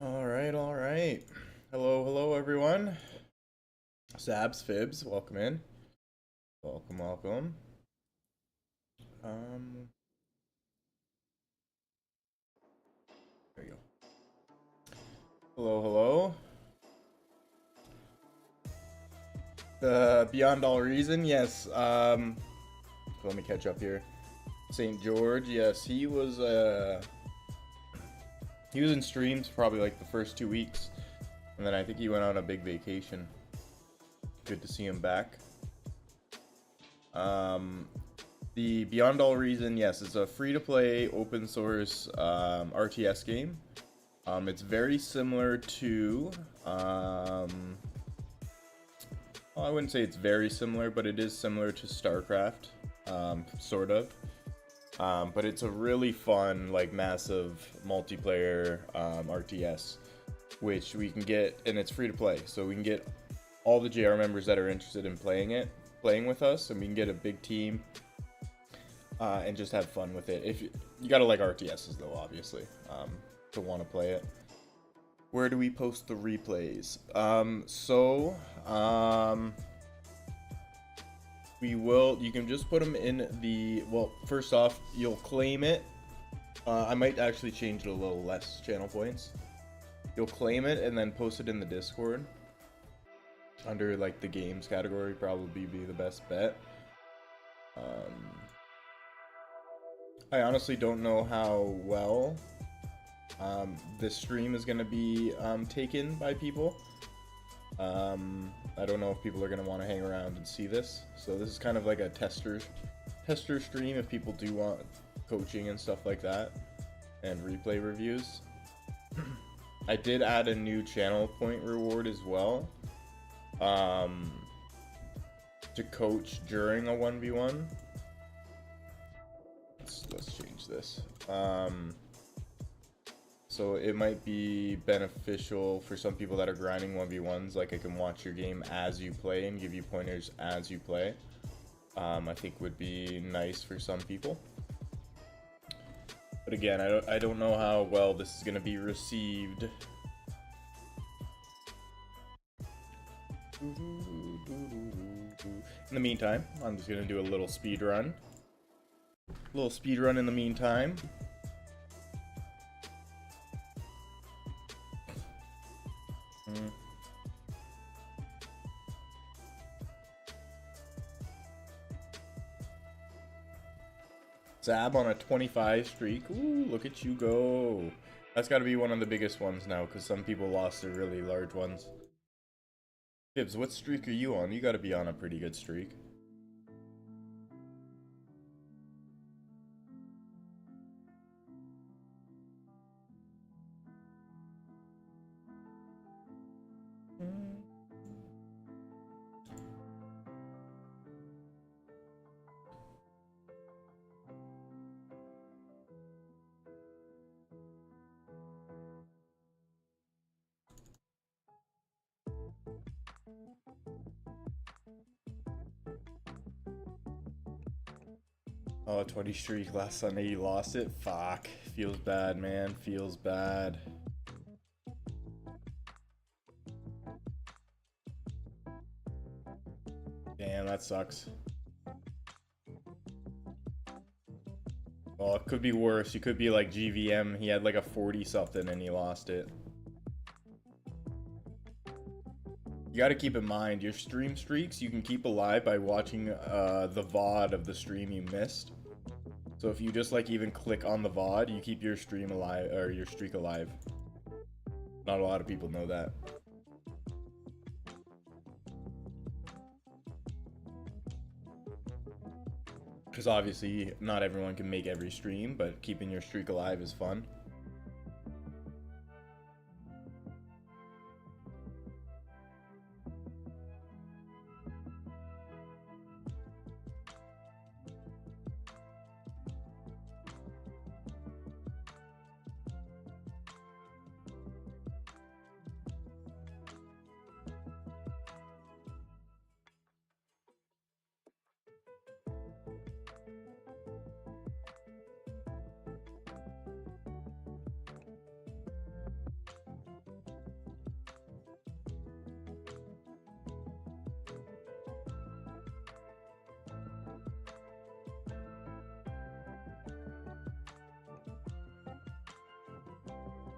All right, all right. Hello, hello, everyone. Zabs Fibs, welcome in. Welcome, welcome. Um, there you go. Hello, hello. Beyond all reason, yes. Let me catch up here. St. George, yes, he was in streams probably like the first 2 weeks, and then I think he went on a big vacation. Good to see him back. Um, the Beyond All Reason, yes, it's a free-to-play, open-source RTS game. It's very similar to, well, I wouldn't say it's very similar, but it is similar to StarCraft, sort of. But it's a really fun, like, massive multiplayer RTS, which we can get, and it's free to play, so we can get all the JR members that are interested in playing with us, and we can get a big team and just have fun with it. If you gotta like RTSs though, obviously, to want to play it. Where do we post the replays? We will. You can just put them in the. Well, first off, you'll claim it. I might actually change it a little less channel points. You'll claim it and then post it in the Discord under like the games category. Probably be the best bet. I honestly don't know how well this stream is going to be taken by people. I don't know if people are going to want to hang around and see this. So this is kind of like a tester stream if people do want coaching and stuff like that and replay reviews. I did add a new channel point reward as well to coach during a 1v1. Let's change this. So it might be beneficial for some people that are grinding 1v1s, like I can watch your game as you play and give you pointers as you play. I think would be nice for some people. But again, I don't know how well this is going to be received. In the meantime, I'm just going to do a little speed run. In the meantime. Zab on a 25 streak. Ooh, look at you go. That's got to be one of the biggest ones now, because some people lost their really large ones. Gibbs, what streak are you on? You got to be on a pretty good streak. Oh, 20 streak last Sunday, you lost it? Fuck. Feels bad, man. Feels bad. Damn, that sucks. Well, it could be worse. You could be like GVM. He had like a 40 something and he lost it. You got to keep in mind, your stream streaks you can keep alive by watching the VOD of the stream you missed. So if you just like even click on the VOD, you keep your stream alive, or your streak alive. Not a lot of people know that. Because obviously not everyone can make every stream, but keeping your streak alive is fun.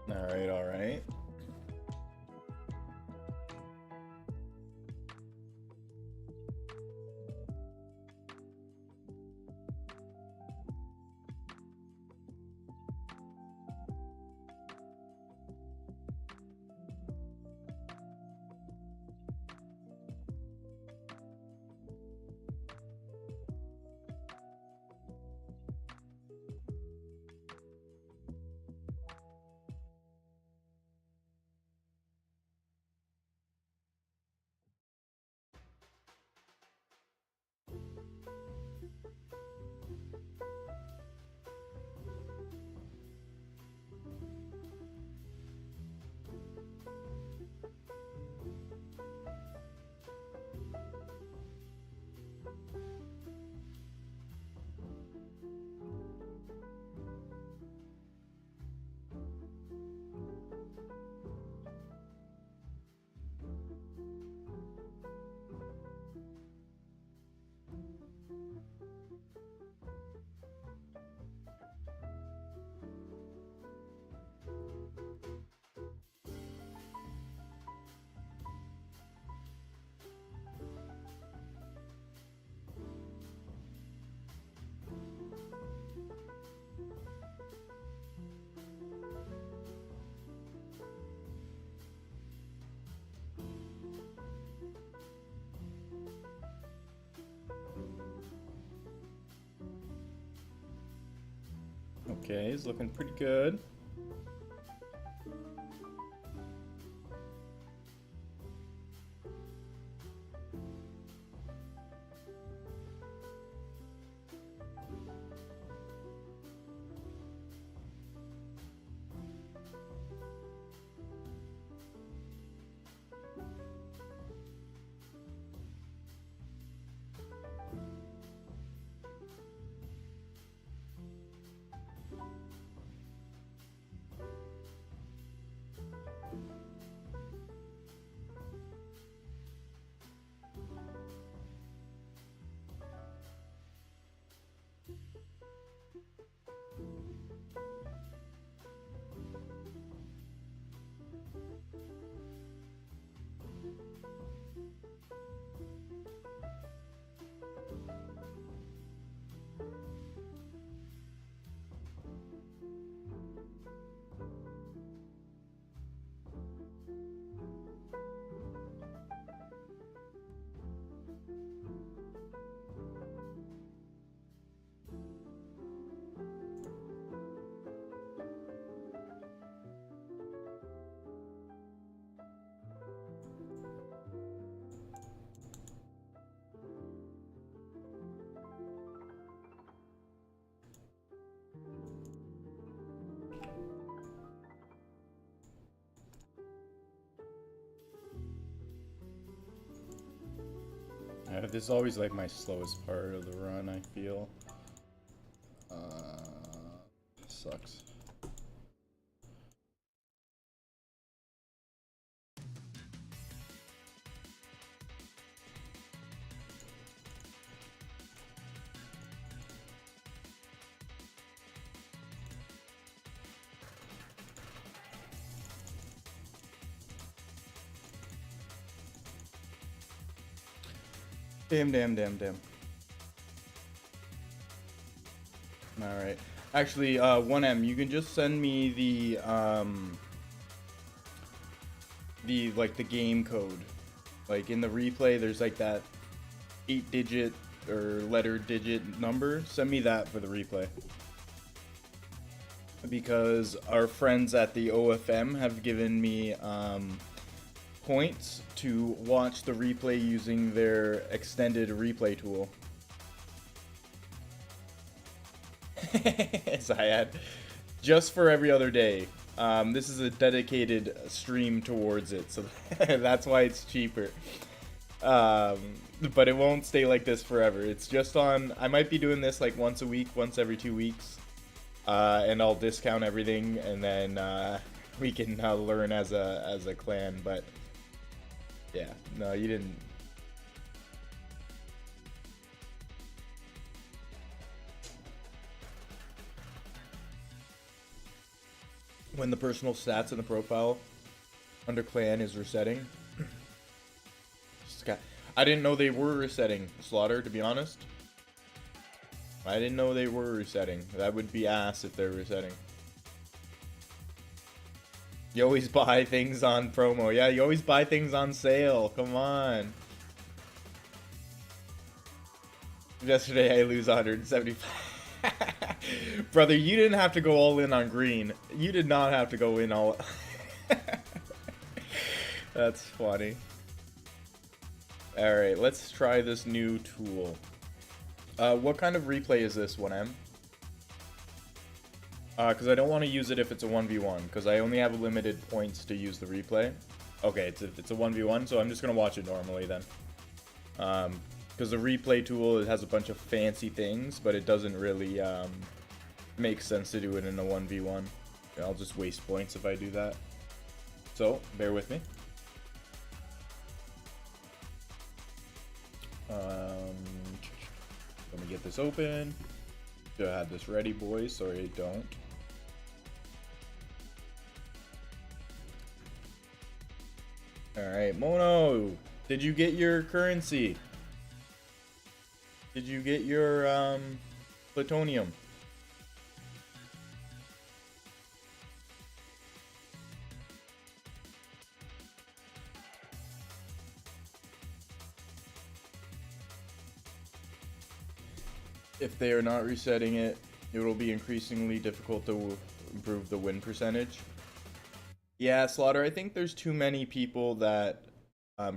All right, all right. Okay, he's looking pretty good. This is always like my slowest part of the run, I feel. Sucks. Damn. Alright. Actually, 1M, you can just send me the game code. Like, in the replay, there's like that 8-digit or letter-digit number. Send me that for the replay. Because our friends at the OFM have given me, points to watch the replay using their extended replay tool. Zayad, just for every other day. This is a dedicated stream towards it, so that's why it's cheaper. But it won't stay like this forever. It's just on. I might be doing this like once a week, once every 2 weeks, and I'll discount everything, and then we can learn as a clan. But yeah, no, you didn't. when the personal stats in the profile under clan is resetting. I didn't know they were resetting, Slaughter, to be honest. I didn't know they were resetting. That would be ass if they're resetting. You always buy things on promo. Yeah, you always buy things on sale. Come on. Yesterday I lose 175. Brother, you didn't have to go all in on green. You did not have to go in all... That's funny. Alright, let's try this new tool. What kind of replay is this, 1M? Because I don't want to use it if it's a 1v1, because I only have limited points to use the replay. Okay, it's a 1v1, so I'm just going to watch it normally then. Because the replay tool, it has a bunch of fancy things, but it doesn't really make sense to do it in a 1v1. I'll just waste points if I do that. So, bear with me. Let me get this open. Should have had this ready, boys. Sorry, I don't. Alright, Mono! Did you get your currency? Did you get your, plutonium? If they are not resetting it, it will be increasingly difficult to improve the win percentage. Yeah, Slaughter, I think there's too many people that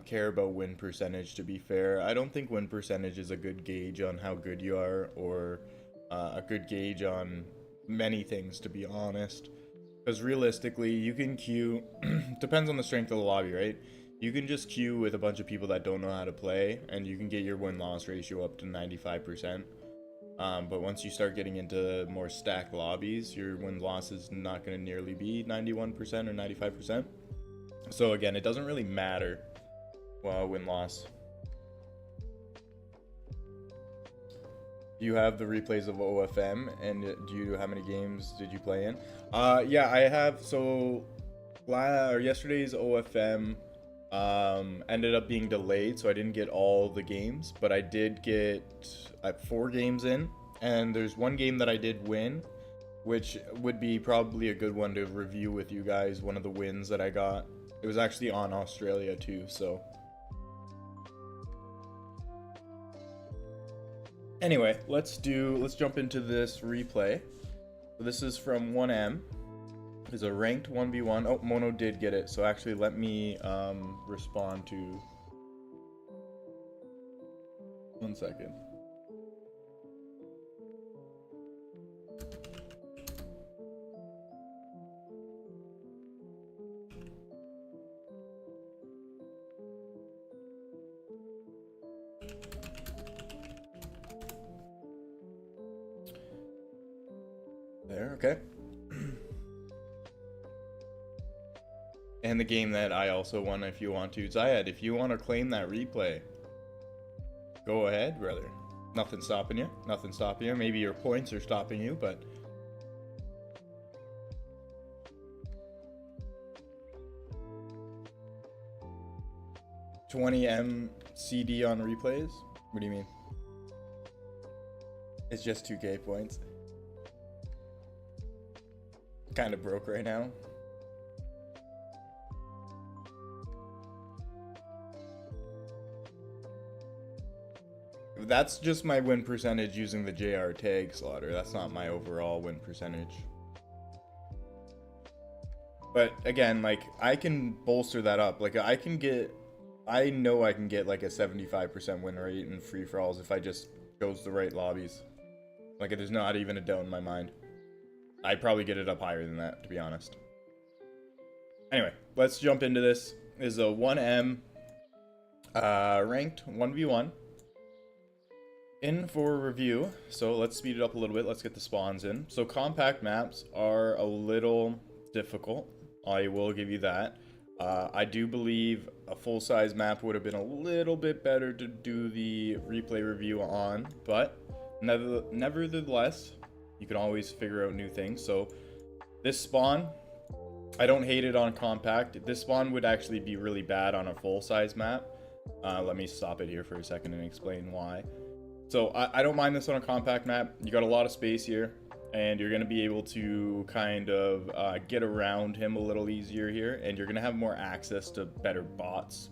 care about win percentage, to be fair. I don't think win percentage is a good gauge on how good you are, or a good gauge on many things, to be honest. Because realistically, you can queue, depends on the strength of the lobby, right? You can just queue with a bunch of people that don't know how to play, and you can get your win-loss ratio up to 95%. But once you start getting into more stacked lobbies, your win-loss is not going to nearly be 91% or 95%. So again, it doesn't really matter. Well, win-loss. You have the replays of OFM, and how many games did you play in? Yeah, I have. So yesterday's OFM ended up being delayed, so I didn't get all the games, but I did get 4 games in, and there's one game that I did win, which would be probably a good one to review with you guys. One of the wins that I got. It was actually on Australia too, so. Anyway, let's jump into this replay. So this is from 1M. It's a ranked 1v1. Oh, Mono did get it. So actually let me respond to... One second. There, okay. And the game that I also won, if you want to. Zayed, if you want to claim that replay, go ahead, brother. Nothing's stopping you. Nothing's stopping you. Maybe your points are stopping you, but... $20M CD on replays? What do you mean? It's just 2K points. Kind of broke right now. That's just my win percentage using the JR tag, Slaughter. That's not my overall win percentage. But again, like, I can bolster that up. Like, I know I can get like a 75% win rate in free-for-alls if I just chose the right lobbies. Like, there's not even a doubt in my mind. I'd probably get it up higher than that, to be honest. Anyway, let's jump into this. This is a 1M ranked 1v1 in for review. So let's speed it up a little bit. Let's get the spawns in. So compact maps are a little difficult. I will give you that. I do believe a full-size map would have been a little bit better to do the replay review on, but nevertheless, you can always figure out new things. So this spawn, I don't hate it on compact. This spawn would actually be really bad on a full-size map. Let me stop it here for a second and explain why. So I don't mind this on a compact map. You got a lot of space here, and you're going to be able to kind of get around him a little easier here, and you're going to have more access to better bots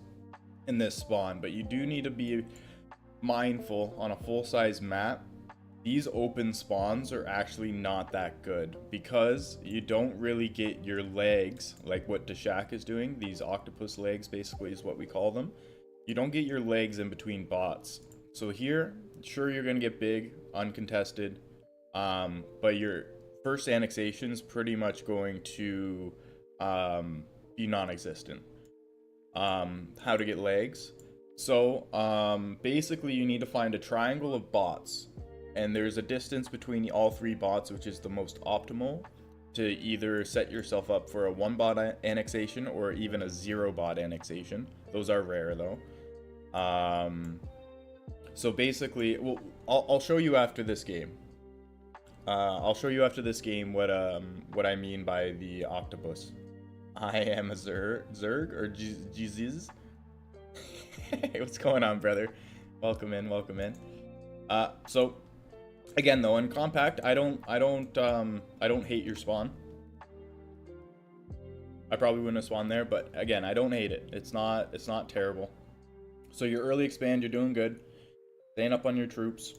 in this spawn. But you do need to be mindful on a full-size map. These open spawns are actually not that good because you don't really get your legs like what Deshak is doing. These octopus legs basically is what we call them. You don't get your legs in between bots. So here, sure, you're going to get big, uncontested, but your first annexation is pretty much going to be non-existent. How to get legs? So basically you need to find a triangle of bots, and there's a distance between all 3 bots, which is the most optimal to either set yourself up for a 1 bot annexation or even a 0 bot annexation. Those are rare though. So basically, well, I'll show you after this game. I'll show you after this game what I mean by the octopus. I am a Zerg or Jesus. Hey, what's going on, brother? Welcome in, welcome in. So again though, in compact, I don't hate your spawn. I probably wouldn't have spawned there, but again, I don't hate it. It's not terrible. So your early expand, you're doing good. Staying up on your troops.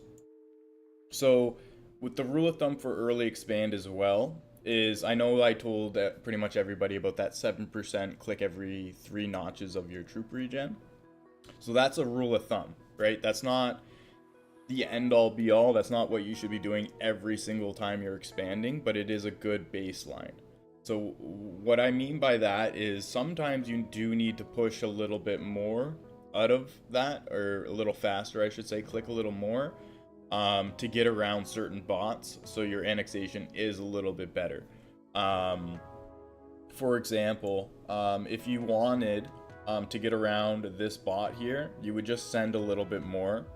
So with the rule of thumb for early expand as well is, I know I told pretty much everybody about that 7% click every 3 notches of your troop regen. So that's a rule of thumb, right? That's not the end all be all. That's not what you should be doing every single time you're expanding, but it is a good baseline. So what I mean by that is sometimes you do need to push a little bit more out of that, or a little faster, I should say, click a little more to get around certain bots, so your annexation is a little bit better. For example, if you wanted to get around this bot here, you would just send a little bit more.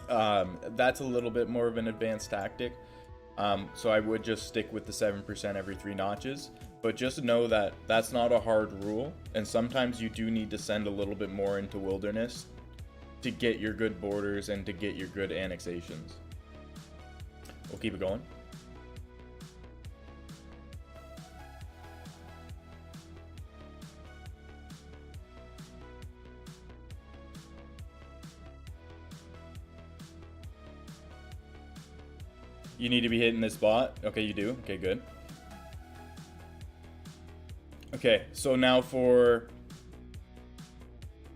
That's a little bit more of an advanced tactic. So I would just stick with the 7% every 3 notches, but just know that that's not a hard rule, and sometimes you do need to send a little bit more into wilderness to get your good borders and to get your good annexations. We'll keep it going. You need to be hitting this bot. Okay, you do. Okay, good. Okay, so now for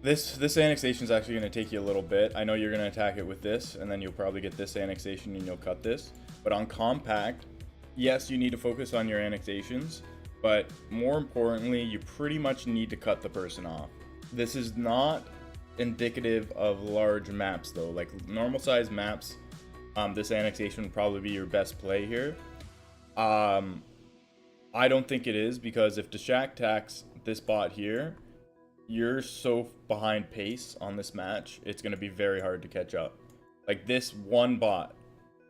this annexation is actually going to take you a little bit. I know you're going to attack it with this, and then you'll probably get this annexation and you'll cut this. But on compact, yes, you need to focus on your annexations, but more importantly, you pretty much need to cut the person off. This is not indicative of large maps though. Like normal size maps, this annexation would probably be your best play here. I don't think it is, because if Deshak attacks this bot here, you're so behind pace on this match, it's going to be very hard to catch up. Like this one bot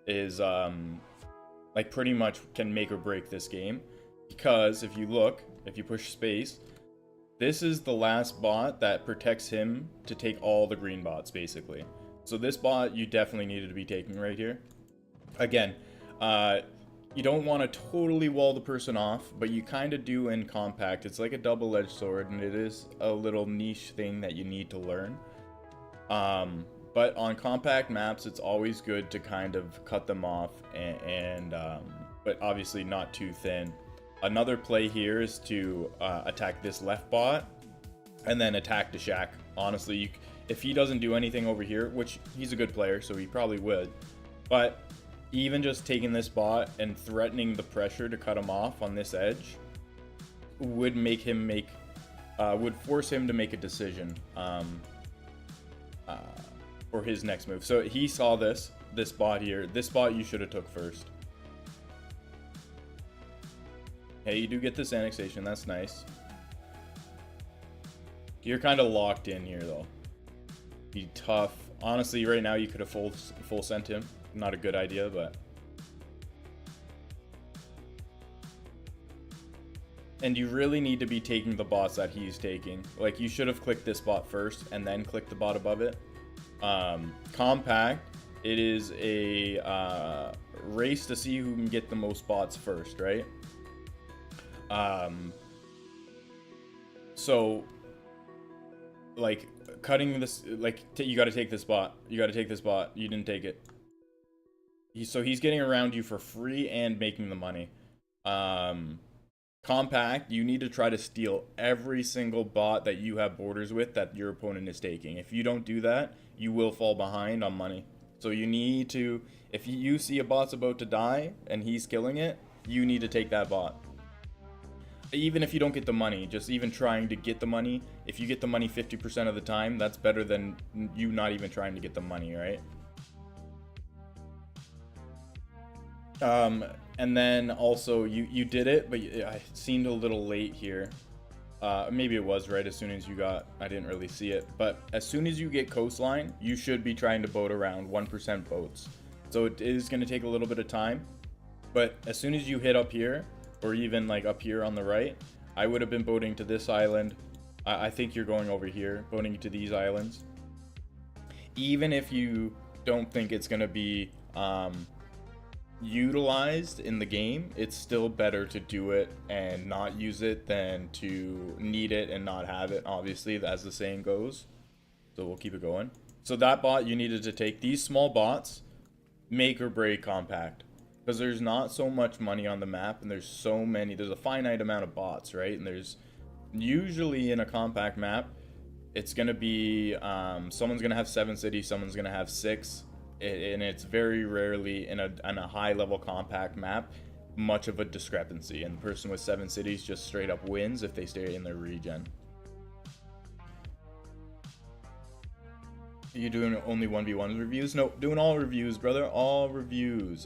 is like pretty much can make or break this game, because if you look, if you push space, this is the last bot that protects him to take all the green bots basically. So this bot you definitely needed to be taking right here. Again, you don't want to totally wall the person off, but you kind of do in compact. It's like a double-edged sword, and it is a little niche thing that you need to learn. But on compact maps, it's always good to kind of cut them off, but obviously not too thin. Another play here is to attack this left bot, and then attack Deshak. Honestly, if he doesn't do anything over here, which he's a good player, so he probably would, but even just taking this bot and threatening the pressure to cut him off on this edge would make him would force him to make a decision for his next move. So he saw this bot here. This bot you should have took first. Hey, you do get this annexation. That's nice. You're kind of locked in here though. Be tough. Honestly, right now you could have full sent him. Not a good idea, but And you really need to be taking the bots that he's taking. Like, you should have clicked this bot first and then click the bot above it. Compact, it is a race to see who can get the most bots first, right? So, like, cutting this, like, you got to take this bot. You got to take this bot. You didn't take it. So he's getting around you for free and making the money. Compact, you need to try to steal every single bot that you have borders with that your opponent is taking. If you don't do that, you will fall behind on money. So you need to, if you see a bot's about to die and he's killing it, you need to take that bot. Even if you don't get the money, just even trying to get the money, if you get the money 50% of the time, that's better than you not even trying to get the money, right? And then also you did it, but I seemed a little late here. Maybe it was right as soon as you got, I didn't really see it, but as soon as you get coastline, you should be trying to boat around 1% boats. So it is going to take a little bit of time, but as soon as you hit up here, or even like up here on the right, I would have been boating to this island. I think you're going over here, boating to these islands. Even if you don't think it's going to be utilized in the game, it's still better to do it and not use it than to need it and not have it, obviously, as the saying goes. So we'll keep it going. So that bot, you needed to take. These small bots make or break Compact, because there's not so much money on the map, and there's a finite amount of bots, right? And there's usually in a Compact map, it's gonna be someone's gonna have 7 cities, someone's gonna have 6, and it's very rarely in a high level Compact map much of a discrepancy, and the person with 7 cities just straight up wins if they stay in their regen. Are you doing only 1v1 reviews? No, doing all reviews, brother. All reviews.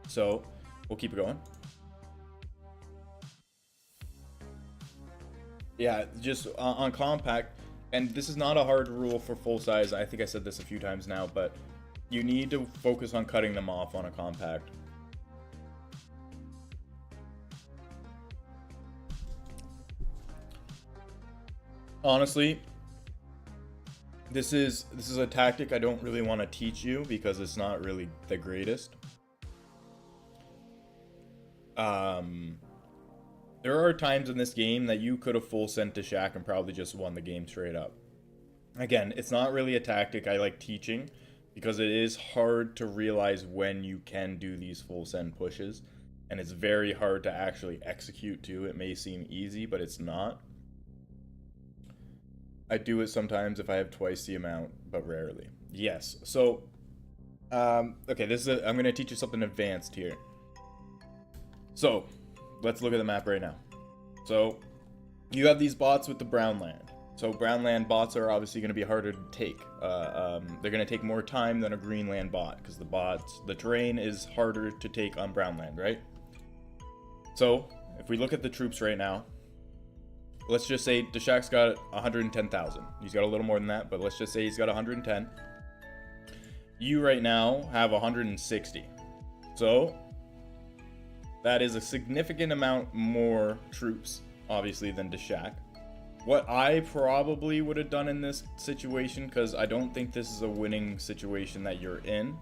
So we'll keep it going. Yeah, just on Compact, and this is not a hard rule for full size. I think I said this a few times now, but you need to focus on cutting them off on a Compact. Honestly, this is a tactic I don't really want to teach you because it's not really the greatest. There are times in this game that you could have full sent to Shack and probably just won the game straight up. Again, it's not really a tactic I like teaching because it is hard to realize when you can do these full send pushes, and it's very hard to actually execute too. It may seem easy, but it's not. I do it sometimes if I have twice the amount, but rarely. Yes. So, okay, I'm going to teach you something advanced here. So, let's look at the map right now. So, you have these bots with the brown land. So, brown land bots are obviously going to be harder to take. They're going to take more time than a green land bot because the terrain is harder to take on brown land, right? So, if we look at the troops right now, let's just say Deshak's got 110,000. He's got a little more than that, but let's just say he's got 110. You right now have 160. So that is a significant amount more troops, obviously, than Deshak. What I probably would have done in this situation, because I don't think this is a winning situation that you're in.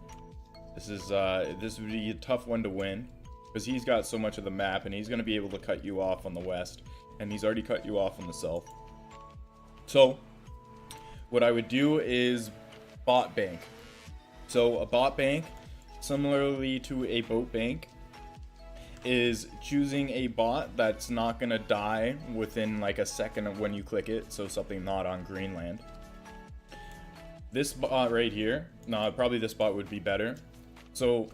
This would be a tough one to win, because he's got so much of the map, and he's going to be able to cut you off on the west. And he's already cut you off on the south. So what I would do is bot bank. So a bot bank, similarly to a boat bank, is choosing a bot that's not going to die within like a second of when you click it. So something not on Greenland. This bot right here, no, probably this bot would be better. So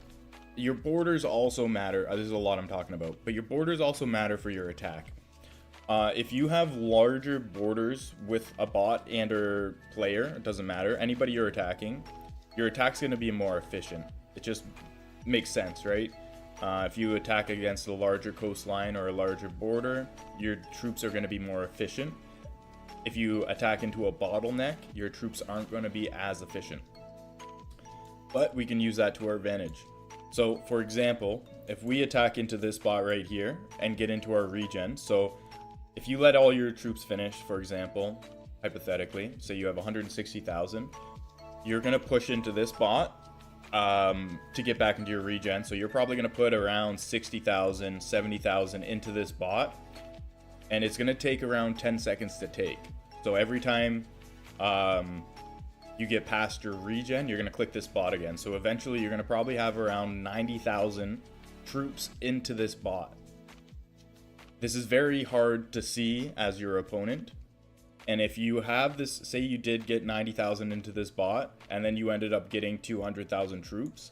your borders also matter. This is a lot I'm talking about, but your borders also matter for your attack. If you have larger borders with a bot and or player, it doesn't matter, anybody you're attacking, your attack's going to be more efficient. It just makes sense, right? If you attack against a larger coastline or a larger border, your troops are going to be more efficient. if you attack into a bottleneck, your troops aren't going to be as efficient. But we can use that to our advantage. So, for example, if we attack into this spot right here and get into our regen, so if you let all your troops finish, for example, hypothetically, say you have 160,000, you're going to push into this bot to get back into your regen. So you're probably going to put around 60,000, 70,000 into this bot, and it's going to take around 10 seconds to take. So every time you get past your regen, you're going to click this bot again. So eventually you're going to probably have around 90,000 troops into this bot. This is very hard to see as your opponent. And if you have this, say you did get 90,000 into this bot, and then you ended up getting 200,000 troops,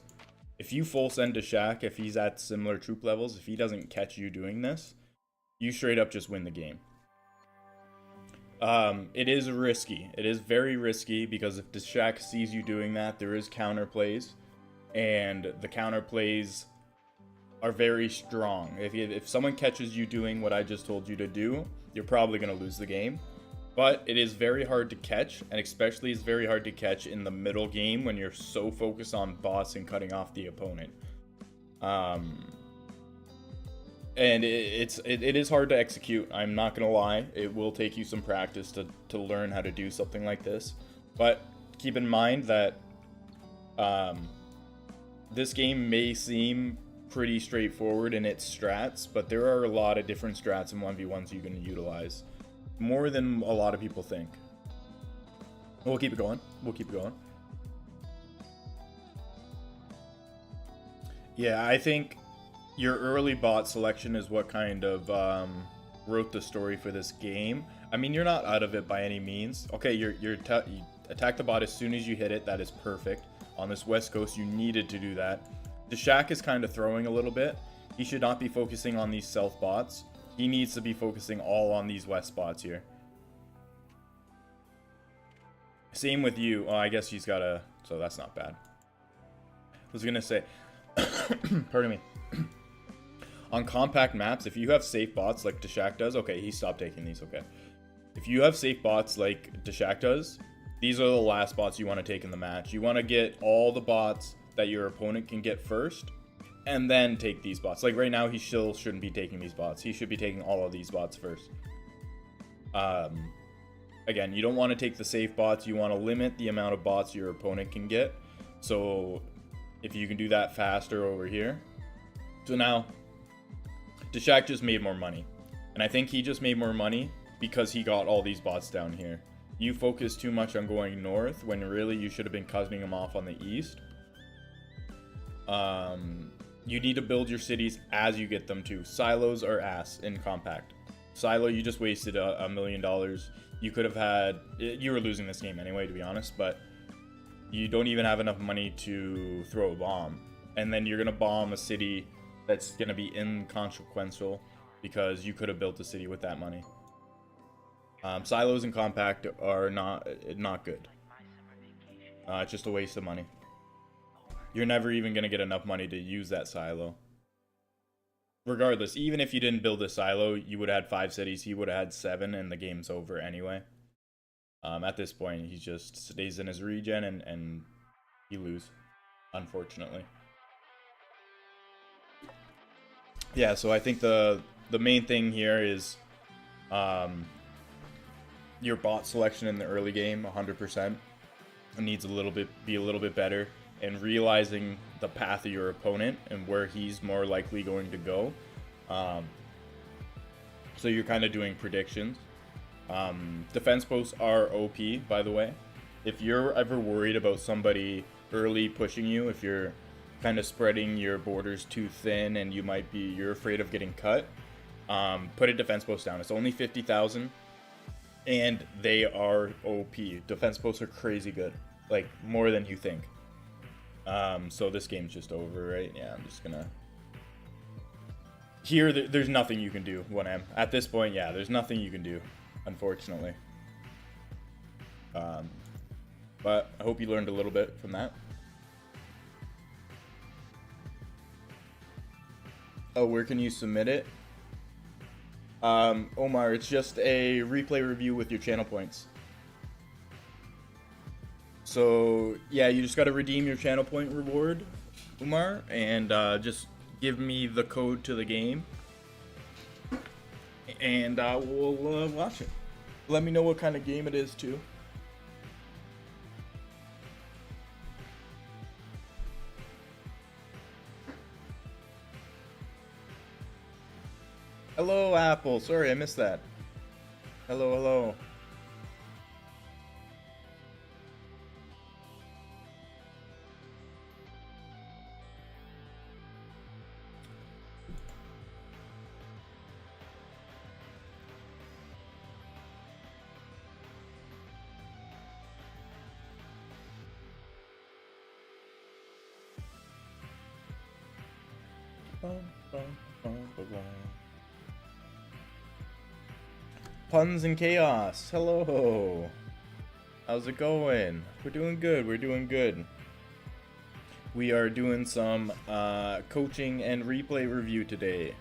if you full send to Shaq, if he's at similar troop levels, if he doesn't catch you doing this, you straight up just win the game. It is risky. It is very risky, because if Shaq sees you doing that, there is counter plays, and the counter plays are very strong. If someone catches you doing what I just told you to do, you're probably going to lose the game. But it is very hard to catch, and especially it's very hard to catch in the middle game when you're so focused on boss and cutting off the opponent. And it is hard to execute, I'm not gonna lie. It will take you some practice to learn how to do something like this. But keep in mind that this game may seem pretty straightforward in its strats, but there are a lot of different strats and 1v1s you can utilize. More than a lot of people think. We'll keep it going. Yeah, I think your early bot selection is what kind of wrote the story for this game. I mean, you're not out of it by any means. Okay, you attack the bot as soon as you hit it. That is perfect. On this West Coast, you needed to do that. The Shaq is kind of throwing a little bit. He should not be focusing on these south bots. He needs to be focusing all on these west spots here. Same with you. Oh, I guess he's got a... So that's not bad. I was going to say... Pardon me. On compact maps, if you have safe bots like Deshak does... Okay, he stopped taking these. Okay. If you have safe bots like Deshak does, these are the last bots you want to take in the match. You want to get all the bots that your opponent can get first, and then take these bots. Like right now, he still shouldn't be taking these bots. He should be taking all of these bots first. Again, you don't want to take the safe bots. You want to limit the amount of bots your opponent can get. So if you can do that faster over here. So now, Deshak just made more money. And I think he just made more money because he got all these bots down here. You focus too much on going north when really you should have been cutting them off on the east. You need to build your cities as you get them too. Silos are ass in compact. Silo, you just wasted $1 million. You could have had... You were losing this game anyway, to be honest, but you don't even have enough money to throw a bomb. And then you're going to bomb a city that's going to be inconsequential because you could have built a city with that money. Silos in compact are not good. It's just a waste of money. You're never even going to get enough money to use that silo. Regardless, even if you didn't build a silo, you would have had 5 cities. He would have had 7, and the game's over anyway. At this point, he just stays in his regen, and you lose, unfortunately. Yeah, so I think the main thing here is your bot selection in the early game, 100%. It needs be a little bit better. And realizing the path of your opponent and where he's more likely going to go. So you're kind of doing predictions. Defense posts are OP, by the way. If you're ever worried about somebody early pushing you, if you're kind of spreading your borders too thin and you're afraid of getting cut, put a defense post down. It's only 50,000 and they are OP. Defense posts are crazy good, like more than you think. So this game's just over, right? Yeah, I'm just gonna... Here, there's nothing you can do, 1M. At this point, yeah, there's nothing you can do, unfortunately. But I hope you learned a little bit from that. Oh, where can you submit it? Omar, it's just a replay review with your channel points. So, yeah, you just gotta redeem your channel point reward, Umar, and just give me the code to the game, and we'll watch it. Let me know what kind of game it is, too. Hello, Apple. Sorry, I missed that. Hello, hello. Puns and Chaos. Hello. How's it going? We're doing good. We're doing good. We are doing some coaching and replay review today.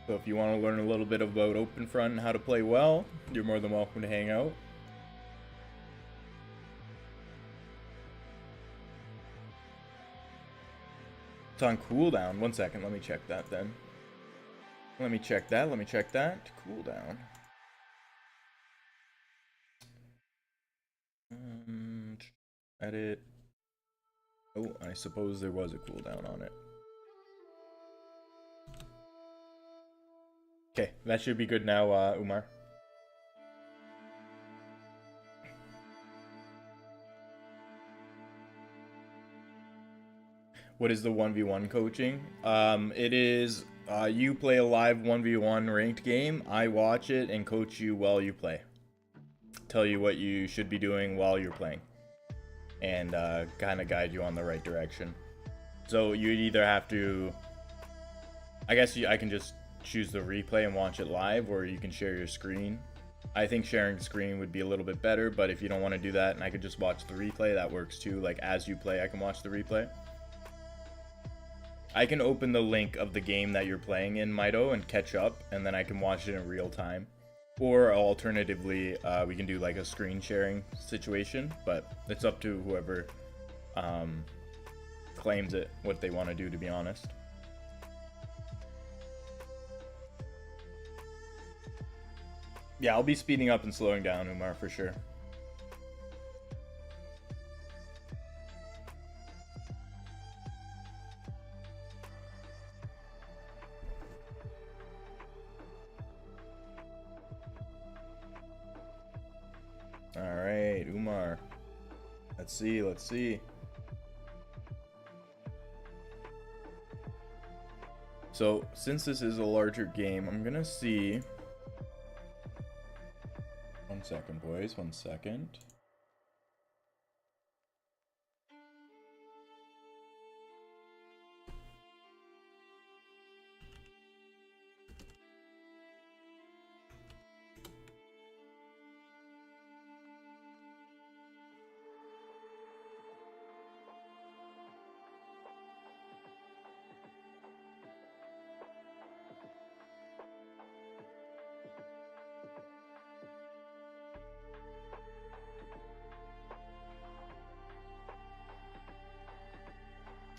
So if you want to learn a little bit about OpenFront and how to play well, you're more than welcome to hang out. It's on cooldown. 1 second. Let me check that then. Let me check that. Cooldown. Edit. Oh, I suppose there was a cooldown on it. Okay, that should be good now, Umar. What is the 1v1 coaching? It is you play a live 1v1 ranked game. I watch it and coach you while you play. Tell you what you should be doing while you're playing. And kind of guide you on the right direction. So you either have to... I guess I can just choose the replay and watch it live, or you can share your screen. I think sharing the screen would be a little bit better, but if you don't want to do that and I could just watch the replay, that works too. Like as you play, I can watch the replay. I can open the link of the game that you're playing in, Mido, and catch up, and then I can watch it in real time. Or alternatively, we can do like a screen sharing situation, but it's up to whoever claims it, what they want to do, to be honest. Yeah, I'll be speeding up and slowing down, Umar, for sure. Alright, Umar. Let's see. So, since this is a larger game, I'm gonna see... 1 second, boys, 1 second.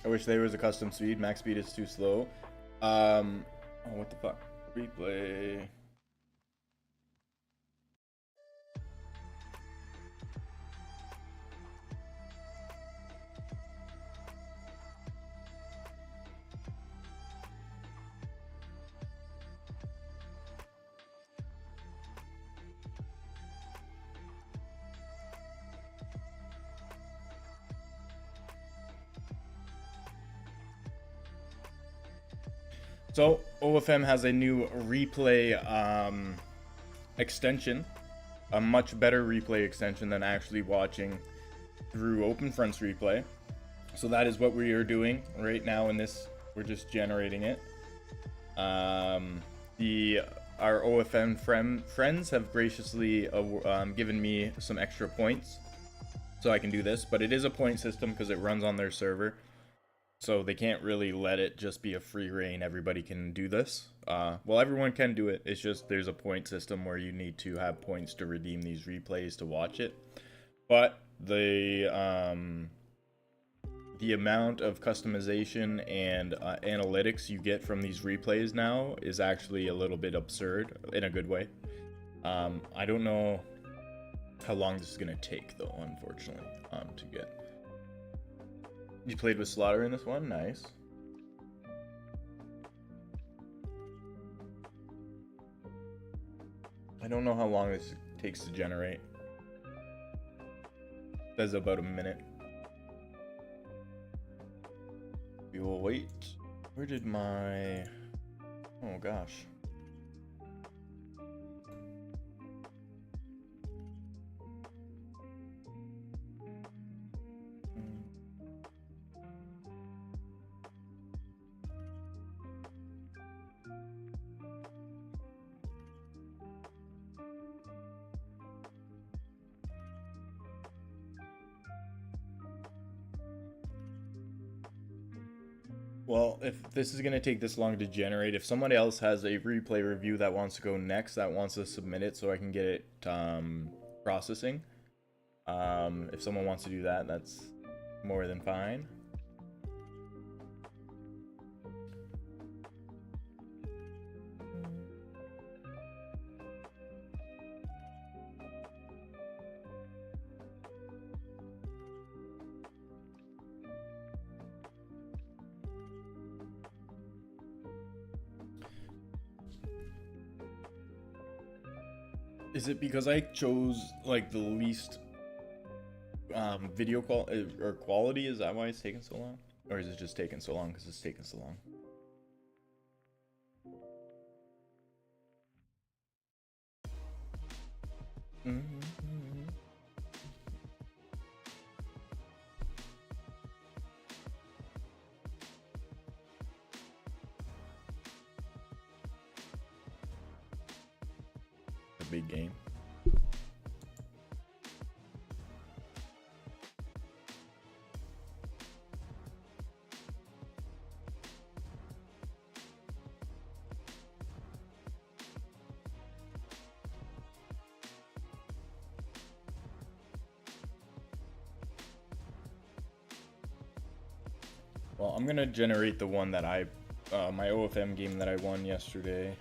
I wish there was a custom speed. Max speed is too slow. Oh, what the fuck? Replay. So, OFM has a new replay extension, a much better replay extension than actually watching through OpenFront's replay. So that is what we are doing right now in this. We're just generating it. Our OFM friends have graciously given me some extra points so I can do this, but it is a point system because it runs on their server. So they can't really let it just be a free reign. Everybody can do this. Well, everyone can do it. It's just there's a point system where you need to have points to redeem these replays to watch it. But the amount of customization and analytics you get from these replays now is actually a little bit absurd in a good way. I don't know how long this is gonna take though, unfortunately, to get. You played with Slaughter in this one? Nice. I don't know how long this takes to generate. That's about a minute. We will wait. Where did my... Oh gosh. Well, if this is going to take this long to generate, if someone else has a replay review that wants to go next, that wants to submit it so I can get it processing. If someone wants to do that, that's more than fine. Is it because I chose like the least video or quality? Is that why it's taking so long? Or is it just taking so long because it's taking so long? A big game. Well, I'm gonna generate the one that I, my OFM game that I won yesterday.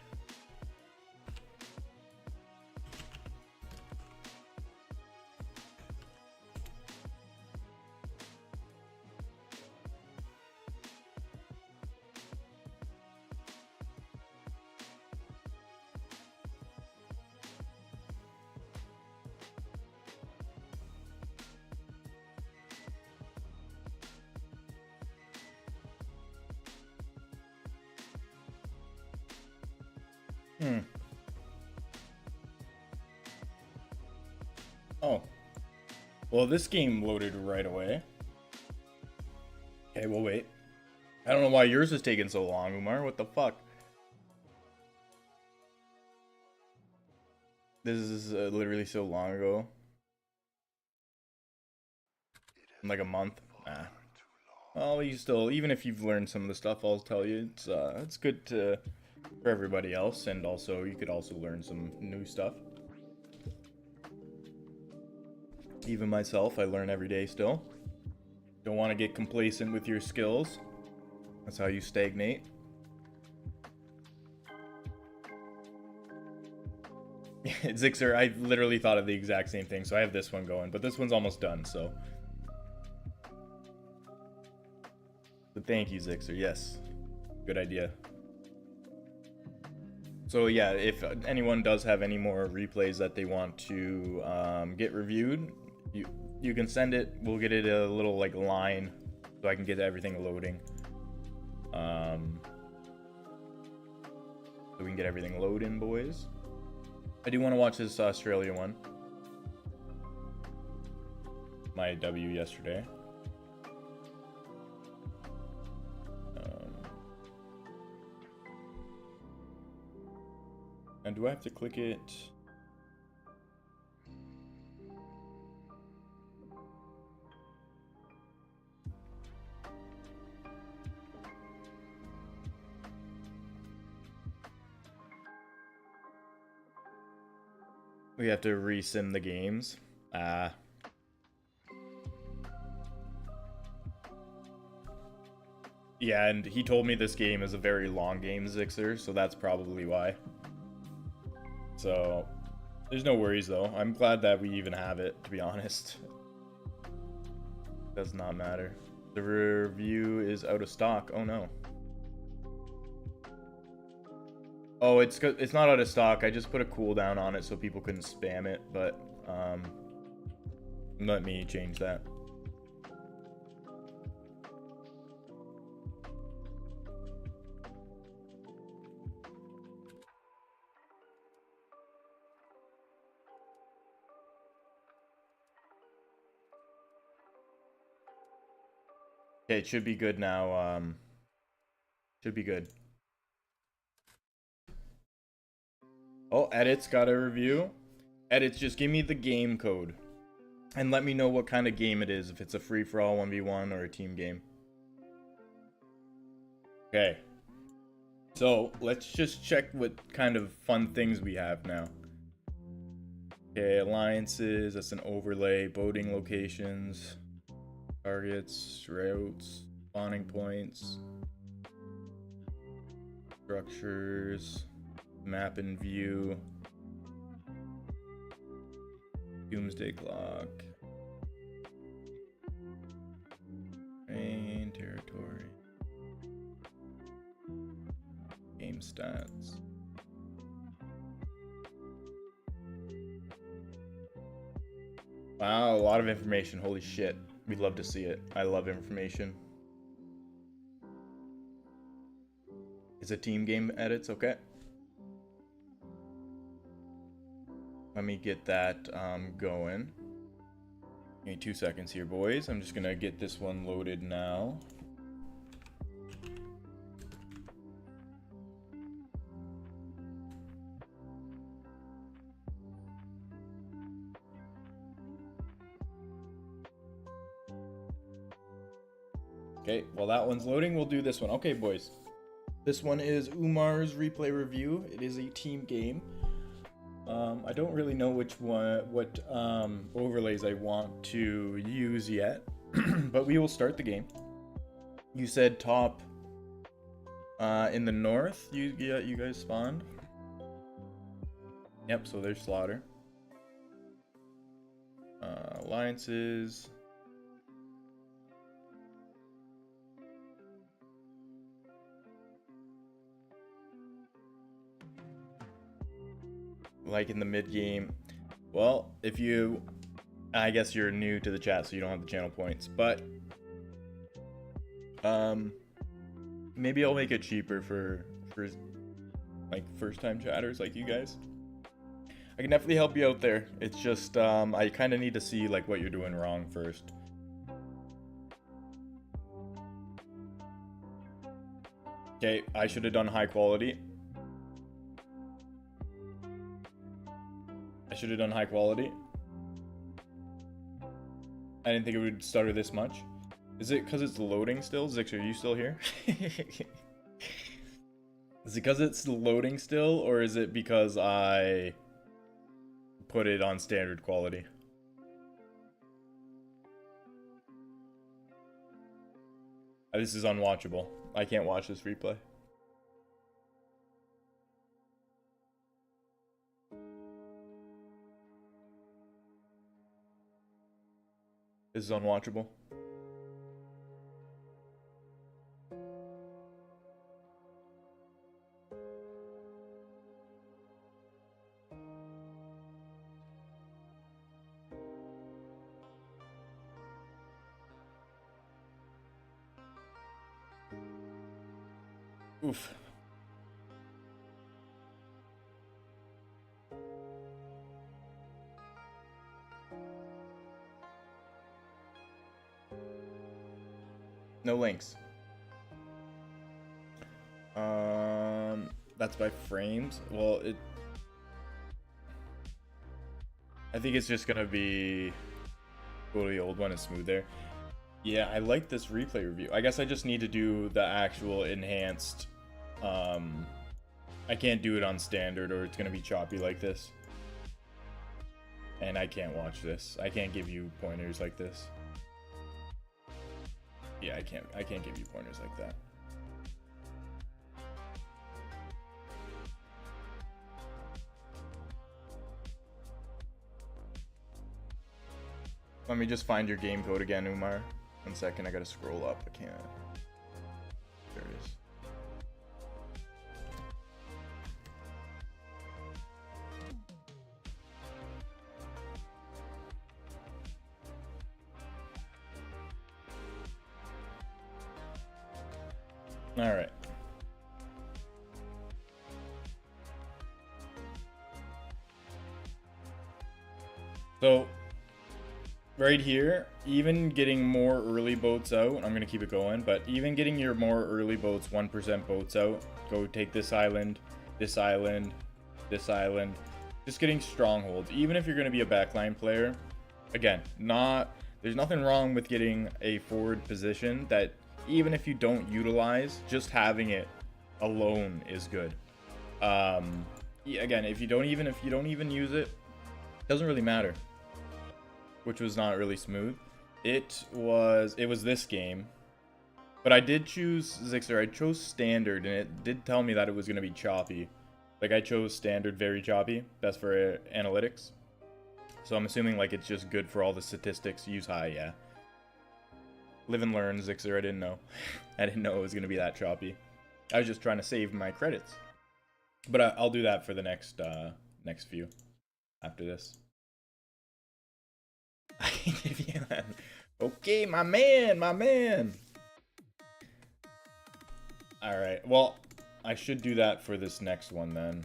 Oh. Well, this game loaded right away. Okay, we'll wait. I don't know why yours is taking so long, Umar. What the fuck? This is literally so long ago. Like a month. Nah. Well, you still, even if you've learned some of the stuff, I'll tell you, it's good to for everybody else, and also you could also learn some new stuff. Even myself, I learn every day still. Don't want to get complacent with your skills. That's how you stagnate. Zixer, I literally thought of the exact same thing, so I have this one going, but this one's almost done, so. But thank you, Zixer, yes. Good idea. So yeah, if anyone does have any more replays that they want to get reviewed, you can send it. We'll get it a little like line so I can get everything loading. So we can get everything loading, boys. I do want to watch this Australia one. My W yesterday. And do I have to click it? We have to resim the games. Ah. Yeah, and he told me this game is a very long game, Zixer, so that's probably why. So, there's no worries though. I'm glad that we even have it, to be honest. Does not matter. The review is out of stock. Oh no. Oh, it's not out of stock. I just put a cooldown on it so people couldn't spam it, but let me change that. Okay, it should be good now. Should be good. Oh, Edit's got a review. Edits, just give me the game code. And let me know what kind of game it is, if it's a free-for-all 1v1 or a team game. Okay. So, let's just check what kind of fun things we have now. Okay, alliances, that's an overlay, boating locations, targets, routes, spawning points, structures, map and view, doomsday clock, rain, territory, game stats. Wow, a lot of information. Holy shit. We'd love to see it. I love information. It's a team game edits, okay. Let me get that going. Give me 2 seconds here, boys. I'm just gonna get this one loaded now. Okay, while that one's loading, we'll do this one. Okay, boys. This one is Umar's replay review. It is a team game. I don't really know what overlays I want to use yet, but we will start the game. You said top in the north. You guys spawned. Yep. So there's Slaughter. Alliances. Like in the mid game. Well, if you, I guess you're new to the chat, so you don't have the channel points, but maybe I'll make it cheaper for like first time chatters like you guys. I can definitely help you out there. It's just I kind of need to see like what you're doing wrong first. Okay, I should have done high quality. I should have done high quality. I didn't think it would stutter this much. Is it because it's loading still? Zix, are you still here? Is it because it's loading still, or is it because I put it on standard quality? This is unwatchable. I can't watch this replay. This is unwatchable. Oof. No links. That's by frames. Well, I think it's just gonna be go to the old one and smooth there. Yeah, I like this replay review. I guess I just need to do the actual enhanced. I can't do it on standard or it's gonna be choppy like this. And I can't watch this. I can't give you pointers like this. Yeah, I can't give you pointers like that. Let me just find your game code again, Umar. 1 second, I gotta scroll up. I can't. There it is. All right. So right here, even getting more early boats out, I'm going to keep it going, but even getting your more early boats, 1% boats out, go take this island, this island, this island, just getting strongholds. Even if you're going to be a backline player, again, there's nothing wrong with getting a forward position that even if you don't utilize, just having it alone is good. Again, if you don't even use it, doesn't really matter. Which was not really smooth. It was this game, but I did choose Zixer. I chose standard, and it did tell me that it was going to be choppy. Like, I chose standard, very choppy. Best for analytics. So I'm assuming like it's just good for all the statistics. Use high, yeah. Live and learn, Zixer. I didn't know. I didn't know it was going to be that choppy. I was just trying to save my credits. But I'll do that for the next few after this. I can give you that. Okay, my man. Alright, well, I should do that for this next one then.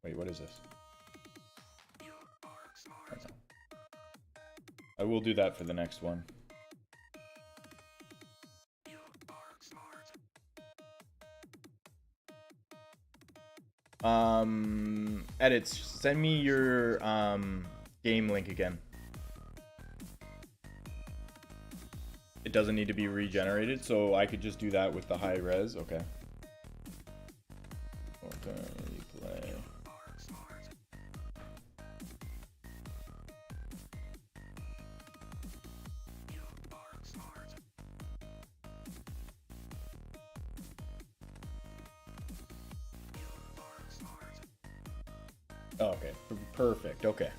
Wait, what is this? I will do that for the next one. Edits, send me your game link again. It doesn't need to be regenerated, so I could just do that with the high res. Okay. Okay, play. Oh, okay, perfect. Okay.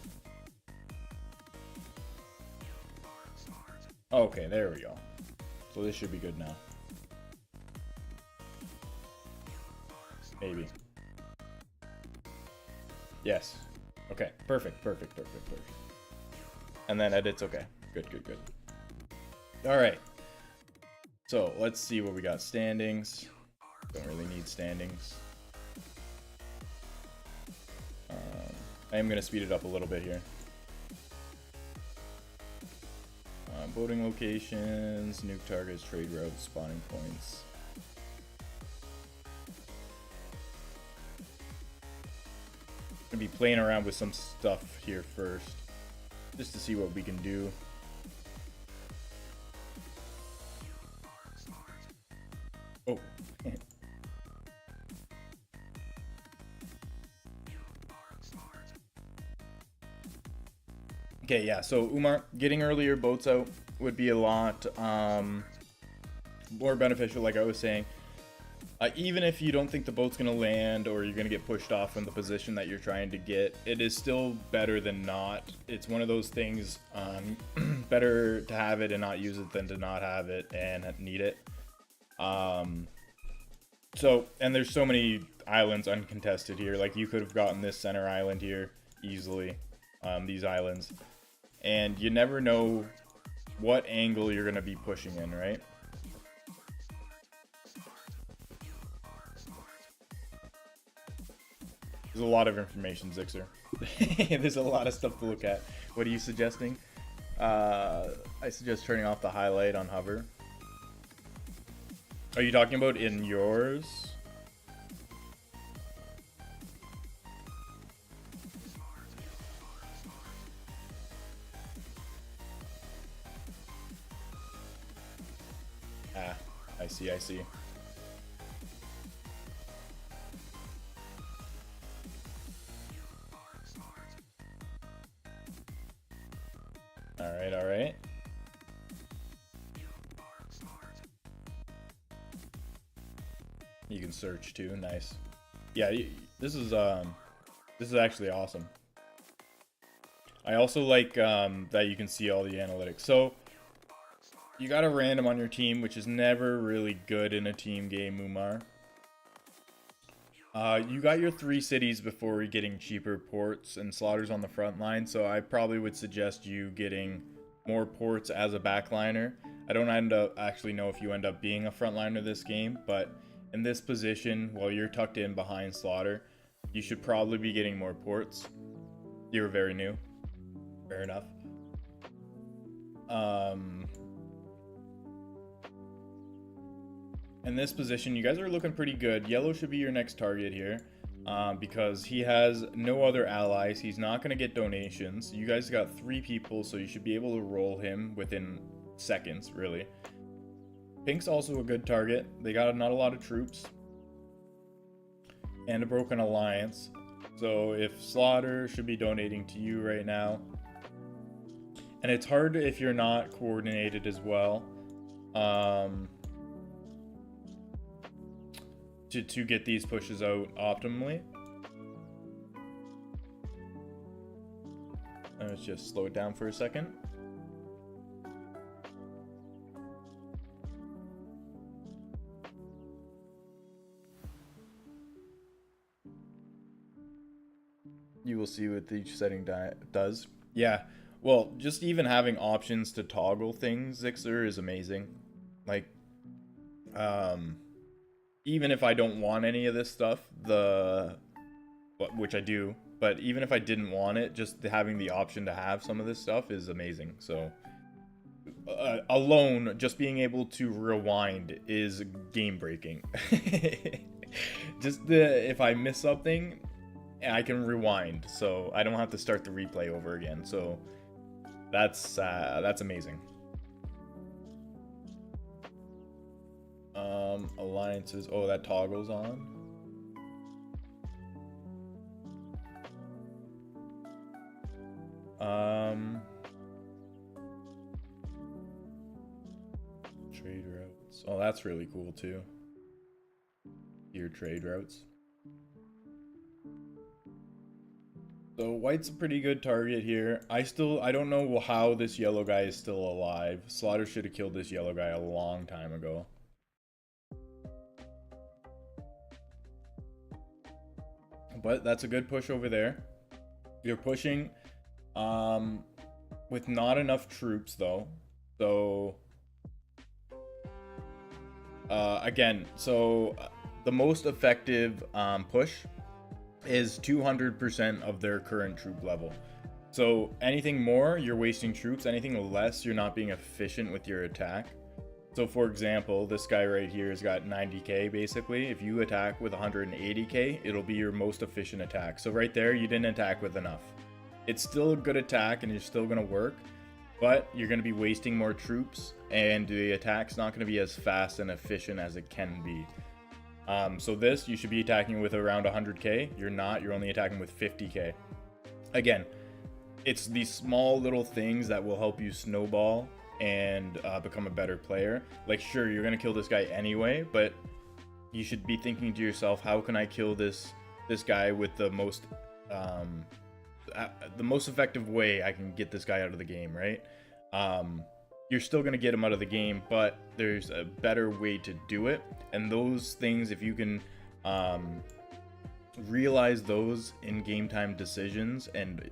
Okay, there we go. So this should be good now. Maybe. Yes. Okay, perfect. And then edits, okay. Good. Alright. So, let's see what we got. Standings. Don't really need standings. I am going to speed it up a little bit here. Boating locations, nuke targets, trade routes, spawning points. Gonna be playing around with some stuff here first, just to see what we can do. Oh. Okay, yeah, so Umar, getting earlier boats out would be a lot more beneficial, like I was saying. Even if you don't think the boat's going to land or you're going to get pushed off from the position that you're trying to get, it is still better than not. It's one of those things, better to have it and not use it than to not have it and need it. So, and there's so many islands uncontested here. Like, you could have gotten this center island here easily, these islands. And you never know what angle you're going to be pushing in, right? There's a lot of information, Zixer. There's a lot of stuff to look at. What are you suggesting? I suggest turning off the highlight on hover. Are you talking about in yours? Ah, I see. Alright, alright. You can search too, nice. Yeah, this is actually awesome. I also like that you can see all the analytics. So you got a random on your team, which is never really good in a team game, Umar. You got your 3 cities before getting cheaper ports and slaughters on the front line, so I probably would suggest you getting more ports as a backliner. I don't actually know if you end up being a frontliner this game, but in this position, while you're tucked in behind slaughter, you should probably be getting more ports. You're very new. Fair enough. In this position, you guys are looking pretty good. Yellow should be your next target here, because he has no other allies. He's not going to get donations. You guys got 3 people, so you should be able to roll him within seconds, really. Pink's also a good target. They got not a lot of troops and a broken alliance. So if Slaughter should be donating to you right now. And it's hard if you're not coordinated as well. To get these pushes out optimally. Let's just slow it down for a second. You will see what each setting does. Yeah, well, just even having options to toggle things, Zixer, is amazing. Like, even if I don't want any of this stuff, which I do, but even if I didn't want it, just having the option to have some of this stuff is amazing. So, alone, just being able to rewind is game breaking. Just if I miss something, I can rewind, so I don't have to start the replay over again. So that's amazing. Alliances. Oh, that toggles on. Trade routes. Oh, that's really cool too. Your trade routes. So white's a pretty good target here. I don't know how this yellow guy is still alive. Slaughter should have killed this yellow guy a long time ago. But that's a good push over there. You're pushing with not enough troops though. So again, the most effective push is 200% of their current troop level. So anything more, you're wasting troops. Anything less, you're not being efficient with your attack. So for example, this guy right here has got 90k basically. If you attack with 180k, it'll be your most efficient attack. So right there, you didn't attack with enough. It's still a good attack and you're still gonna work, but you're gonna be wasting more troops and the attack's not gonna be as fast and efficient as it can be. So this, you should be attacking with around 100k. You're not, you're only attacking with 50k. Again, it's these small little things that will help you snowball and become a better player. Like, sure, you're gonna kill this guy anyway, but you should be thinking to yourself, how can I kill this guy with the most effective way I can get this guy out of the game, right? You're still going to get him out of the game, but there's a better way to do it. And those things, if you can realize those in game time decisions and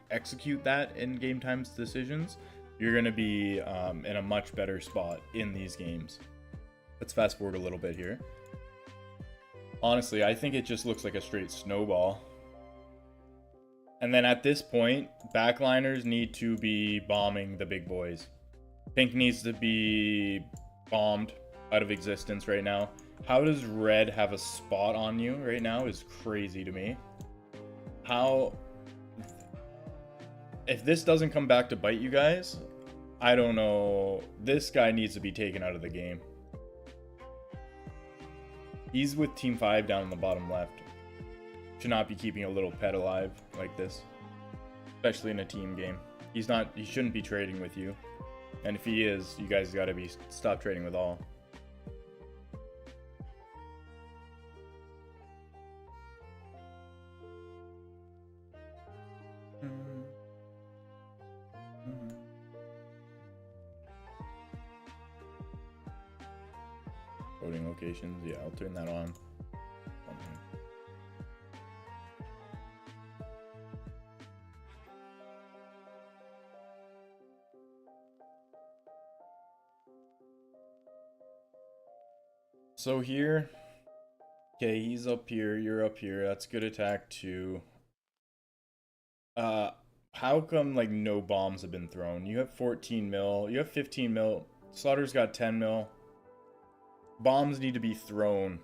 execute that in game time decisions, you're going to be in a much better spot in these games. Let's fast forward a little bit here. Honestly, I think it just looks like a straight snowball. And then at this point, backliners need to be bombing the big boys. Pink needs to be bombed out of existence right now. How does red have a spot on you right now is crazy to me. How... If this doesn't come back to bite you guys, I don't know. This guy needs to be taken out of the game. He's with Team 5 down in the bottom left. Should not be keeping a little pet alive like this. Especially in a team game. He's not. He shouldn't be trading with you. And if he is, you guys gotta stop trading with all. Voting locations, yeah, I'll turn that on. So here, okay, he's up here, you're up here. That's good attack too. How come like no bombs have been thrown? You have 14 mil, you have 15 mil. Slaughter's got 10 mil. Bombs need to be thrown.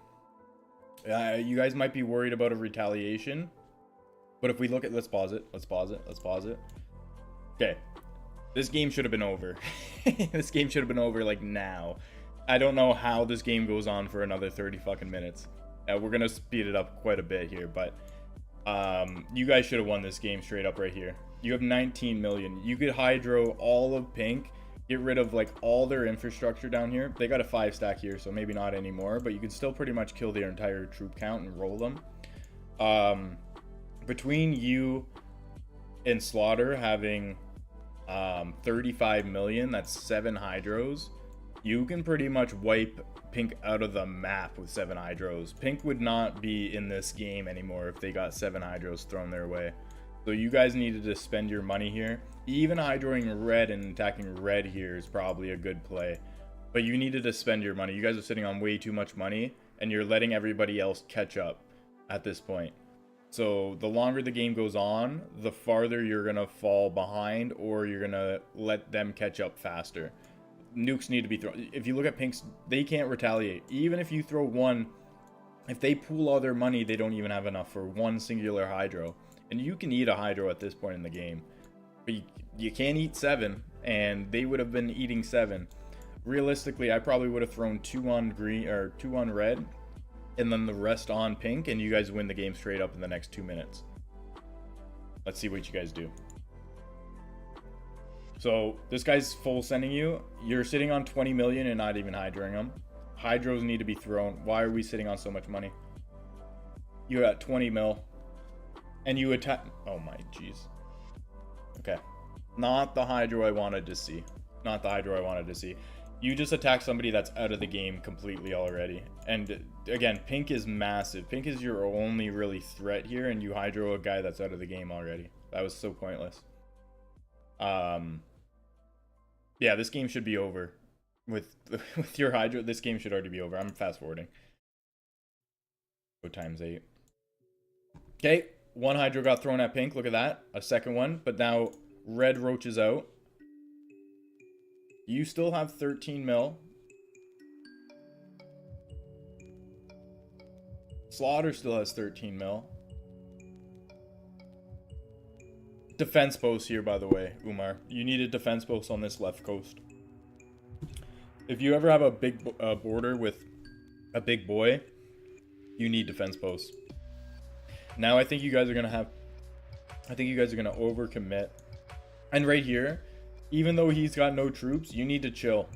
You guys might be worried about a retaliation, but if we look at, let's pause it. Okay, this game should have been over. This game should have been over like now. I don't know how this game goes on for another 30 fucking minutes. We're gonna speed it up quite a bit here, but you guys should have won this game straight up right here. You have 19 million. You could hydro all of pink, get rid of like all their infrastructure down here. They got a 5 stack here, so maybe not anymore, but you can still pretty much kill their entire troop count and roll them. Between you and Slaughter having 35 million, that's 7 hydros, you can pretty much wipe pink out of the map with 7 hydros. Pink would not be in this game anymore if they got 7 hydros thrown their way. So you guys needed to spend your money here. Even hydroing red and attacking red here is probably a good play, but you needed to spend your money. You guys are sitting on way too much money and you're letting everybody else catch up at this point. So the longer the game goes on, the farther you're gonna fall behind, or you're gonna let them catch up faster. Nukes need to be thrown. If you look at pinks, they can't retaliate. Even if you throw one, if they pool all their money, they don't even have enough for one singular hydro. And you can eat a hydro at this point in the game, but you can't eat 7, and they would have been eating 7. Realistically, I probably would have thrown 2 on green or 2 on red, and then the rest on pink, and you guys win the game straight up in the next 2 minutes. Let's see what you guys do. So this guy's full sending you. You're sitting on 20 million and not even hydroing them. Hydros need to be thrown. Why are we sitting on so much money? You got 20 mil. And you attack. Oh my jeez. Okay. Not the hydro I wanted to see. Not the hydro I wanted to see. You just attack somebody that's out of the game completely already. And again, pink is massive. Pink is your only really threat here, and you hydro a guy that's out of the game already. That was so pointless. Yeah, this game should be over. With your hydro, this game should already be over. I'm fast forwarding. Go times 8. Okay. 1 hydro got thrown at pink. Look at that. A second one. But now red roaches out. You still have 13 mil. Slaughter still has 13 mil. Defense post here, by the way, Umar. You need a defense post on this left coast. If you ever have a big border with a big boy, you need defense posts. Now I think you guys are gonna overcommit. And right here, even though he's got no troops, you need to chill.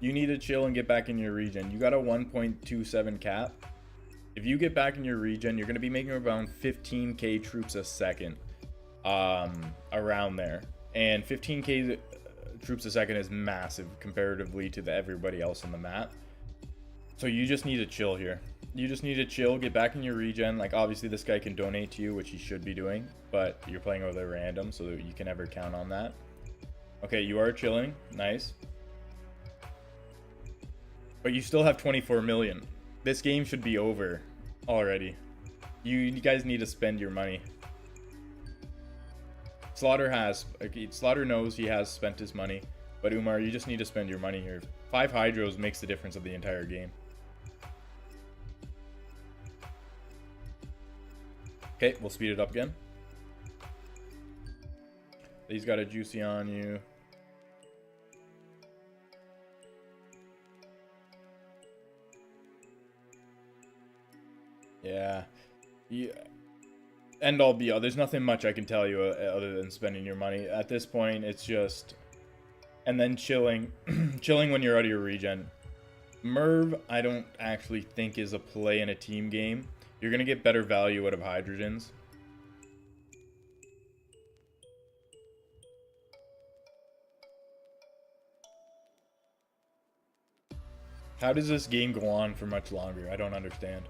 You need to chill and get back in your region. You got a 1.27 cap. If you get back in your region, you're gonna be making around 15k troops a second. Around there. And 15k troops a second is massive comparatively to everybody else on the map. So you just need to chill here. You just need to chill, get back in your regen. Like, obviously this guy can donate to you, which he should be doing, but you're playing over the random, so you can never count on that. Okay, you are chilling. Nice. But you still have 24 million. This game should be over already. You guys need to spend your money. Slaughter knows he has spent his money, but Umar, you just need to spend your money here. 5 hydros makes the difference of the entire game. Okay, we'll speed it up again. He's got a juicy on you. Yeah. end all be all. There's nothing much I can tell you other than spending your money. At this point, it's just... And then chilling. Chilling when you're out of your regen. Merv, I don't actually think is a play in a team game. You're going to get better value out of hydrogens. How does this game go on for much longer? I don't understand.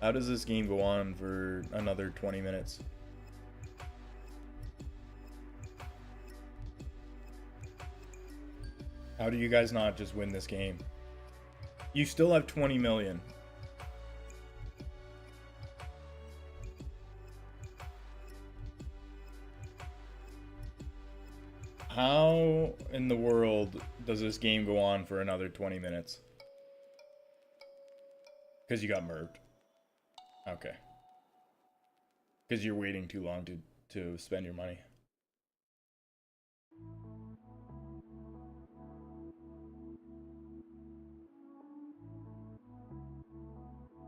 How does this game go on for another 20 minutes? How do you guys not just win this game? You still have 20 million. How in the world does this game go on for another 20 minutes? Because you got merved. Okay. Because you're waiting too long to spend your money.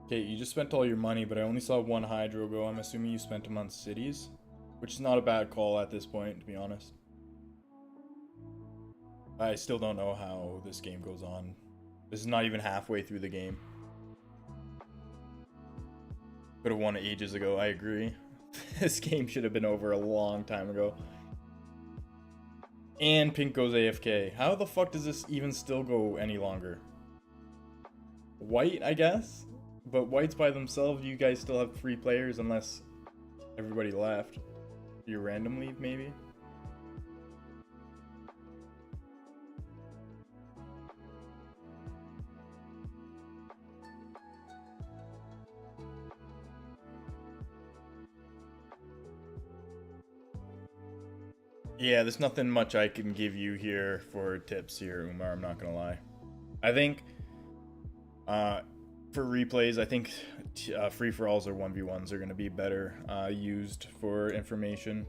Okay, you just spent all your money, but I only saw one hydro go. I'm assuming you spent them on cities, which is not a bad call at this point, to be honest. I still don't know how this game goes on. This is not even halfway through the game. Could have won ages ago, I agree. This game should have been over a long time ago. And Pink goes AFK. How the fuck does this even still go any longer? White, I guess? But White's by themselves, you guys still have 3 players unless everybody left. You random leave, maybe? Yeah, there's nothing much I can give you here for tips here, Umar, I'm not gonna lie. I think, for replays, I think free-for-alls or 1v1s are gonna be better used for information.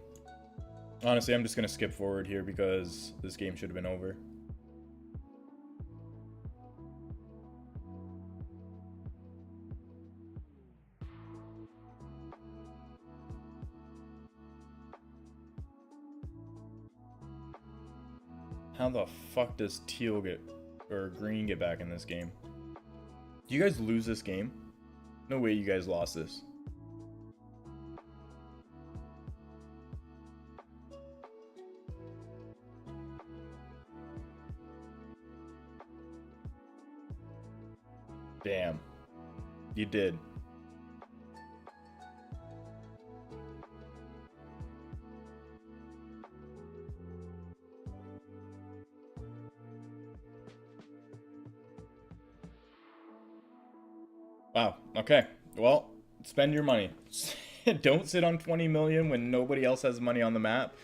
Honestly, I'm just gonna skip forward here because this game should have been over. How the fuck does teal get, or green get back in this game? Do you guys lose this game? No way you guys lost this. Damn. You did. Wow. Okay. Well, spend your money. Don't sit on 20 million when nobody else has money on the map.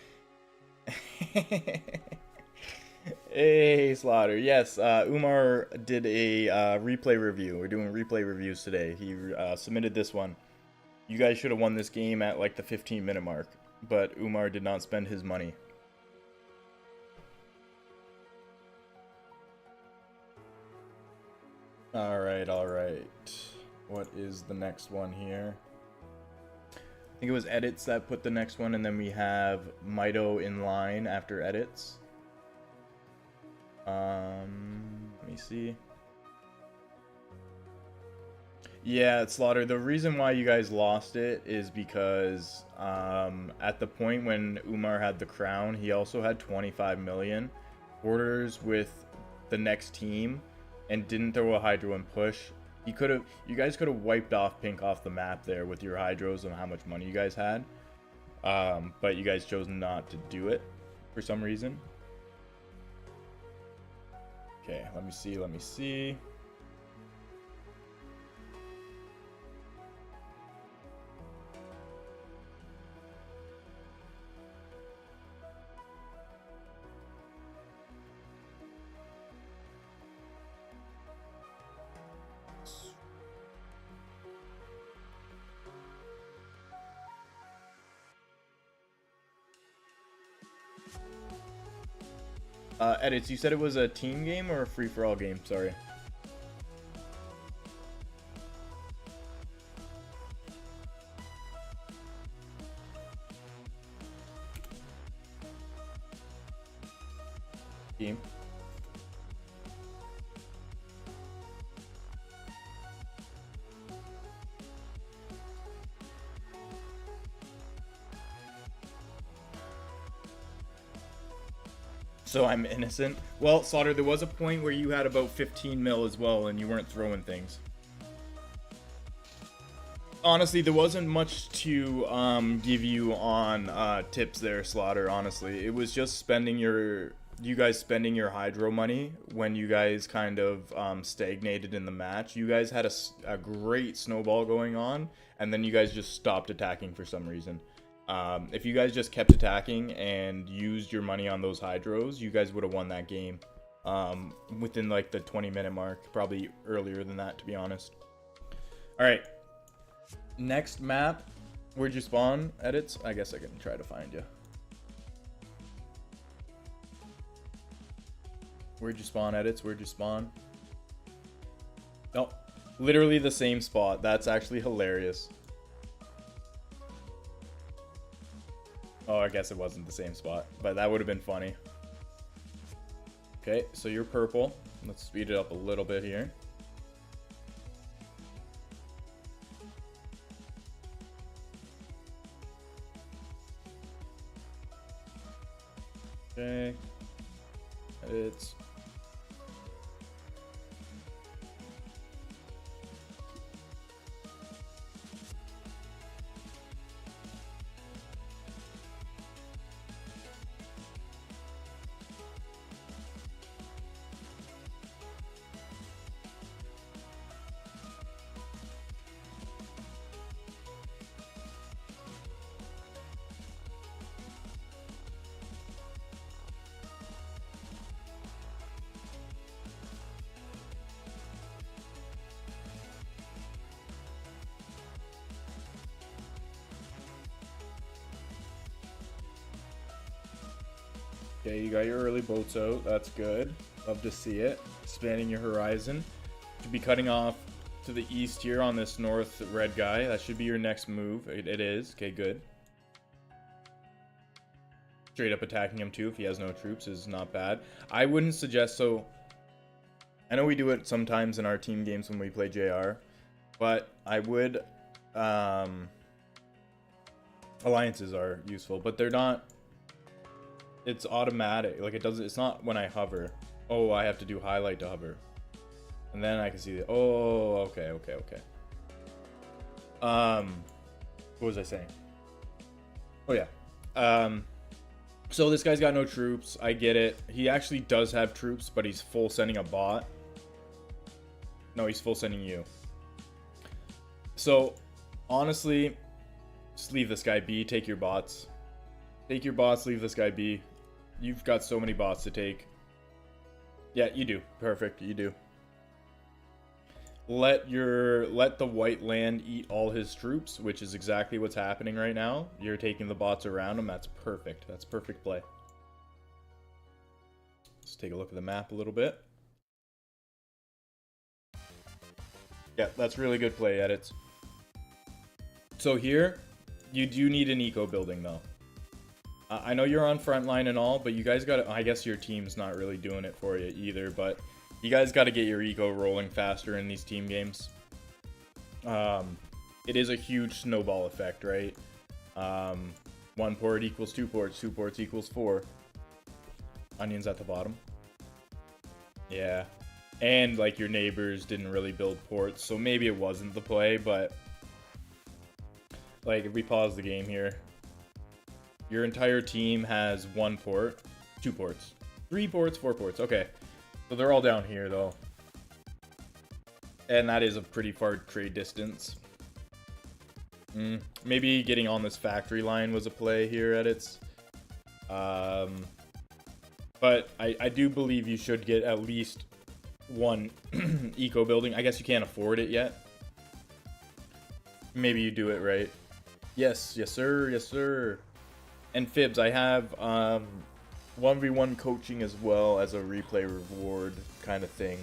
Hey, Slaughter. Yes, Umar did a replay review. We're doing replay reviews today. He submitted this one. You guys should have won this game at like the 15-minute mark, but Umar did not spend his money. Alright, alright. What is the next one here? I think it was edits that put the next one, and then we have Mito in line after edits. Let me see. Yeah, Slaughter, the reason why you guys lost it is because at the point when Umar had the crown, he also had 25 million orders with the next team and didn't throw a hydro and push. You guys could have wiped off Pink off the map there with your hydros and how much money you guys had. But you guys chose not to do it for some reason. Okay, let me see. Edits, you said it was a team game or a free-for-all game? Sorry. team. So I'm innocent. Well, Slaughter, there was a point where you had about 15 mil as well, and you weren't throwing things. Honestly, there wasn't much to give you on tips there, Slaughter. Honestly, it was just you guys spending your hydro money when you guys kind of stagnated in the match. You guys had a great snowball going on, and then you guys just stopped attacking for some reason. If you guys just kept attacking and used your money on those hydros, you guys would have won that game within like the 20-minute mark. Probably earlier than that, to be honest. All right. Next map. Where'd you spawn, Edits? I guess I can try to find you. Where'd you spawn, Edits? Where'd you spawn? Oh, literally the same spot. That's actually hilarious. Oh, I guess it wasn't the same spot, but that would have been funny. Okay, so you're purple. Let's speed it up a little bit here. Okay. It's okay, you got your early boats out. That's good. Love to see it. Expanding your horizon. Should be cutting off to the east here on this north red guy. That should be your next move. It is. Okay, good. Straight up attacking him too if he has no troops is not bad. I wouldn't suggest so. I know we do it sometimes in our team games when we play JR, but I would. Alliances are useful, but they're not. It's automatic. Like it doesn't. It's not when I hover. Oh, I have to do highlight to hover, and then I can see the. Oh, okay. What was I saying? Oh yeah. So this guy's got no troops. I get it. He actually does have troops, but he's full sending a bot. No, he's full sending you. So honestly, just leave this guy be. Take your bots. Take your bots. Leave this guy be. You've got so many bots to take. Yeah, you do. Perfect. You do. Let the white land eat all his troops, which is exactly what's happening right now. You're taking the bots around him. That's perfect. That's perfect play. Let's take a look at the map a little bit. Yeah, that's really good play, Edits. So here, you do need an eco building though. I know you're on frontline and all, but you guys got to, I guess your team's not really doing it for you either, but you guys got to get your eco rolling faster in these team games. It is a huge snowball effect, right? 1 port equals 2 ports, 2 ports equals 4. Onions at the bottom. Yeah. And like your neighbors didn't really build ports, so maybe it wasn't the play, but like if we pause the game here, your entire team has 1 port, 2 ports, 3 ports, 4 ports. Okay. So they're all down here though. And that is a pretty far trade distance. Maybe getting on this factory line was a play here, Edits. But I do believe you should get at least 1 eco building. I guess you can't afford it yet. Maybe you do it right. Yes, yes sir, yes sir. And Fibs, I have 1v1 coaching as well as a replay reward kind of thing.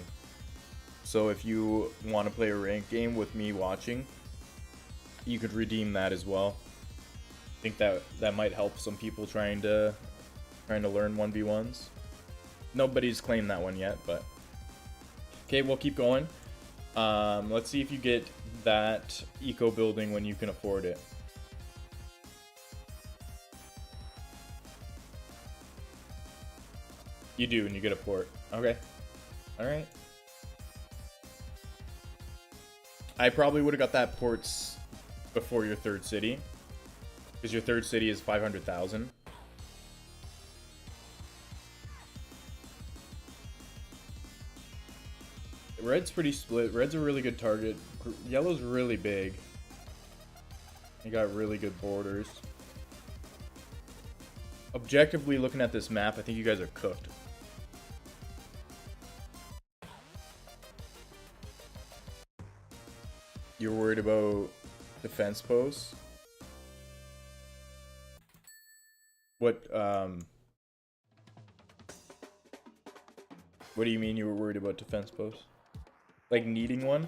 So if you want to play a ranked game with me watching, you could redeem that as well. I think that might help some people trying to learn 1v1s. Nobody's claimed that one yet, but... Okay, we'll keep going. Let's see if you get that eco building when you can afford it. You do, and you get a port. Okay. Alright. I probably would have got that ports before your third city. Because your third city is 500,000. Red's pretty split. Red's a really good target. Yellow's really big. You got really good borders. Objectively, looking at this map, I think you guys are cooked. You're worried about defense posts? What do you mean you were worried about defense posts? Like needing one?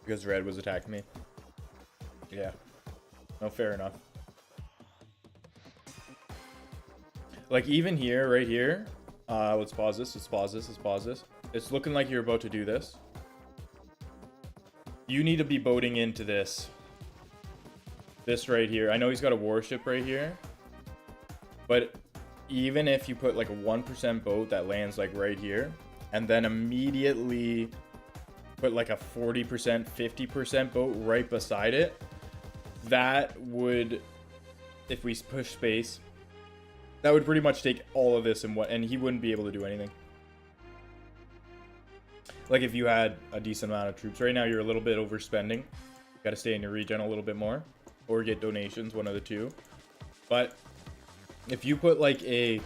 Because red was attacking me. Yeah. No, fair enough. Like even here, right here. Let's pause this, let's pause this, let's pause this. It's looking like you're about to do this. You need to be boating into this. This right here. I know he's got a warship right here. But even if you put like a 1% boat that lands like right here, and then immediately put like a 40%, 50% boat right beside it, that would, if we push space, that would pretty much take all of this and he wouldn't be able to do anything. Like if you had a decent amount of troops. Right now you're a little bit overspending. Got to stay in your regen a little bit more. Or get donations, one of the two. But if you put like a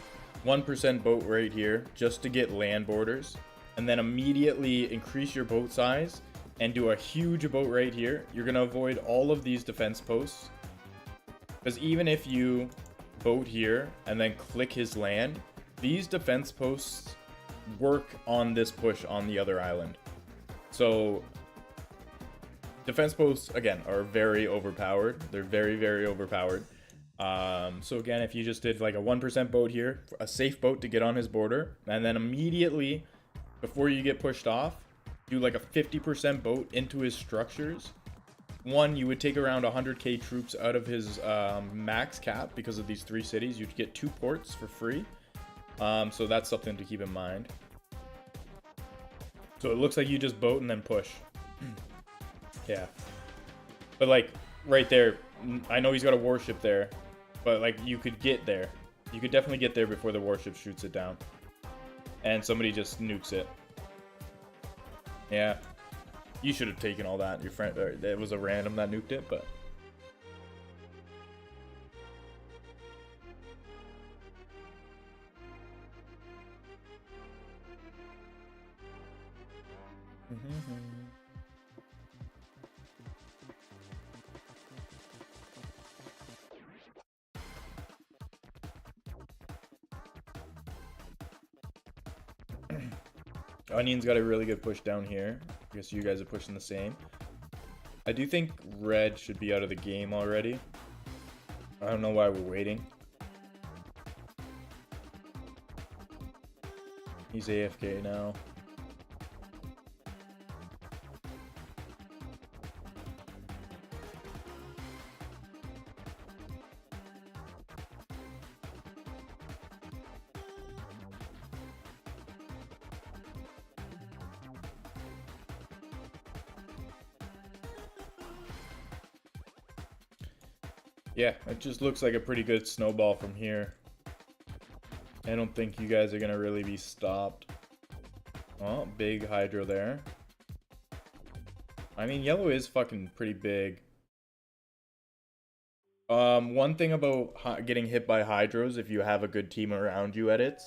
1% boat right here just to get land borders, and then immediately increase your boat size and do a huge boat right here, you're going to avoid all of these defense posts. Because even if you boat here and then click his land, these defense posts work on this push on the other island. So defense posts again are very overpowered. They're very, very overpowered. So again, if you just did like a 1% boat here, a safe boat to get on his border, and then immediately before you get pushed off, do like a 50% boat into his structures. One, you would take around 100k troops out of his max cap because of these 3 cities. You'd get 2 ports for free. So that's something to keep in mind. So it looks like you just boat and then push. Yeah. But like right there, I know he's got a warship there, but like you could get there. You could definitely get there before the warship shoots it down. And somebody just nukes it. Yeah. You should have taken all that. Your friend, it was a random that nuked it, but. Onion's got a really good push down here. I guess you guys are pushing the same. I do think red should be out of the game already. I don't know why we're waiting. He's AFK now. Yeah, it just looks like a pretty good snowball from here. I don't think you guys are going to really be stopped. Oh, big hydro there. I mean, yellow is fucking pretty big. One thing about getting hit by hydros, if you have a good team around you at it,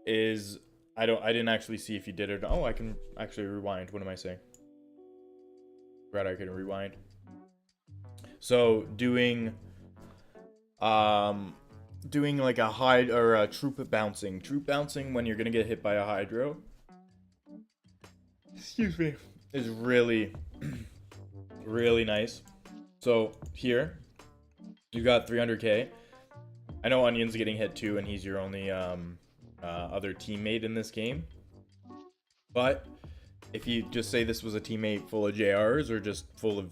is I didn't actually see if you did it. Oh, I can actually rewind. What am I saying? Right, I can rewind. So doing like a hide or a troop bouncing when you're gonna get hit by a hydro, excuse me, is really Really nice. So here, you got 300k. I know Onion's getting hit too, and he's your only other teammate in this game. But if you just say this was a teammate full of JRs or just full of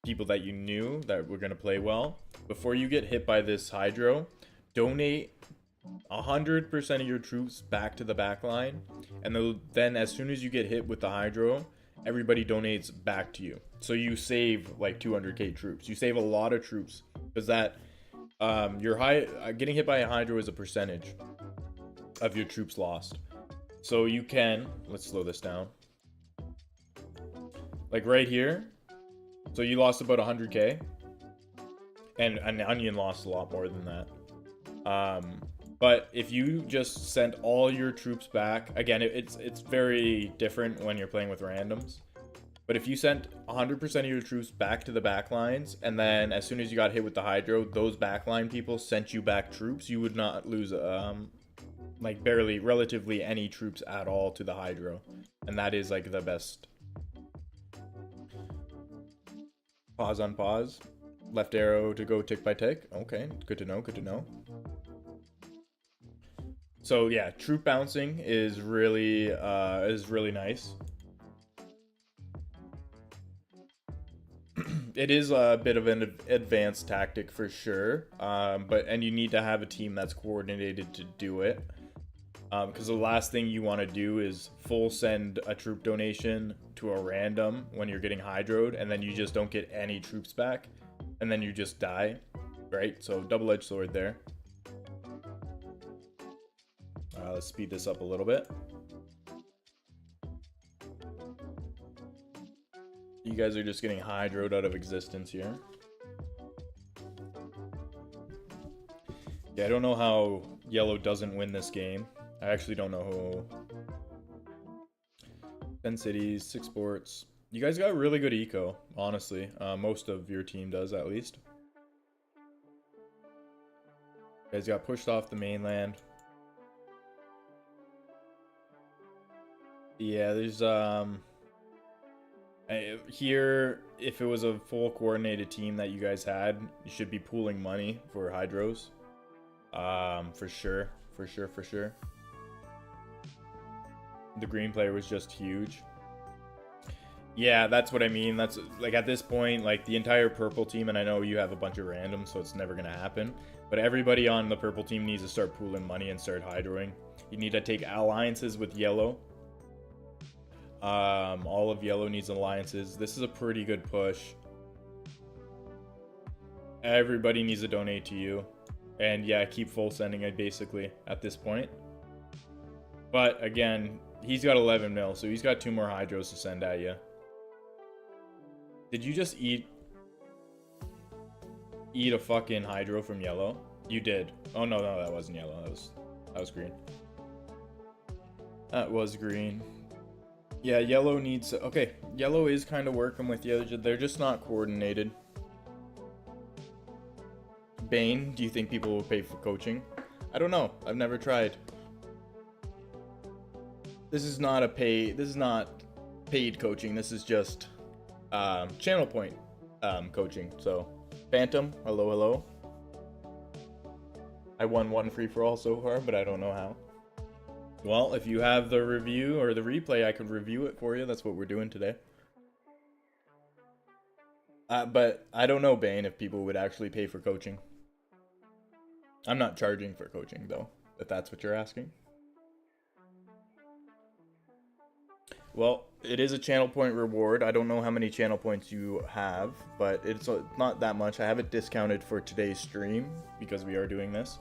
people that you knew that were going to play well, before you get hit by this Hydro, donate 100% of your troops back to the back line, and then as soon as you get hit with the Hydro, everybody donates back to you. So you save like 200k troops. You save a lot of troops because that getting hit by a Hydro is a percentage of your troops lost. So you can, let's slow this down. Like right here, so you lost about 100k, and an Onion lost a lot more than that. But if you just sent all your troops back, again, it's very different when you're playing with randoms. But if you sent 100% of your troops back to the back lines, and then as soon as you got hit with the Hydro, those backline people sent you back troops, you would not lose like relatively any troops at all to the Hydro. And that is like the best. Pause on pause. Left arrow to go tick by tick. Okay, good to know, good to know. So yeah, troop bouncing is really nice. It is a bit of an advanced tactic for sure, and you need to have a team that's coordinated to do it. Because the last thing you want to do is full send a troop donation to a random when you're getting hydroed, and then you just don't get any troops back, and then you just die, right? So double-edged sword there. Let's speed this up a little bit. You guys are just getting hydroed out of existence here. Yeah, I don't know how yellow doesn't win this game. I actually don't know who. 10 cities, 6 sports. You guys got really good eco, honestly. Most of your team does, at least. You guys got pushed off the mainland. Yeah, there's here, if it was a full coordinated team that you guys had, you should be pooling money for hydros. For sure. The green player was just huge. Yeah, that's what I mean. That's like at this point, like the entire purple team, and I know you have a bunch of randoms, so it's never gonna happen. But everybody on the purple team needs to start pooling money and start hydroing. You need to take alliances with yellow. All of yellow needs alliances. This is a pretty good push. Everybody needs to donate to you. And yeah, keep full sending it basically at this point. But again, he's got 11 mil, so he's got 2 more hydros to send at you. Did you just eat a fucking hydro from yellow? You did. Oh no, that wasn't yellow. That was green. That was green. Yeah, yellow needs... Okay, yellow is kind of working with you. They're just not coordinated. Bane, do you think people will pay for coaching? I don't know. I've never tried. This is not paid coaching. This is just channel point coaching. So, Phantom, hello. I won one free for all so far, but I don't know how. Well, if you have the review or the replay, I could review it for you. That's what we're doing today. But I don't know, Bane, if people would actually pay for coaching. I'm not charging for coaching, though, if that's what you're asking. Well, it is a channel point reward. I don't know how many channel points you have, but it's not that much. I have it discounted for today's stream because we are doing this.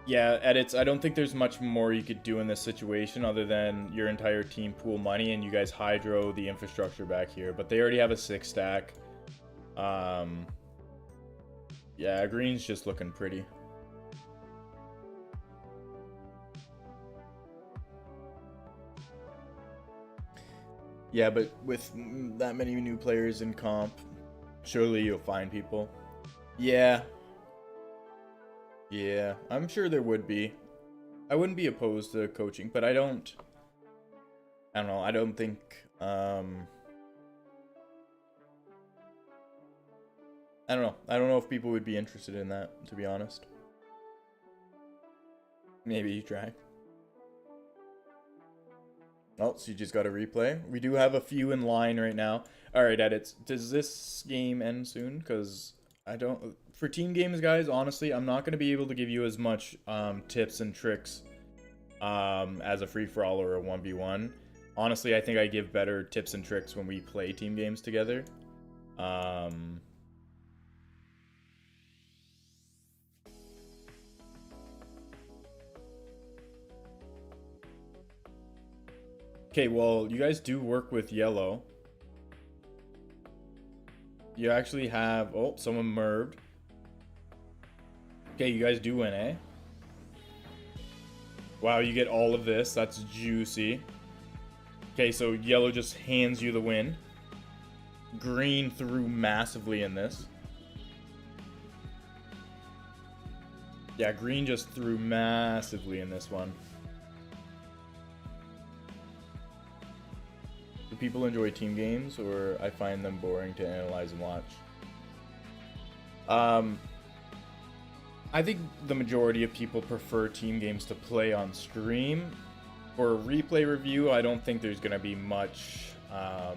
Yeah, edits. I don't think there's much more you could do in this situation other than your entire team pool money and you guys hydro the infrastructure back here. But they already have a 6 stack. Yeah, green's just looking pretty. Yeah, but with that many new players in comp, surely you'll find people. Yeah, I'm sure there would be. I wouldn't be opposed to coaching, but I don't know. I don't think I don't know. I don't know if people would be interested in that, to be honest. Maybe you try. Oh, so you just got a replay. We do have a few in line right now. All right, edits. Does this game end soon? Because I don't... For team games, guys, honestly, I'm not going to be able to give you as much tips and tricks as a free-for-all or a 1v1. Honestly, I think I give better tips and tricks when we play team games together. Okay, well, you guys do work with yellow. You actually have... Oh, someone merved. Okay, you guys do win, eh? Wow, you get all of this. That's juicy. Okay, so yellow just hands you the win. Green threw massively in this. Yeah, green just threw massively in this one. Do people enjoy team games, or I find them boring to analyze and watch? I think the majority of people prefer team games to play on stream. For a replay review, I don't think there's gonna be much I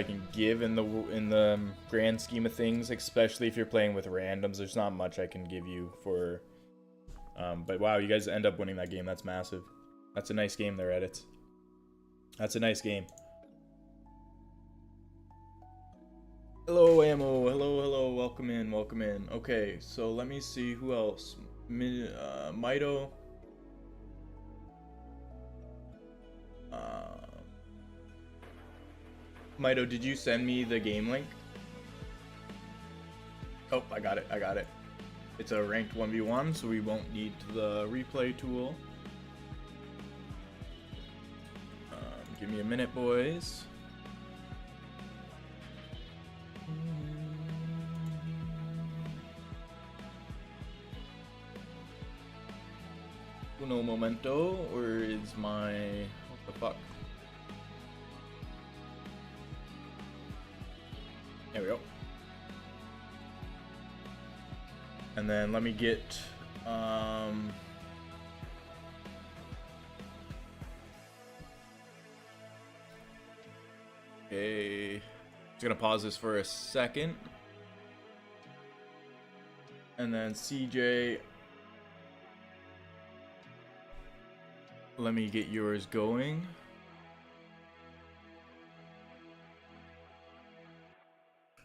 can give in the grand scheme of things, especially if you're playing with randoms. There's not much I can give you for. But wow, you guys end up winning that game. That's massive. That's a nice game there, edits. That's a nice game. Hello, Ammo. Hello, hello. Welcome in, welcome in. Okay, so let me see who else. Mito. Mito, did you send me the game link? Oh, I got it. I got it. It's a ranked 1v1, so we won't need the replay tool. Give me a minute, boys. Uno momento, or is my... What the fuck? There we go. And then let me get... Okay. Just gonna pause this for a second. And then CJ... Let me get yours going.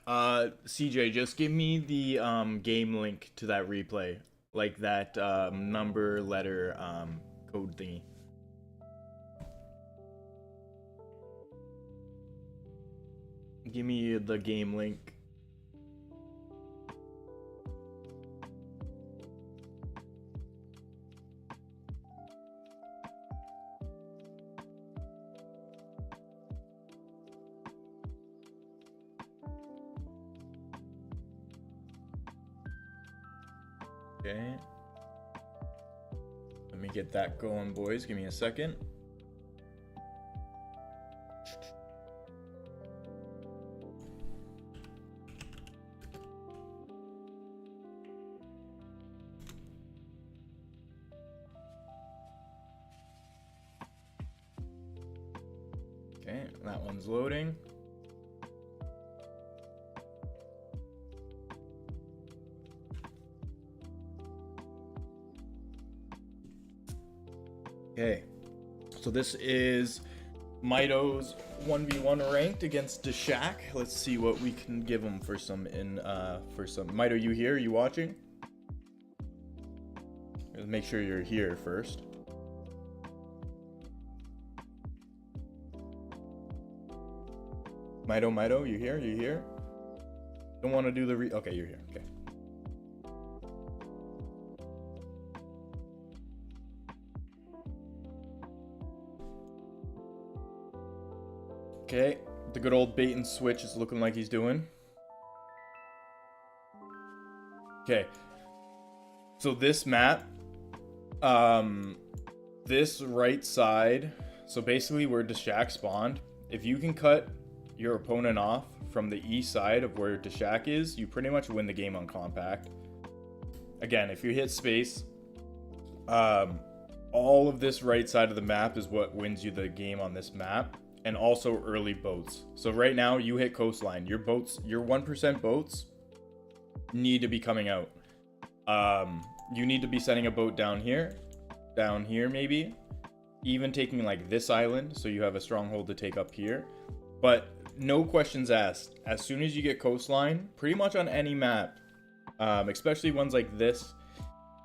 CJ, just give me the game link to that replay, like that number, letter, code thingy. Give me the game link. Okay. Let me get that going, boys. Give me a second. Okay, that one's loading. Okay, so this is Mito's 1v1 ranked against Deshak. Let's see what we can give him for some Mito, you here? You watching? Let's make sure you're here first. Mito, you here? You here? Don't want to do the okay, you're here. Okay. Okay, the good old bait and switch is looking like he's doing. Okay, so this map, this right side, so basically where Deshak spawned, if you can cut your opponent off from the east side of where Deshak is, you pretty much win the game on compact. Again, if you hit space, all of this right side of the map is what wins you the game on this map, and also early boats. So right now you hit coastline, your 1% boats need to be coming out. You need to be sending a boat down here maybe, even taking like this island so you have a stronghold to take up here. But no questions asked, as soon as you get coastline, pretty much on any map, especially ones like this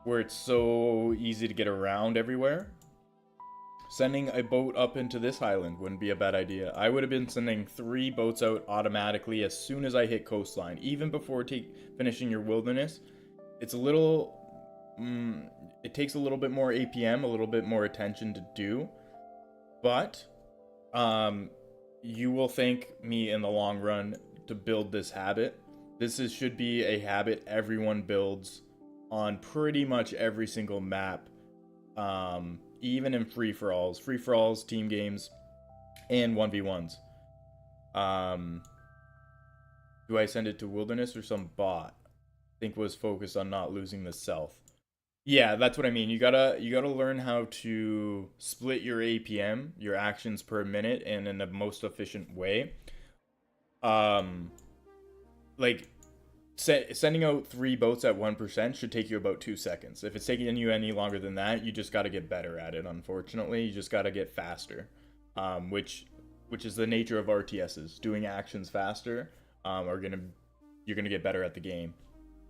where it's so easy to get around everywhere, sending a boat up into this island wouldn't be a bad idea. I would have been sending 3 boats out automatically as soon as I hit coastline, even before finishing your wilderness. It's a little it takes a little bit more APM, a little bit more attention to do, but you will thank me in the long run to build this habit. Should be a habit everyone builds on pretty much every single map, even in free-for-alls, team games, and 1v1s. Do I send it to wilderness or some bot? I think was focused on not losing the south. Yeah, that's what I mean. You gotta learn how to split your APM, your actions per minute, and in the most efficient way. Like sending out 3 boats at 1% should take you about 2 seconds. If it's taking you any longer than that, you just got to get better at it. Unfortunately, you just got to get faster, which is the nature of RTSs. Doing actions faster, you're gonna get better at the game.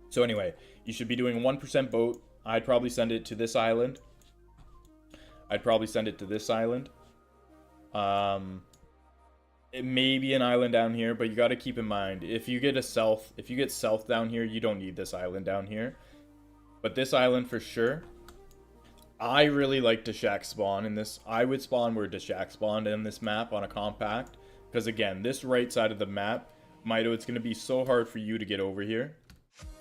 So anyway, you should be doing 1% boat. I'd probably send it to this island. It may be an island down here, but you got to keep in mind, if you get south down here, you don't need this island down here. But this island for sure. I really like Deshak spawn in this. I would spawn where Deshak spawned in this map on a compact, because again, this right side of the map, Mito, it's going to be so hard for you to get over here.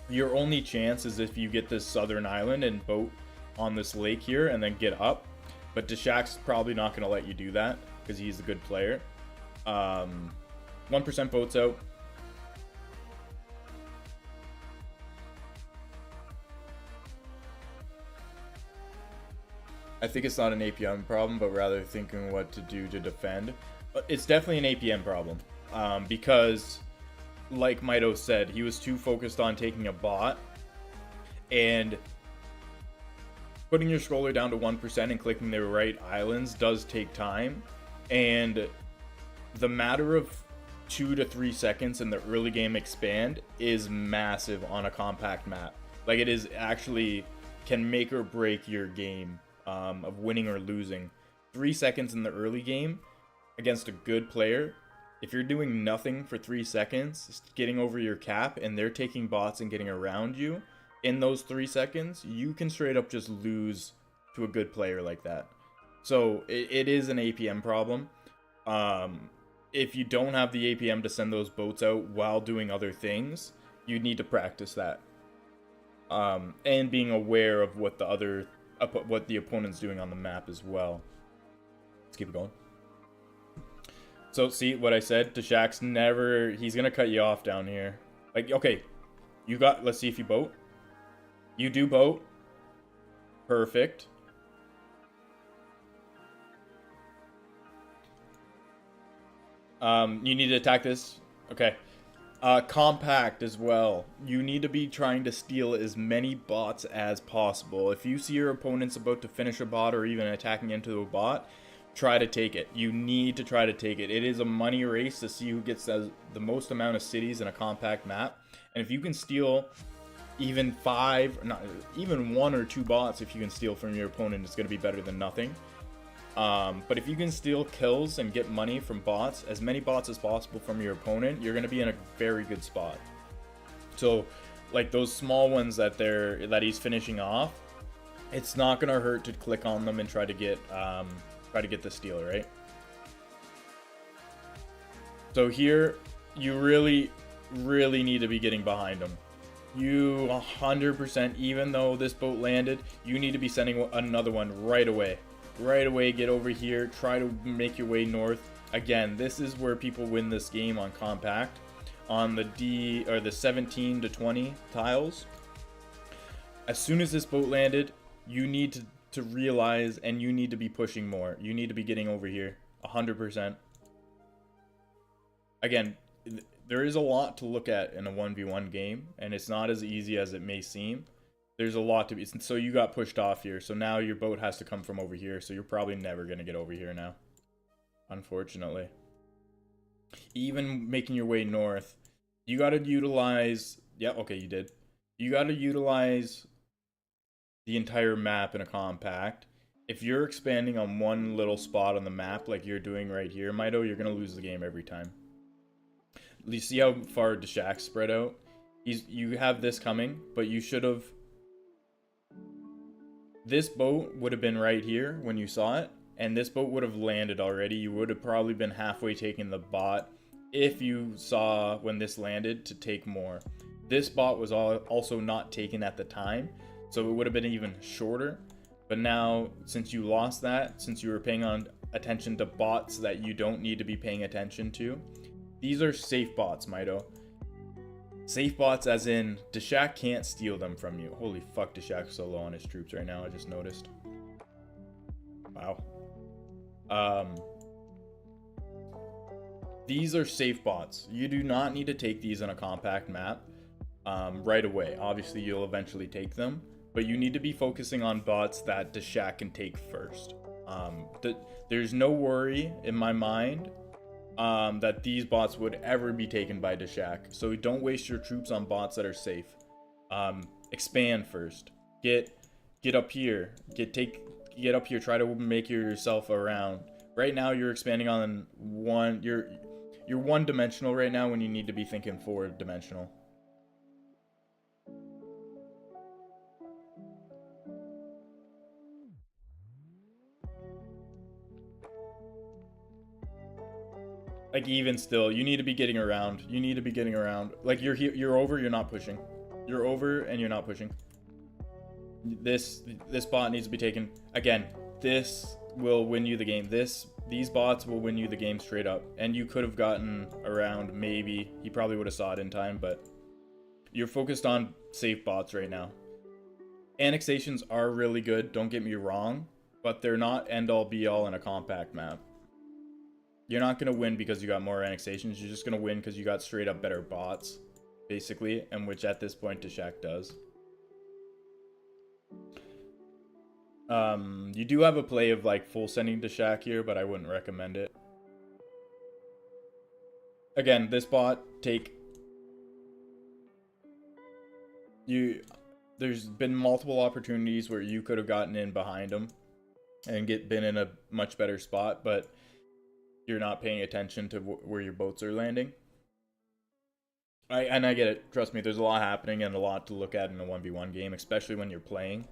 Your only chance is if you get this southern island and boat on this lake here and then get up. But Deshak's probably not going to let you do that because he's a good player. 1% boats out. I think it's not an APM problem, but rather thinking what to do to defend. But it's definitely an APM problem, because like Mito said, he was too focused on taking a bot, and putting your scroller down to 1% and clicking the right islands does take time, and the matter of 2 to 3 seconds in the early game expand is massive on a compact map. Like, it is actually can make or break your game of winning or losing. 3 seconds in the early game against a good player, if you're doing nothing for 3 seconds, getting over your cap, and they're taking bots and getting around you in those 3 seconds, you can straight up just lose to a good player like that. So it is an APM problem. If you don't have the APM to send those boats out while doing other things, you need to practice that. And being aware of what the opponent's doing on the map as well. Let's keep it going. So see what I said? Deshak's he's gonna cut you off down here. Like, okay, let's see if you boat. You do boat. Perfect. You need to attack this. Okay. Compact as well. You need to be trying to steal as many bots as possible. If you see your opponent's about to finish a bot or even attacking into a bot, try to take it. You need to try to take it. It is a money race to see who gets the most amount of cities in a compact map. And if you can steal even 1 or 2 bots, if you can steal from your opponent, it's going to be better than nothing. But if you can steal kills and get money from bots, as many bots as possible from your opponent, you're going to be in a very good spot. So, like those small ones that he's finishing off, it's not going to hurt to click on them and try to get the steal, right? So here, you really, really need to be getting behind them. You 100%, even though this boat landed, you need to be sending another one right away. Right away, get over here, try to make your way north. Again, this is where people win this game on compact. On the D or the 17 to 20 tiles, as soon as this boat landed, you need to realize, and you need to be pushing more. You need to be getting over here 100%. Again, there is a lot to look at in a 1v1 game, and it's not as easy as it may seem. There's a lot to be. So you got pushed off here, so now your boat has to come from over here, so you're probably never going to get over here now, unfortunately. Even making your way north, you got to utilize... Yeah, okay, you did. You got to utilize the entire map in a compact. If you're expanding on one little spot on the map like you're doing right here, Mito, you're going to lose the game every time. You see how far Deshak's spread out? You have this coming, but you should have... This boat would have been right here when you saw it, and this boat would have landed already. You would have probably been halfway taking the bot if you saw when this landed to take more. This bot was also not taken at the time, so it would have been even shorter. But now, since you lost that, since you were paying attention to bots that you don't need to be paying attention to, these are safe bots, Mito. Safe bots as in, Deshak can't steal them from you. Holy fuck, Deshak's so low on his troops right now, I just noticed. Wow. These are safe bots. You do not need to take these on a compact map right away. Obviously, you'll eventually take them, but you need to be focusing on bots that Deshak can take first. There's no worry in my mind that these bots would ever be taken by Deshak. So don't waste your troops on bots that are safe. Expand first. Get up here. Get up here. Try to make yourself around. Right now you're expanding on one. You're one-dimensional right now when you need to be thinking four-dimensional. Like, even still, you need to be getting around. You need to be getting around. Like, you're over, you're not pushing. You're over and you're not pushing. This bot needs to be taken. Again, this will win you the game. These bots will win you the game straight up. And you could have gotten around, maybe. He probably would have saw it in time, but you're focused on safe bots right now. Annexations are really good, don't get me wrong, but they're not end-all be-all in a compact map. You're not going to win because you got more annexations. You're just going to win because you got straight up better bots, basically, and which at this point Deshak does. You do have a play of like full sending Deshak here, but I wouldn't recommend it. Again, this bot there's been multiple opportunities where you could have gotten in behind him and been in a much better spot, but you're not paying attention to where your boats are landing. I get it. Trust me, there's a lot happening and a lot to look at in a 1v1 game, especially when you're playing.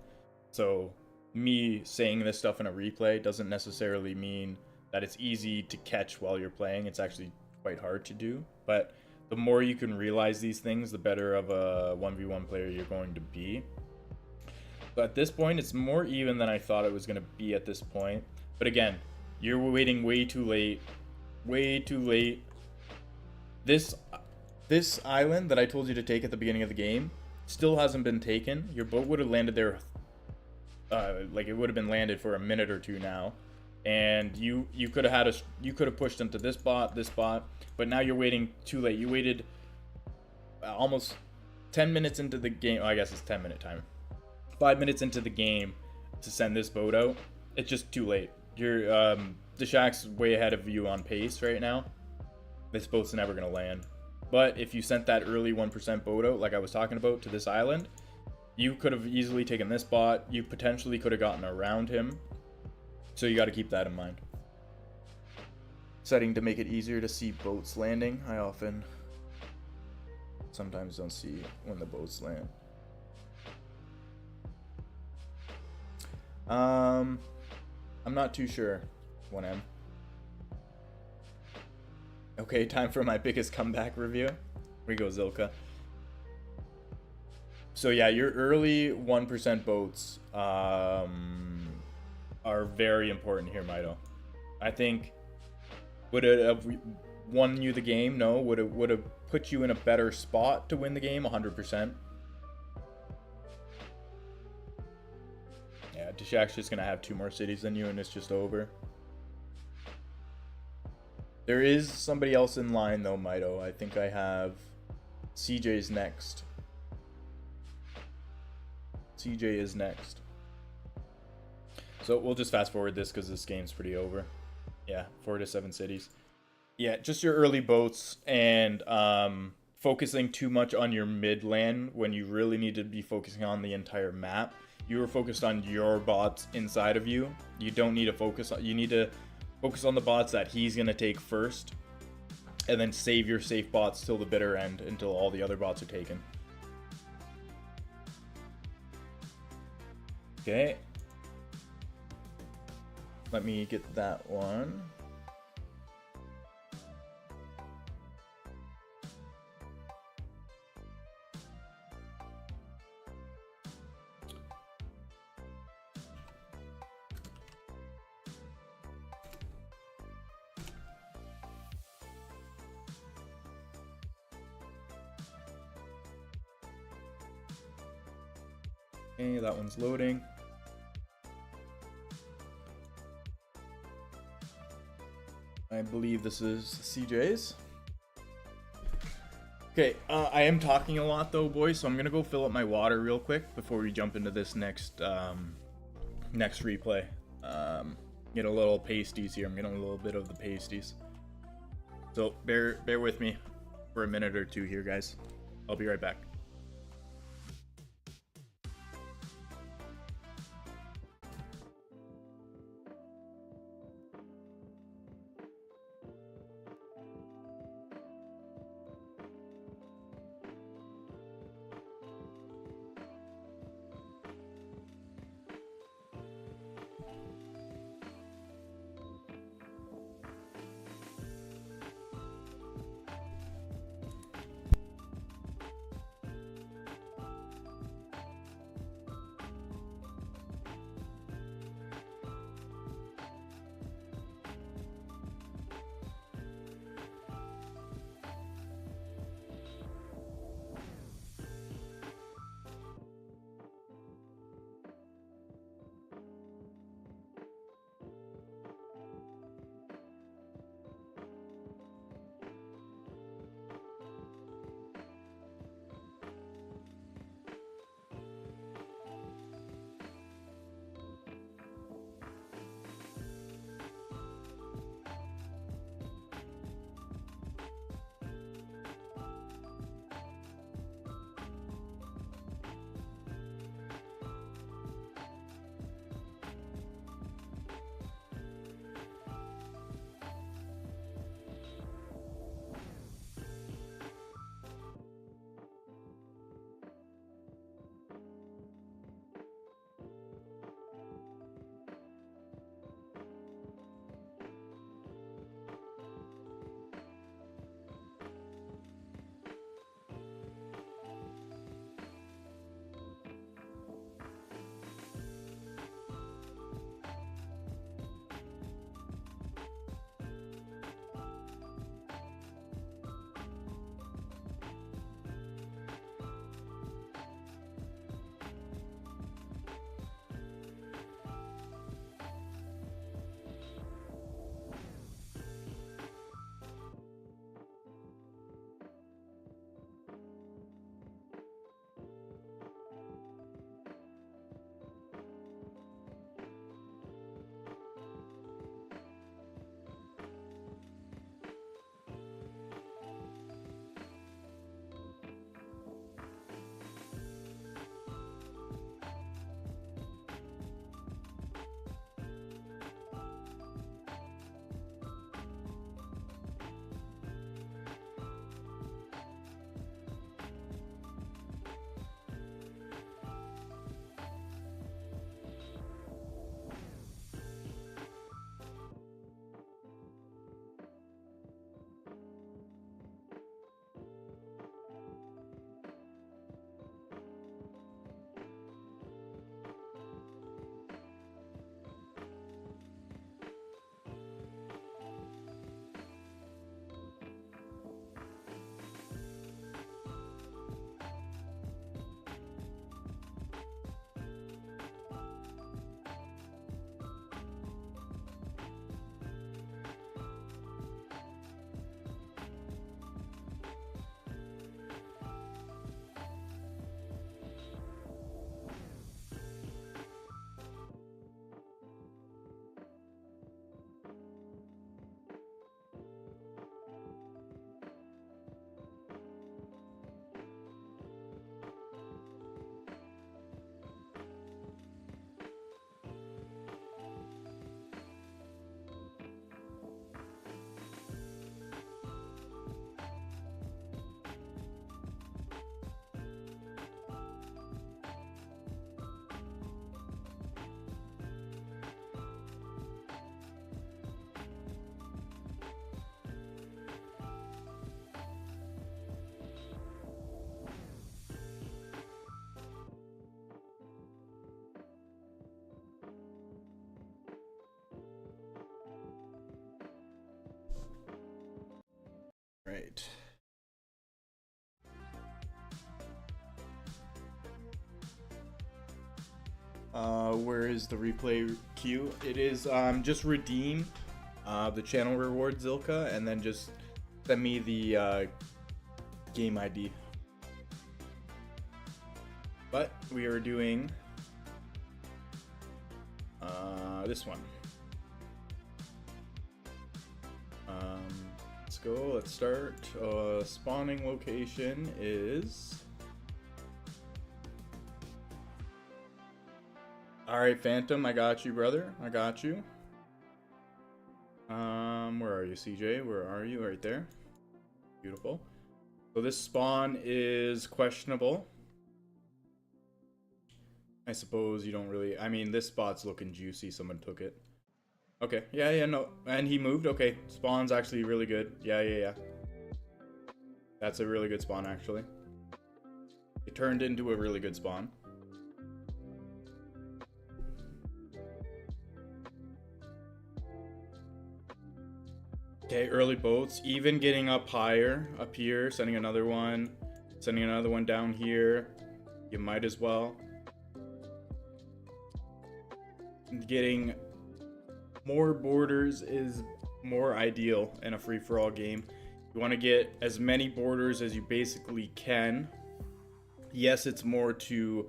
So me saying this stuff in a replay doesn't necessarily mean that it's easy to catch while you're playing. It's actually quite hard to do. But the more you can realize these things, the better of a 1v1 player you're going to be. But at this point, it's more even than I thought it was going to be at this point. But again, you're waiting way too late. Way too late. This island that I told you to take at the beginning of the game still hasn't been taken. Your boat would have landed there, like it would have been landed for a minute or two now, and you could have pushed into this bot, but now you're waiting too late. You waited almost 10 minutes into the game. Oh, I guess it's 10-minute time. 5 minutes into the game to send this boat out. It's just too late. Deshak's way ahead of you on pace right now. This boat's never gonna land. But if you sent that early 1% boat out, like I was talking about, to this island, you could have easily taken this bot. You potentially could have gotten around him. So you got to keep that in mind. Setting to make it easier to see boats landing. I sometimes don't see when the boats land. I'm not too sure. 1M. Okay, time for my biggest comeback review. Here we go, Zilka. So yeah, your early 1% boats are very important here, Mito. I think Would it have won you the game? No. Would it put you in a better spot to win the game? 100%. Yeah, Deshak's just gonna have 2 more cities than you, and it's just over. There is somebody else in line though, Mido. I think I have CJ's next. CJ is next. So we'll just fast forward this because this game's pretty over. Yeah, 4 to 7 cities. Yeah, just your early boats and focusing too much on your mid lane when you really need to be focusing on the entire map. You were focused on your bots inside of you. You don't need to focus on, you need to focus on the bots that he's going to take first, and then save your safe bots till the bitter end until all the other bots are taken. Okay. Let me get that one. Okay, that one's loading. I believe this is CJ's. Okay, I am talking a lot though, boys, so I'm gonna go fill up my water real quick before we jump into this next replay. Get a little pasties here. I'm getting a little bit of the pasties. So bear with me for a minute or two here, guys. I'll be right back. Where is the replay queue? It is just redeem the channel reward Zilka, and then just send me the game ID. But we are doing this one. Let's go. Let's start. Spawning location is. Alright, Phantom, I got you, brother. I got you. Where are you, CJ? Where are you? Right there. Beautiful. So this spawn is questionable. I suppose you don't really... I mean, this spot's looking juicy. Someone took it. Okay. Yeah, no. And he moved. Okay. Spawn's actually really good. Yeah. That's a really good spawn, actually. It turned into a really good spawn. Okay, early boats. Even getting up higher, up here, sending another one down here. You might as well. Getting more borders is more ideal in a free-for-all game. You want to get as many borders as you basically can. Yes, it's more to...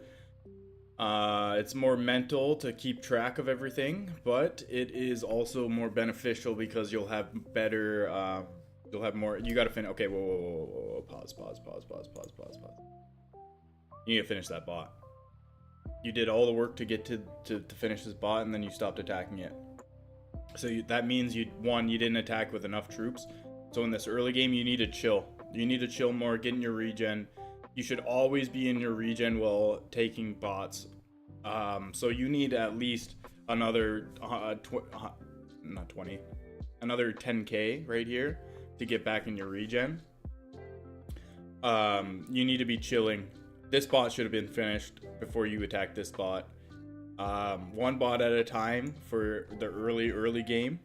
it's more mental to keep track of everything, but it is also more beneficial because you'll have better, you'll have more, you gotta finish, okay, whoa, pause. You need to finish that bot. You did all the work to get to finish this bot, and then you stopped attacking it. So that means you didn't attack with enough troops. So in this early game, you need to chill. You need to chill more, get in your regen. You should always be in your regen while taking bots. So you need at least another another 10k right here to get back in your regen. You need to be chilling. This bot should have been finished before you attack this bot. One bot at a time for the early game.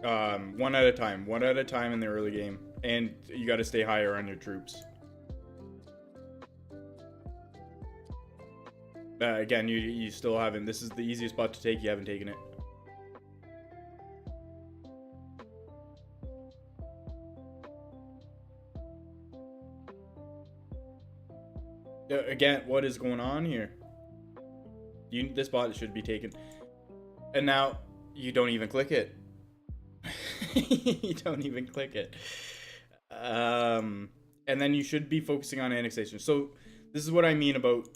One at a time in the early game, and you got to stay higher on your troops. Again, you still haven't. This is the easiest spot to take. You haven't taken it. Again, what is going on here? This bot should be taken, and now you don't even click it. You don't even click it. And then you should be focusing on annexation. So this is what I mean about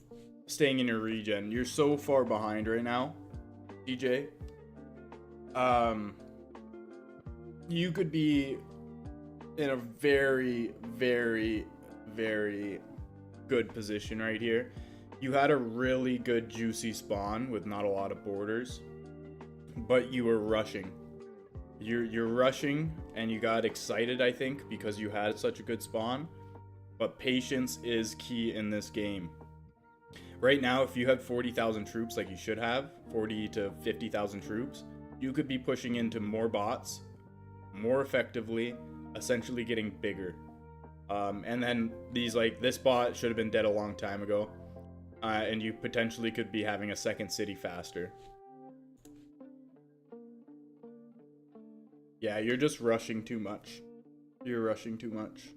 staying in your regen. You're so far behind right now, DJ. You could be in a very, very, very good position right here. You had a really good juicy spawn with not a lot of borders, but you were rushing. You're rushing, and you got excited, I think, because you had such a good spawn. But patience is key in this game. Right now, if you have 40,000 troops, like you should have, 40 to 50,000 troops, you could be pushing into more bots more effectively, essentially getting bigger. And then this bot should have been dead a long time ago, and you potentially could be having a second city faster. Yeah, you're just rushing too much. You're rushing too much.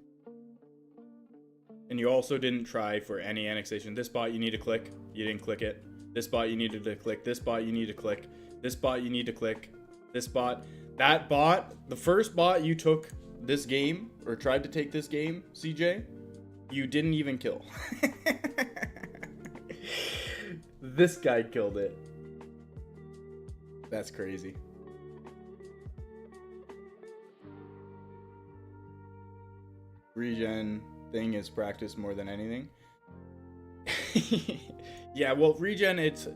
And you also didn't try for any annexation. This bot you need to click. You didn't click it. This bot you needed to click. This bot you need to click. This bot you need to click. This bot. That bot, the first bot you took this game, or tried to take this game, CJ, you didn't even kill. This guy killed it. That's crazy. Regen thing is practice more than anything. Yeah, well, regen, it's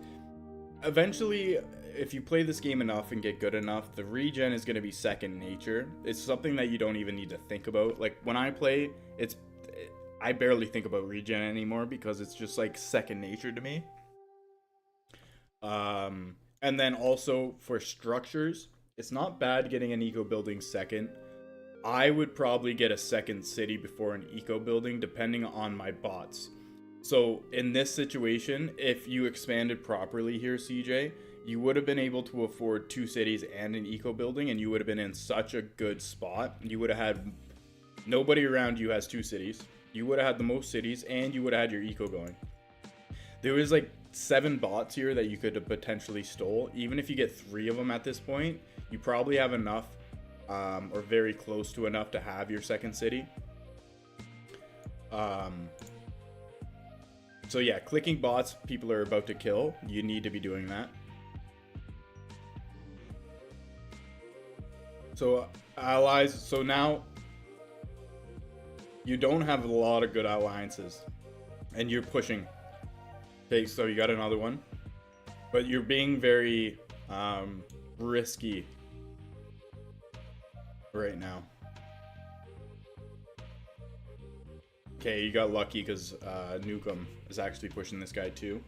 eventually, if you play this game enough and get good enough, the regen is going to be second nature. It's something that you don't even need to think about. Like when I play, I barely think about regen anymore because it's just like second nature to me. And then also for structures, it's not bad getting an eco building second. I would probably get a second city before an eco building, depending on my bots. So in this situation, if you expanded properly here, CJ, you would have been able to afford 2 cities and an eco building, and you would have been in such a good spot. You would have had nobody around you has 2 cities. You would have had the most cities, and you would have had your eco going. There was like 7 bots here that you could have potentially stole. Even if you get 3 of them at this point, you probably have enough, or very close to enough to have your second city. So yeah, clicking bots people are about to kill. You need to be doing that. So allies, so now you don't have a lot of good alliances and you're pushing. Okay, so you got another one, but you're being very risky right now. Okay, you got lucky because Nukem is actually pushing this guy too.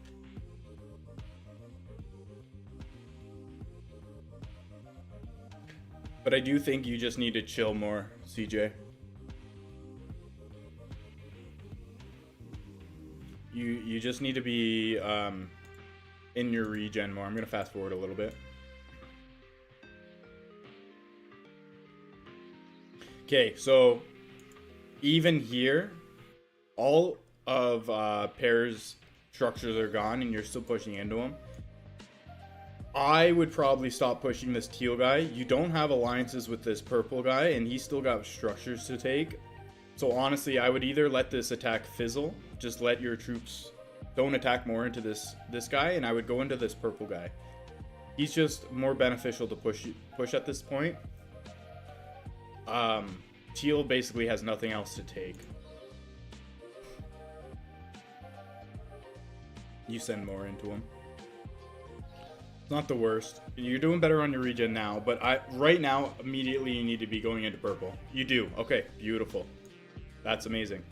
But I do think you just need to chill more, CJ. You just need to be in your regen more. I'm gonna fast forward a little bit. Okay, so even here, all of Pear's structures are gone and you're still pushing into them. I would probably stop pushing this teal guy. You don't have alliances with this purple guy and he's still got structures to take. So honestly, I would either let this attack fizzle, just let your troops don't attack more into this guy, and I would go into this purple guy. He's just more beneficial to push at this point. Teal basically has nothing else to take. You send more into him. It's not the worst. You're doing better on your regen now, but right now, immediately you need to be going into purple. You do. Okay, beautiful. That's amazing.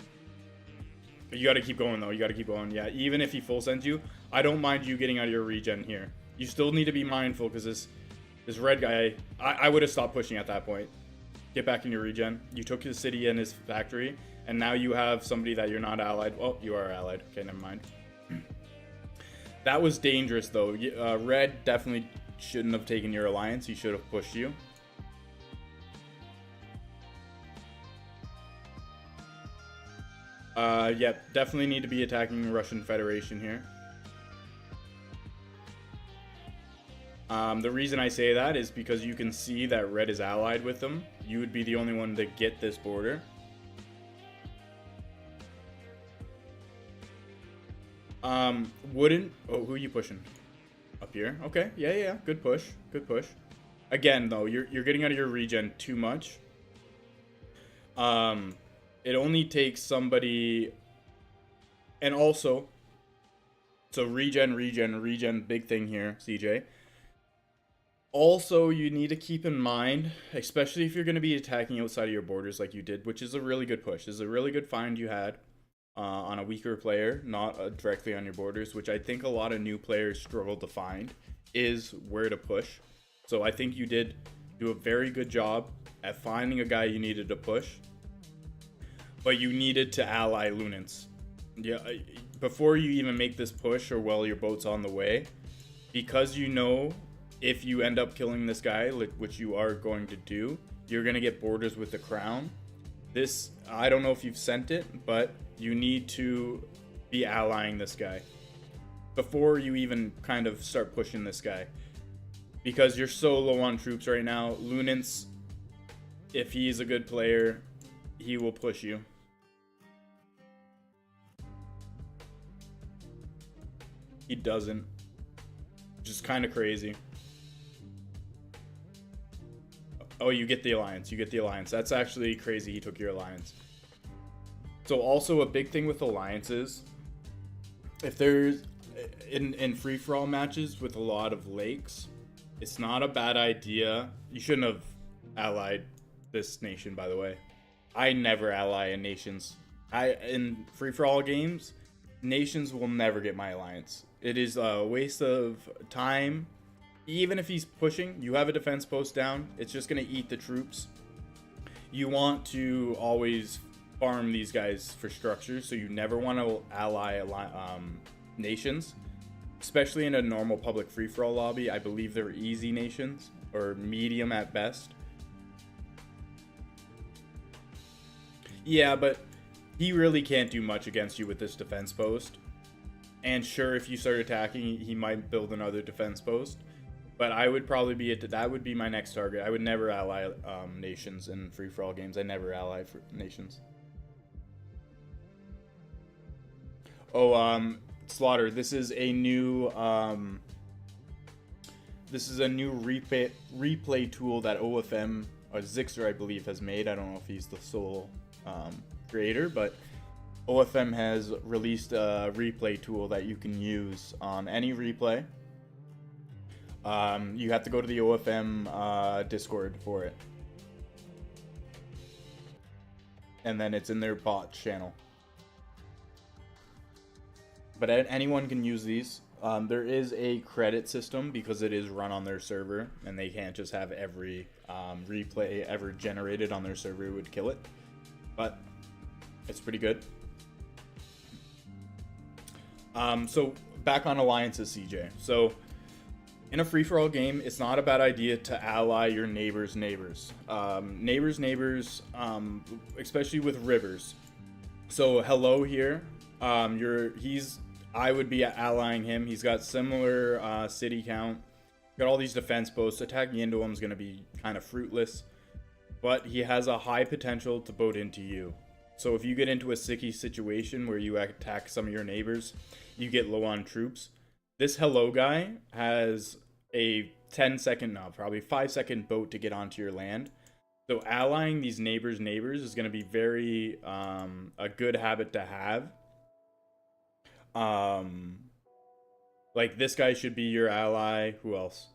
But you got to keep going, though. You got to keep going. Yeah, even if he full sends you, I don't mind you getting out of your regen here. You still need to be mindful because this red guy, I would have stopped pushing at that point. Get back in your regen. You took his city and his factory, and now you have somebody that you're not allied. Oh, you are allied. Okay, never mind. That was dangerous, though. Red definitely shouldn't have taken your alliance. He should have pushed you. Yep, definitely need to be attacking the Russian Federation here. The reason I say that is because you can see that Red is allied with them. You would be the only one to get this border. Wouldn't... Oh, who are you pushing? Up here? Okay, yeah. Good push. Good push. Again, though, you're getting out of your regen too much. It only takes somebody... And also... So regen, big thing here, CJ. Also, you need to keep in mind, especially if you're going to be attacking outside of your borders like you did, which is a really good push. This is a really good find you had on a weaker player, not directly on your borders, which I think a lot of new players struggle to find, is where to push. So I think you did do a very good job at finding a guy you needed to push. But you needed to ally Lunans. Yeah, before you even make this push or while your boat's on the way, because you know if you end up killing this guy, which you are going to do, you're going to get borders with the crown. This, I don't know if you've sent it, but you need to be allying this guy before you even kind of start pushing this guy. Because you're so low on troops right now. Lunans, if he's a good player, he will push you. He doesn't. Just kind of crazy. Oh, you get the alliance. You get the alliance. That's actually crazy he took your alliance. So also a big thing with alliances, if there's in free-for-all matches with a lot of lakes, it's not a bad idea. You shouldn't have allied this nation, by the way. I never ally in nations. In free-for-all games, nations will never get my alliance. It is a waste of time. Even if he's pushing, you have a defense post down, it's just going to eat the troops. You want to always farm these guys for structures, so you never want to ally nations, especially in a normal public free-for-all lobby. I believe they're easy nations, or medium at best. Yeah, but he really can't do much against you with this defense post. And sure, if you start attacking, he might build another defense post. But I would probably be that would be my next target. I would never ally nations in free-for-all games. I never ally for nations. Oh, Slaughter, this is a new replay tool that OFM or Zixer, I believe, has made. I don't know if he's the sole creator, but OFM has released a replay tool that you can use on any replay. You have to go to the OFM Discord for it, and then it's in their bot channel. But anyone can use these. There is a credit system because it is run on their server, and they can't just have every replay ever generated on their server. It would kill it. But it's pretty good. So back on alliances, CJ. So in a free-for-all game, it's not a bad idea to ally your neighbors' neighbors. Neighbors, especially with rivers. So hello here. I would be allying him. He's got similar city count. Got all these defense posts. Attacking into him is going to be kind of fruitless. But he has a high potential to boat into you. So if you get into a sticky situation where you attack some of your neighbors, you get low on troops. This hello guy has a 10-second, no, probably 5-second boat to get onto your land. So allying these neighbors' is going to be very a good habit to have. Like this guy should be your ally. Who else?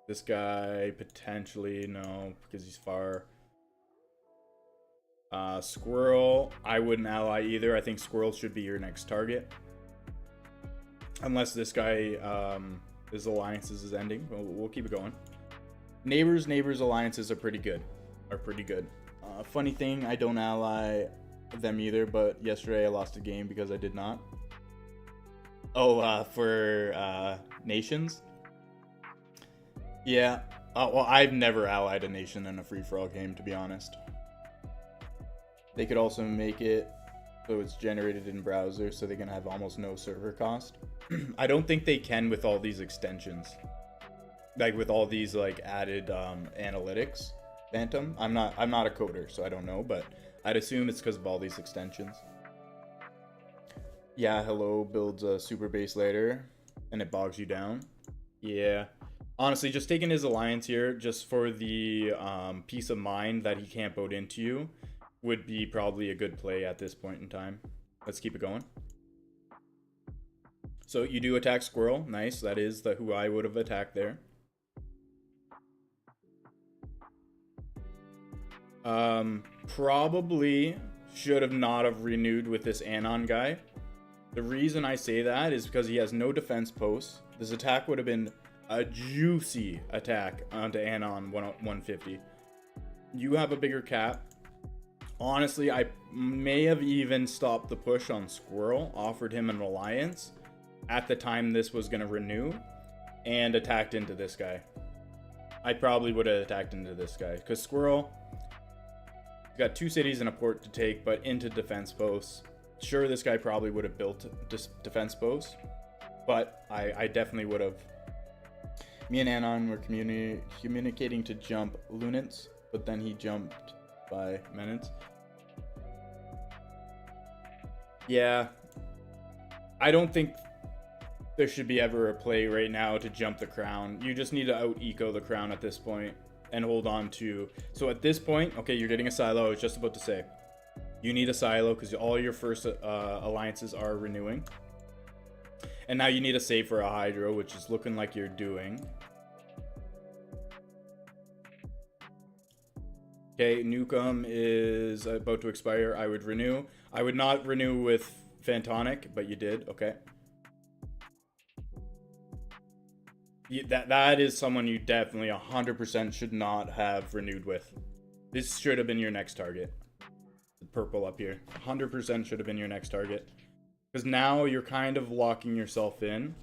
This guy potentially, no, because he's far. Squirrel, I wouldn't ally either. I think Squirrel should be your next target. Unless this guy, his alliances is ending. We'll keep it going. Neighbors alliances are pretty good. Funny thing, I don't ally them either, but yesterday I lost a game because I did not. Oh, for nations? Yeah. Well, I've never allied a nation in a free-for-all game, to be honest. They could also make it so it's generated in browser, so they can have almost no server cost. I don't think they can with all these extensions, like with all these like added analytics. Phantom. I'm not a coder, so I don't know, but I'd assume it's because of all these extensions. Yeah, hello builds a super base later, and it bogs you down. Yeah. Honestly, just taking his alliance here, just for the peace of mind that he can't boat into you, would be probably a good play at this point in time. Let's keep it going. So you do attack Squirrel. Nice. That is who I would have attacked there. Probably should have not have renewed with this Anon guy. The reason I say that is because he has no defense posts. This attack would have been a juicy attack onto Anon 150. You have a bigger cap. Honestly, I may have even stopped the push on Squirrel, offered him an alliance at the time this was going to renew, and attacked into this guy. I probably would have attacked into this guy, because Squirrel got 2 cities and a port to take, but into defense posts. Sure, this guy probably would have built defense posts, but I definitely would have. Me and Anon were communicating to jump Lunits, but then he jumped by minutes. Yeah, I don't think there should be ever a play right now to jump the crown. You just need to out-eco the crown at this point and hold on to. So at this point, okay, you're getting a silo. I was just about to say, you need a silo because all your first alliances are renewing. And now you need a save for a Hydro, which is looking like you're doing. Okay, Nukem is about to expire. I would renew. I would not renew with Phantonic, but you did. Okay. That is someone you definitely 100% should not have renewed with. This should have been your next target. The purple up here. 100% should have been your next target. Because now you're kind of locking yourself in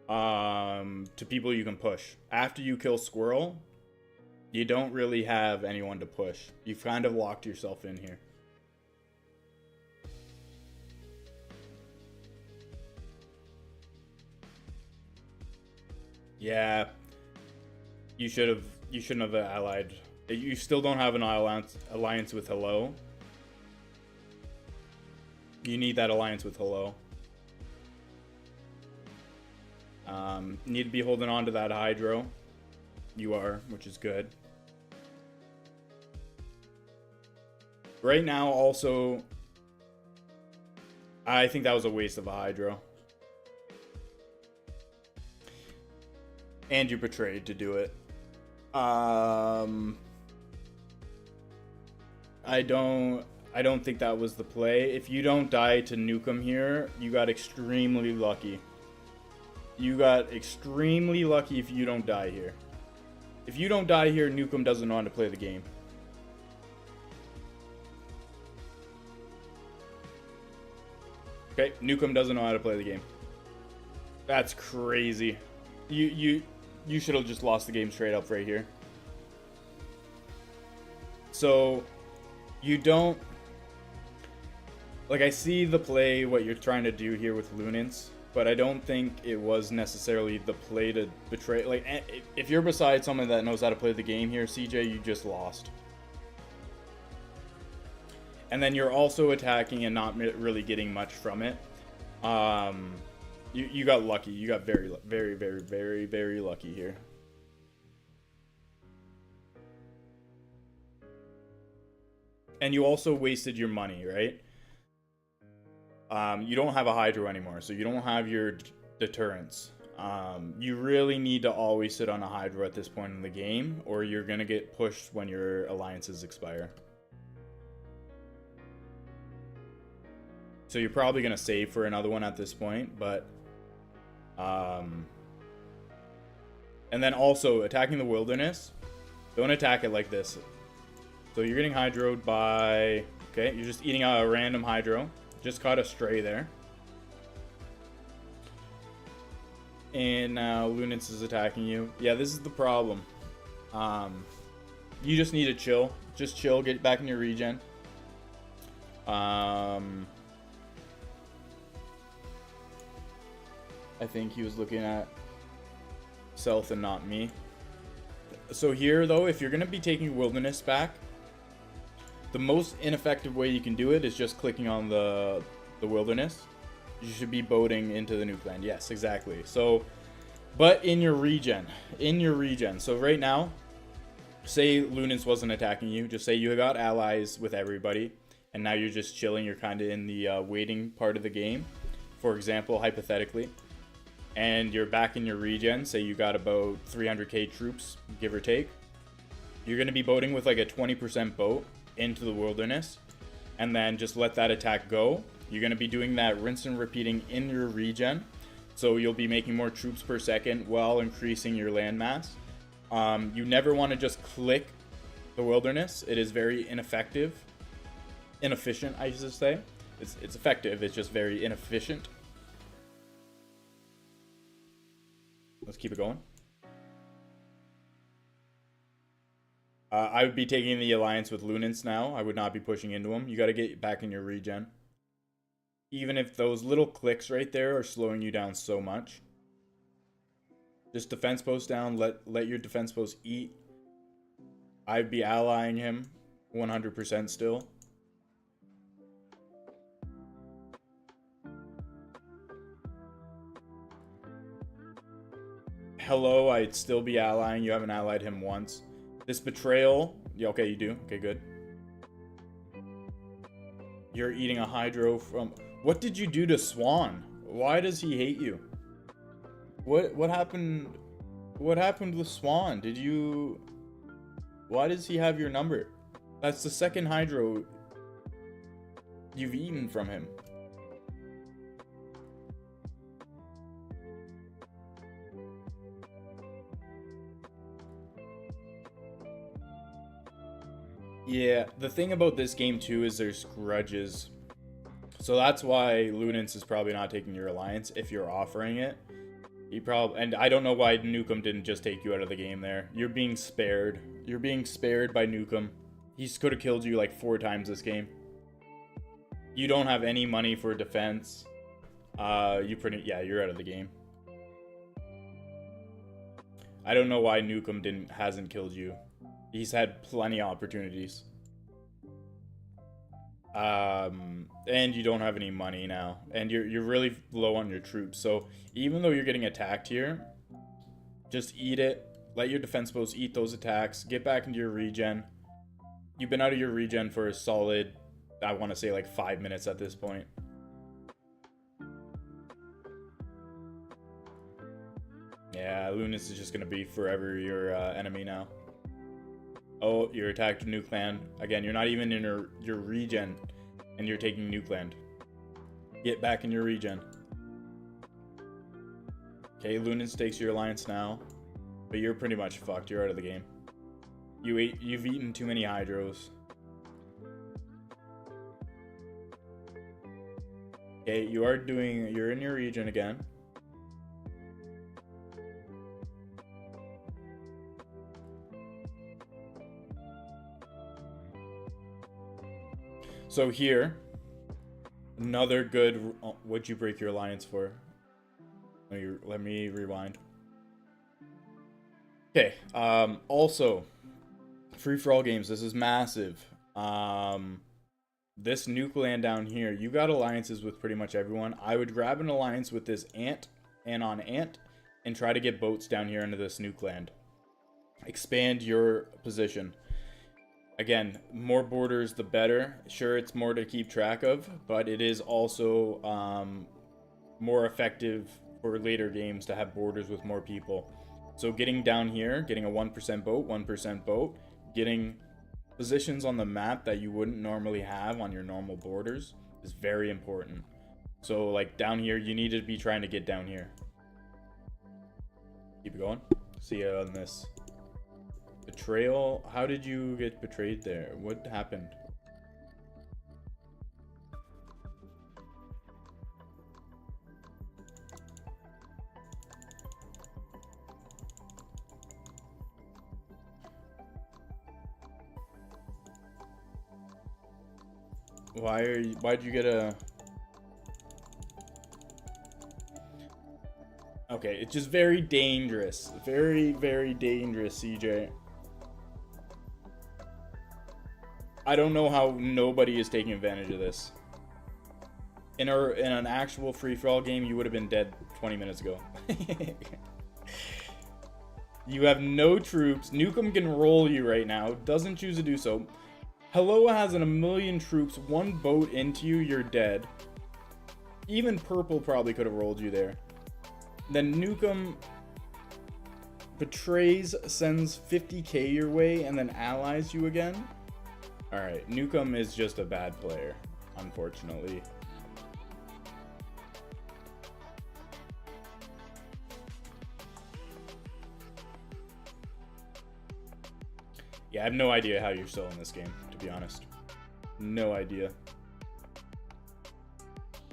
to people you can push. After you kill Squirrel, you don't really have anyone to push. You've kind of locked yourself in here. Yeah. You shouldn't have allied. You still don't have an alliance with Hello. You need that alliance with Hello. Need to be holding on to that Hydro. You are, which is good. Right now, also, I think that was a waste of a Hydro. And you betrayed to do it. I don't think that was the play. If you don't die to Nukem here, you got extremely lucky. You got extremely lucky if you don't die here. If you don't die here, Nukem doesn't know how to play the game. Okay, Nukem doesn't know how to play the game. That's crazy. You should have just lost the game straight up right here. So, you don't... Like, I see the play, what you're trying to do here with Lunance, but I don't think it was necessarily the play to betray... Like, if you're beside someone that knows how to play the game here, CJ, you just lost. And then you're also attacking and not really getting much from it. You got lucky. You got very, very, very, very, very lucky here. And you also wasted your money, right? You don't have a Hydro anymore, so you don't have your deterrence. You really need to always sit on a Hydro at this point in the game, or you're going to get pushed when your alliances expire. So you're probably going to save for another one at this point, but... And then also, attacking the Wilderness. Don't attack it like this. So you're getting Hydroed by... Okay, you're just eating a random Hydro. Just caught a stray there. And now Lunance is attacking you. Yeah, this is the problem. You just need to chill. Just chill, get back in your regen. I think he was looking at South and not me. So here, though, if you're going to be taking Wilderness back, the most ineffective way you can do it is just clicking on the Wilderness. You should be boating into the nuke land. Yes, exactly. So, but in your regen. So right now, say Lunance wasn't attacking you. Just say you got allies with everybody, and now you're just chilling. You're kind of in the waiting part of the game, for example, hypothetically. And you're back in your regen, say you got about 300k troops, give or take. You're going to be boating with like a 20% boat into the Wilderness, and then just let that attack go. You're going to be doing that rinse and repeating in your regen, so you'll be making more troops per second while increasing your landmass. You never want to just click the Wilderness. It is very inefficient, I should say. It's effective, it's just very inefficient. Let's keep it going. I would be taking the alliance with Lunance now. I would not be pushing into him. You got to get back in your regen. Even if those little clicks right there are slowing you down so much. Just defense post down. Let your defense post eat. I'd be allying him 100% still. Hello, I'd still be allying. You haven't allied him once. This betrayal. Yeah, okay, you do. Okay, good. You're eating a Hydro from... What did you do to Swan? Why does he hate you? What happened? What happened with Swan? Did you... Why does he have your number? That's the second Hydro you've eaten from him. Yeah, the thing about this game too is there's grudges. So that's why Lunance is probably not taking your alliance if you're offering it. He probably, and I don't know why Nukem didn't just take you out of the game there. You're being spared. You're being spared by Nukem. He could have killed you like 4 times this game. You don't have any money for defense. You're out of the game. I don't know why Nukem hasn't killed you. He's had plenty of opportunities. And you don't have any money now, and you're really low on your troops. So even though you're getting attacked here, just eat it. Let your defense posts eat those attacks. Get back into your regen. You've been out of your regen for a solid, I want to say like 5 minutes at this point. Yeah, Lunas is just gonna be forever your enemy now. Oh, you're attacked Nuke Land. Again, you're not even in your regen, and you're taking Nuke Land. Get back in your regen. Okay, Lunas takes your alliance now, but you're pretty much fucked. You're out of the game. You've eaten too many hydros. Okay, you're in your regen again. So here, another good. What'd you break your alliance for? Let me rewind. Okay. Also, free for all games. This is massive. This Nuke Land down here, you got alliances with pretty much everyone. I would grab an alliance with this Ant, Anon Ant, and try to get boats down here into this Nuke Land. Expand your position. Again, more borders, the better. Sure, it's more to keep track of, but it is also more effective for later games to have borders with more people. So getting down here, getting a 1% boat, getting positions on the map that you wouldn't normally have on your normal borders is very important. So like down here, you need to be trying to get down here. Keep it going. See you on this. Betrayal? How did you get betrayed there? What happened? Why'd you get a... Okay, it's just very dangerous. Very, very dangerous, CJ. I don't know how nobody is taking advantage of this. In an actual free-for-all game, you would have been dead 20 minutes ago. You have no troops. Nukem can roll you right now. Doesn't choose to do so. Hello has a million troops. 1 boat into you, you're dead. Even Purple probably could have rolled you there. Then Nukem betrays, sends 50k your way, and then allies you again. Alright, Nukem is just a bad player, unfortunately. Yeah, I have no idea how you're still in this game, to be honest. No idea.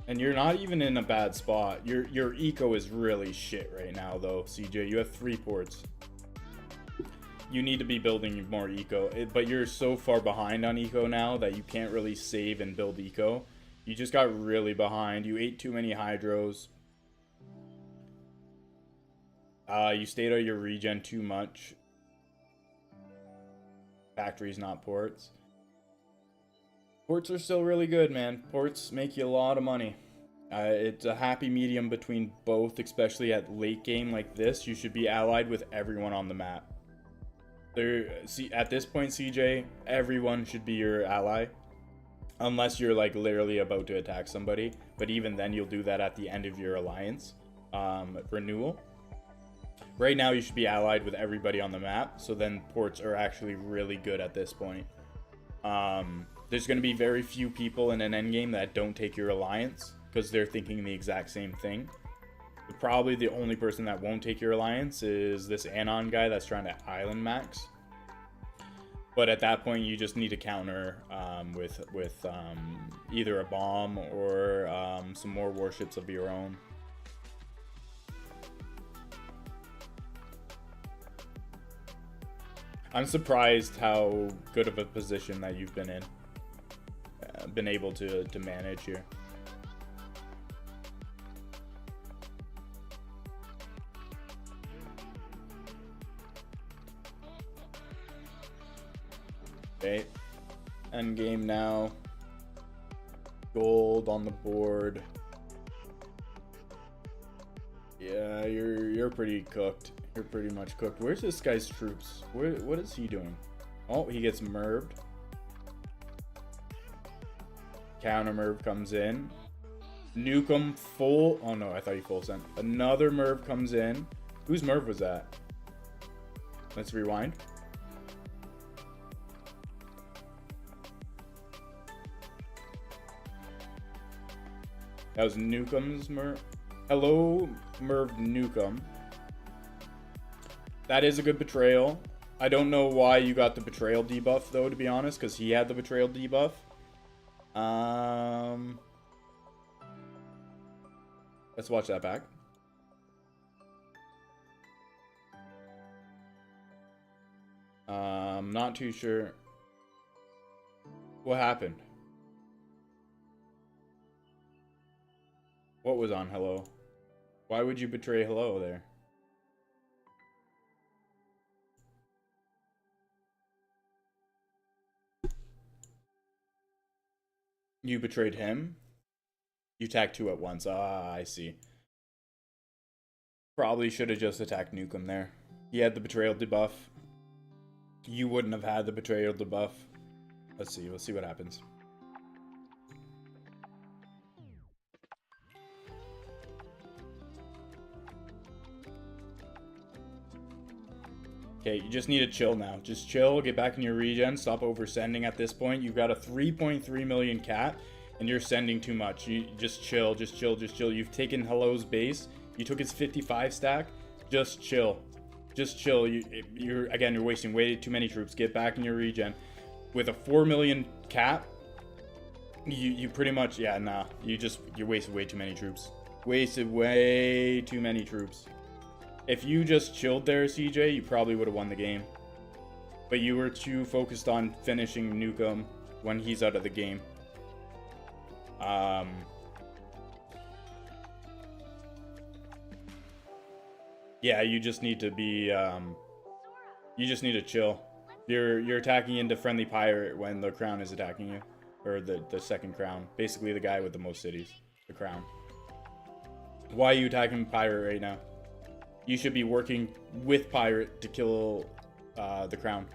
And you're not even in a bad spot. Your eco is really shit right now, though, CJ. You have 3 ports. You need to be building more eco, but you're so far behind on eco now that you can't really save and build eco. You just got really behind. You ate too many hydros. You stayed out of your regen too much. Factories, not ports. Ports are still really good, man. Ports make you a lot of money. It's a happy medium between both, especially at late game like this. You should be allied with everyone on the map. At this point, CJ, everyone should be your ally. Unless you're like literally about to attack somebody. But even then, you'll do that at the end of your alliance renewal. Right now, you should be allied with everybody on the map. So then ports are actually really good at this point. There's going to be very few people in an endgame that don't take your alliance because they're thinking the exact same thing. But probably the only person that won't take your alliance is this Anon guy that's trying to island max. But at that point, you just need to counter with either a bomb or some more warships of your own. I'm surprised how good of a position that you've been in, been able to manage here. Okay, end game now. Gold on the board. Yeah, you're pretty cooked. You're pretty much cooked. Where's this guy's troops? What is he doing? Oh, he gets merved. Counter merv comes in. Nuke him full. Oh no, I thought he full sent. Another merv comes in. Whose merv was that? Let's rewind. That was Nukem's merv. Hello, merv Nukem. That is a good betrayal. I don't know why you got the betrayal debuff though, to be honest, because he had the betrayal debuff. Let's watch that back. Not too sure. What happened? What was on Hello? Why would you betray Hello there? You betrayed him? You attacked two at once. Ah, I see. Probably should have just attacked Nukem there. He had the betrayal debuff. You wouldn't have had the betrayal debuff. Let's see. Let's see what happens. Okay, you just need to chill now. Just chill, get back in your regen, stop oversending at this point. You've got a 3.3 million cap, and you're sending too much. You just chill, just chill, just chill. You've taken Hello's base. You took his 55 stack. Just chill. Just chill. You're wasting way too many troops. Get back in your regen. With a 4 million cap, you pretty much, yeah, nah. You wasted way too many troops. Wasted way too many troops. If you just chilled there, CJ, you probably would have won the game. But you were too focused on finishing Nukem when he's out of the game. Yeah, you just need to be, you just need to chill. You're attacking into friendly pirate when the crown is attacking you. Or the second crown. Basically the guy with the most cities. The crown. Why are you attacking pirate right now? You should be working with pirate to kill the crown.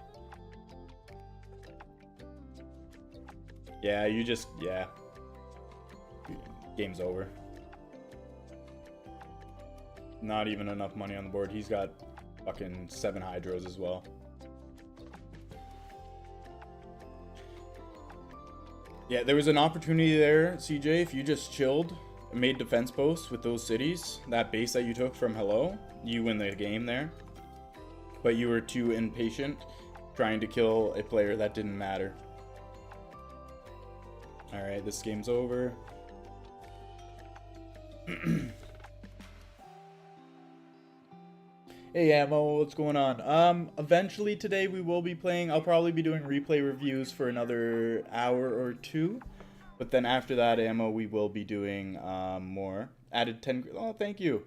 Yeah, yeah. Game's over. Not even enough money on the board. He's got fucking 7 hydros as well. Yeah, there was an opportunity there, CJ, if you just chilled and made defense posts with those cities, that base that you took from Hello, you win the game there. But you were too impatient trying to kill a player that didn't matter. Alright, this game's over. Hey Ammo, what's going on? Eventually today we will be playing, I'll probably be doing replay reviews for another hour or two. But then after that, Ammo, we will be doing more. Added 10, oh, thank you.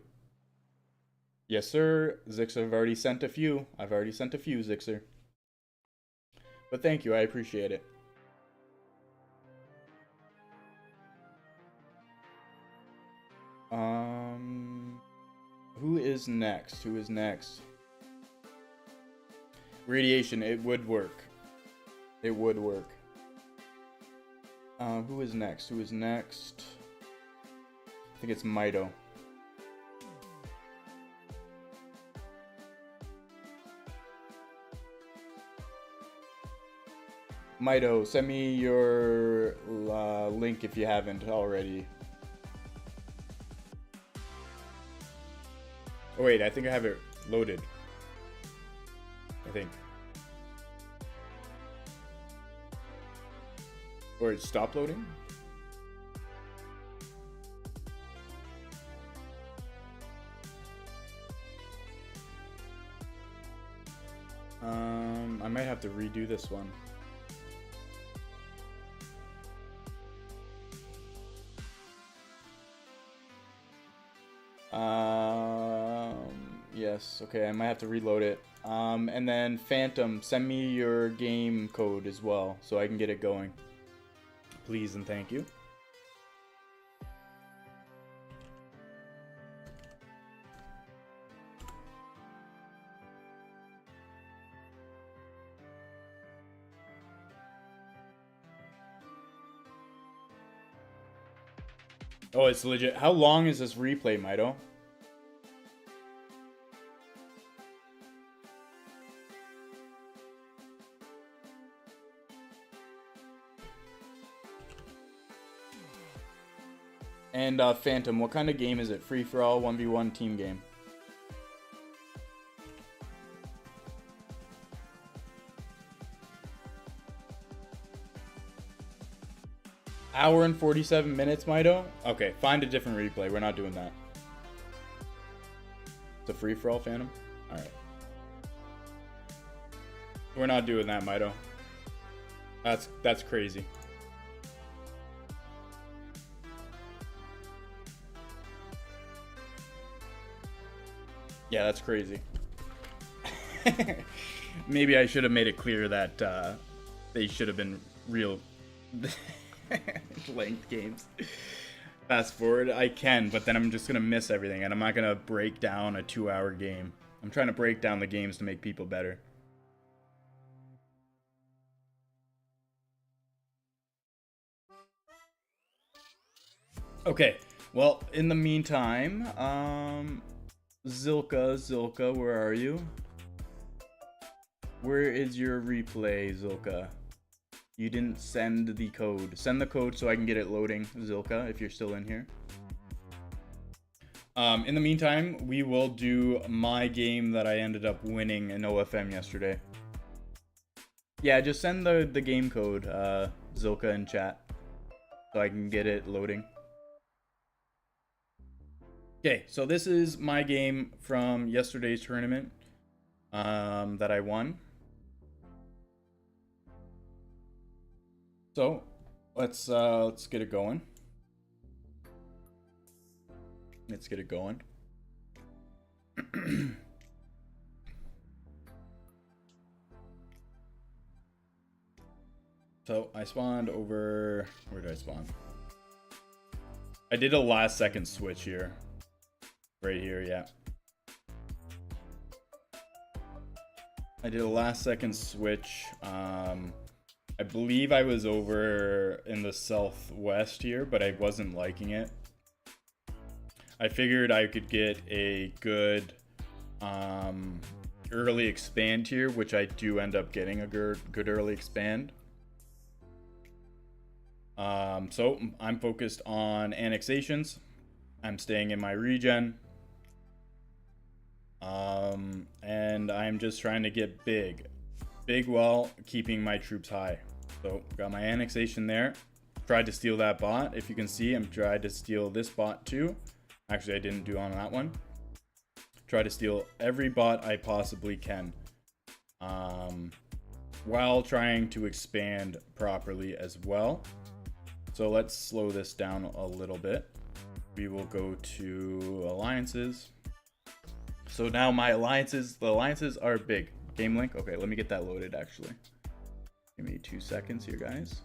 Yes, sir. Zixer, I've already sent a few. Zixer. But thank you, I appreciate it. Who is next? Radiation, it would work. Who is next? I think it's Mito. Mito, send me your link if you haven't already. Oh wait, I think I have it loaded. I think. Or it stopped loading? I might have to redo this one. Yes, okay, I might have to reload it. And then Phantom, send me your game code as well so I can get it going. Please and thank you. Oh, it's legit. How long is this replay, Mido? And Phantom, what kind of game is it? Free for all, 1v1 team game? Hour and 47 minutes, Mido? Okay, find a different replay. We're not doing that. It's a free for all, Phantom? Alright. We're not doing that, Mido. That's crazy. Yeah, that's crazy. Maybe I should have made it clear that they should have been real length games. Fast forward, I can, but then I'm just going to miss everything, and I'm not going to break down a 2-hour game. I'm trying to break down the games to make people better. Okay, well, in the meantime, Zilka, where are you? Where is your replay, Zilka? You didn't send the code. Send the code so I can get it loading, Zilka, if you're still in here. In the meantime, we will do my game that I ended up winning in OFM yesterday. Yeah, just send the game code, Zilka, in chat so I can get it loading. Okay, so this is my game from yesterday's tournament that I won. So let's get it going. Let's get it going. So I spawned over. Where did I spawn? I did a last second switch here. Right here, yeah. I did a last second switch. I believe I was over in the southwest here, but I wasn't liking it. I figured I could get a good early expand here, which I do end up getting a good early expand. So I'm focused on annexations. I'm staying in my regen. And I'm just trying to get big while keeping my troops high. So got my annexation there. Tried to steal that bot. If you can see, I'm trying to steal this bot too. Actually, I didn't do on that one. Try to steal every bot I possibly can, while trying to expand properly as well. So let's slow this down a little bit. We will go to alliances. So now my alliances, the alliances are big. Game link. Okay, let me get that loaded actually. Give me 2 seconds here, guys.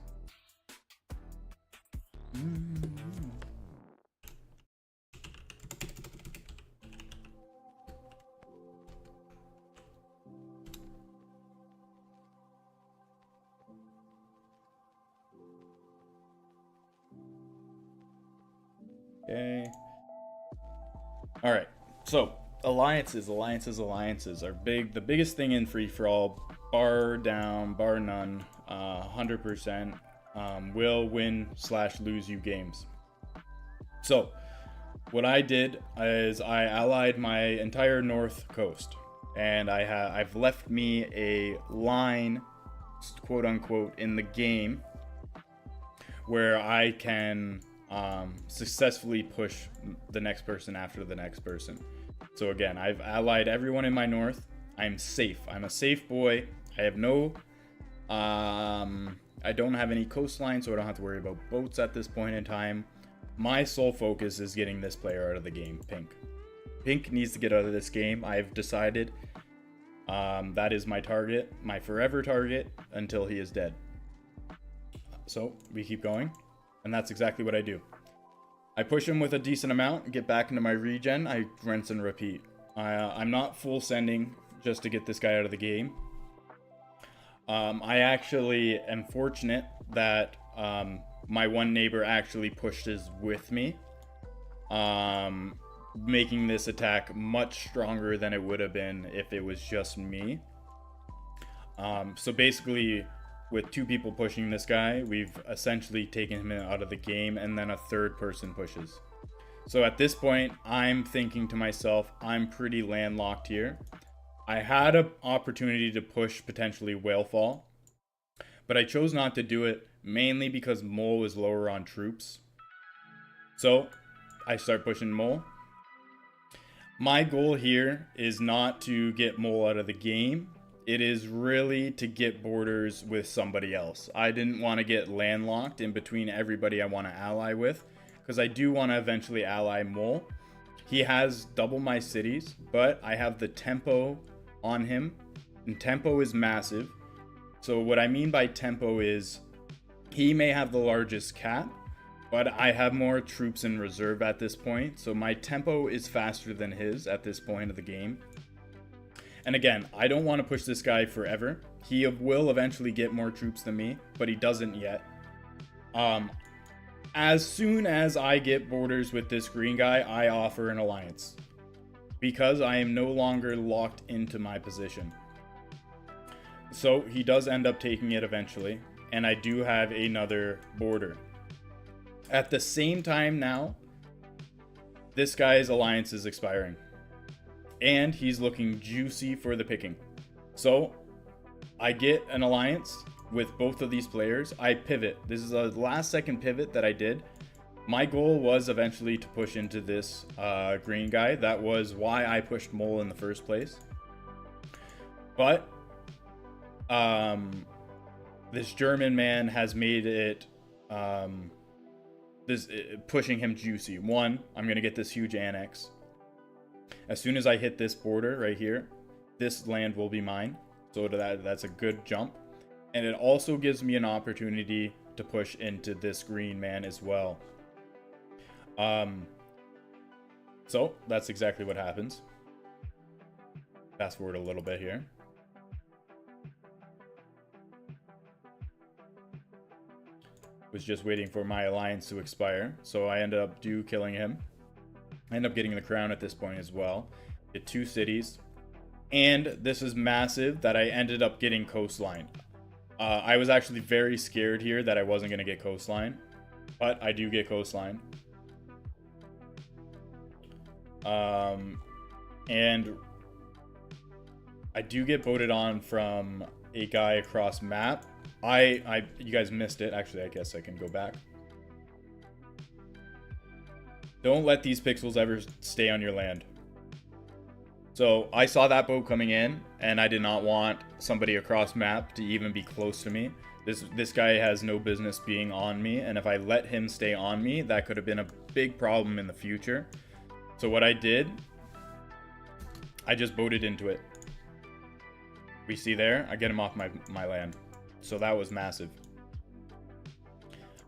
Okay. All right. So alliances are big. The biggest thing in free for all, bar down, bar none, 100% will win / lose you games. So what I did is I allied my entire north coast, and I've left me a line, quote unquote, in the game where I can successfully push the next person after the next person. So again, I've allied everyone in my north. I'm safe. I'm a safe boy. I have no I don't have any coastline, so I don't have to worry about boats at this point in time. My sole focus is getting this player out of the game, Pink. Pink needs to get out of this game. I've decided that is my target, my forever target, until he is dead. So we keep going, and that's exactly what I do. I push him with a decent amount, get back into my regen, I rinse and repeat. I'm not full sending just to get this guy out of the game. I actually am fortunate that my one neighbor actually pushes with me, making this attack much stronger than it would have been if it was just me. So basically, with 2 people pushing this guy, we've essentially taken him out of the game, and then a 3rd person pushes. So at this point, I'm thinking to myself, I'm pretty landlocked here. I had an opportunity to push potentially Whalefall, but I chose not to do it, mainly because Mole is lower on troops. So I start pushing Mole. My goal here is not to get Mole out of the game. It is really to get borders with somebody else. I didn't want to get landlocked in between everybody I want to ally with, because I do want to eventually ally Mole. He has double my cities, but I have the tempo on him, and tempo is massive. So what I mean by tempo is he may have the largest cap, but I have more troops in reserve at this point, so my tempo is faster than his at this point of the game. And again, I don't want to push this guy forever. He will eventually get more troops than me, but he doesn't yet. As soon as I get borders with this green guy, I offer an alliance, because I am no longer locked into my position. So he does end up taking it eventually, and I do have another border. At the same time now, this guy's alliance is expiring, and he's looking juicy for the picking. So I get an alliance with both of these players. I pivot. This is a last second pivot that I did. My goal was eventually to push into this green guy. That was why I pushed Mole in the first place. But this German man has made it pushing him juicy. One, I'm going to get this huge annex. As soon as I hit this border right here, this land will be mine. So that's a good jump. And it also gives me an opportunity to push into this green man as well. So that's exactly what happens. Fast forward a little bit here. Was just waiting for my alliance to expire, so I ended up killing him. I end up getting the crown at this point as well. Get 2 cities, and this is massive that I ended up getting coastline. I was actually very scared here that I wasn't going to get coastline, but I do get coastline. And I do get voted on from a guy across map. You guys missed it. Actually, I guess I can go back. Don't let these pixels ever stay on your land. So I saw that boat coming in, and I did not want somebody across map to even be close to me. This guy has no business being on me, and if I let him stay on me, that could have been a big problem in the future. So what I did, I just boated into it. We see there, I get him off my land. So that was massive.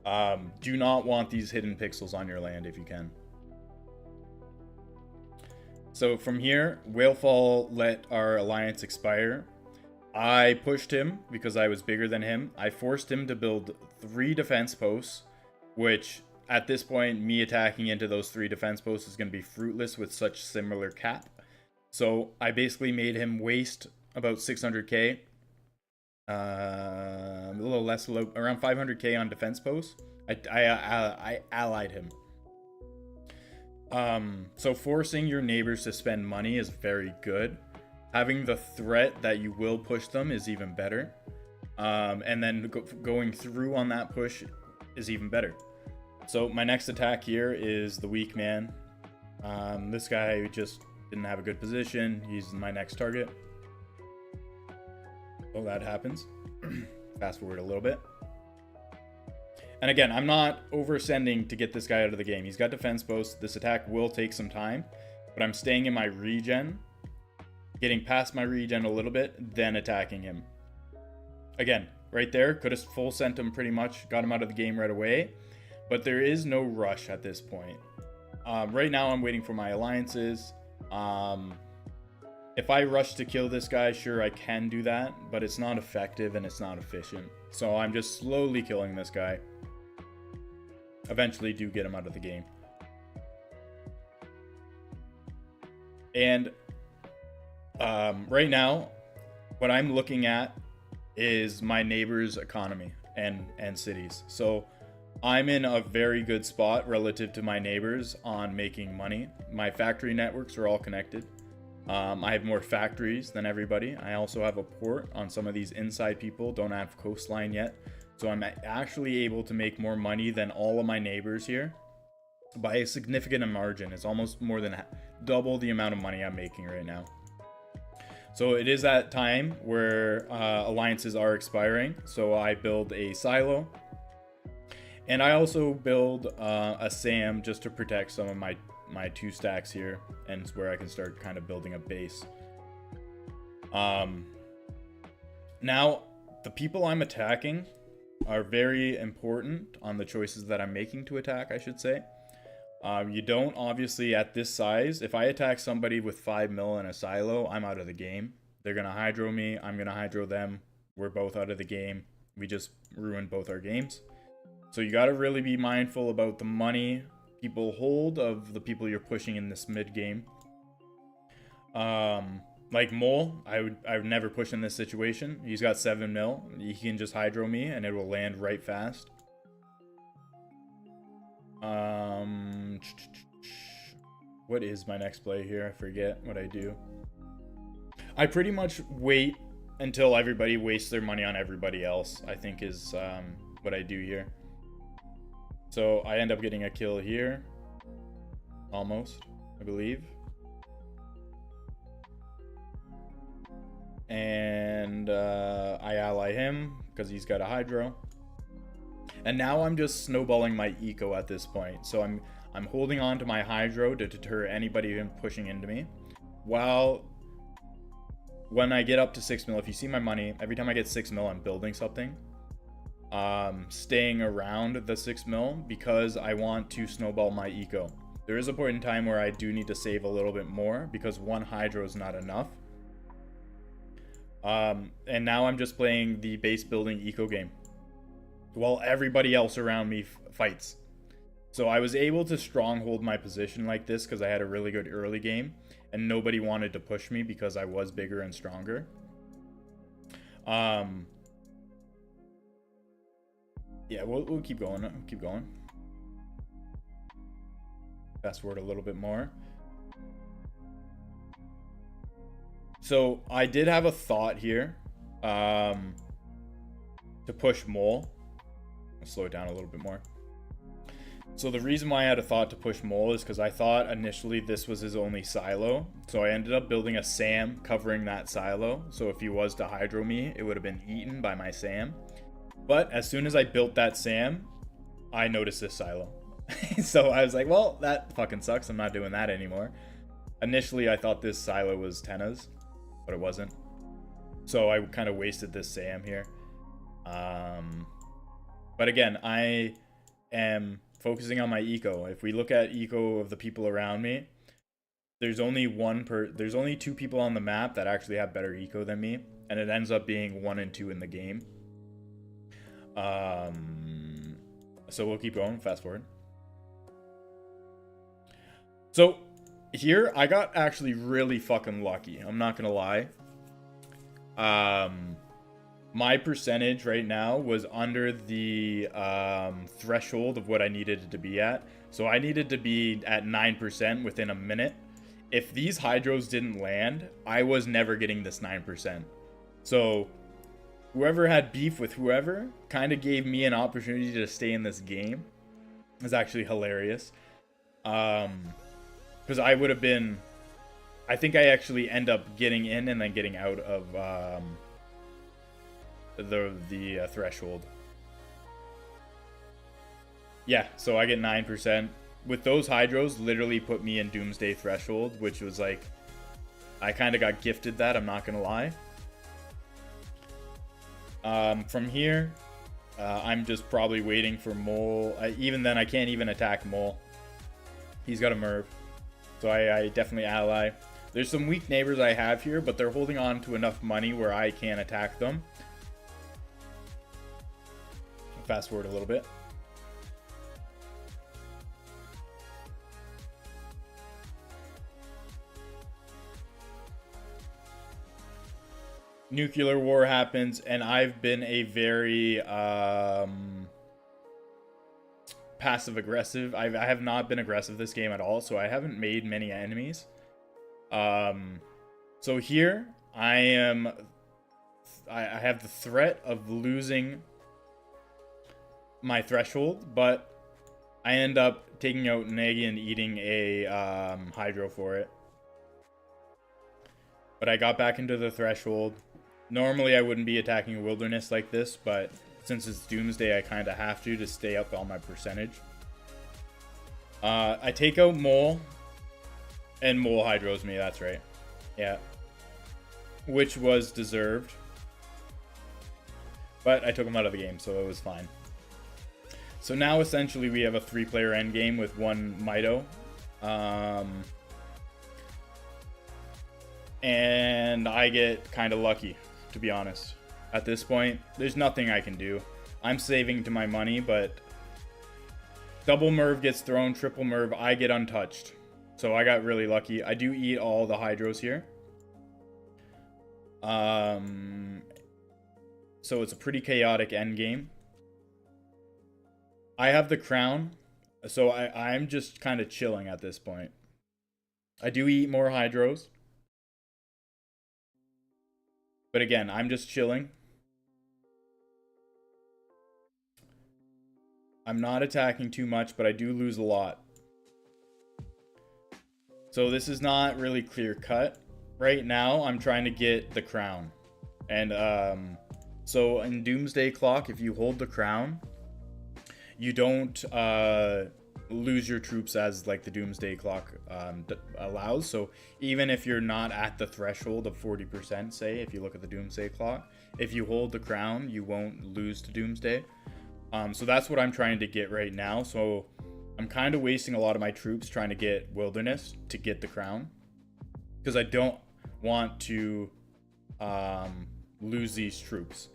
Do not want these hidden pixels on your land if you can. So from here, Whalefall let our alliance expire. I pushed him because I was bigger than him. I forced him to build 3 defense posts, which at this point, me attacking into those 3 defense posts is going to be fruitless with such similar cap. So I basically made him waste about 600k. A little less, around 500k on defense posts. I allied him. So forcing your neighbors to spend money is very good. Having the threat that you will push them is even better. And then going through on that push is even better. So my next attack here is the weak man. This guy just didn't have a good position. He's my next target. So that happens. Fast forward a little bit. And again, I'm not oversending to get this guy out of the game. He's got defense post. This attack will take some time, but I'm staying in my regen, getting past my regen a little bit, then attacking him. Again, right there, could have full sent him pretty much, got him out of the game right away, but there is no rush at this point. Right now, I'm waiting for my alliances. If I rush to kill this guy, sure, I can do that, but it's not effective and it's not efficient. So I'm just slowly killing this guy. Eventually do get him out of the game. And right now, what I'm looking at is my neighbor's economy and cities. So I'm in a very good spot relative to my neighbors on making money. My factory networks are all connected. I have more factories than everybody. I also have a port on some of these inside people, don't have coastline yet. So I'm actually able to make more money than all of my neighbors here by a significant margin. It's almost more than double the amount of money I'm making right now. So it is that time where alliances are expiring. So I build a silo. And I also build a SAM just to protect some of my 2 stacks here, and it's where I can start kind of building a base. Now, the people I'm attacking are very important on the choices that I'm making to attack, I should say. You don't, obviously, at this size, if I attack somebody with 5 mil in a silo, I'm out of the game. They're going to hydro me, I'm going to hydro them. We're both out of the game. We just ruined both our games. So you got to really be mindful about the money people hold of the people you're pushing in this mid game. Like Mole, I would never push in this situation. He's got 7 mil. He can just hydro me and it will land right fast. What is my next play here? I forget what I do. I pretty much wait until everybody wastes their money on everybody else, I think is what I do here. So I end up getting a kill here. Almost, I believe. And I ally him because he's got a hydro. And now I'm just snowballing my eco at this point. So I'm holding on to my hydro to deter anybody from pushing into me. While when I get up to 6 mil, if you see my money, every time I get 6 mil, I'm building something. Staying around the 6 mil because I want to snowball my eco. There is a point in time where I do need to save a little bit more because 1 hydro is not enough. And now I'm just playing the base building eco game while everybody else around me fights. So I was able to stronghold my position like this because I had a really good early game and nobody wanted to push me because I was bigger and stronger. Yeah, we'll keep going. Keep going. Fast forward a little bit more. So I did have a thought here to push Mole. I'll slow it down a little bit more. So the reason why I had a thought to push Mole is because I thought initially this was his only silo. So I ended up building a SAM covering that silo. So if he was to hydro me, it would have been eaten by my SAM. But as soon as I built that SAM, I noticed this silo. So I was like, well, that fucking sucks. I'm not doing that anymore. Initially, I thought this silo was Tenna's, but it wasn't. So I kind of wasted this SAM here. But again, I am focusing on my eco. If we look at eco of the people around me, there's only 2 people on the map that actually have better eco than me, and it ends up being 1 and 2 in the game. So we'll keep going, fast forward. So here I got actually really fucking lucky, I'm not gonna lie. My percentage right now was under the threshold of what I needed it to be at. So I needed to be at 9% within a minute. If these hydros didn't land, I was never getting this 9%. So whoever had beef with whoever kind of gave me an opportunity to stay in this game. It's actually hilarious. Because I would have been, I think I actually end up getting in and then getting out of the threshold. Yeah, so I get 9%. With those hydros, literally put me in Doomsday Threshold, which was like, I kind of got gifted that, I'm not gonna lie. From here, I'm just probably waiting for Mole. Even then, I can't even attack Mole. He's got a Merv. So I definitely ally. There's some weak neighbors I have here, but they're holding on to enough money where I can attack them. Fast forward a little bit. Nuclear war happens, and I've been a very passive aggressive. I have not been aggressive this game at all, so I haven't made many enemies. So here I have the threat of losing my threshold, but I end up taking out Nagy and eating a hydro for it. But I got back into the threshold. Normally I wouldn't be attacking a wilderness like this, but since it's Doomsday, I kind of have to stay up on my percentage. I take out Mole, and Mole hydros me, that's right. Yeah. Which was deserved. But I took him out of the game, so it was fine. So now essentially we have a 3-player endgame with one Mito. And I get kind of lucky, to be honest. At this point, there's nothing I can do. I'm saving to my money, but double Merv gets thrown, triple Merv, I get untouched. So I got really lucky. I do eat all the hydros here. So it's a pretty chaotic endgame. I have the crown, so I'm just kind of chilling at this point. I do eat more hydros. But again, I'm just chilling. I'm not attacking too much, but I do lose a lot. So this is not really clear cut. Right now, I'm trying to get the crown. And so in Doomsday Clock, if you hold the crown, you don't lose your troops as like the Doomsday Clock allows. So even if you're not at the threshold of 40%, say, if you look at the Doomsday Clock, if you hold the crown, you won't lose to Doomsday. So that's what I'm trying to get right now. So I'm kind of wasting a lot of my troops trying to get Wilderness to get the crown, because I don't want to lose these troops.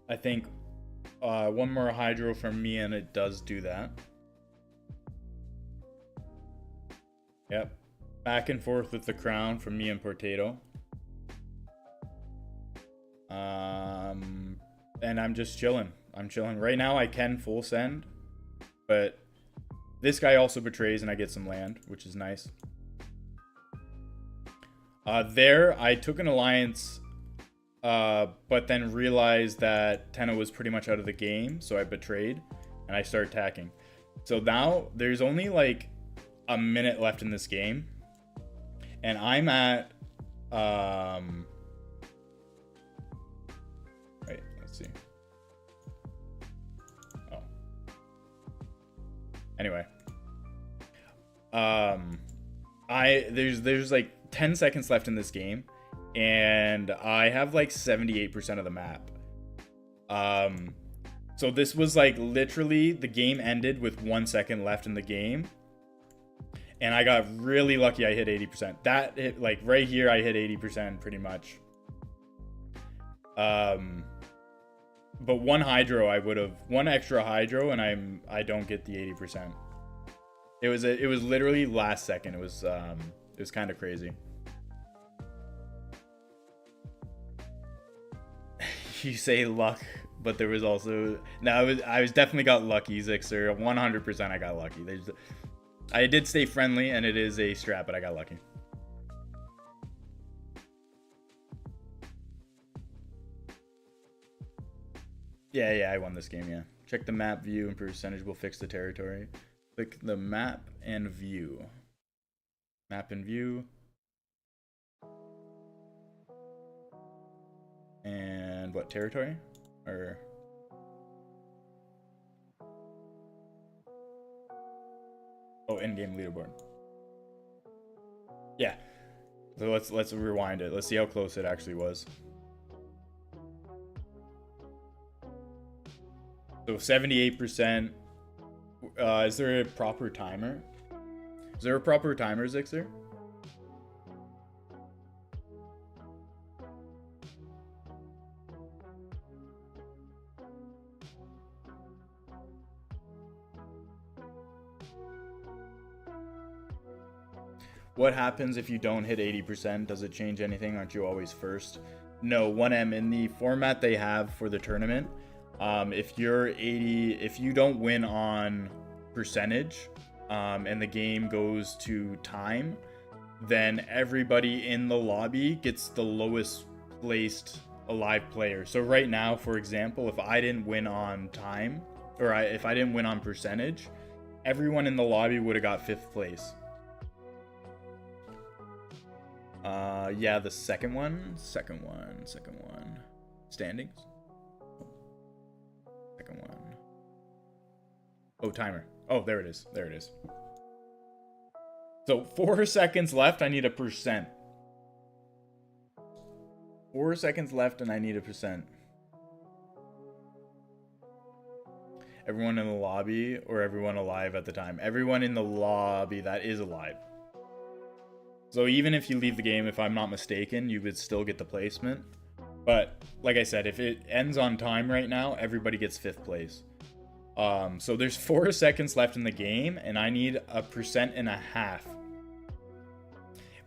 I think one more hydro from me and it does do that. Yep. Back and forth with the crown from me and Potato. And I'm just chilling. I'm chilling. Right now I can full send, but this guy also betrays and I get some land, which is nice. There, I took an alliance, but then realized that Tenno was pretty much out of the game, so I betrayed, and I started attacking. So now, there's only like a minute left in this game, and I'm at, wait, let's see. Oh. Anyway. There's like 10 seconds left in this game, and I have like 78% of the map. So this was like literally the game ended with 1 second left in the game, and I got really lucky. I hit 80%. That hit, like right here, I hit 80% pretty much. But one hydro, I would have one extra hydro, and I don't get the 80%. It was literally last second. It was kind of crazy. You say luck, but there was also I was definitely got lucky, Zixer. 100% I got lucky. I did stay friendly, and it is a strat, but I got lucky. Yeah, I won this game, yeah. Check the map view and percentage will fix the territory. Click the map and view. Map and view. And what, territory? Or... oh, in-game leaderboard. Yeah. So let's rewind it. Let's see how close it actually was. So 78%. Is there a proper timer? Is there a proper timer, Zixer? What happens if you don't hit 80%? Does it change anything? Aren't you always first? No, 1M in the format they have for the tournament. If you don't win on percentage, and the game goes to time, then everybody in the lobby gets the lowest placed alive player. So right now, for example, if I didn't win on time, or if I didn't win on percentage, everyone in the lobby would have got 5th place. Yeah, the second one. Standings. Second one. Oh, timer. Oh, there it is. So 4 seconds left. I need a percent. 4 seconds left and I need a percent. Everyone in the lobby or everyone alive at the time? Everyone in the lobby that is alive. So even if you leave the game, if I'm not mistaken, you would still get the placement. But like I said, if it ends on time right now, everybody gets 5th place. So there's 4 seconds left in the game, and I need a 1.5%.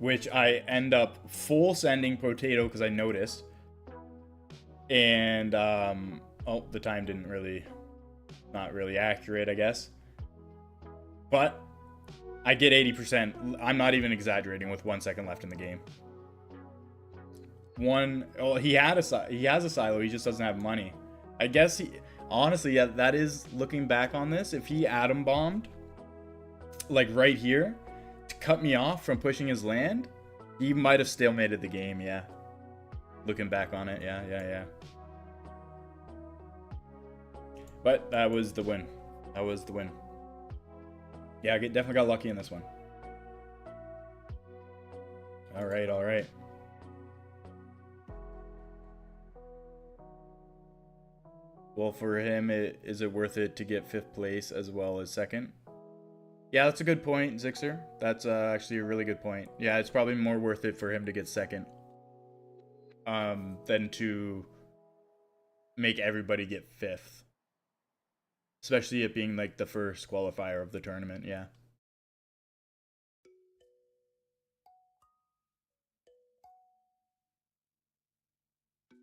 Which I end up full sending potato because I noticed. And, oh, the time didn't really, not really accurate, I guess. But I get 80%. I'm not even exaggerating with 1 second left in the game. He has a silo, he just doesn't have money. I guess honestly, yeah, that is, looking back on this, if he atom bombed, like right here, to cut me off from pushing his land, he might have stalemated the game, yeah. Looking back on it, yeah. But that was the win. Yeah, I definitely got lucky in this one. All right. Well, for him, is it worth it to get 5th place as well as 2nd? Yeah, that's a good point, Zixer. That's actually a really good point. Yeah, it's probably more worth it for him to get 2nd than to make everybody get 5th. Especially it being like the first qualifier of the tournament, yeah.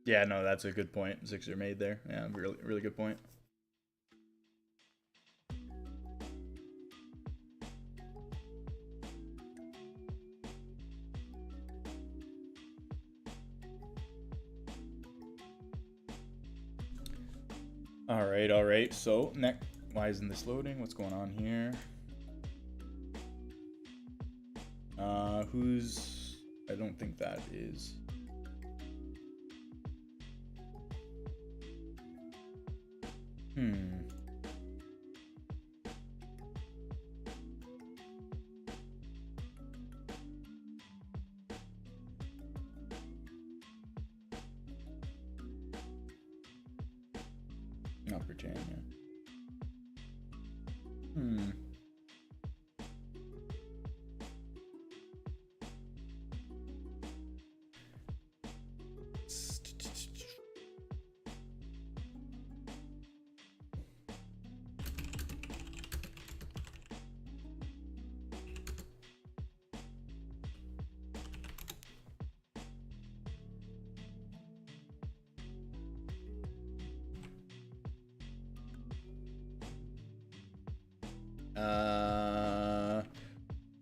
Yeah, no, that's a good point Zixer made there. Yeah, really good point. All right. So, next, why isn't this loading? What's going on here? I don't think that is. Not Britannia.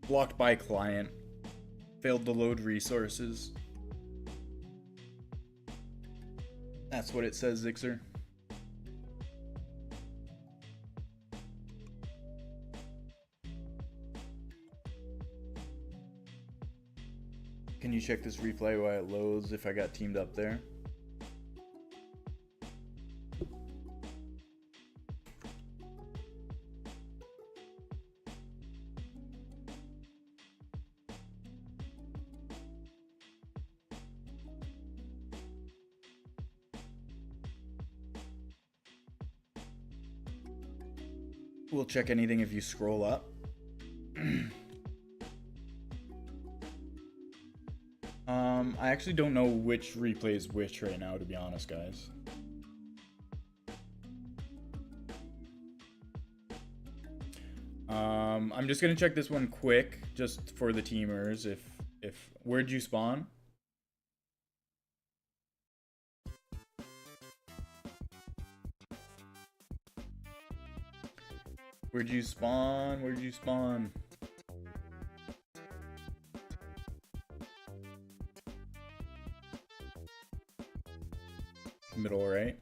Blocked by client. Failed to load resources. That's what it says, Zixer. Can you check this replay while it loads if I got teamed up there? We'll check anything if you scroll up. I actually don't know which replay is which right now, to be honest, guys. I'm just gonna check this one quick, just for the teamers. Where'd you spawn? Where'd you spawn? Where'd you spawn? Middle right.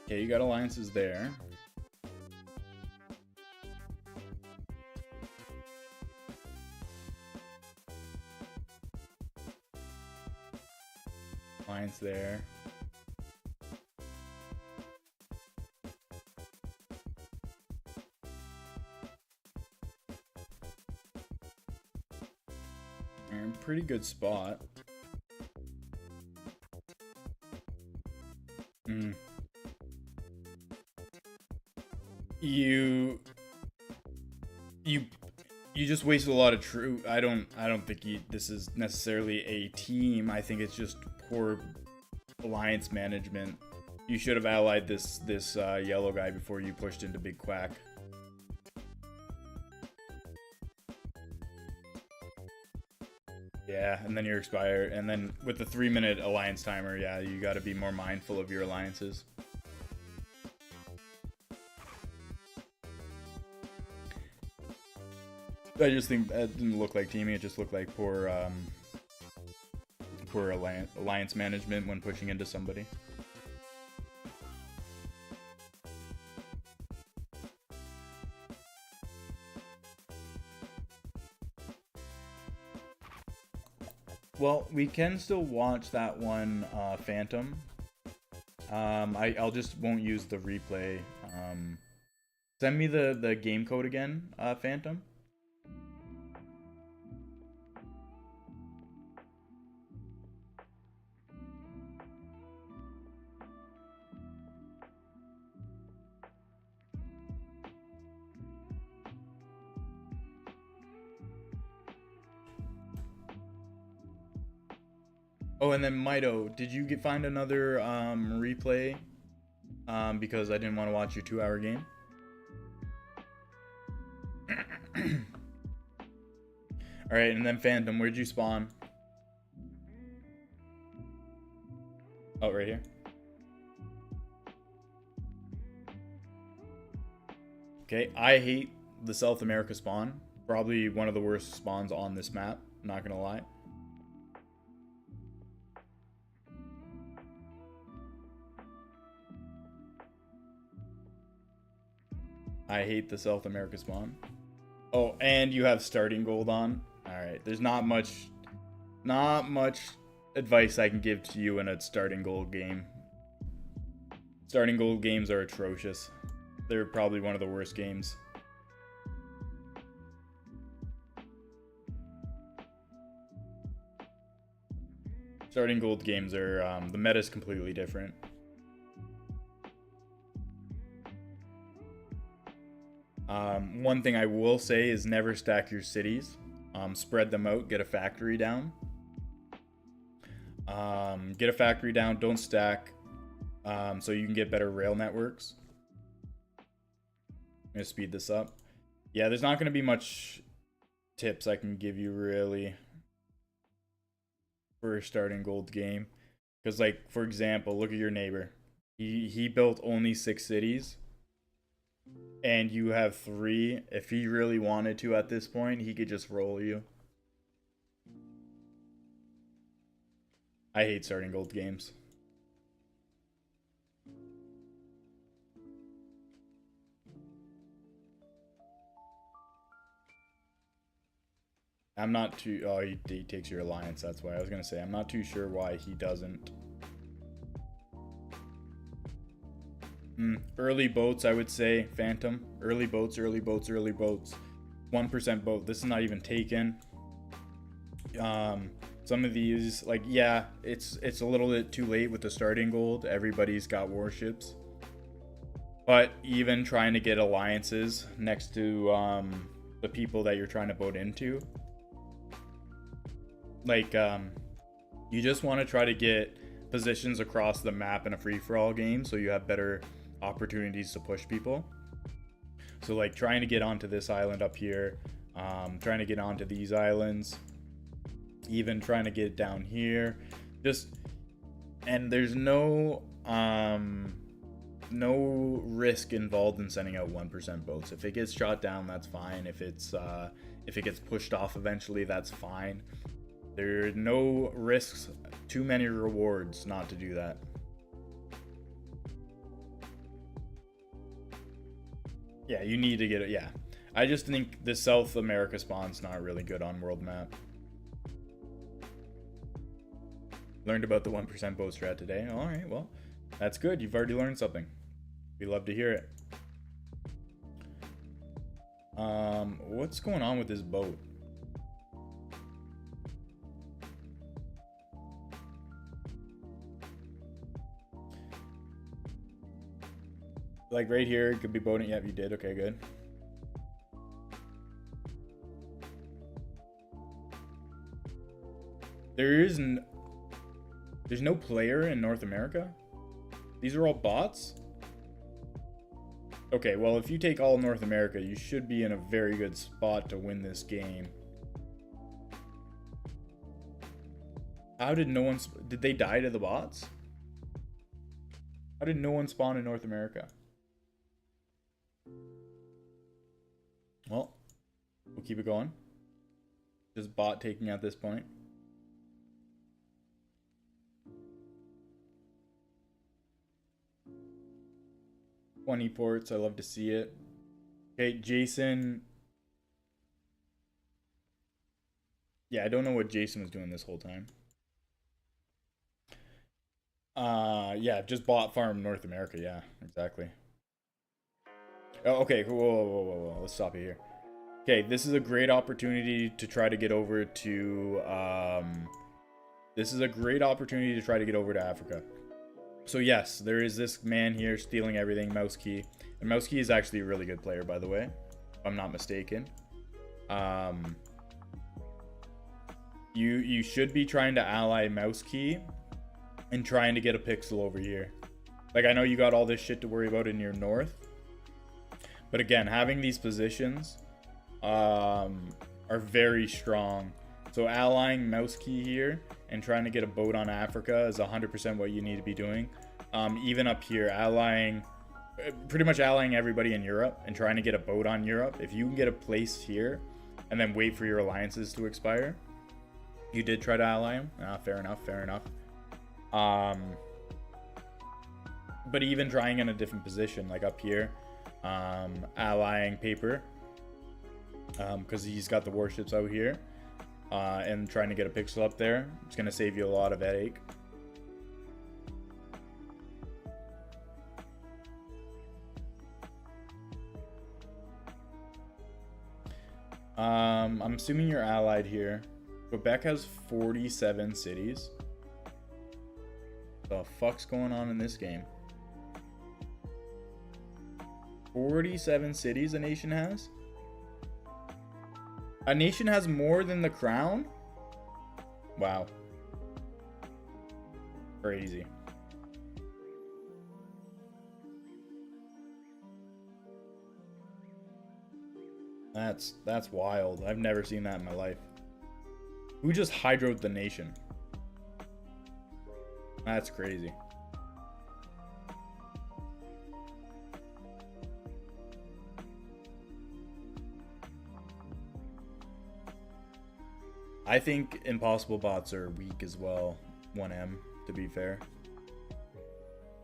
Okay, you got alliances there. Alliance there. Pretty good spot. You just wasted a lot of true. I don't think this is necessarily a team. I think it's just poor alliance management. You should have allied this yellow guy before you pushed into Big Quack. Yeah, and then you're expired. And then with the 3-minute alliance timer, yeah, you got to be more mindful of your alliances. I just think that didn't look like teaming. It just looked like poor alliance management when pushing into somebody. Well, we can still watch that one, Phantom. I'll just won't use the replay. Send me the game code again, Phantom. Oh, and then Mito, did you find another replay? Because I didn't want to watch your 2-hour game. All right, and then Phantom, where'd you spawn? Oh, right here. Okay, I hate the South America spawn. Probably one of the worst spawns on this map, not gonna lie. I hate the South America spawn. Oh, and you have starting gold on. All right, there's not much advice I can give to you in a starting gold game. Starting gold games are atrocious. They're probably one of the worst games. Starting gold games are the meta is completely different. One thing I will say is never stack your cities. Spread them out. Get a factory down. Don't stack. So you can get better rail networks. I'm going to speed this up. Yeah, there's not going to be much tips I can give you really for a starting gold game. Because, like, for example, look at your neighbor. He built only 6 cities. And you have 3. If he really wanted to at this point, he could just roll you. I hate starting gold games. I'm not too... Oh, he takes your alliance. That's why. I was going to say, I'm not too sure why he doesn't. Early boats, I would say. Phantom. Early boats, early boats, early boats. 1% boat. This is not even taken. Some of these, like, yeah, it's a little bit too late with the starting gold. Everybody's got warships. But even trying to get alliances next to the people that you're trying to boat into, like, you just want to try to get positions across the map in a free-for-all game so you have better opportunities to push people. So, like, trying to get onto this island up here, trying to get onto these islands, even trying to get down here, and there's no risk involved in sending out 1% boats. If it gets shot down, that's fine. If it gets pushed off eventually, that's fine. There are no risks, too many rewards not to do that. Yeah, you need to get it. Yeah, I just think the South America spawn's not really good on world map. Learned about the 1% boat strat today. All right, well, that's good. You've already learned something. We love to hear it. What's going on with this boat? Like right here, it could be boating. Yep, you did. Okay, good. There's no player in North America? These are all bots? Okay, well, if you take all North America, you should be in a very good spot to win this game. How did no one... Did they die to the bots? How did no one spawn in North America? Well, we'll keep it going. Just bot taking at this point. Ports, I love to see it. Okay, Jason. Yeah, I don't know what Jason was doing this whole time. Yeah, just bot farm North America. Yeah, exactly. Oh, okay, whoa. Let's stop it here. Okay, this is a great opportunity to try to get over to, this is a great opportunity to try to get over to Africa. So yes, there is this man here stealing everything, Mouse Key. And Mouse Key is actually a really good player, by the way, if I'm not mistaken. You should be trying to ally Mouse Key and trying to get a pixel over here. Like, I know you got all this shit to worry about in your north, but again, having these positions are very strong. So allying Mouse Key here and trying to get a boat on Africa is 100% what you need to be doing. Even up here, pretty much allying everybody in Europe and trying to get a boat on Europe. If you can get a place here and then wait for your alliances to expire. You did try to ally him. Fair enough. But even trying in a different position, like up here, allying Paper, because he's got the warships out here, and trying to get a pixel up there. It's going to save you a lot of headache. I'm assuming you're allied here. Quebec has 47 cities. The fuck's going on in this game? 47 cities a nation has? A nation has more than the crown? Wow. Crazy. That's wild. I've never seen that in my life. Who just hydroed the nation? That's crazy. I think impossible bots are weak as well. 1M, to be fair.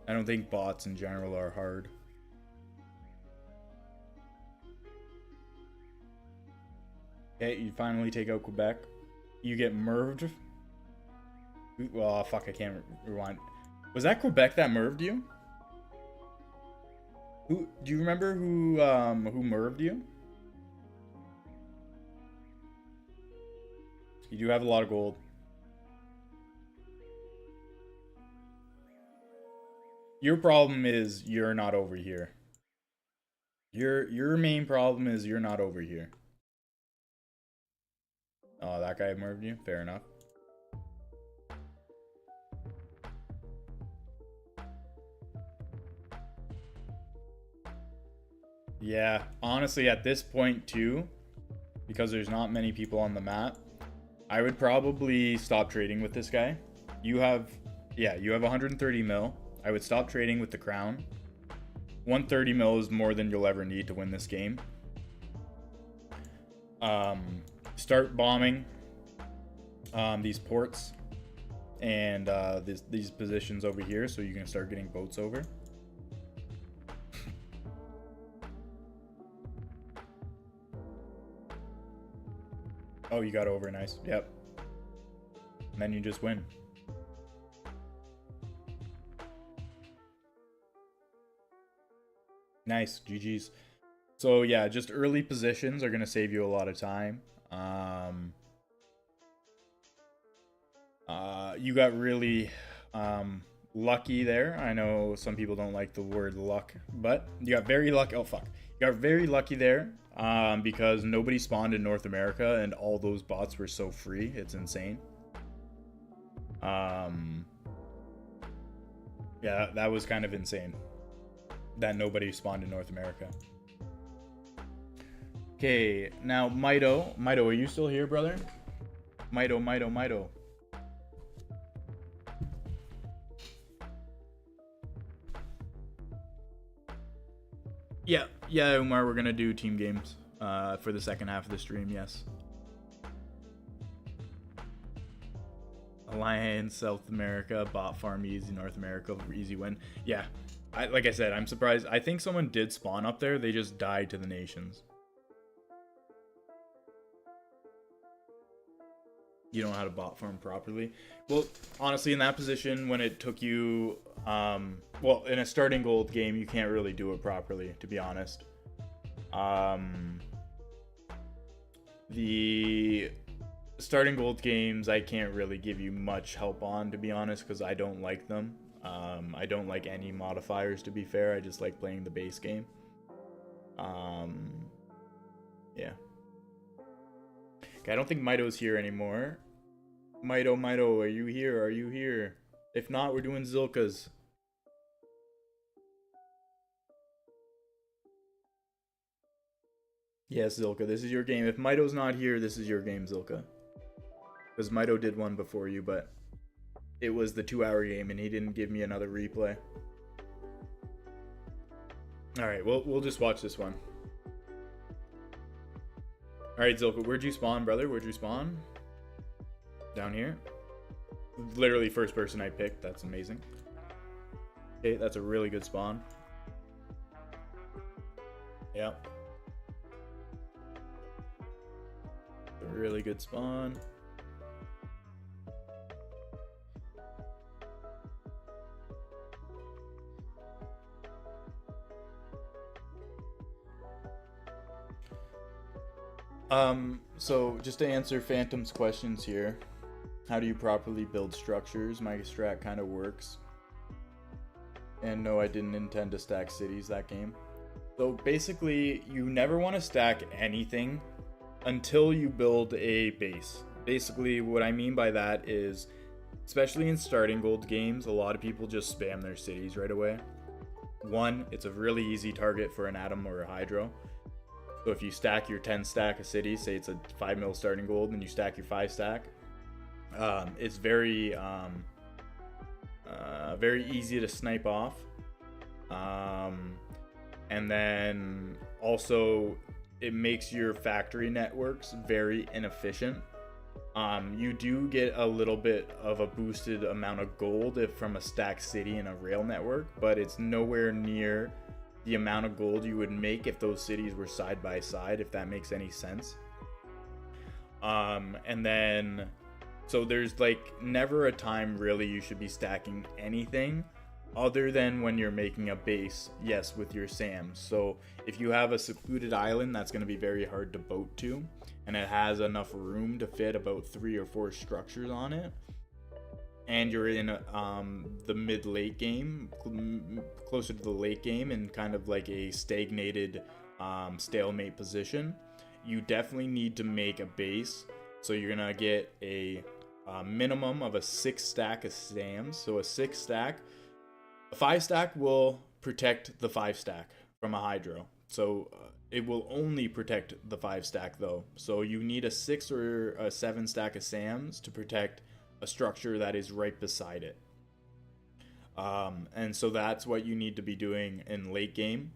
I don't think bots in general are hard. Okay, you finally take out Quebec. You get merved. Well, fuck, I can't rewind. Was that Quebec that merved you? Who do you remember who merved you? You do have a lot of gold. Your problem is you're not over here. Your main problem is you're not over here. Oh, that guy merved you? Fair enough. Yeah, honestly, at this point too, because there's not many people on the map, I would probably stop trading with this guy. You have 130 mil. I would stop trading with the crown. 130 mil is more than you'll ever need to win this game. Start bombing these ports and these positions over here, so you can start getting boats over. Oh, you got over, nice. Yep. And then you just win. Nice, GG's. So yeah, just early positions are gonna save you a lot of time. You got really lucky there. I know some people don't like the word luck, but you got very lucky. Oh fuck, you got very lucky there because nobody spawned in North America and all those bots were so free. It's insane. Yeah, that was kind of insane that nobody spawned in North America. Okay, now Mido, are you still here, brother? Mido. Yeah, Umar, we're gonna do team games for the second half of the stream, yes. Alliance, South America, bot farm easy, North America, easy win. Yeah, like I said, I'm surprised. I think someone did spawn up there, they just died to the nations. You don't know how to bot farm properly. Well, honestly, in that position, when it took you, well, in a starting gold game, you can't really do it properly, to be honest. The starting gold games, I can't really give you much help on, to be honest, because I don't like them. I don't like any modifiers, to be fair. I just like playing the base game. Yeah. Okay, I don't think Mido's here anymore. Mido, are you here? Are you here? If not, we're doing Zilkas. Yes, Zilka, this is your game. If Mido's not here, this is your game, Zilka. Because Mido did one before you, but it was the 2-hour game and he didn't give me another replay. Alright, we'll just watch this one. Alright, Zilka, where'd you spawn, brother? Where'd you spawn? Down here. Literally first person I picked. That's amazing. Okay, that's a really good spawn. Yep. A really good spawn. So just to answer Phantom's questions here, how do you properly build structures? My strat kind of works. And no, I didn't intend to stack cities that game. So basically, you never want to stack anything until you build a base. Basically, what I mean by that is, especially in starting gold games, a lot of people just spam their cities right away. One, it's a really easy target for an Atom or a Hydro. So if you stack your 10 stack of cities, say it's a 5 mil starting gold, and you stack your 5 stack, it's very easy to snipe off. And then also it makes your factory networks very inefficient. You do get a little bit of a boosted amount of gold if from a stacked city in a rail network, but it's nowhere near the amount of gold you would make if those cities were side by side, if that makes any sense. And then, so there's like never a time really you should be stacking anything other than when you're making a base, yes, with your SAMs. So if you have a secluded island that's going to be very hard to boat to, and it has enough room to fit about 3 or 4 structures on it, and you're in the mid-late game, closer to the late game, in kind of like a stagnated stalemate position, you definitely need to make a base. So you're gonna get a minimum of a 6 stack of SAMs. So a 6 stack, a 5 stack will protect the 5 stack from a hydro. So it will only protect the 5 stack though. So you need a 6 or a 7 stack of SAMs to protect a structure that is right beside it. And so that's what you need to be doing in late game.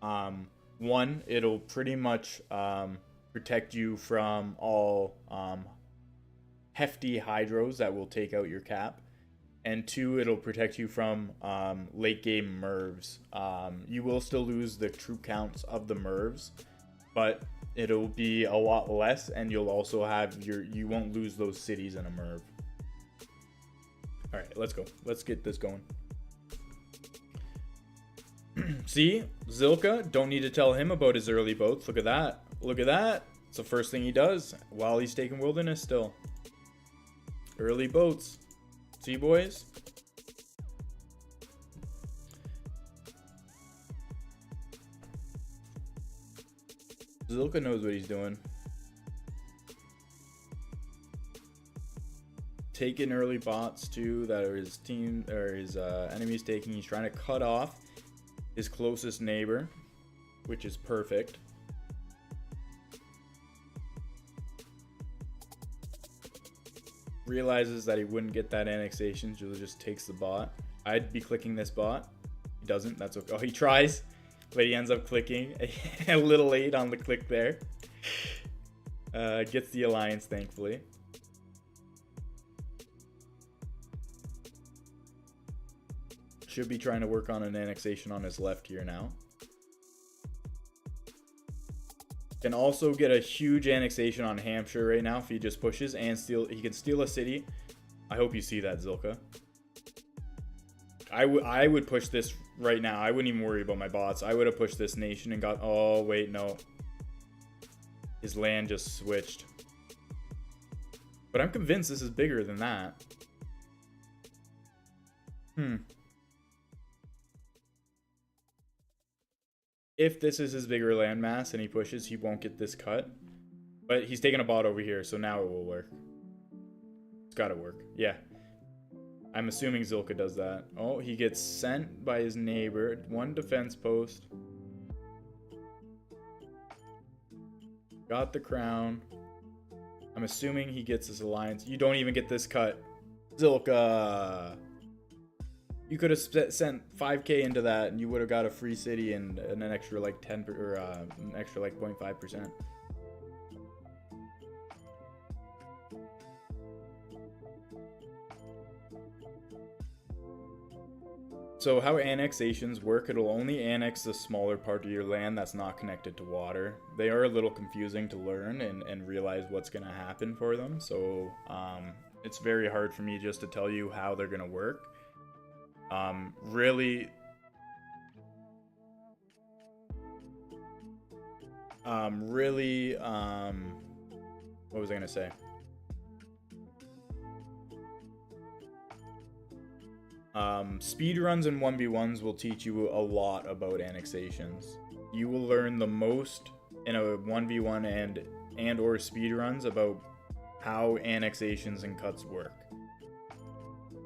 One, it'll pretty much protect you from all hefty hydros that will take out your cap. And 2, it'll protect you from late game mervs. You will still lose the troop counts of the mervs, but it'll be a lot less, and you'll also have you won't lose those cities in a merv. Alright, let's go. Let's get this going. See, Zilka, don't need to tell him about his early boats. Look at that. Look at that. It's the first thing he does while he's taking wilderness still. Early boats. See, boys? Zilka knows what he's doing. Taking early bots too that are his team or his enemies taking. He's trying to cut off his closest neighbor, which is perfect. Realizes that he wouldn't get that annexation, so just takes the bot. I'd be clicking this bot. He doesn't. That's okay. Oh, he tries, but he ends up clicking a little late on the click there. Gets the alliance, thankfully. Should be trying to work on an annexation on his left here now. Can also get a huge annexation on Hampshire right now if he just pushes and steal. He can steal a city. I hope you see that, Zilka. I would push this right now. I wouldn't even worry about my bots. I would have pushed this nation and got. Oh wait, no. His land just switched. But I'm convinced this is bigger than that. If this is his bigger landmass and he pushes, he won't get this cut. But he's taking a bot over here, so now it will work. It's gotta work. Yeah. I'm assuming Zilka does that. Oh, he gets sent by his neighbor. 1 defense post. Got the crown. I'm assuming he gets his alliance. You don't even get this cut. Zilka! You could have sent 5k into that and you would have got a free city and an extra like 10 or an extra like 0.5%. So how annexations work, it'll only annex the smaller part of your land that's not connected to water. They are a little confusing to learn and realize what's going to happen for them. So it's very hard for me just to tell you how they're going to work. What was I gonna say? Speedruns and 1v1s will teach you a lot about annexations. You will learn the most in a 1v1 and or speedruns about how annexations and cuts work.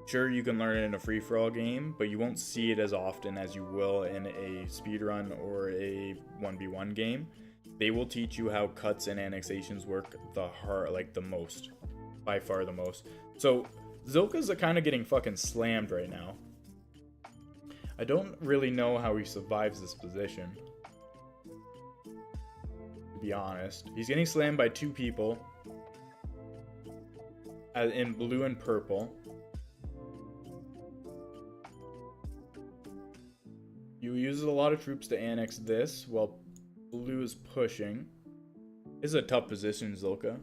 Sure, you can learn it in a free-for-all game, but you won't see it as often as you will in a speedrun or a 1v1 game. They will teach you how cuts and annexations work the most. By far the most. So, Zilka's kind of getting fucking slammed right now. I don't really know how he survives this position. To be honest. He's getting slammed by 2 people. in blue and purple. You use a lot of troops to annex this while blue is pushing. This is a tough position, Zilka.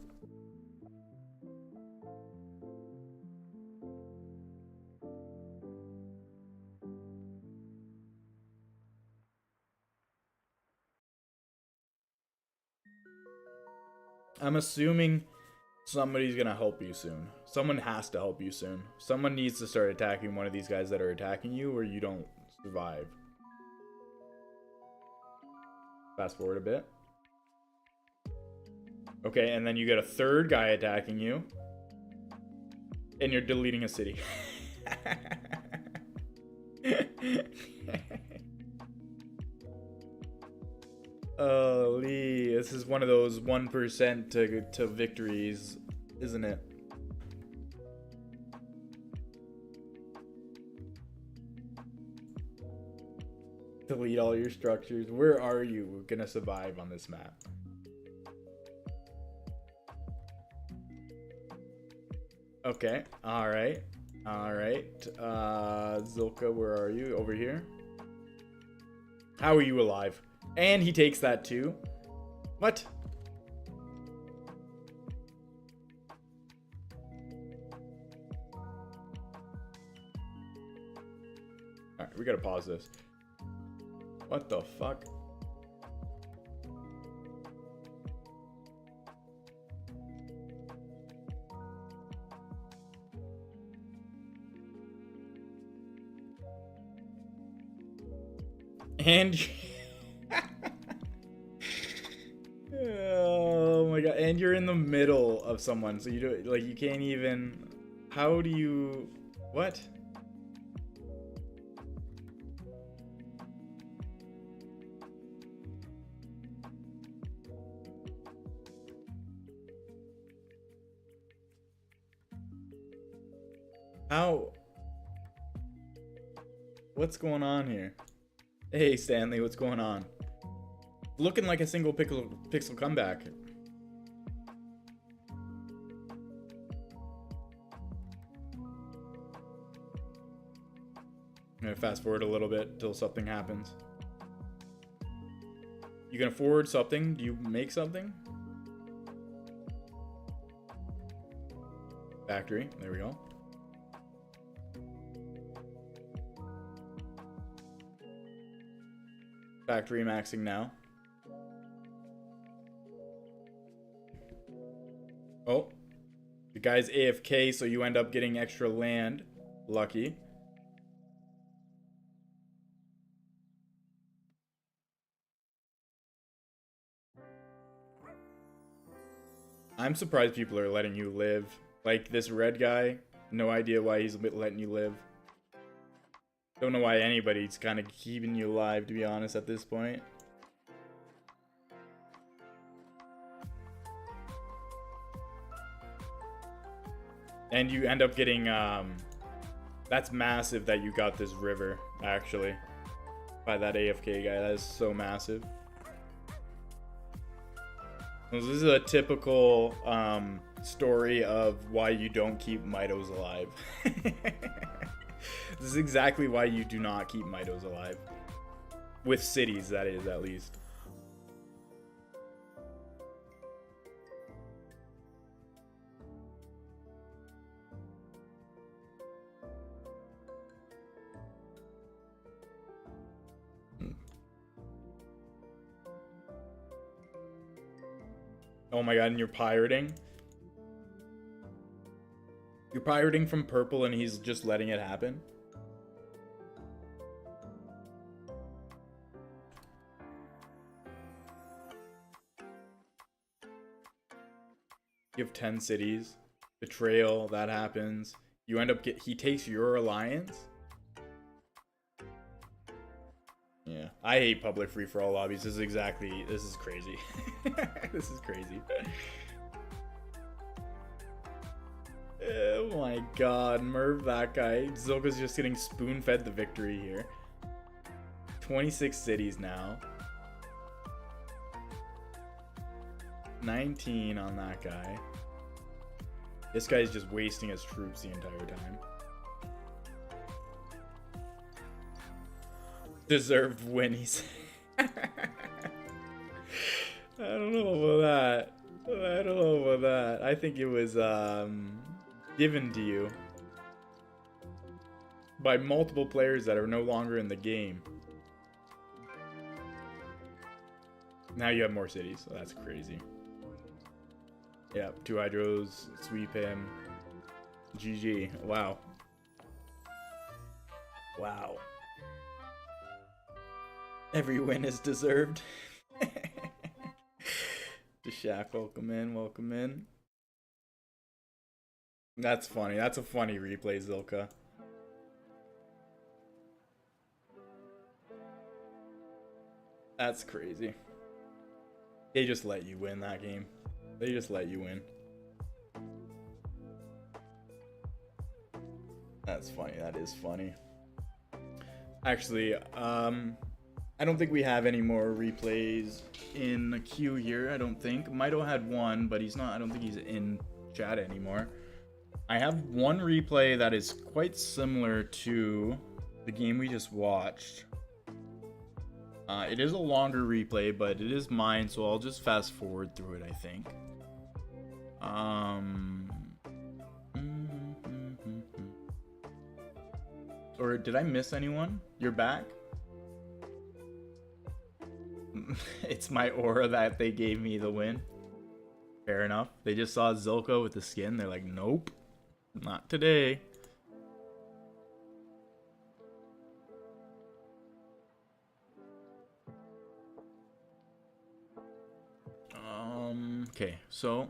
I'm assuming somebody's gonna help you soon. Someone has to help you soon. Someone needs to start attacking one of these guys that are attacking you, or you don't survive. Fast forward a bit. Okay, and then you get a third guy attacking you. And you're deleting a city. Holy, this is one of those 1% to victories, isn't it? Delete all your structures. Where are you gonna survive on this map? Okay, alright. Alright. Zilka, where are you? Over here? How are you alive? And he takes that too. What? Alright, we gotta pause this. What the fuck? And oh my god, and you're in the middle of someone, so you do like you can't even. How do you what? How? What's going on here? Hey Stanley, what's going on? Looking like a single pixel comeback. I'm gonna fast forward a little bit till something happens. You gonna forward something? Do you make something? Factory, there we go. Factory maxing now. Oh, the guy's AFK, so you end up getting extra land. Lucky. I'm surprised people are letting you live. Like this red guy, no idea why he's letting you live. Don't know why anybody's kind of keeping you alive, to be honest, at this point. And you end up getting, that's massive that you got this river, actually. By that AFK guy, that is so massive. This is a typical, story of why you don't keep Mitos alive. This is exactly why you do not keep Mitos alive. With cities, that is, at least. Oh my god, and you're pirating? You're pirating from purple and he's just letting it happen? You have 10 cities. Betrayal, that happens. You end up he takes your alliance? Yeah. I hate public free-for-all lobbies. This is crazy. This is crazy. Oh my god, Merv that guy. Zilka's just getting spoon-fed the victory here. 26 cities now. 19 on that guy. This guy's just wasting his troops the entire time. Deserved win, he said. I don't know about that. I don't know about that. I think it was given to you by multiple players that are no longer in the game. Now you have more cities, so that's crazy. Yeah, 2 hydros, sweep him. GG. Wow. Wow. Every win is deserved. Shaq, welcome in, welcome in. That's funny. That's a funny replay, Zilka. That's crazy. They just let you win that game. They just let you win. That's funny. That is funny. Actually, I don't think we have any more replays in the queue here. I don't think. Mido had one, but he's not. I don't think he's in chat anymore. I have one replay that is quite similar to the game we just watched. It is a longer replay, but it is mine, so I'll just fast forward through it, I think. Or did I miss anyone? You're back? It's my aura that they gave me the win. Fair enough. They just saw Zilka with the skin. They're like, nope, not today. Okay, so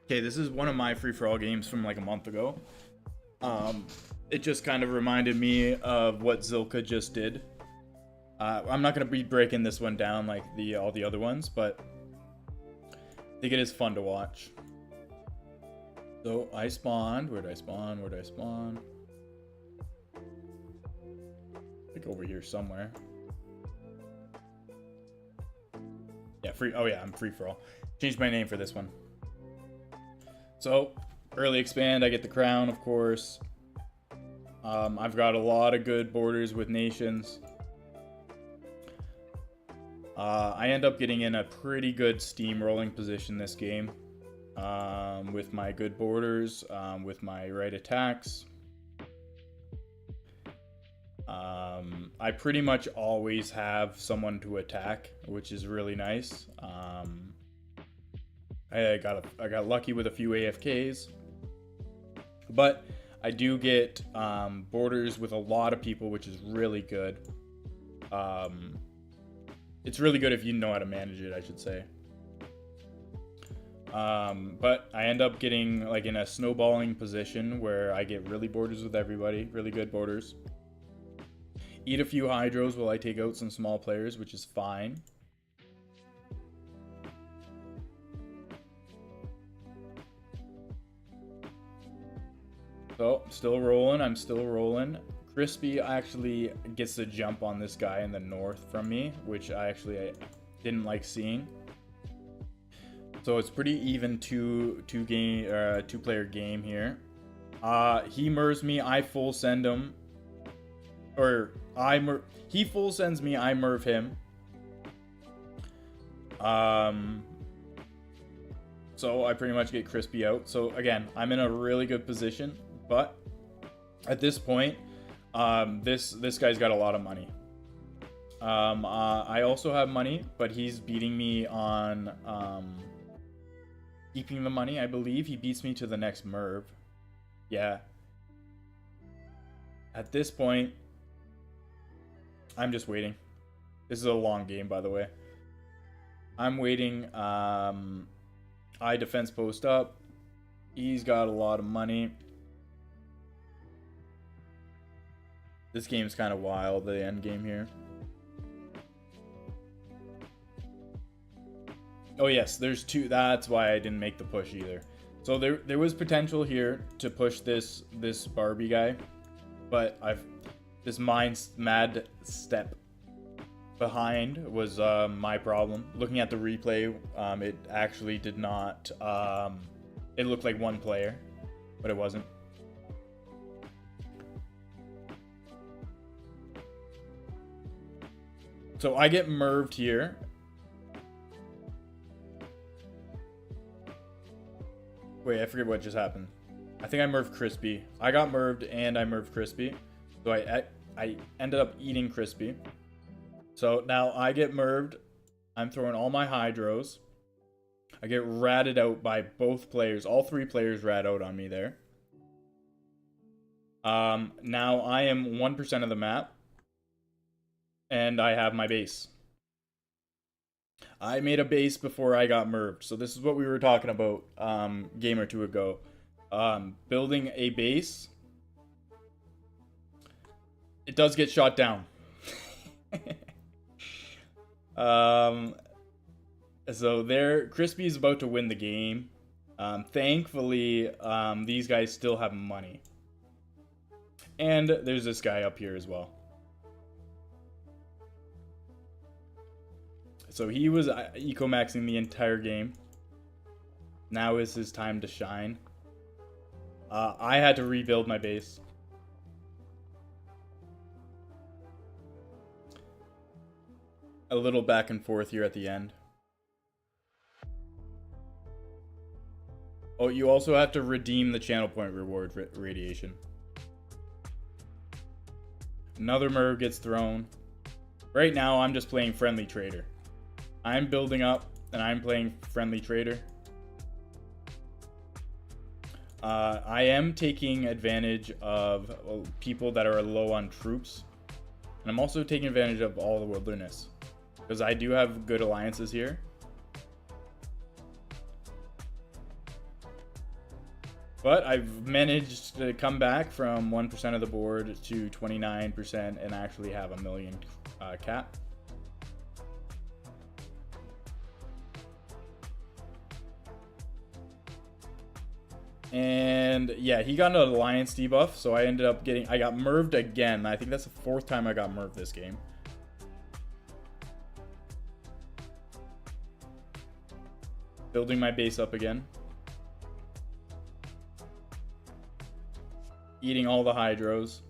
okay, this is one of my free-for-all games from like a month ago. It just kind of reminded me of what Zilka just did. I'm not going to be breaking this one down like all the other ones, but I think it is fun to watch. So I spawned. Where did I spawn? Where did I spawn? I think over here somewhere. Yeah, free. Oh yeah, I'm free-for-all. Changed my name for this one. So, early expand, I get the crown, of course. I've got a lot of good borders with nations. I end up getting in a pretty good steamrolling position this game. With my good borders, with my right attacks. I pretty much always have someone to attack, which is really nice. I got lucky with a few AFKs, but I do get borders with a lot of people, which is really good. It's really good if you know how to manage it, I should say. But I end up getting like in a snowballing position where I get really borders with everybody, really good borders. Eat a few hydros while I take out some small players, which is fine. So, still rolling. I'm still rolling. Crispy actually gets the jump on this guy in the north from me, which I didn't like seeing. So it's pretty even two-player game here. He murs me. I full send him, or he full sends me. I murv him. So I pretty much get Crispy out. So again, I'm in a really good position. But at this point, this guy's got a lot of money. I also have money, but he's beating me on keeping the money, I believe. He beats me to the next Merv. Yeah. At this point, I'm just waiting. This is a long game, by the way. I'm waiting. I defense post up. He's got a lot of money. This game's kind of wild, the end game here. Oh yes, there's two. That's why I didn't make the push either. So there was potential here to push this Barbie guy, but this mad step behind was my problem. Looking at the replay, it actually did not. It looked like one player, but it wasn't. So I get merved here. Wait, I forget what just happened. I think I merved Crispy. I got merved and I merved Crispy. So I ended up eating Crispy. So now I get merved. I'm throwing all my hydros. I get ratted out by both players. All three players rat out on me there. Now I am 1% of the map. And I have my base. I made a base before I got merved. So this is what we were talking about game or two ago. Building a base. It does get shot down. So there, Crispy's about to win the game. Thankfully, these guys still have money. And there's this guy up here as well. So he was eco-maxing the entire game. Now is his time to shine. I had to rebuild my base. A little back and forth here at the end. Oh, you also have to redeem the channel point reward radiation. Another Merv gets thrown. Right now, I'm just playing Friendly Trader. I'm building up, and I'm playing Friendly Trader. I am taking advantage of people that are low on troops. And I'm also taking advantage of all the wilderness. Because I do have good alliances here. But I've managed to come back from 1% of the board to 29% and actually have a million cap. And yeah, he got an alliance debuff, so I ended up I got merved again. I think that's the 4th time I got merved this game. Building my base up again. Eating all the hydros.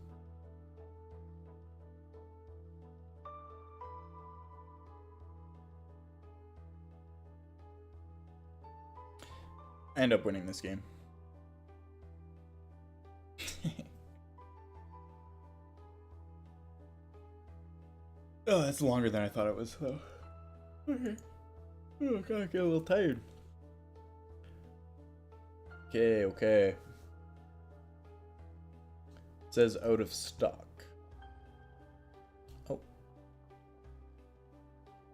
I end up winning this game. Oh, that's longer than I thought it was, though. Okay. Oh, God, I get a little tired. Okay. It says out of stock. Oh.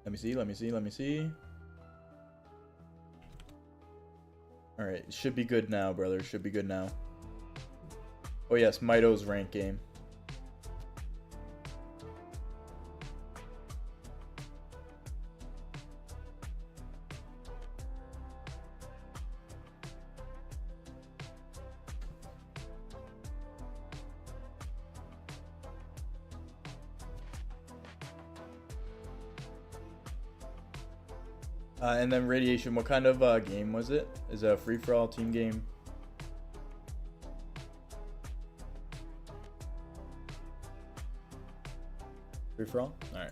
Let me see. Alright, should be good now, brother. Should be good now. Oh yes, Mito's rank game. And then Radiation, what kind of game was it? Is it a free-for-all team game? Free-for-all? Alright.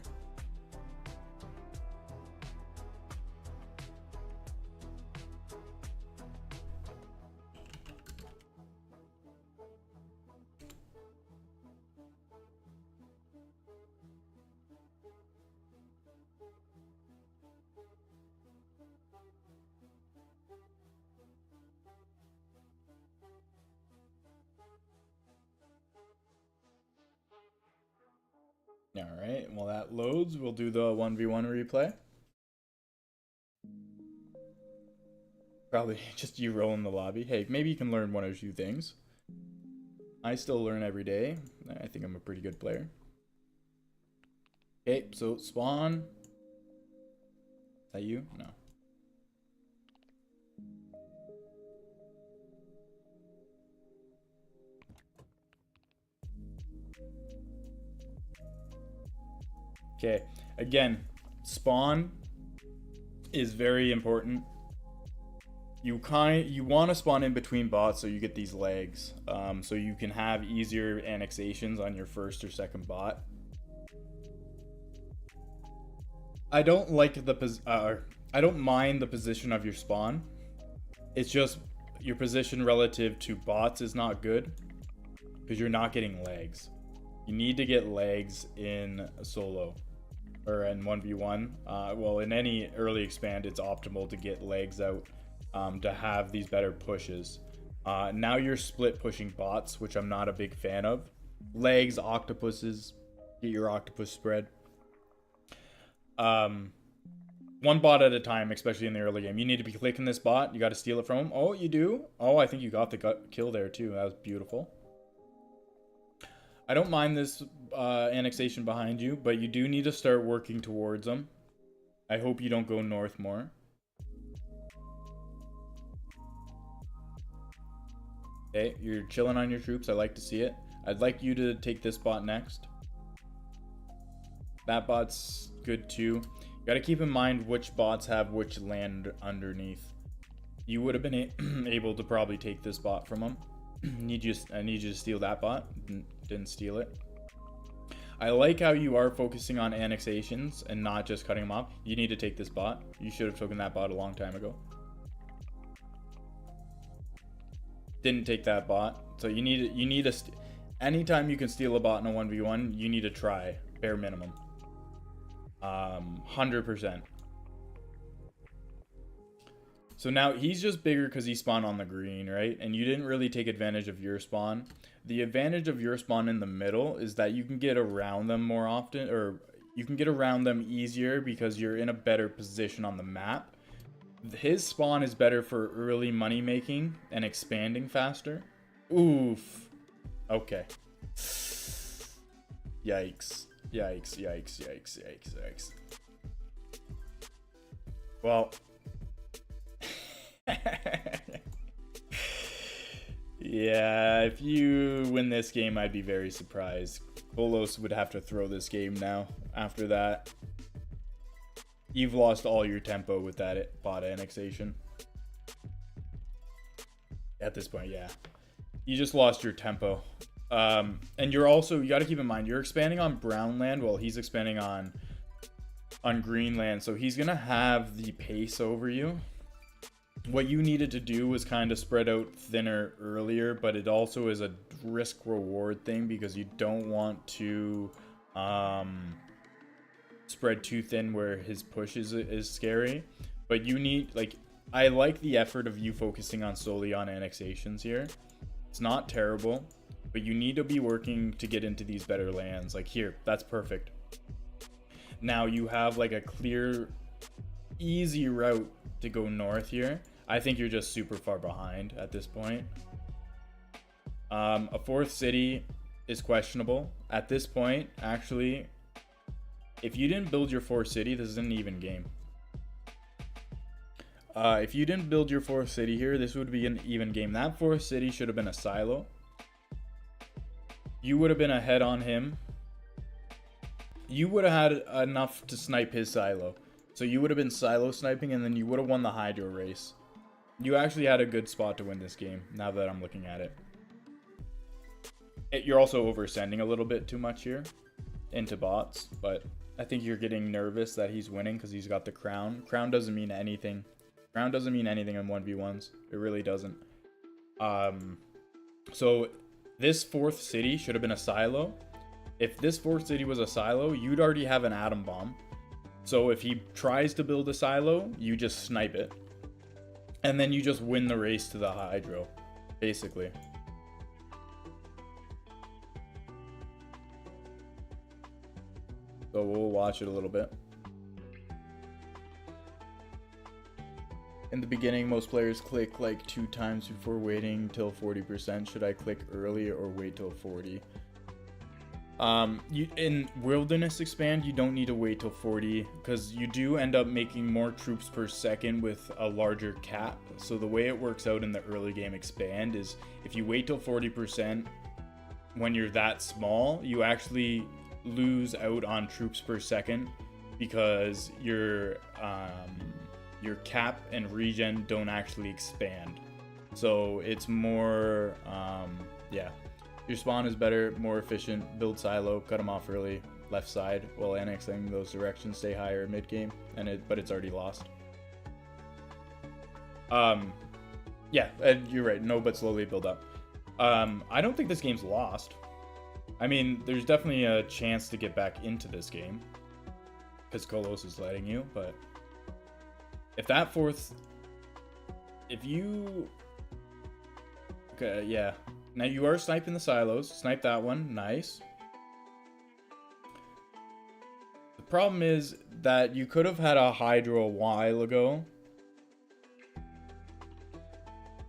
Alright, while that loads, we'll do the 1v1 replay. Probably just you roll in the lobby. Hey, maybe you can learn one or two things. I still learn every day. I think I'm a pretty good player. Okay, so spawn. Is that you? No. Okay, again, spawn is very important. You want to spawn in between bots so you get these legs, so you can have easier annexations on your first or second bot. I don't like the I don't mind the position of your spawn. It's just your position relative to bots is not good because you're not getting legs. You need to get legs in a solo or in 1v1. Well, in any early expand, it's optimal to get legs out to have these better pushes. Now you're split pushing bots, which I'm not a big fan of. Legs, octopuses, get your octopus spread. One bot at a time, especially in the early game. You need to be clicking this bot. You got to steal it from him. Oh, you do? Oh, I think you got the kill there too. That was beautiful. I don't mind this annexation behind you, but you do need to start working towards them. I hope you don't go north more. Okay, you're chilling on your troops. I like to see it. I'd like you to take this bot next. That bot's good too. You gotta keep in mind which bots have which land underneath. You would have been able to probably take this bot from them. I need you to steal that bot. Didn't steal it. I like how you are focusing on annexations and not just cutting them off. You need to take this bot. You should have taken that bot a long time ago. Didn't take that bot. So you need to anytime you can steal a bot in a 1v1, you need to try, bare minimum. 100%. So now he's just bigger because he spawned on the green, right? And you didn't really take advantage of your spawn. The advantage of your spawn in the middle is that you can get around them more often, or you can get around them easier because you're in a better position on the map. His spawn is better for early money making and expanding faster. Oof. Okay. Yikes. Yikes, yikes, yikes, yikes, yikes. Well. Yeah, if you win this game, I'd be very surprised. Bolos would have to throw this game now. After that, you've lost all your tempo with that bot annexation. At this point, yeah. You just lost your tempo. And you're also, you got to keep in mind, you're expanding on brown land while he's expanding on green land. So he's going to have the pace over you. What you needed to do was kind of spread out thinner earlier, but it also is a risk reward thing because you don't want to spread too thin where his push is scary. But you need, like, I like the effort of you focusing on solely on annexations here. It's not terrible, but you need to be working to get into these better lands. Like here, that's perfect. Now you have like a clear, easy route to go north here. I think you're just super far behind at this point. A fourth city is questionable. At this point, actually, if you didn't build your fourth city, this is an even game. If you didn't build your fourth city here, this would be an even game. That fourth city should have been a silo. You would have been ahead on him. You would have had enough to snipe his silo. So you would have been silo sniping, and then you would have won the hydro race. You actually had a good spot to win this game, now that I'm looking at it. You're also oversending a little bit too much here into bots, but I think you're getting nervous that he's winning because he's got the crown. Crown doesn't mean anything. Crown doesn't mean anything in 1v1s. It really doesn't. So this fourth city should have been a silo. If this fourth city was a silo, you'd already have an atom bomb. So if he tries to build a silo, you just snipe it. And then you just win the race to the hydro, basically. So we'll watch it a little bit. In the beginning, most players click like 2 times before waiting till 40%. Should I click early or wait till 40? In Wilderness Expand, you don't need to wait till 40 because you do end up making more troops per second with a larger cap. So the way it works out in the early game Expand is if you wait till 40% when you're that small, you actually lose out on troops per second because your cap and regen don't actually expand. So it's more, yeah. Your spawn is better, more efficient, build silo, cut them off early, left side, while annexing those directions, stay higher mid game, but it's already lost. Yeah, you're right, no, but slowly build up. I don't think this game's lost. I mean, there's definitely a chance to get back into this game, because Kolos is letting you, but if that fourth, okay, yeah. Now you are sniping the silos. Snipe that one. Nice. The problem is that you could have had a Hydro a while ago,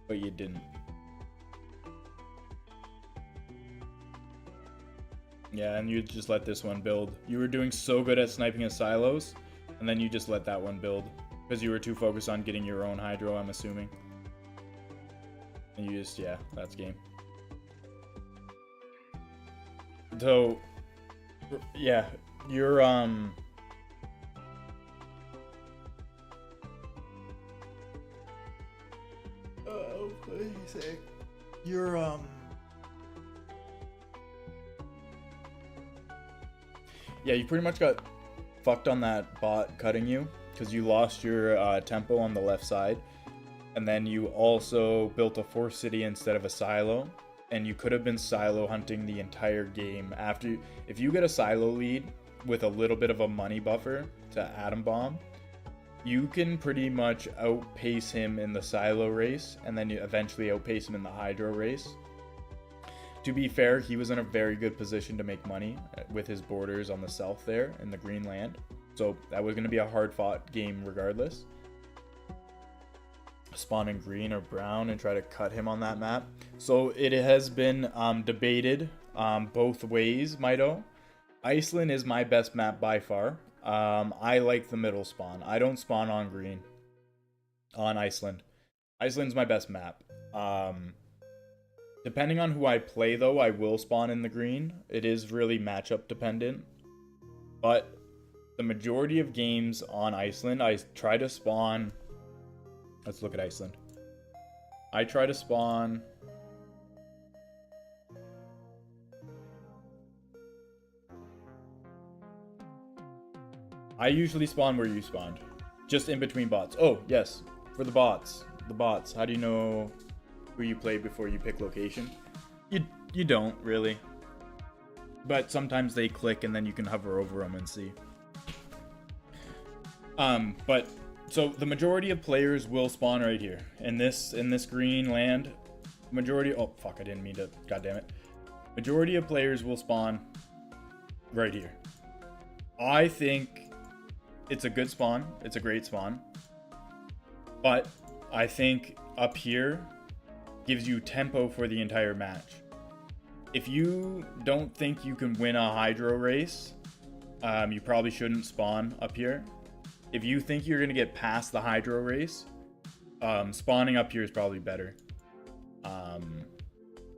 but you didn't. Yeah, and you just let this one build. You were doing so good at sniping at silos, and then you just let that one build because you were too focused on getting your own Hydro, I'm assuming. And you just, yeah, that's game. So, yeah, you're, oh, what did you say? You're, yeah, you pretty much got fucked on that bot cutting you because you lost your tempo on the left side. And then you also built a fourth city instead of a silo. And you could have been silo hunting the entire game. If you get a silo lead with a little bit of a money buffer to Atom Bomb, you can pretty much outpace him in the silo race, and then you eventually outpace him in the Hydro race. To be fair, he was in a very good position to make money with his borders on the south there in the green land. So that was going to be a hard-fought game regardless. Spawn in green or brown and try to cut him on that map. So it has been debated both ways, Mido. Iceland is my best map by far. I like the middle spawn. I don't spawn on green on Iceland. Iceland's my best map. Depending on who I play though, I will spawn in the green. It is really matchup dependent. But the majority of games on Iceland, I try to spawn. Let's look at Iceland. I try to spawn. I usually spawn where you spawned. Just in between bots. Oh, yes. For the bots. The bots. How do you know who you play before you pick location? You don't, really. But sometimes they click and then you can hover over them and see. But so the majority of players will spawn right here in this green land. Majority. Oh fuck! I didn't mean to. God damn it. Majority of players will spawn right here. I think it's a good spawn. It's a great spawn. But I think up here gives you tempo for the entire match. If you don't think you can win a Hydro race, you probably shouldn't spawn up here. If you think you're going to get past the Hydro race, spawning up here is probably better.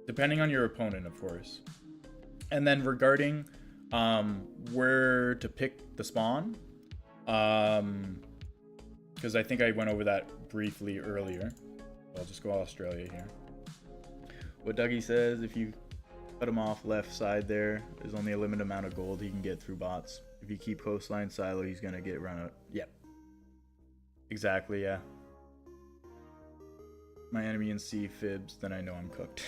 Depending on your opponent, of course. And then regarding where to pick the spawn, because I think I went over that briefly earlier. I'll just go Australia here. What Dougie says, if you cut him off left side there, there's only a limited amount of gold he can get through bots. If you keep coastline silo, he's gonna get run out. Yep. Exactly, yeah. My enemy in C fibs, then I know I'm cooked.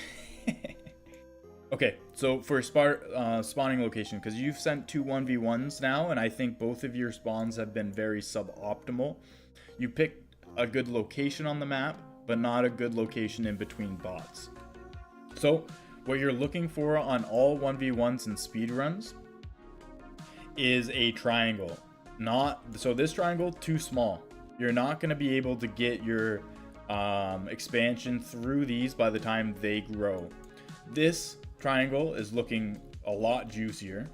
Okay, so for spawning location, because you've sent 2 1v1s now, and I think both of your spawns have been very suboptimal. You picked a good location on the map, but not a good location in between bots. So what you're looking for on all 1v1s and speedruns is a triangle. So this triangle, too small. You're not going to be able to get your expansion through these by the time they grow. This triangle is looking a lot juicier.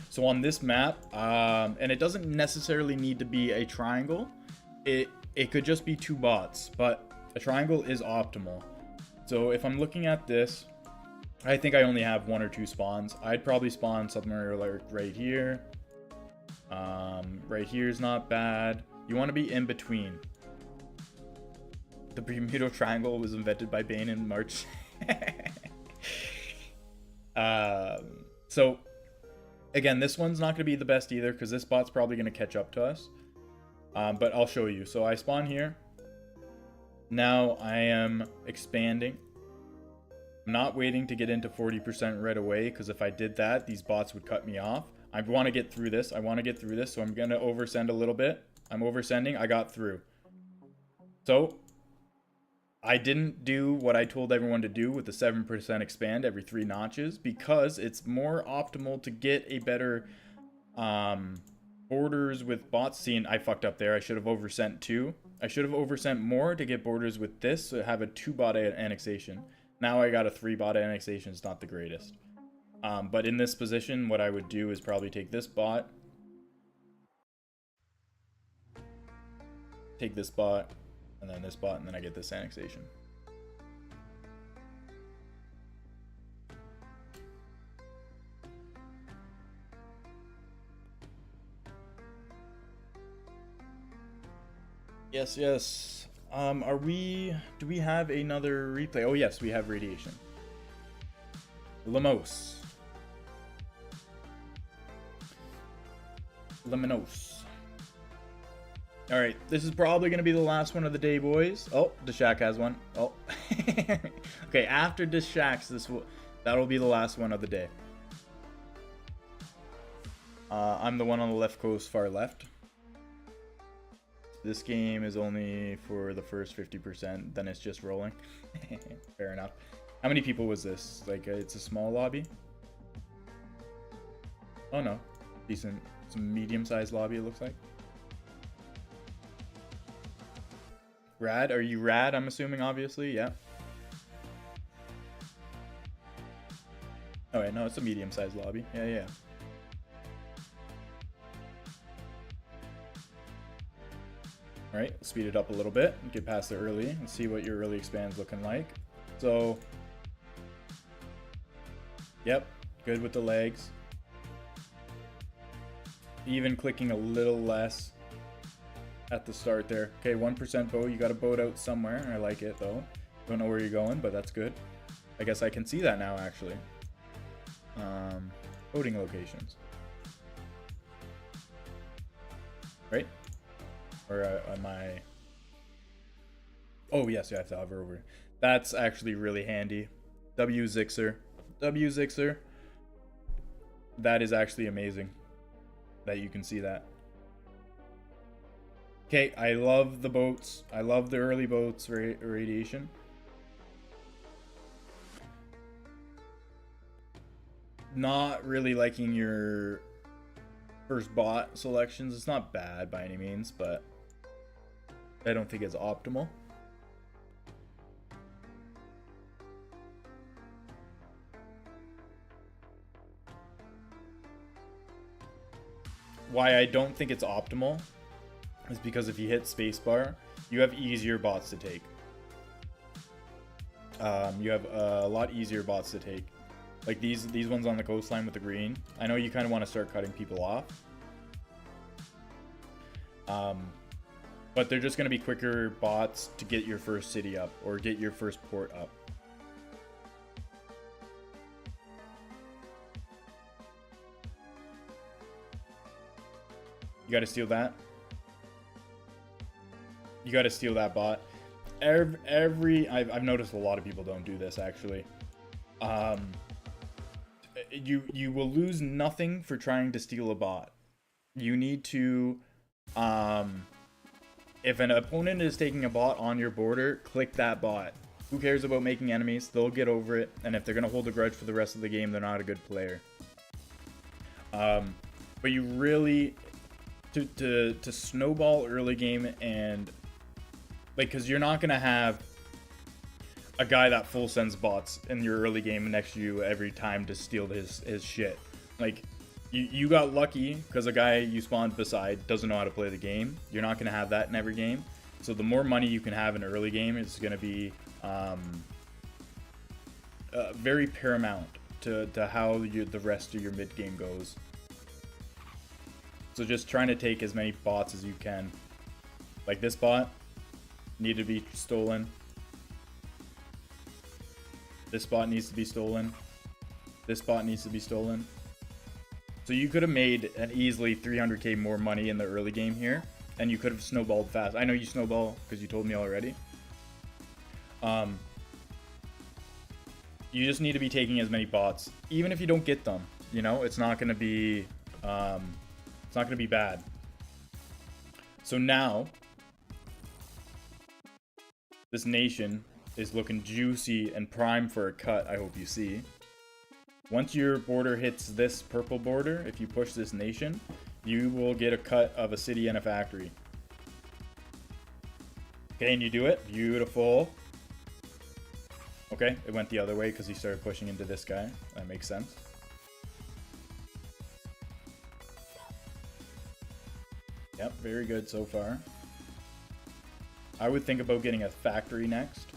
So on this map, and it doesn't necessarily need to be a triangle. It could just be 2 bots, but a triangle is optimal. So if I'm looking at this, I think I only have 1 or 2 spawns. I'd probably spawn somewhere like right here. Right here is not bad. You want to be in between. The Bermuda Triangle was invented by Bane in March. So again, this one's not going to be the best either because this bot's probably going to catch up to us. But I'll show you. So I spawn here. Now I am expanding. I'm not waiting to get into 40% right away because if I did that, these bots would cut me off. I want to get through this. So I'm going to oversend a little bit. I'm oversending. I got through. So I didn't do what I told everyone to do with the 7% expand every 3 notches because it's more optimal to get a better borders with bots. Seeing I fucked up there. I should have oversent 2. I should have oversent more to get borders with this, so have a 2 bot annexation. Now I got a 3 bot annexation. It's not the greatest. But in this position, what I would do is probably take this bot. Take this bot, and then this bot, and then I get this annexation. Yes, yes. Do we have another replay? Oh yes, we have radiation. Lemos. Alright, this is probably going to be the last one of the day, boys. Oh, Deshak has one. Oh. Okay, after Deshak's, that'll be the last one of the day. I'm the one on the left coast, far left. This game is only for the first 50%, then it's just rolling. Fair enough. How many people was this? Like, it's a small lobby? Oh no. Decent. Some medium-sized lobby, it looks like. Rad? Are you rad? I'm assuming, obviously. Yeah. Oh, wait, no, it's a medium-sized lobby. Yeah. Alright, speed it up a little bit. Get past the early and see what your early expand's looking like. So, yep, good with the legs. Even clicking a little less at the start there. Okay, 1% boat. You got a boat out somewhere. I like it though. Don't know where you're going, but that's good. I guess I can see that now actually. Boating locations. Right? Or am I... Oh yes, you have to hover over. That's actually really handy. W-Zixer. That is actually amazing. That you can see that. Okay, I love the boats. I love the early boats radiation. Not really liking your first bot selections. It's not bad by any means, but I don't think it's optimal. Why I don't think it's optimal is because if you hit spacebar, you have easier bots to take. You have a lot easier bots to take. Like these ones on the coastline with the green. I know you kind of want to start cutting people off. But they're just going to be quicker bots to get your first city up or get your first port up. You got to steal that. You got to steal that bot. I've noticed a lot of people don't do this actually. You will lose nothing for trying to steal a bot. You need to, if an opponent is taking a bot on your border, click that bot. Who cares about making enemies? They'll get over it. And if they're gonna hold a grudge for the rest of the game, they're not a good player. But you really, to snowball early game, and like, because you're not gonna have a guy that full sends bots in your early game next to you every time to steal his shit. Like, you got lucky because a guy you spawned beside doesn't know how to play the game. You're not going to have that in every game. So the more money you can have in early game is going to be very paramount to how the rest of your mid game goes. So just trying to take as many bots as you can. Like this bot, need to be stolen. This bot needs to be stolen. This bot needs to be stolen. So you could have made an easily 300k more money in the early game here, and you could have snowballed fast. I know you snowball because you told me already. You just need to be taking as many bots, even if you don't get them. You know, it's not going to be bad. So now this nation is looking juicy and prime for a cut. I hope you see. Once your border hits this purple border, if you push this nation, you will get a cut of a city and a factory. Okay, and you do it. Beautiful. Okay, it went the other way because he started pushing into this guy. That makes sense. Yep, very good so far. I would think about getting a factory next.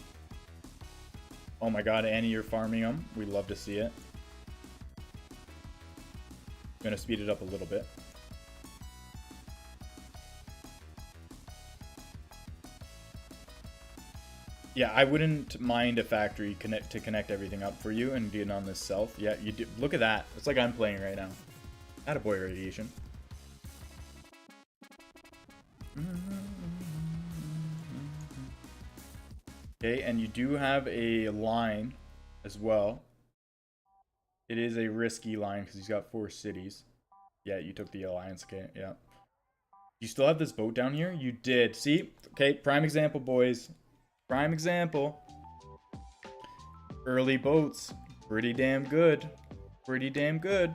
Oh my god, Annie, you're farming them. We'd love to see it. I'm gonna speed it up a little bit. Yeah, I wouldn't mind a factory to connect everything up for you and get on this south. Yeah, you do. Look at that. It's like I'm playing right now. Attaboy, radiation. Okay, and you do have a line as well. It is a risky line because he's got 4 cities. Yeah, you took the alliance. Okay, yeah. You still have this boat down here? You did. See? Okay, prime example, boys. Prime example. Early boats. Pretty damn good. Pretty damn good.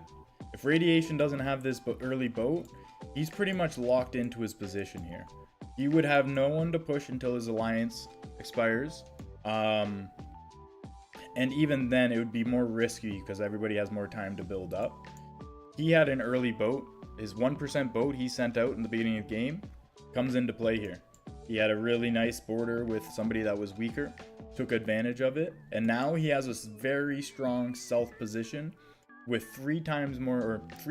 If Radiation doesn't have this early boat, he's pretty much locked into his position here. He would have no one to push until his alliance expires. And even then, it would be more risky because everybody has more time to build up. He had an early boat. His 1% boat he sent out in the beginning of the game comes into play here. He had a really nice border with somebody that was weaker, took advantage of it, and now he has a very strong south position with 3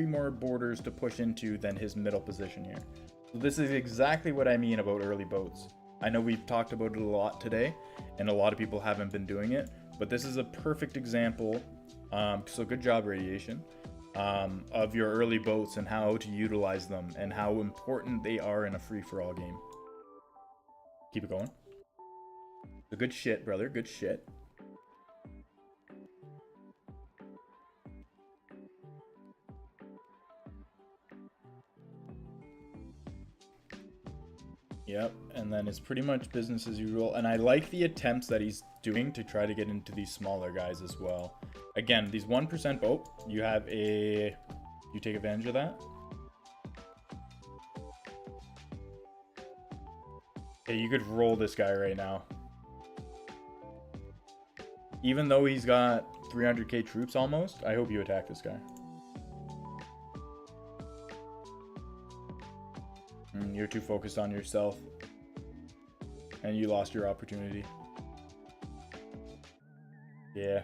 more borders to push into than his middle position here. So this is exactly what I mean about early boats. I know we've talked about it a lot today, and a lot of people haven't been doing it, but this is a perfect example, so good job, Radiation, of your early boats and how to utilize them and how important they are in a free-for-all game. Keep it going. So good shit, brother, good shit. Yep, and then it's pretty much business as usual. And I like the attempts that he's doing to try to get into these smaller guys as well. Again, these 1% boat, you take advantage of that. Okay, you could roll this guy right now. Even though he's got 300k troops almost, I hope you attack this guy. You're too focused on yourself. And you lost your opportunity. Yeah.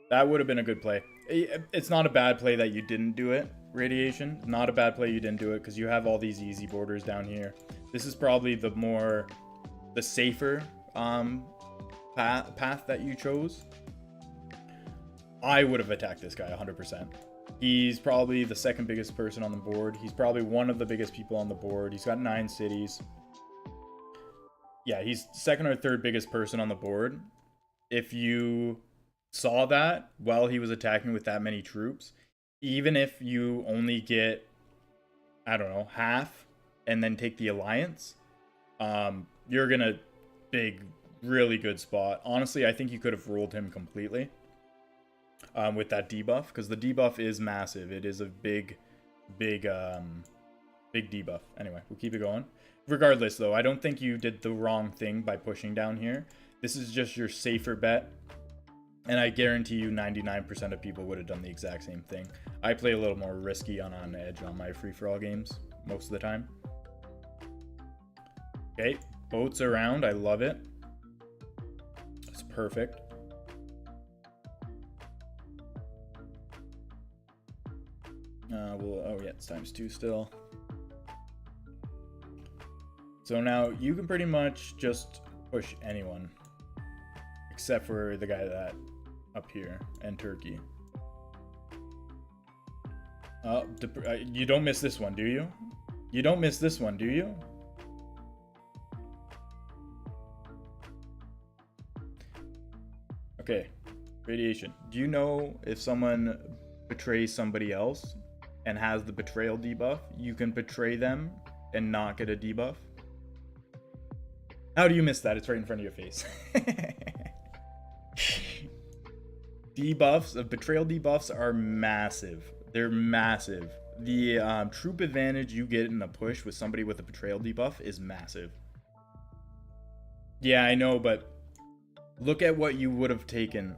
That would have been a good play. It's not a bad play that you didn't do it, Radiation. Not a bad play you didn't do it because you have all these easy borders down here. This is probably the safer path that you chose. I would have attacked this guy 100%. He's probably the second biggest person on the board. He's probably one of the biggest people on the board. He's got 9 cities. Yeah, he's second or third biggest person on the board. If you saw that while he was attacking with that many troops, even if you only get, I don't know, half and then take the alliance, you're gonna really good spot. Honestly, I think you could have ruled him completely. With that debuff, because the debuff is massive. It is a big Big debuff. Anyway, we'll keep it going. Regardless, though, I don't think you did the wrong thing by pushing down here. This is just your safer bet. And I guarantee you 99% of people would have done the exact same thing. I play a little more risky on edge on my free-for-all games most of the time. Okay, boats around. I love it. It's perfect. Oh yeah, it's ×2 still. So now you can pretty much just push anyone except for the guy that up here and Turkey. You don't miss this one, do you? You don't miss this one, do you? Okay, radiation. Do you know if someone betrays somebody else and has the betrayal debuff, you can betray them and not get a debuff? How do you miss that? It's right in front of your face. Debuffs, betrayal debuffs are massive. They're massive. The troop advantage you get in a push with somebody with a betrayal debuff is massive. Yeah, I know, but look at what you would have taken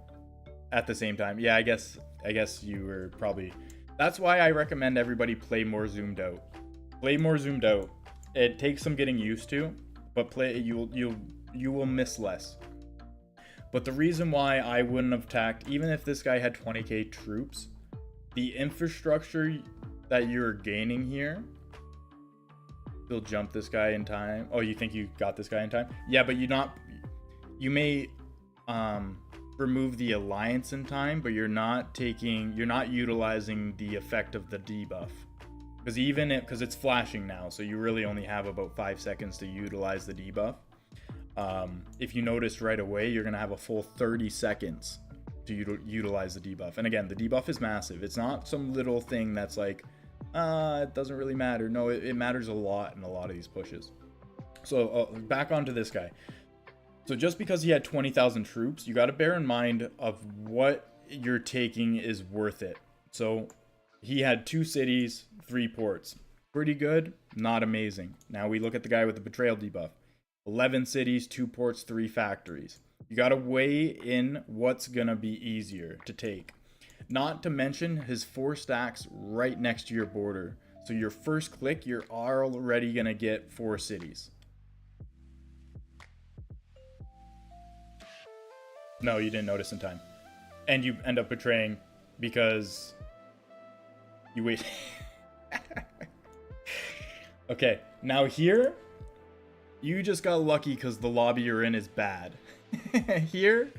at the same time. Yeah, I guess you were probably... That's why I recommend everybody play more zoomed out. Play more zoomed out. It takes some getting used to, but you will miss less. But the reason why I wouldn't have tacked, even if this guy had 20k troops, the infrastructure that you're gaining here, you'll jump this guy in time. Oh, you think you got this guy in time? Yeah, but you may remove the alliance in time, but you're not utilizing the effect of the debuff. Because it's flashing now, so you really only have about 5 seconds to utilize the debuff. If you notice right away, you're going to have a full 30 seconds to utilize the debuff. And again, the debuff is massive. It's not some little thing that's like, it doesn't really matter. No, it matters a lot in a lot of these pushes. So back onto this guy. So just because he had 20,000 troops, you got to bear in mind of what you're taking is worth it. So he had 2 cities, 3 ports. Pretty good, not amazing. Now we look at the guy with the betrayal debuff. 11 cities, 2 ports, 3 factories. You got to weigh in what's going to be easier to take. Not to mention his 4 stacks right next to your border. So your first click, you're already going to get 4 cities. No, you didn't notice in time. And you end up betraying because you wait. Okay, now here, you just got lucky because the lobby you're in is bad. Here,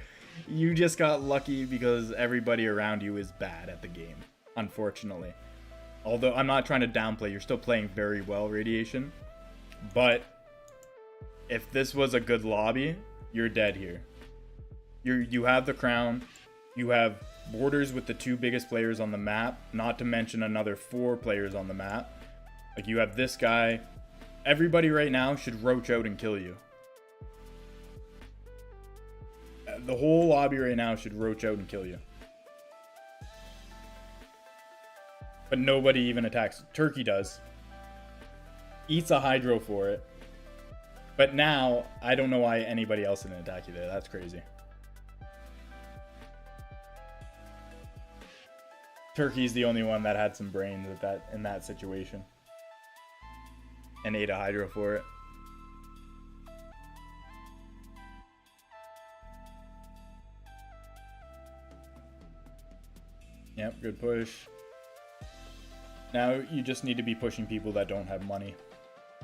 you just got lucky because everybody around you is bad at the game, unfortunately. Although I'm not trying to downplay, you're still playing very well, Radiation. But if this was a good lobby, you're dead here. You have the crown, you have borders with the 2 biggest players on the map, not to mention another 4 players on the map. Like, you have this guy. Everybody right now should roach out and kill you. The whole lobby right now should roach out and kill you. But nobody even attacks. Turkey does. Eats a hydro for it. But now, I don't know why anybody else didn't attack you there. That's crazy. Turkey's the only one that had some brains in that situation. And ate a hydro for it. Yep, good push. Now you just need to be pushing people that don't have money,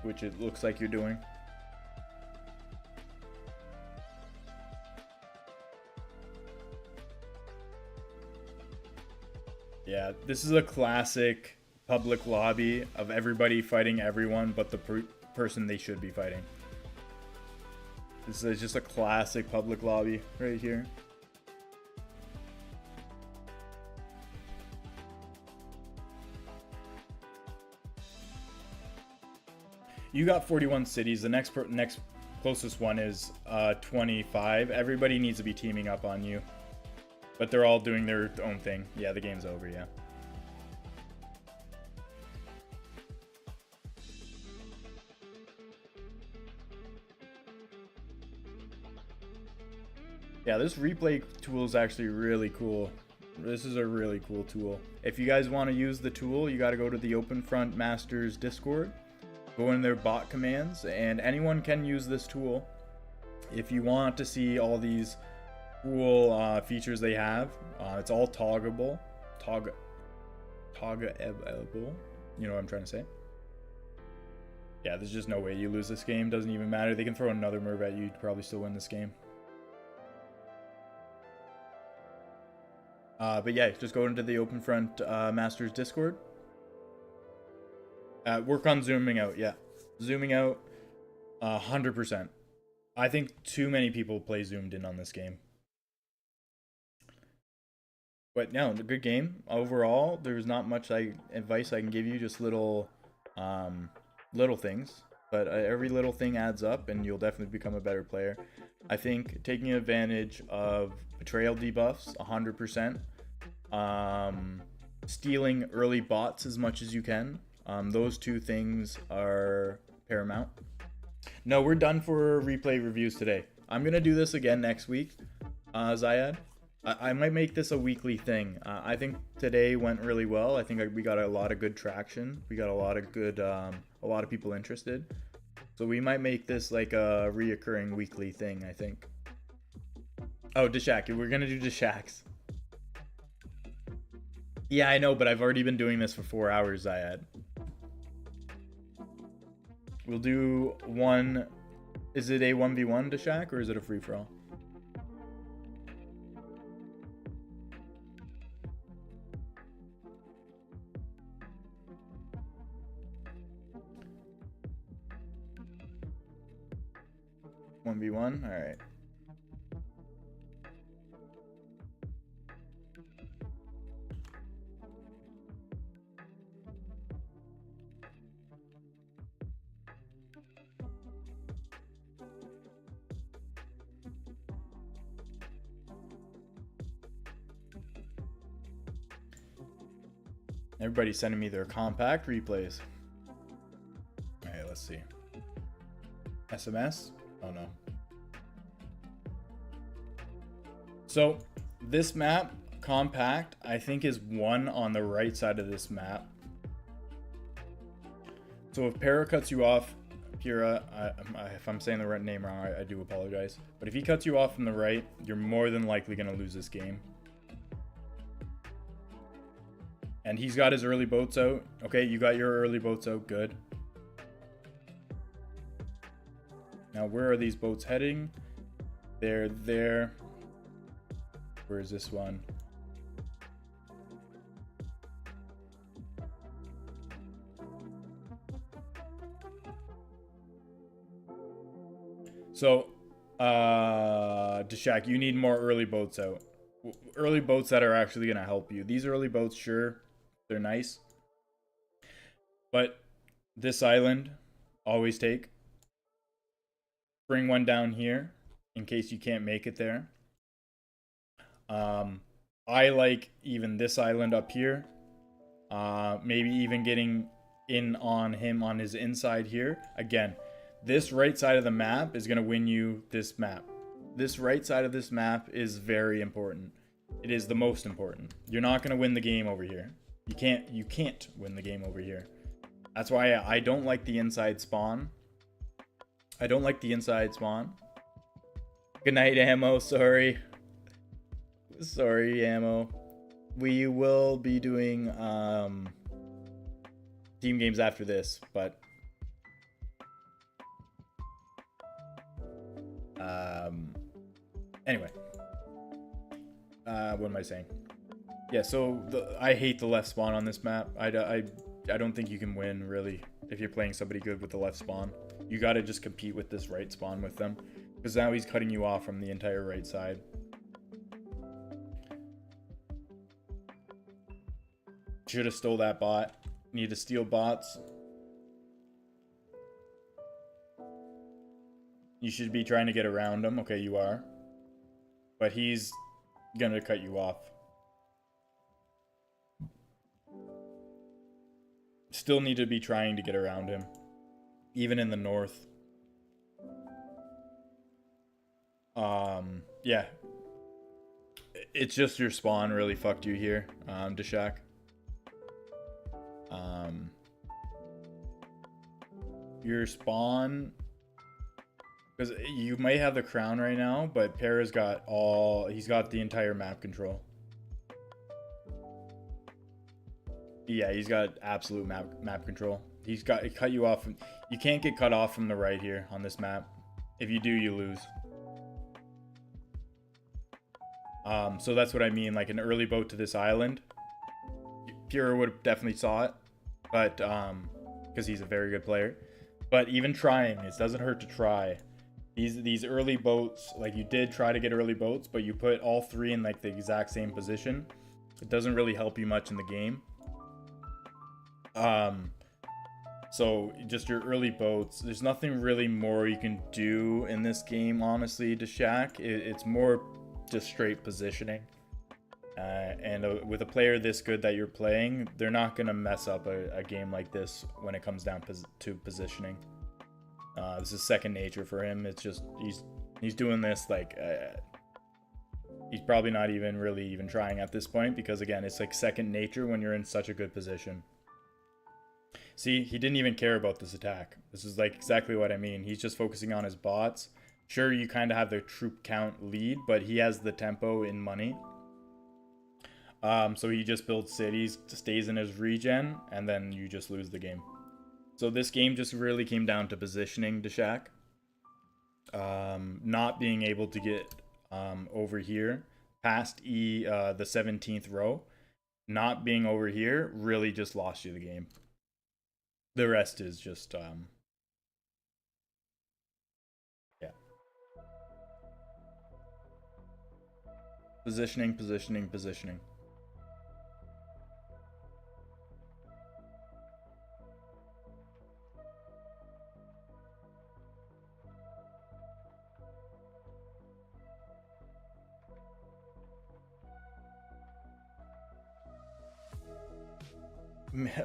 which it looks like you're doing. Yeah, this is a classic public lobby of everybody fighting everyone but the person they should be fighting. This is just a classic public lobby right here. You got 41 cities. The next closest one is 25. Everybody needs to be teaming up on you. But they're all doing their own thing. Yeah, the game's over, yeah. Yeah, this replay tool is actually really cool. This is a really cool tool. If you guys want to use the tool, you got to go to the OpenFront Masters Discord, go in their bot commands, and anyone can use this tool. If you want to see all these cool features they have, it's all toggleable. Toggleable. You know what I'm trying to say? Yeah, there's just no way you lose this game. Doesn't even matter. They can throw another Merv at you. You'd probably still win this game. But yeah, just go into the OpenFront Masters Discord. Work on zooming out. Yeah, zooming out 100%. I think too many people play zoomed in on this game. But no, a good game. Overall, there's not much advice I can give you, just little things. But every little thing adds up, and you'll definitely become a better player. I think taking advantage of betrayal debuffs, 100%. Stealing early bots as much as you can. Those two things are paramount. No, we're done for replay reviews today. I'm going to do this again next week, Zayad. I might make this a weekly thing. I think today went really well. I think we got a lot of good traction. We got a lot of good, a lot of people interested. So we might make this like a reoccurring weekly thing, I think. Oh, Deshak. We're going to do Deshaks. Yeah, I know, but I've already been doing this for 4 hours, Zayad. We'll do one. Is it a 1v1 Deshak or is it a free-for-all? One v one. All right. Everybody's sending me their compact replays. All right, let's see. SMS? Oh no. So this map, compact, I think is one on the right side of this map. So if Para cuts you off, Pira, if I'm saying the right name wrong, I do apologize. But if he cuts you off from the right, you're more than likely going to lose this game. And he's got his early boats out. Okay, you got your early boats out. Good. Now, where are these boats heading? They're there. Where is this one? So, Deshak, you need more early boats out. Early boats that are actually going to help you. These early boats, sure, they're nice. But this island, always take. Bring one down here in case you can't make it there. I like even this island up here. Maybe even getting in on him on his inside here. Again, this right side of the map is going to win you this map. This right side of this map is very important. It is the most important. You're not going to win the game over here. You can't win the game over here. That's why I don't like the inside spawn. I don't like the inside spawn. Good night, Ammo. Sorry. Sorry, Ammo. We will be doing team games after this, but anyway. What am I saying? Yeah, so I hate the left spawn on this map. I don't think you can win, really, if you're playing somebody good with the left spawn. You gotta just compete with this right spawn with them, because now he's cutting you off from the entire right side. Should have stole that bot. Need to steal bots. You should be trying to get around him. Okay, you are. But he's gonna cut you off. Still need to be trying to get around him. Even in the north. Yeah. It's just your spawn really fucked you here, Deshak. Your spawn, because you might have the crown right now, but Para's got he's got the entire map control. Yeah, he's got absolute map control. He's got it cut you off. You can't get cut off from the right here on this map. If you do, you lose. So that's what I mean, like an early boat to this island. Pura would have definitely saw it, but because he's a very good player. But even trying, it doesn't hurt to try. These early boats, like you did try to get early boats, but you put all three in like the exact same position. It doesn't really help you much in the game. So just your early boats. There's nothing really more you can do in this game, honestly, to Shaq. It's more just straight positioning. And with a player this good that you're playing, they're not going to mess up a game like this when it comes down to positioning. This is second nature for him. It's just he's doing this like he's probably not even trying at this point, because again, it's like second nature when you're in such a good position. See, he didn't even care about this attack. This is like exactly what I mean. He's just focusing on his bots. Sure, you kind of have the troop count lead, but he has the tempo in money. So he just builds cities, stays in his regen, and then you just lose the game. So this game just really came down to positioning Deshak. Not being able to get over here past the 17th row. Not being over here really just lost you the game. The rest is just yeah. Positioning.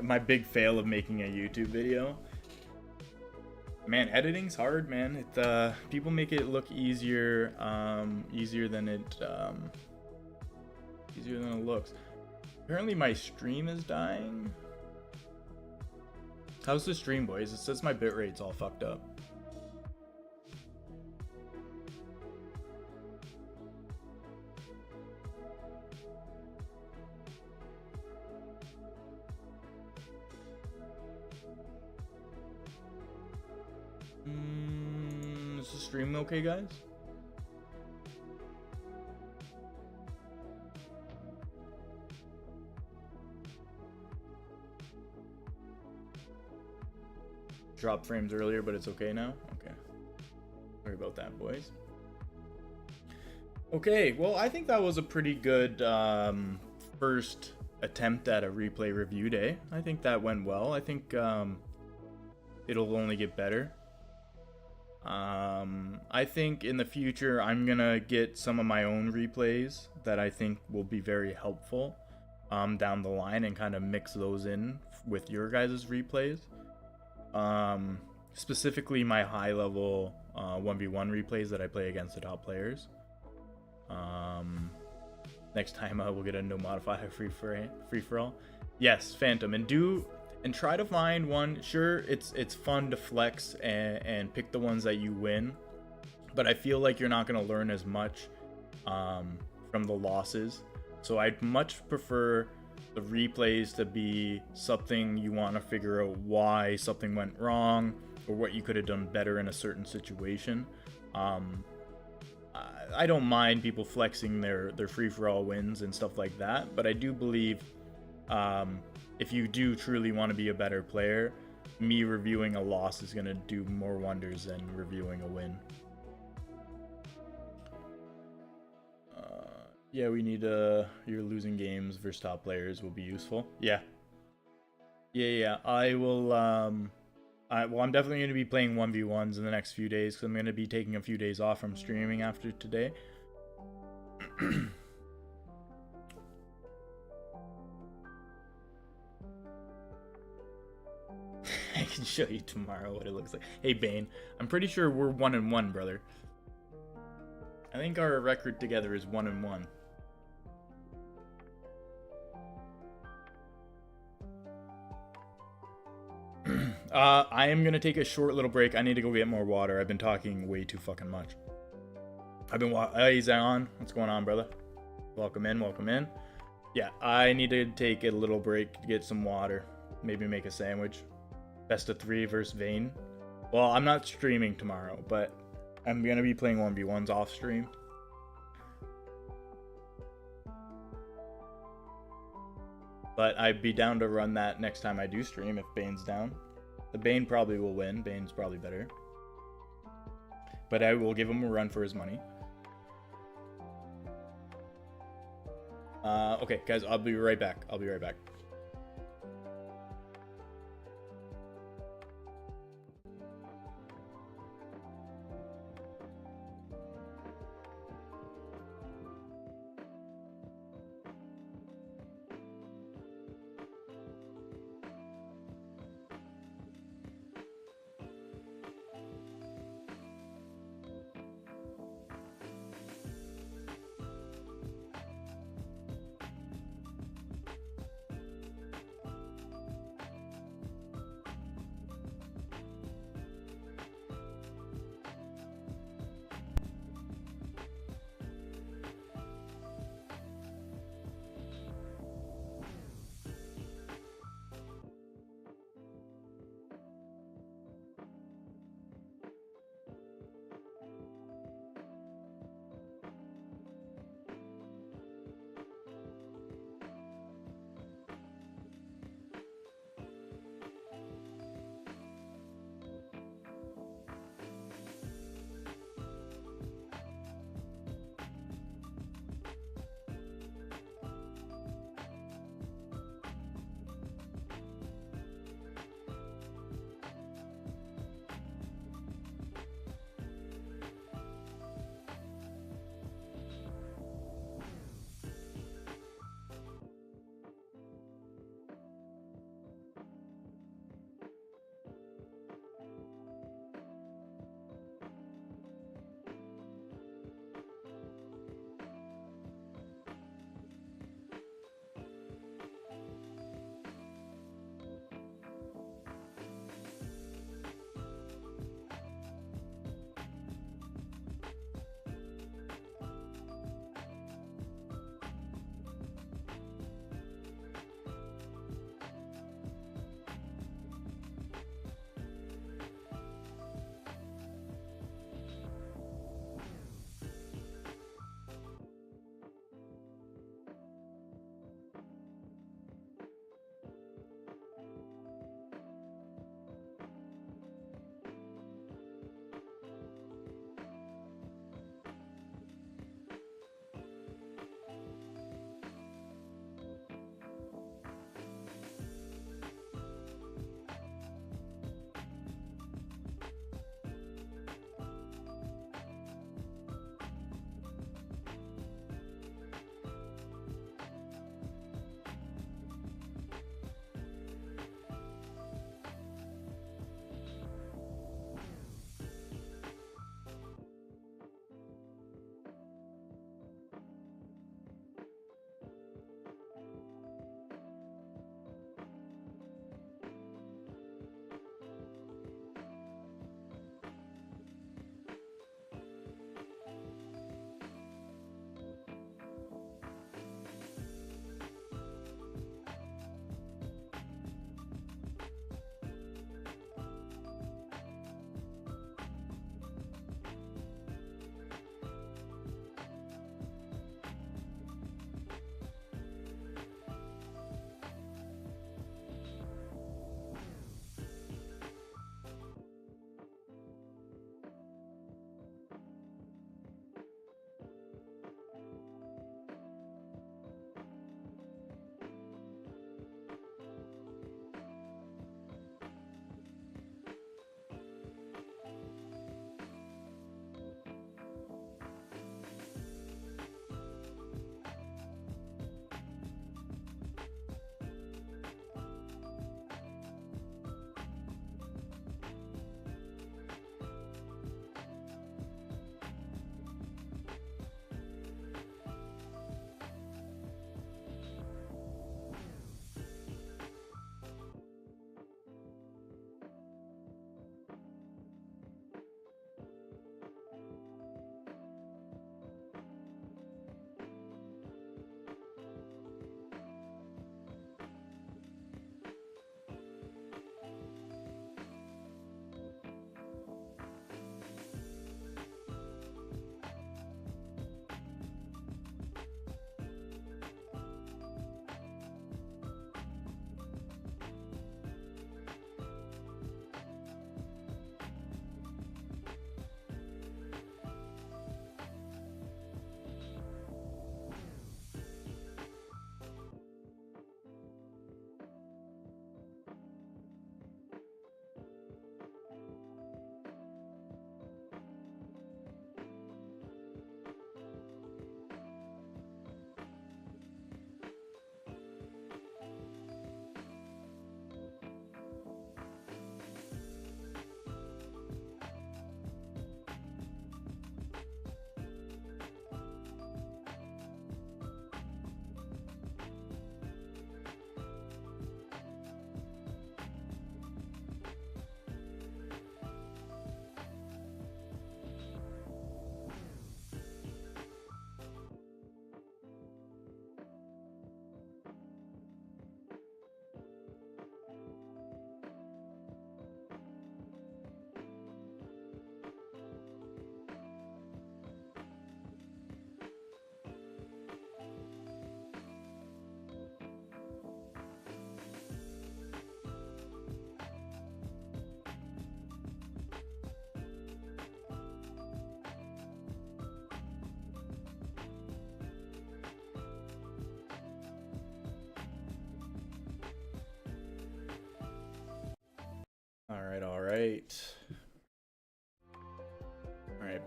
My big fail of making a YouTube video. Man, editing's hard, man. People make it look easier, easier than it looks. Apparently my stream is dying. How's the stream, boys? It says my bitrate's all fucked up. Is the stream okay, guys? Dropped frames earlier, but it's okay now? Okay. Sorry about that, boys. Okay, well, I think that was a pretty good first attempt at a replay review day. I think that went well. I think it'll only get better. I think in the future I'm gonna get some of my own replays that I think will be very helpful down the line, and kind of mix those in with your guys' replays. Specifically my high level 1v1 replays that I play against the top players. Next time we'll get a no modifier free for all. Yes, Phantom, and try to find one. Sure, it's fun to flex and pick the ones that you win, but I feel like you're not going to learn as much from the losses. So I'd much prefer the replays to be something you want to figure out why something went wrong, or what you could have done better in a certain situation. I don't mind people flexing their free-for-all wins and stuff like that, but I do believe if you do truly want to be a better player, me reviewing a loss is going to do more wonders than reviewing a win. Yeah, we need your losing games versus top players will be useful. Yeah. I will. Well, I'm definitely going to be playing 1v1s in the next few days, because I'm going to be taking a few days off from streaming after today. I can show you tomorrow what it looks like. Hey, Bane, I'm pretty sure we're 1-1, brother. I think our record together is 1-1. I am gonna take a short little break. I need to go get more water. I've been talking way too fucking much. Hey, Zion, what's going on, brother? Welcome in, welcome in. Yeah, I need to take a little break to get some water. Maybe make a sandwich. Best of 3 versus Vayne. Well, I'm not streaming tomorrow, but I'm gonna be playing 1v1s off stream. But I'd be down to run that next time I do stream if Bane's down. The Bane probably will win. Bane's probably better. But I will give him a run for his money. Okay, guys, I'll be right back.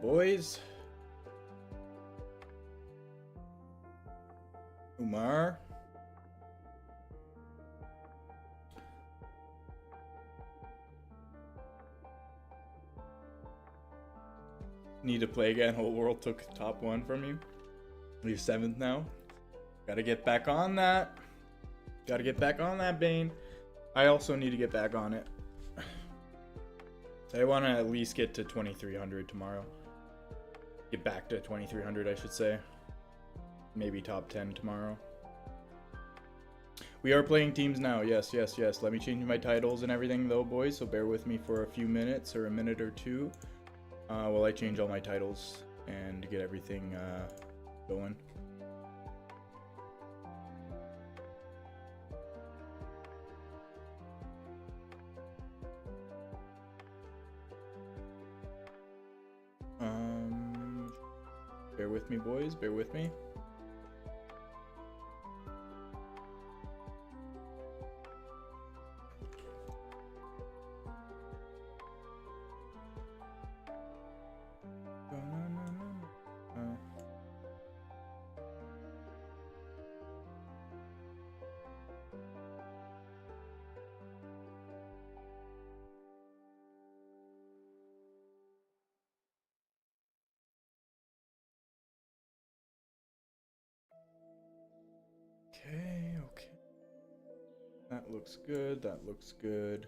boys. Umar. Need to play again. Whole world took top 1 from you. You're 7th now. Gotta get back on that. Gotta get back on that, Bane. I also need to get back on it. I want to at least get to 2300 tomorrow. Get back to 2300, I should say. Maybe top 10 tomorrow. We are playing teams now. Yes, yes, yes. Let me change my titles and everything, though, boys. So bear with me for a few minutes or a minute or two while I change all my titles and get everything going. Bear with me, boys. Bear with me. Okay, okay. That looks good. That looks good.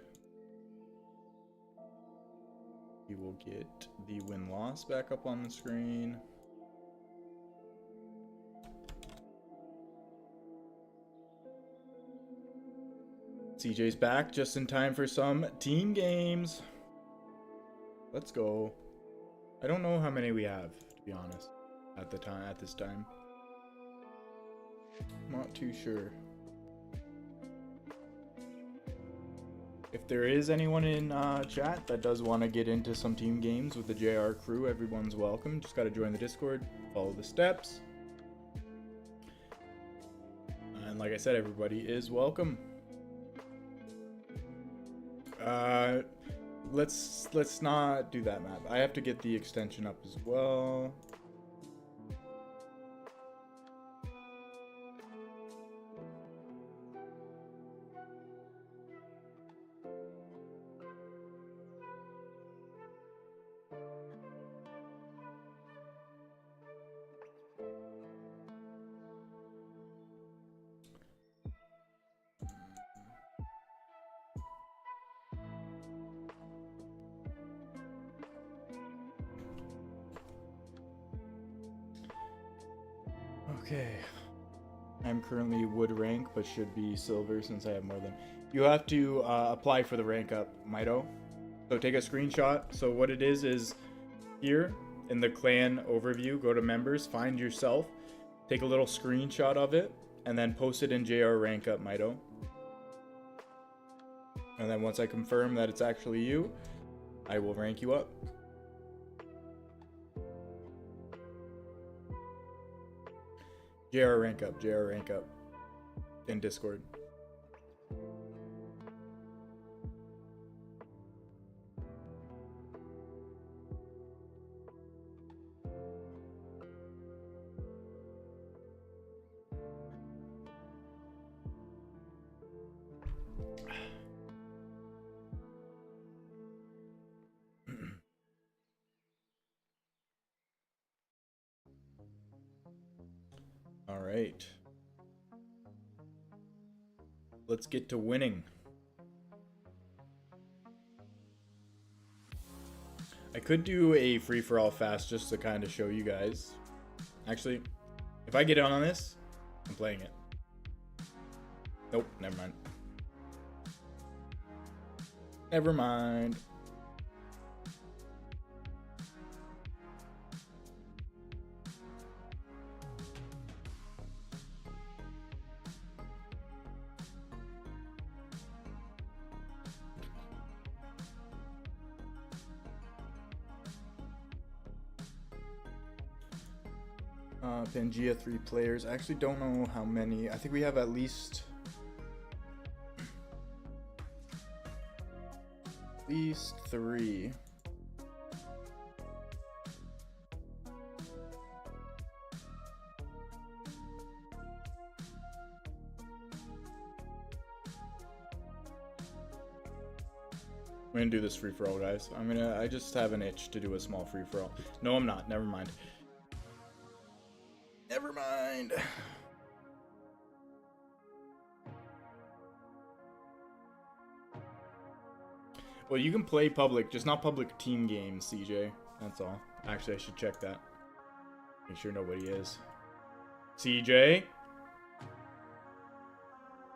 We will get the win-loss back up on the screen. CJ's back just in time for some team games. Let's go. I don't know how many we have, to be honest, at this time. Not too sure. If there is anyone in chat that does want to get into some team games with the JR crew, everyone's welcome. Just got to join the Discord, follow the steps. And like I said, everybody is welcome. Let's not do that map. I have to get the extension up as well. Okay. I'm currently wood rank, but should be silver since I have more than... You have to apply for the rank up, Mito. So take a screenshot. So what it is here in the clan overview, go to members, find yourself, take a little screenshot of it, and then post it in JR rank up, Mito. And then once I confirm that it's actually you, I will rank you up. JR rank up in Discord. All right. Let's get to winning. I could do a free-for-all fast just to kind of show you guys. Actually, if I get on this, I'm playing it. Nope, never mind. Never mind. Pangea 3 players. I actually don't know how many. I think we have at least 3. I'm gonna do this free for all, guys. I just have an itch to do a small free for all. No, I'm not. Never mind. Never mind. Well, you can play public, just not public team games, CJ. That's all. Actually, I should check that. Make sure nobody is. CJ?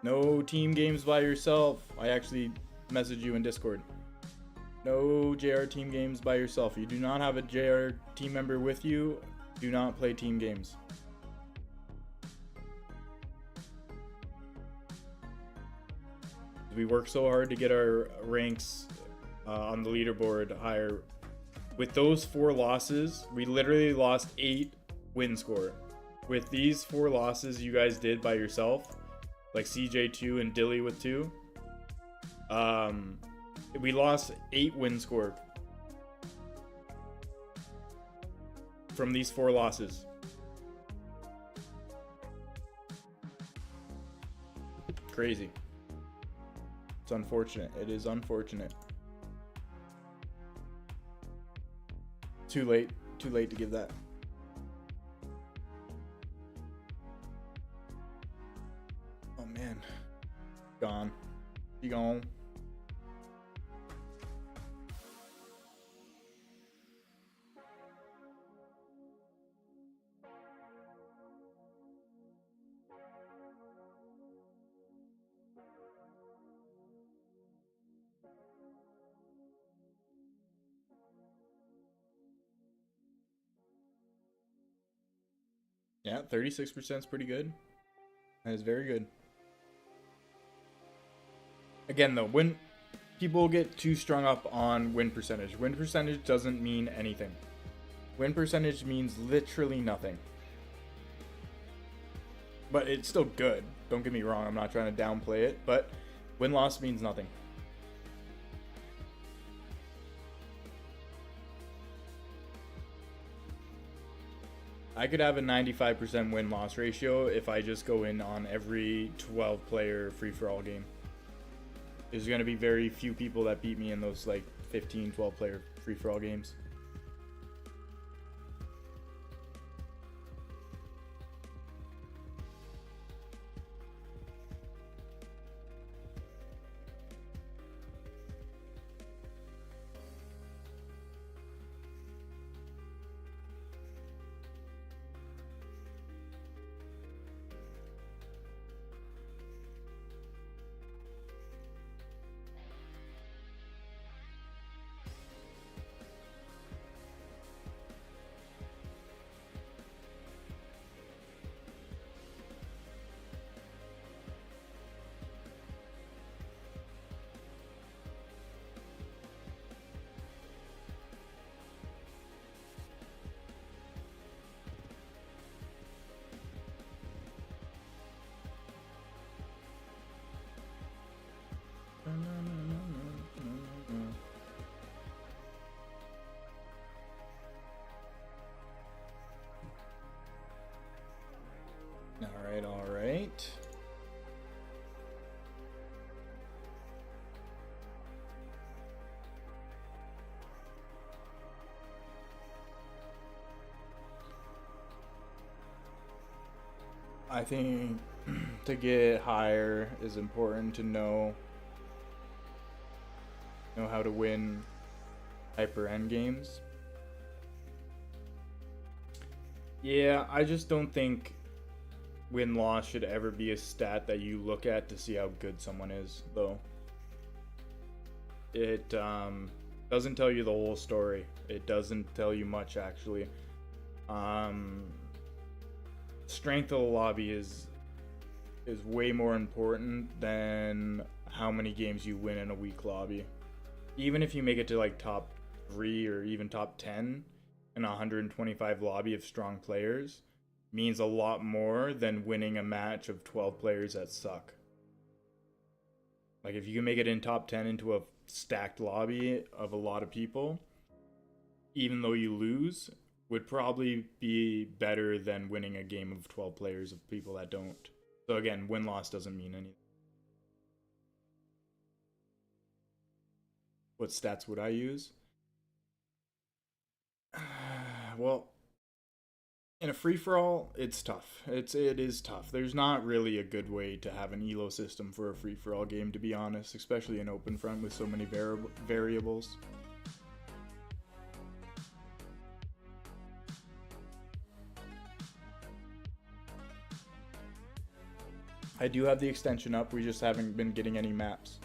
No team games by yourself. I actually messaged you in Discord. No JR team games by yourself. You do not have a JR team member with you. Do not play team games. We work so hard to get our ranks on the leaderboard higher. With those 4 losses, we literally lost 8 win score. With these 4 losses you guys did by yourself, like CJ2 and Dilly with 2, we lost 8 win score from these 4 losses. Crazy. It's unfortunate. It is unfortunate. Too late. Too late to give that. Oh man. Gone. He gone. Yeah, 36% is pretty good. That is very good. Again, though, when people get too strung up on win percentage doesn't mean anything. Win percentage means literally nothing. But it's still good. Don't get me wrong, I'm not trying to downplay it, but win-loss means nothing. I could have a 95% win-loss ratio if I just go in on every 12-player free-for-all game. There's going to be very few people that beat me in those like 15, 12-player free-for-all games. All right. I think to get higher is important to know how to win hyper end games. Yeah, I just don't think win-loss should ever be a stat that you look at to see how good someone is, though. It doesn't tell you the whole story. It doesn't tell you much, actually. Strength of the lobby is way more important than how many games you win in a weak lobby. Even if you make it to like top 3 or even top 10 in a 125 lobby of strong players, means a lot more than winning a match of 12 players that suck. Like if you can make it in top 10 into a stacked lobby of a lot of people, even though you lose, would probably be better than winning a game of 12 players of people that don't. So again, win-loss doesn't mean anything. What stats would I use? Well, in a free for all, it's tough. It is tough. There's not really a good way to have an elo system for a free for all game, to be honest, especially in open front with so many variables. I do have the extension up. We just haven't been getting any maps.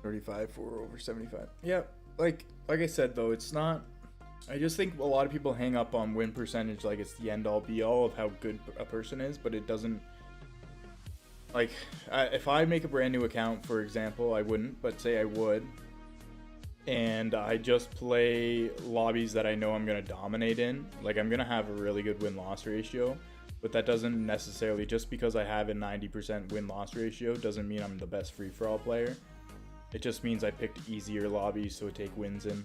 $35 for over 75. Yeah, like I said though, it's not. I just think a lot of people hang up on win percentage like it's the end all be all of how good a person is, but it doesn't. Like, if I make a brand new account, for example, I wouldn't, but say I would, and I just play lobbies that I know I'm going to dominate in, like I'm going to have a really good win-loss ratio, but that doesn't necessarily, just because I have a 90% win-loss ratio, doesn't mean I'm the best free-for-all player. It just means I picked easier lobbies so I take wins in.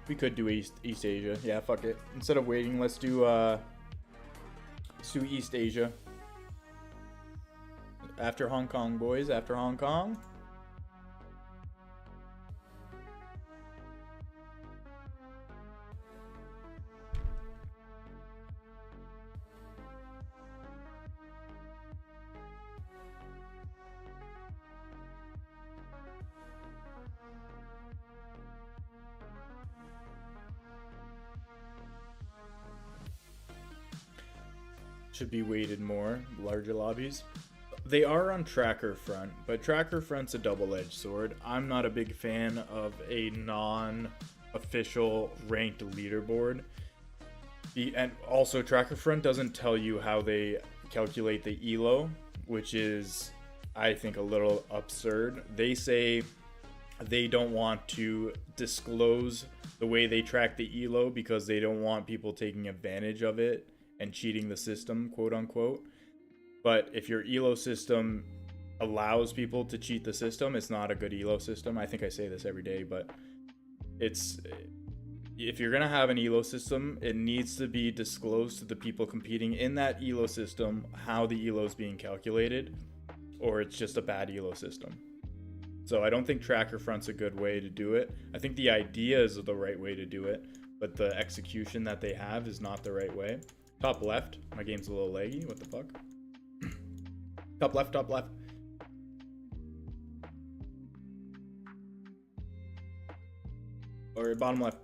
We could do East Asia. Yeah, fuck it. Instead of waiting, let's do East Asia. After Hong Kong, boys. After Hong Kong. Should be weighted more, larger lobbies. They are on tracker front, but tracker front's a double-edged sword. I'm not a big fan of a non-official ranked leaderboard. And also, tracker front doesn't tell you how they calculate the elo, which is, I think, a little absurd. They say they don't want to disclose the way they track the elo because they don't want people taking advantage of it and cheating the system, quote unquote. But if your elo system allows people to cheat the system, it's not a good elo system. I think I say this every day, but it's, if you're gonna have an elo system, it needs to be disclosed to the people competing in that elo system how the elo is being calculated, or it's just a bad elo system. So I don't think tracker front's a good way to do it. I think the idea is the right way to do it, but the execution that they have is not the right way. Top left. My game's a little laggy. What the fuck? Top left, top left. Or bottom left.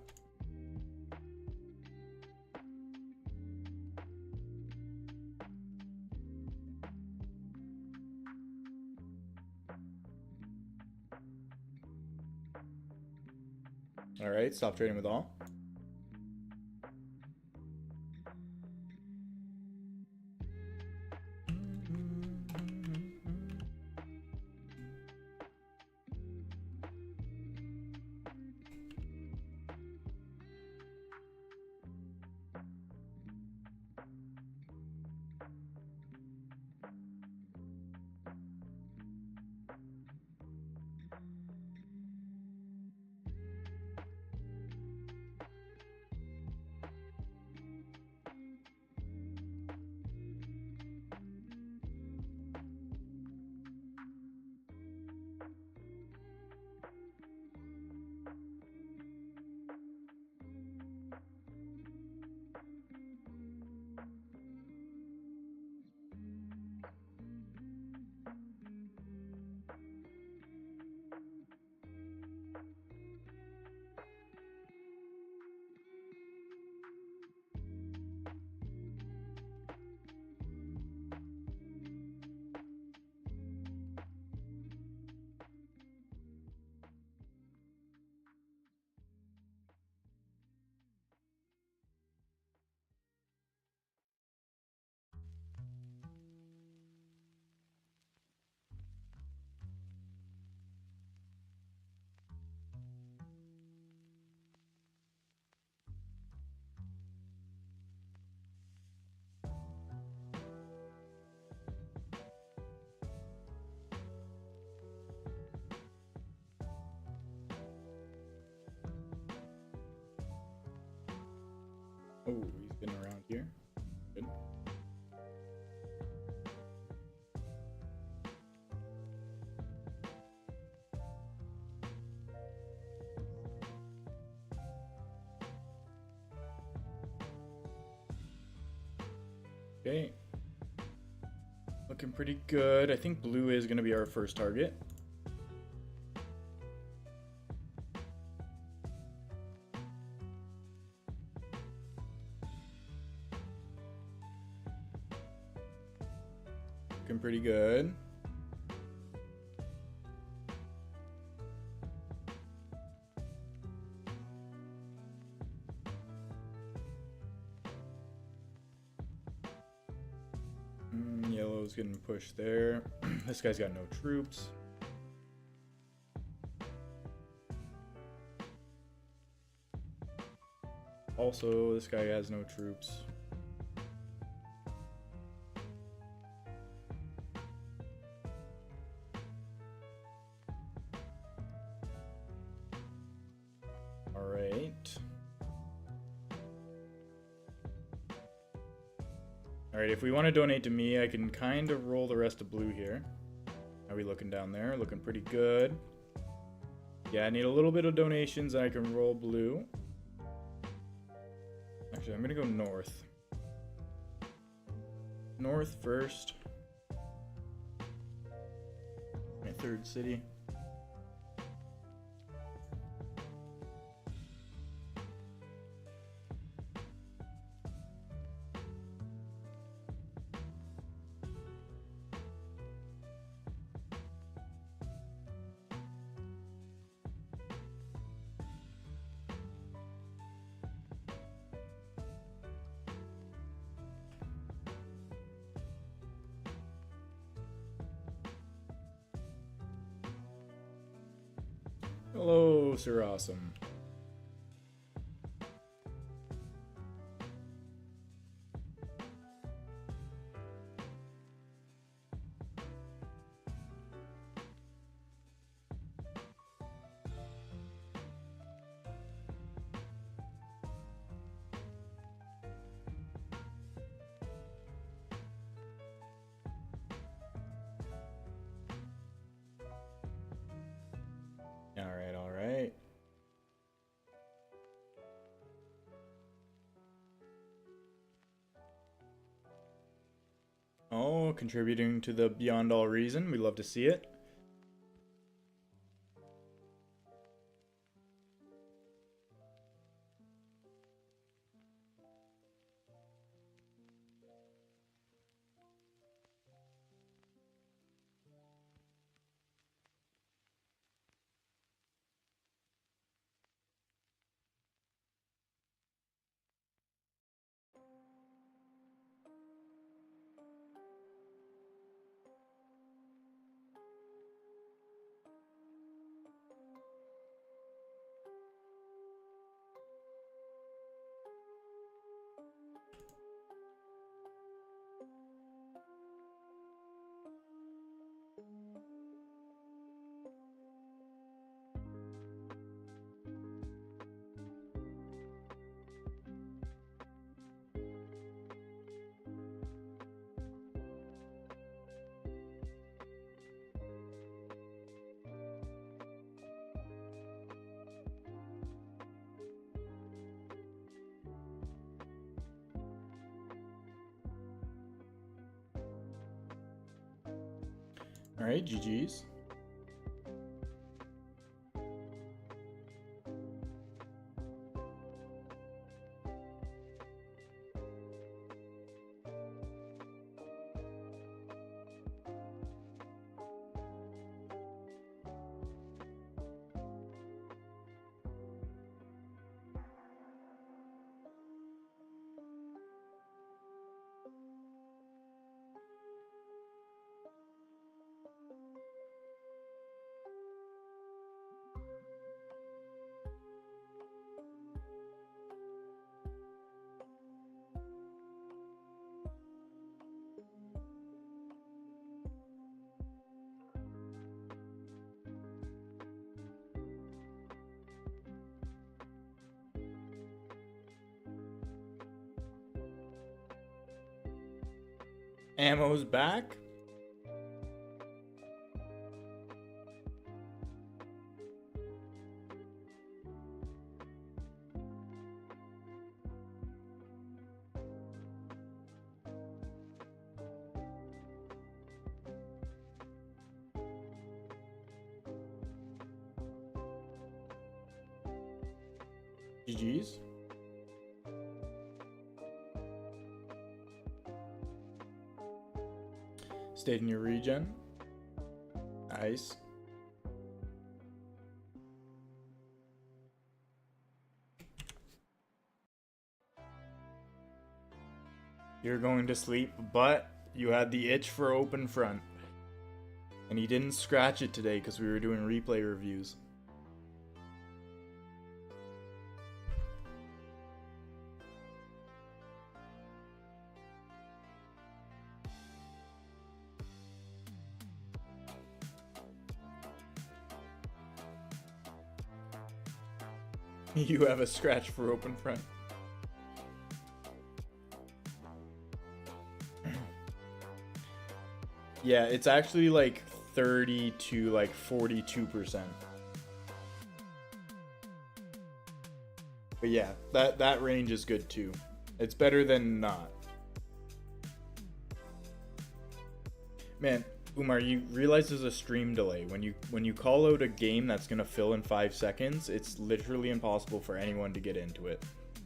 Alright, stop trading with all. Oh, he's been around here. Good. Okay. Looking pretty good. I think blue is going to be our first target. Looking pretty good. Yellow's getting pushed there. This guy's got no troops. Also, this guy has no troops. All right. All right, if we want to donate to me, I can kind of roll the rest of blue here. How are we looking down there? Looking pretty good. Yeah, I need a little bit of donations and I can roll blue. Actually, I'm gonna go north. North first. My third city. Hello, Sir Awesome. All right, all right. Oh, contributing to the Beyond All Reason. We love to see it. All right, GG's. Ammo's back. GG's. Stayed in your region. Nice. You're going to sleep, but you had the itch for open front. And he didn't scratch it today because we were doing replay reviews. You have a scratch for open front. Yeah, it's actually like 30 to like 42%. But yeah, that range is good too. It's better than not. Man, Umar, you realize there's a stream delay. When you call out a game that's gonna fill in 5 seconds, it's literally impossible for anyone to get into it.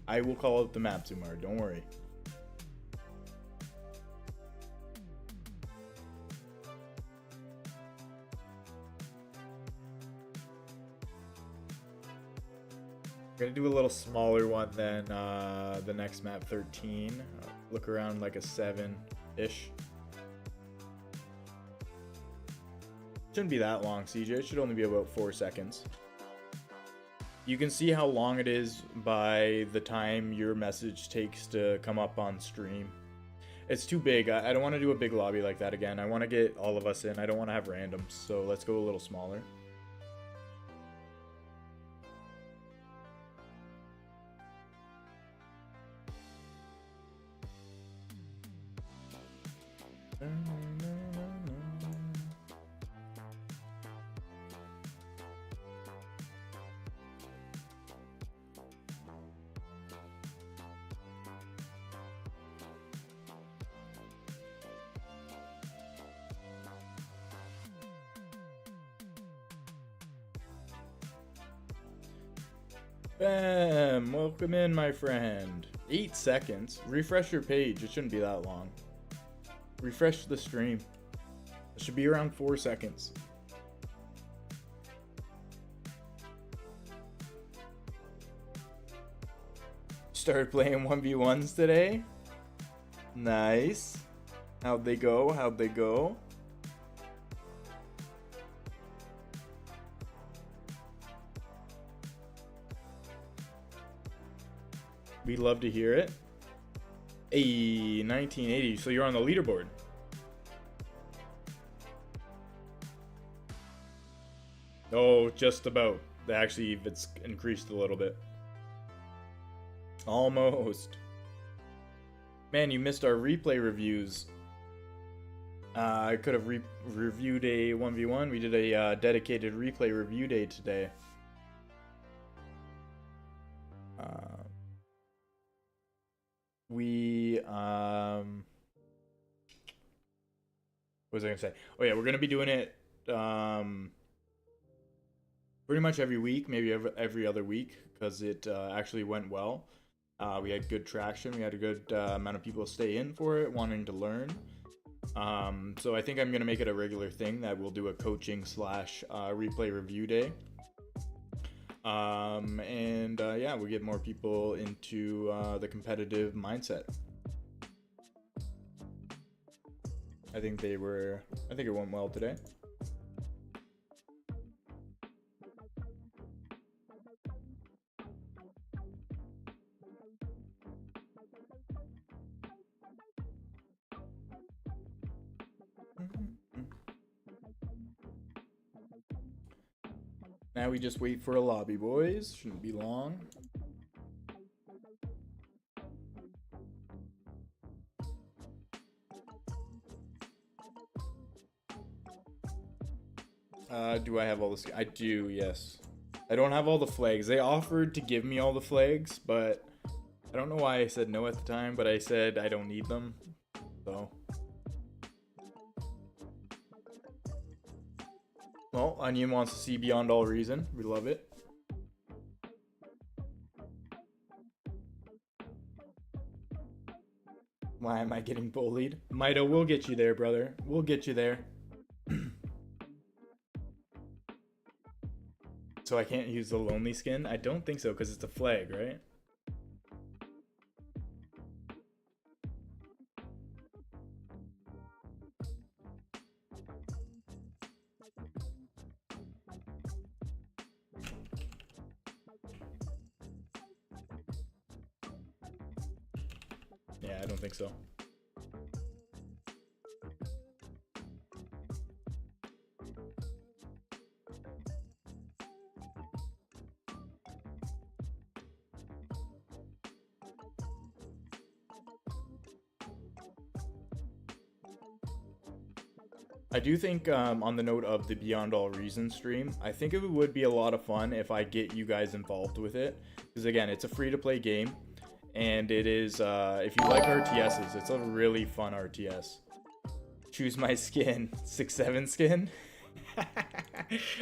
I will call out the maps, Umar, don't worry. Gonna do a little smaller one than the next map, 13. Look around like a 7-ish. Shouldn't be that long, CJ. It should only be about 4 seconds. You can see how long it is by the time your message takes to come up on stream. It's too big. I don't want to do a big lobby like that again. I want to get all of us in. I don't want to have randoms, so let's go a little smaller. Bam! Welcome in, my friend. 8 seconds. Refresh your page. It shouldn't be that long. Refresh the stream. It should be around 4 seconds. Started playing 1v1s today. Nice. How'd they go? How'd they go? We'd love to hear it. Hey, 1980. So you're on the leaderboard. Oh, just about. Actually, it's increased a little bit. Almost. Man, you missed our replay reviews. I could have reviewed a 1v1. We did a dedicated replay review day today. What was I gonna say? Oh yeah, we're gonna be doing it pretty much every week, maybe every other week, because it actually went well. We had good traction. We had a good amount of people stay in for it, wanting to learn. So I think I'm gonna make it a regular thing that we'll do a coaching / replay review day. Yeah, we'll get more people into the competitive mindset. I think it went well today. Now we just wait for a lobby, boys. Shouldn't be long. Do I have all this? I do, yes. I don't have all the flags. They offered to give me all the flags, but I don't know why I said no at the time, but I said I don't need them. So. Well, Onion wants to see Beyond All Reason. We love it. Why am I getting bullied? Mito, we'll get you there, brother. We'll get you there. So I can't use the lonely skin? I don't think so, because it's a flag, right? Yeah, I don't think so. I do think, on the note of the Beyond All Reason stream, I think it would be a lot of fun if I get you guys involved with it. Because again, it's a free-to-play game, and it is, if you like RTSs, it's a really fun RTS. Choose my skin. 6-7 skin?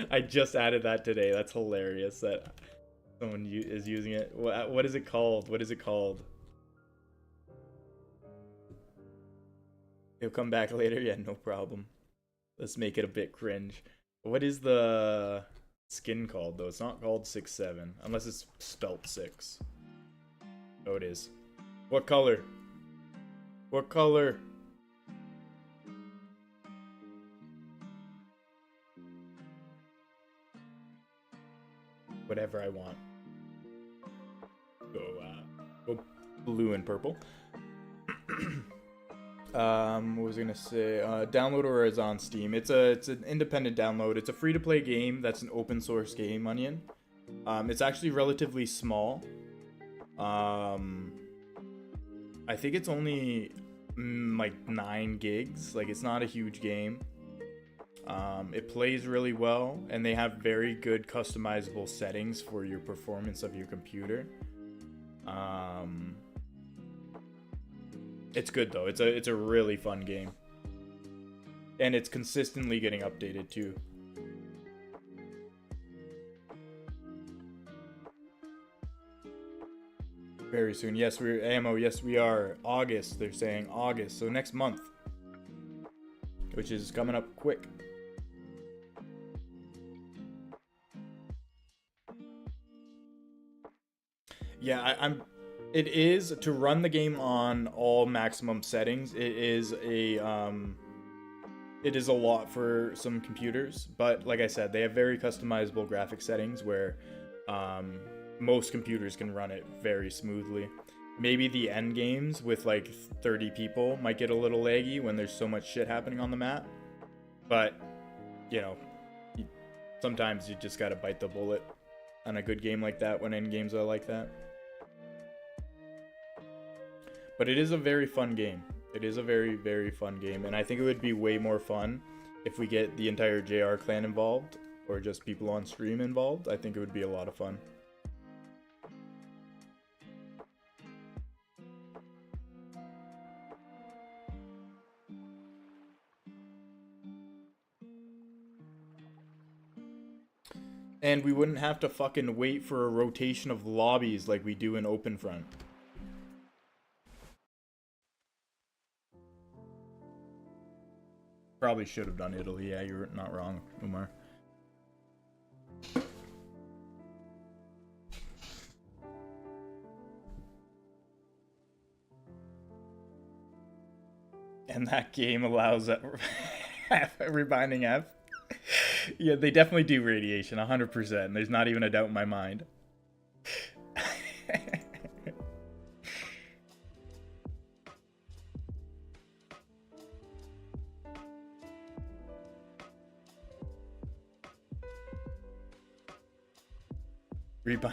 I just added that today. That's hilarious that someone is using it. What is it called? What is it called? He'll come back later? Yeah, no problem. Let's make it a bit cringe. What is the skin called, though? It's not called 6-7, unless it's spelt 6. Oh, it is. What color? What color? Whatever I want. Go blue and purple. What was I gonna say? Download or is on Steam. It's an independent download. It's a free-to-play game. That's an open source game, Onion. It's actually relatively small. I think it's only like 9 gigs. Like, it's not a huge game. It plays really well, and they have very good customizable settings for your performance of your computer. It's good though. It's a really fun game, and it's consistently getting updated too. Very soon. Yes, we're ammo. Yes, we are. August. They're saying August, so next month, which is coming up quick. Yeah, I'm. It is to run the game on all maximum settings. It is a lot for some computers, but like I said, they have very customizable graphic settings where most computers can run it very smoothly. Maybe the end games with like 30 people might get a little laggy when there's so much shit happening on the map, but you know, sometimes you just gotta bite the bullet on a good game like that when end games are like that. But it is a very fun game. It is a very, very fun game. And I think it would be way more fun if we get the entire JR clan involved, or just people on stream involved. I think it would be a lot of fun. And we wouldn't have to fucking wait for a rotation of lobbies like we do in OpenFront. Probably should have done Italy. Yeah, you're not wrong, Umar. And that game allows rebinding F. Yeah, they definitely do radiation, 100%. There's not even a doubt in my mind.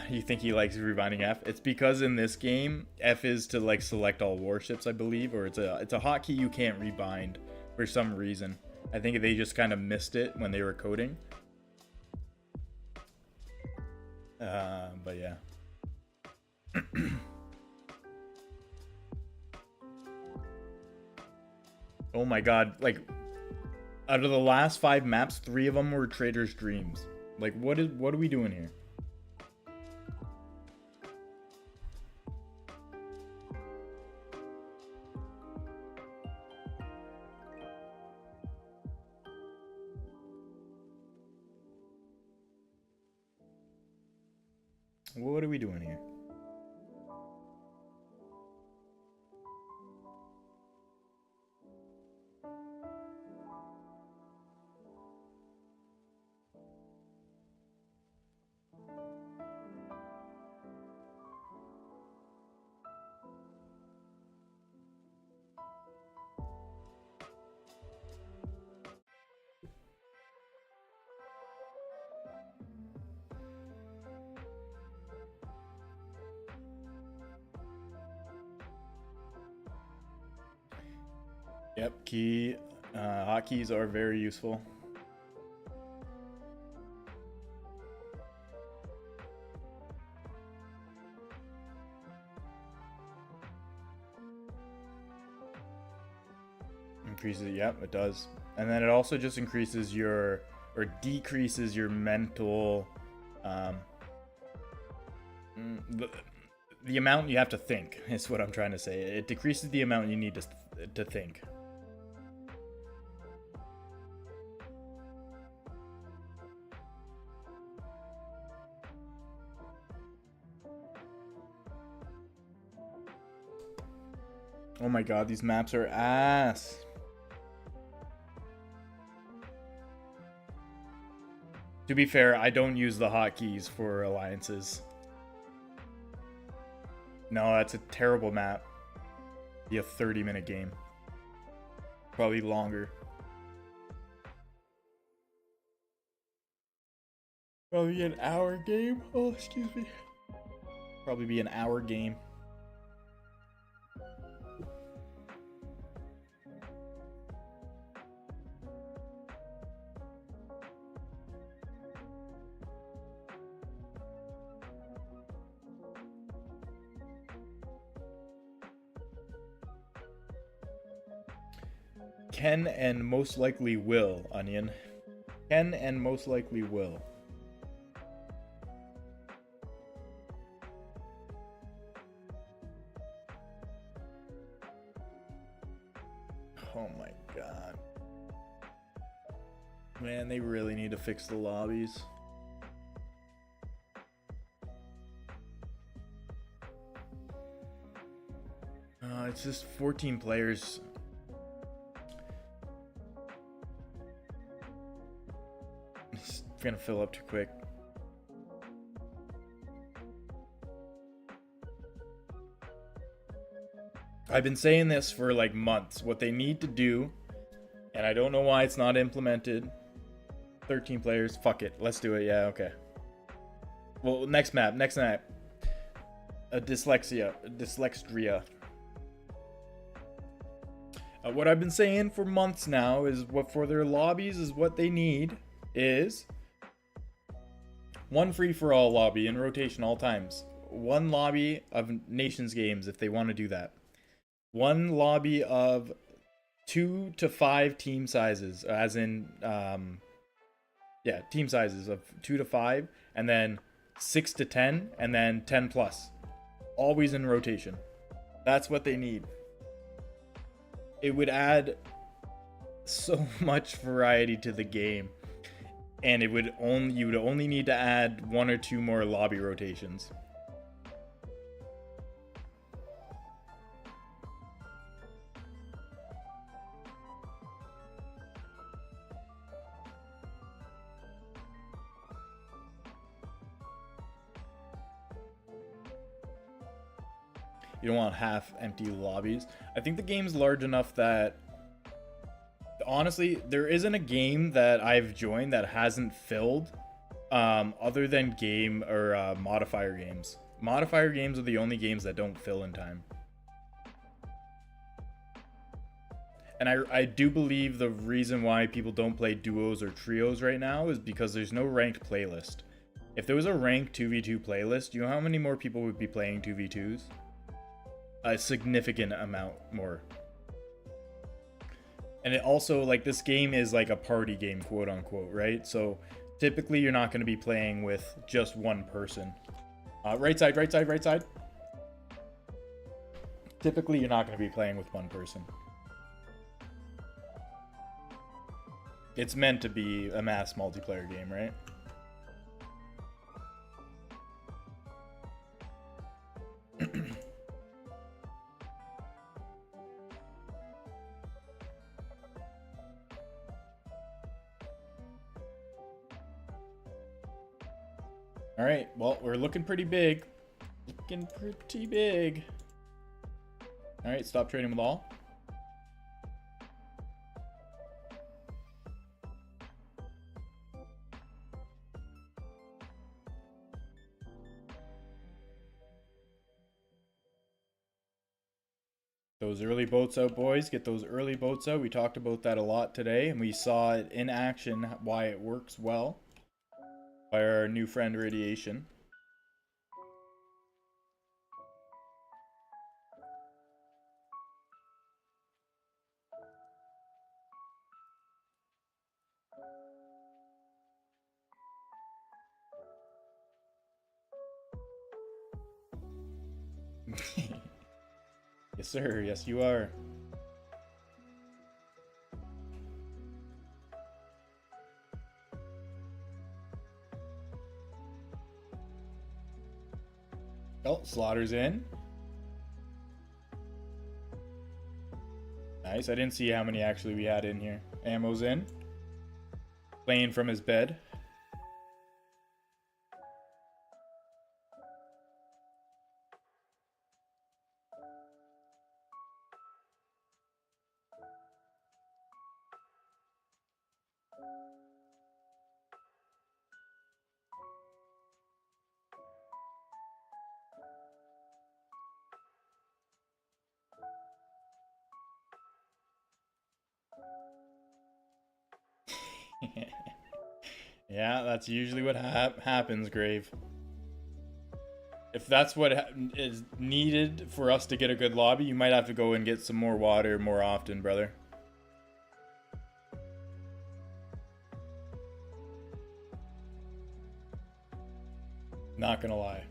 You think he likes rebinding F? It's because in this game, F is to like select all warships, I believe, or it's a hotkey you can't rebind for some reason. I think they just kind of missed it when they were coding, But yeah. Oh my god, like out of the last 5 maps, 3 of them were Trader's Dreams. Like what are we doing here? What are we doing here? Yep, hotkeys are very useful. Increases, yep, it does. And then it also just increases your, or decreases your mental, the amount you have to think is what I'm trying to say. It decreases the amount you need to think. Oh my god, these maps are ass. To be fair, I don't use the hotkeys for alliances. No, that's a terrible map. Be a 30-minute game. Probably longer. Probably an hour game. Oh, excuse me. Probably be an hour game. Can and most likely will, Onion. Can and most likely will. Oh my god. Man, they really need to fix the lobbies. It's just 14 players. It's gonna fill up too quick. I've been saying this for like months. What they need to do, and I don't know why it's not implemented. 13 players. Fuck it. Let's do it. Yeah, okay. Well, next map. Dyslexia. What I've been saying for months now is what for their lobbies is what they need is one free-for-all lobby in rotation all times. One lobby of Nations games if they want to do that. One lobby of 2 to 5 team sizes, as in, team sizes of 2 to 5, and then 6 to 10, and then 10 plus. Always in rotation. That's what they need. It would add so much variety to the game, and you would only need to add 1 or 2 more lobby rotations. You don't want half empty lobbies. I think the game's large enough that honestly, there isn't a game that I've joined that hasn't filled other than game or modifier games. Modifier games are the only games that don't fill in time. And I do believe the reason why people don't play duos or trios right now is because there's no ranked playlist. If there was a ranked 2v2 playlist, do you know how many more people would be playing 2v2s? A significant amount more. And it also, like, this game is like a party game, quote unquote, right? So typically you're not going to be playing with just one person. Right side, right side, right side. Typically you're not going to be playing with one person. It's meant to be a mass multiplayer game, right? All right, well, we're looking pretty big. Looking pretty big. All right, stop trading with all. Those early boats out, boys. Get those early boats out. We talked about that a lot today, and we saw it in action, why it works well by our new friend Radiation. Yes, sir. Yes, you are. Oh, Slaughter's in. Nice. I didn't see how many actually we had in here. Ammo's in. Playing from his bed. Yeah, that's usually what happens, Grave. If that's what is needed for us to get a good lobby, you might have to go and get some more water more often, brother. Not gonna lie.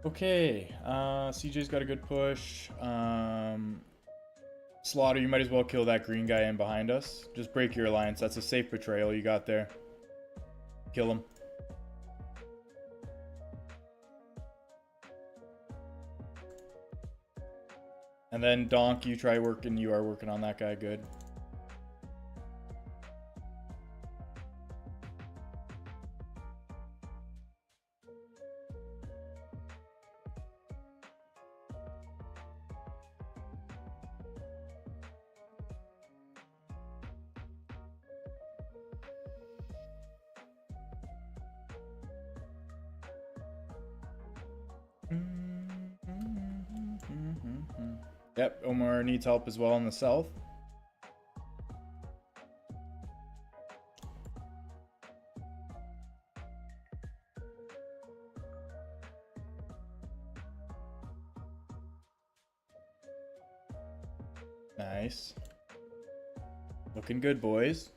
Okay, CJ's got a good push. Slaughter, you might as well kill that green guy in behind us. Just break your alliance. That's a safe betrayal you got there. Kill him. And then Donk, you try working. You are working on that guy. Good. Yep, Omar needs help as well in the south. Nice. Looking good, boys.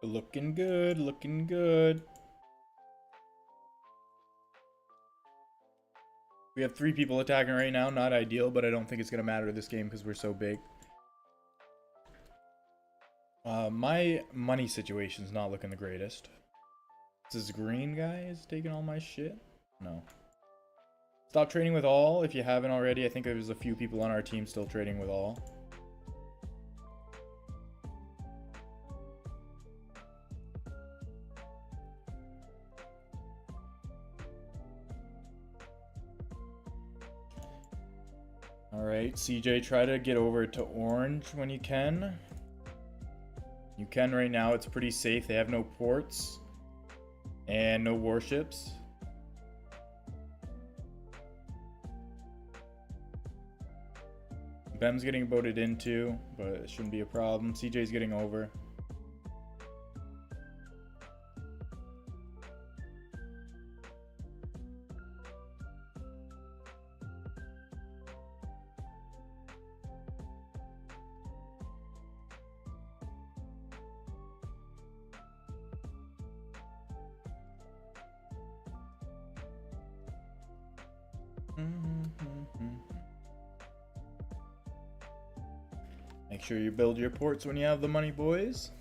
Looking good, looking good. We have 3 people attacking right now. Not ideal, but I don't think it's going to matter this game because we're so big. My money situation's not looking the greatest. This green guy is taking all my shit? No. Stop trading with all if you haven't already. I think there's a few people on our team still trading with all. Alright, CJ, try to get over to orange when you can. You can right now, it's pretty safe. They have no ports and no warships. Bem's getting voted into, but it shouldn't be a problem. CJ's getting over. Make sure you build your ports when you have the money, boys.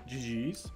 GG's.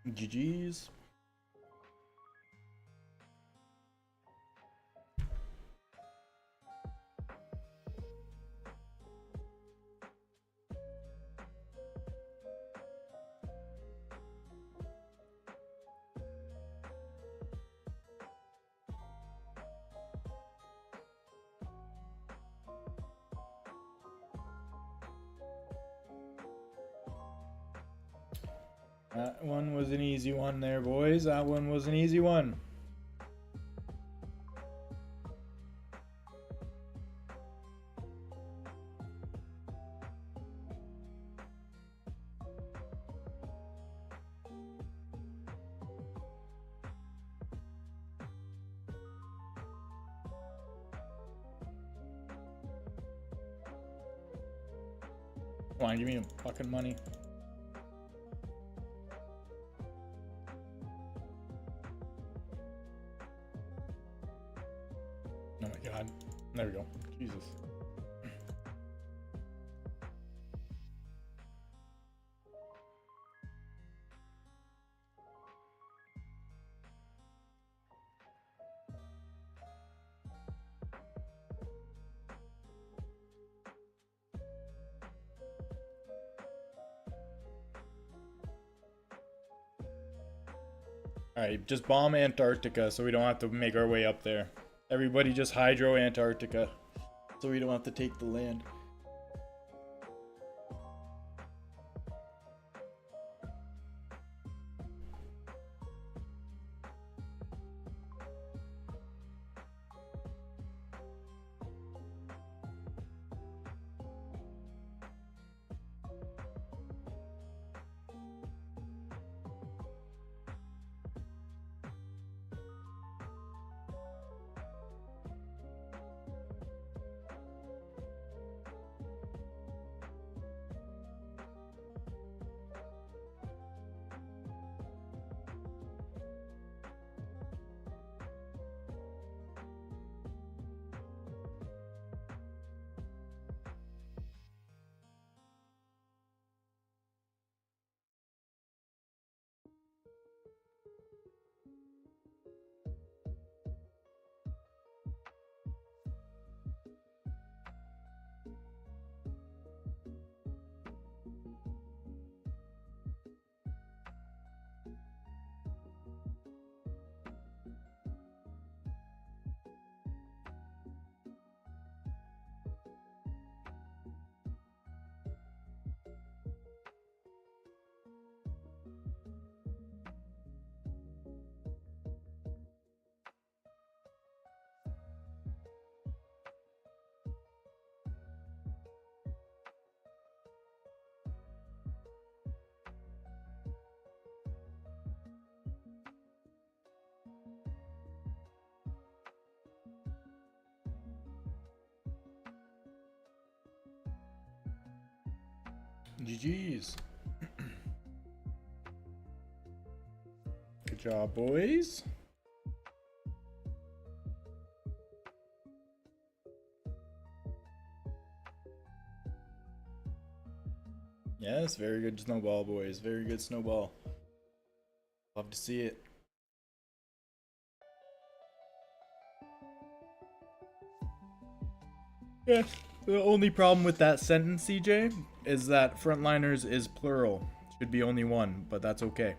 GG's. That one was an easy one there, boys. That one was an easy one. Come on, give me the fucking money. Oh my god. There we go. Jesus. Alright, just bomb Antarctica so we don't have to make our way up there. Everybody just hydro Antarctica so we don't have to take the land. GG's. Good job, boys. Yes, very good snowball, boys. Very good snowball. Love to see it. Yes. The only problem with that sentence, CJ, is that frontliners is plural. Should be only one, but that's okay.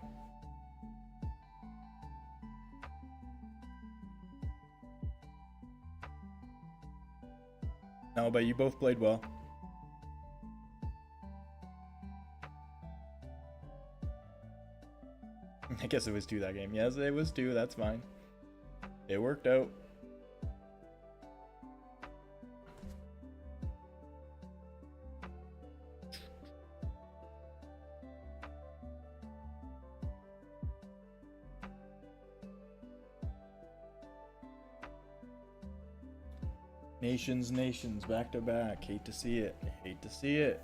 No, but you both played well. I guess it was 2 that game. Yes, it was 2. That's fine. It worked out. Nations, back to back. Hate to see it. Hate to see it.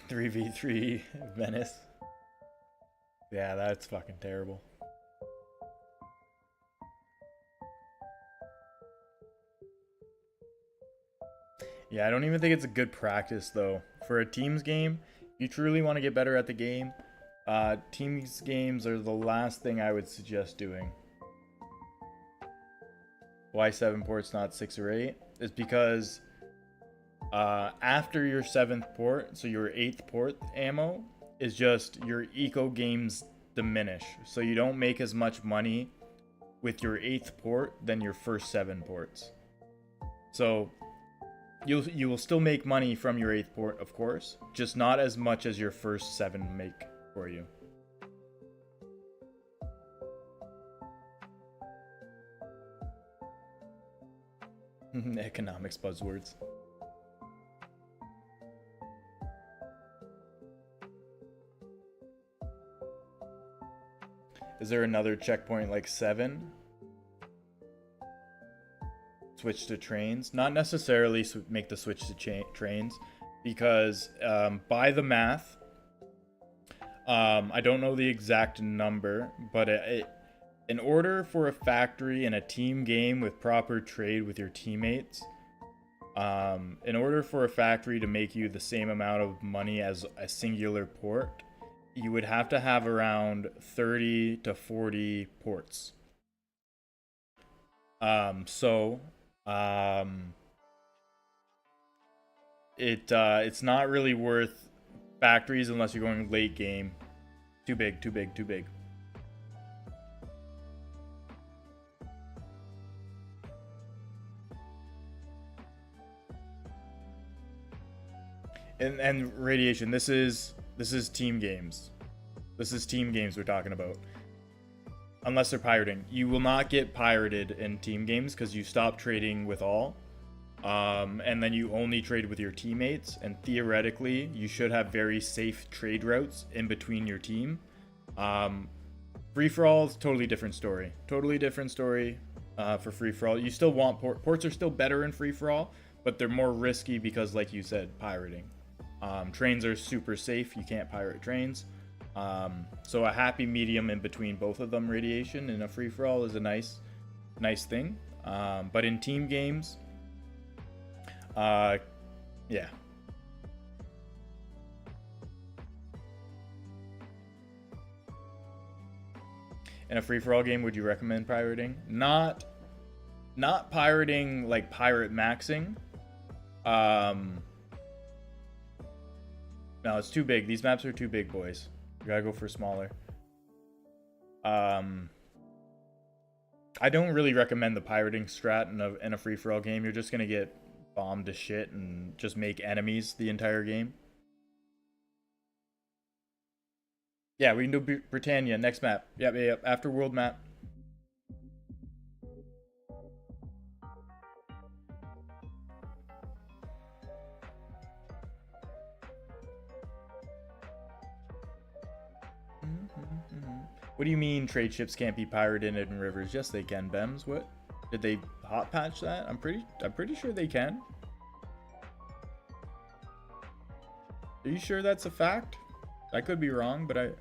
Three v 3 Venice. Yeah, that's fucking terrible. Yeah, I don't even think it's a good practice, though. For a teams game, if you truly want to get better at the game, teams games are the last thing I would suggest doing. Why 7 ports, not 6 or 8? Is because after your 7th port, so your 8th port ammo, is just your eco games diminish. So you don't make as much money with your 8th port than your first 7 ports. So you will still make money from your 8th port, of course, just not as much as your first 7 make for you. Economics buzzwords. Is there another checkpoint like 7? switch to trains. Not necessarily make the switch to trains, because by the math, I don't know the exact number, but in order for a factory in a team game with proper trade with your teammates, in order for a factory to make you the same amount of money as a singular port, you would have to have around 30 to 40 ports. It's not really worth factories unless you're going late game. Too big, too big, too big. And radiation, this is team games. This is team games we're talking about. Unless they're pirating. You will not get pirated in team games because you stop trading with all. And then you only trade with your teammates, and theoretically you should have very safe trade routes in between your team. Free-for-all is totally different story. Totally different story for free-for-all. You still want ports are still better in free-for-all, but they're more risky because, like you said, pirating. Trains are super safe. You can't pirate trains. So a happy medium in between both of them, radiation and a free-for-all, is a nice thing. But in team games, yeah. In a free-for-all game, would you recommend pirating? Not pirating like pirate maxing. No, it's too big. These maps are too big, boys. You gotta go for smaller. I don't really recommend the pirating strat in a free-for-all game. You're just gonna get bombed to shit and just make enemies the entire game. Yeah, we can do Britannia next map. Yep. After world map. What do you mean trade ships can't be pirated in rivers? Yes, they can, Bems. What? Did they hot patch that? I'm pretty sure they can. Are you sure that's a fact? I could be wrong, but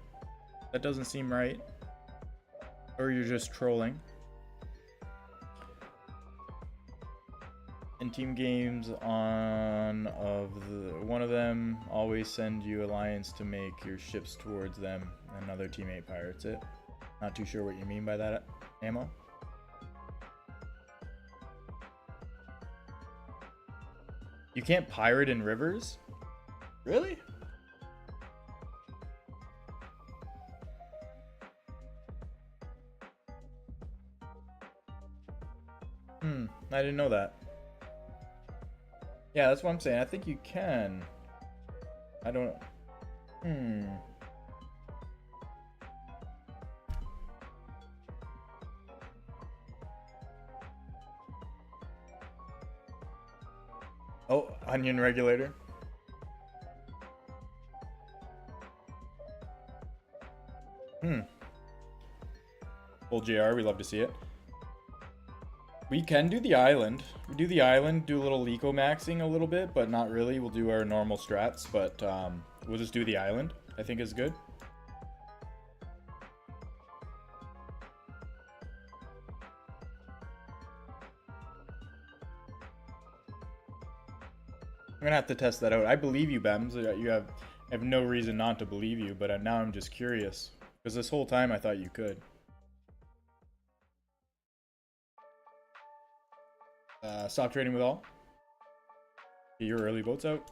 that doesn't seem right. Or you're just trolling. In team games, one of them always send you alliance to make your ships towards them. Another teammate pirates it. Not too sure what you mean by that, Ammo. You can't pirate in rivers? Really? I didn't know that. Yeah, that's what I'm saying. I think you can. I don't... Oh, onion regulator. Full JR, we love to see it. We can do the island. We do the island, do a little eco maxing a little bit, but not really. We'll do our normal strats, but we'll just do the island. I think is good. I'm gonna have to test that out. I believe you, Bems. I have no reason not to believe you, but now I'm just curious. Because this whole time I thought you could. Stop trading with all. Get your early boats out.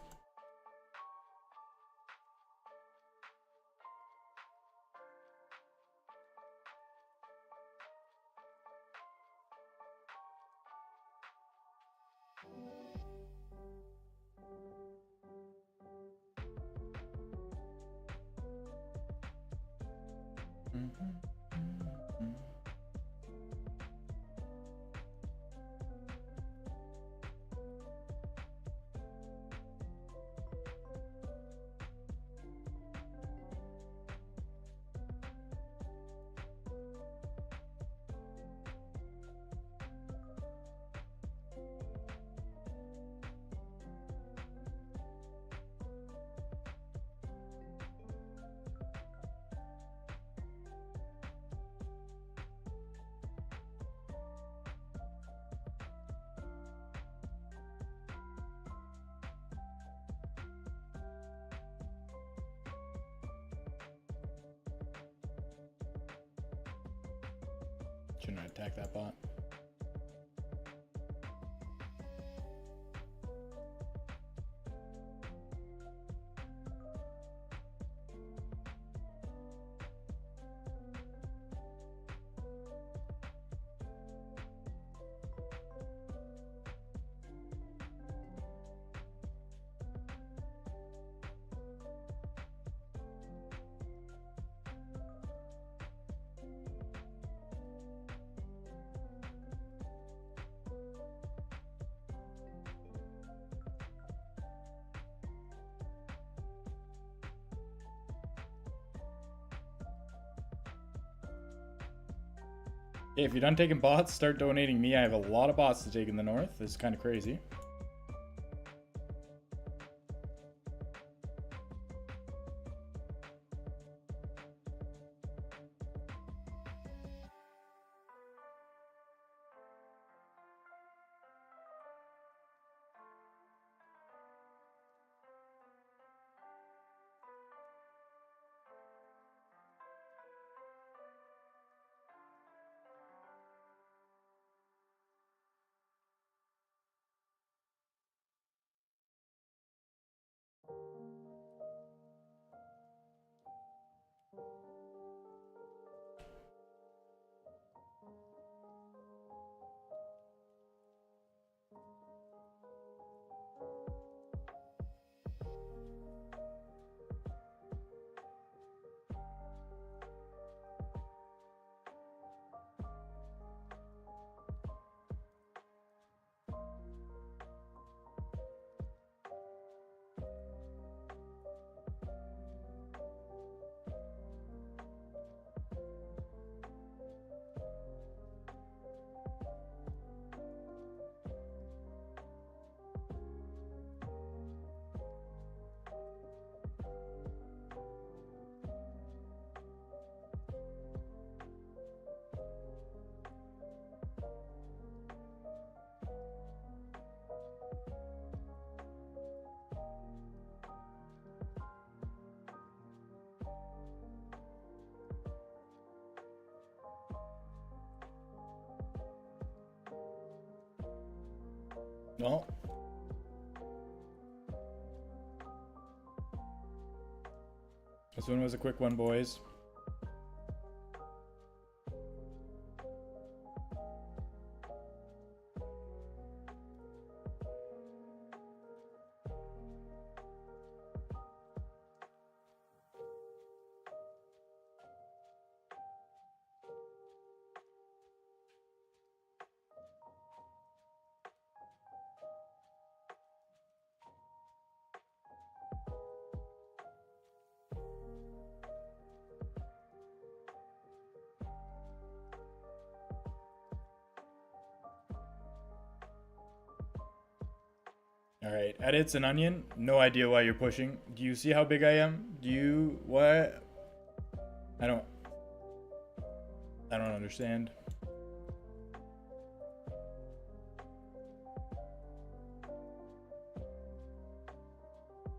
Shouldn't I attack that bot? If you're done taking bots, start donating me. I have a lot of bots to take in the north. This is kind of crazy. Well, this one was a quick one, boys. All right, edits and onion. No idea why you're pushing. Do you see how big I am? Do you what? I don't understand.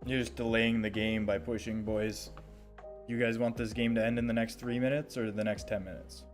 You're just delaying the game by pushing, boys. You guys want this game to end in the next 3 minutes or the next 10 minutes?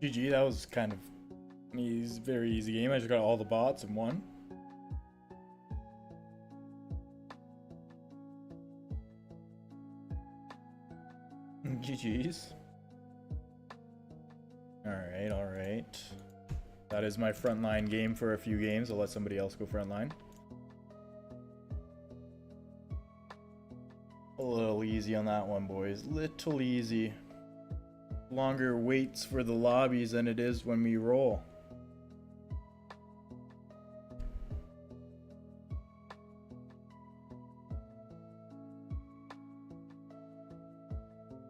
GG, that was kind of very easy game. I just got all the bots and won. GG's. Alright, alright. That is my frontline game for a few games. I'll let somebody else go frontline. A little easy on that one, boys. Little easy. Longer waits for the lobbies than it is when we roll.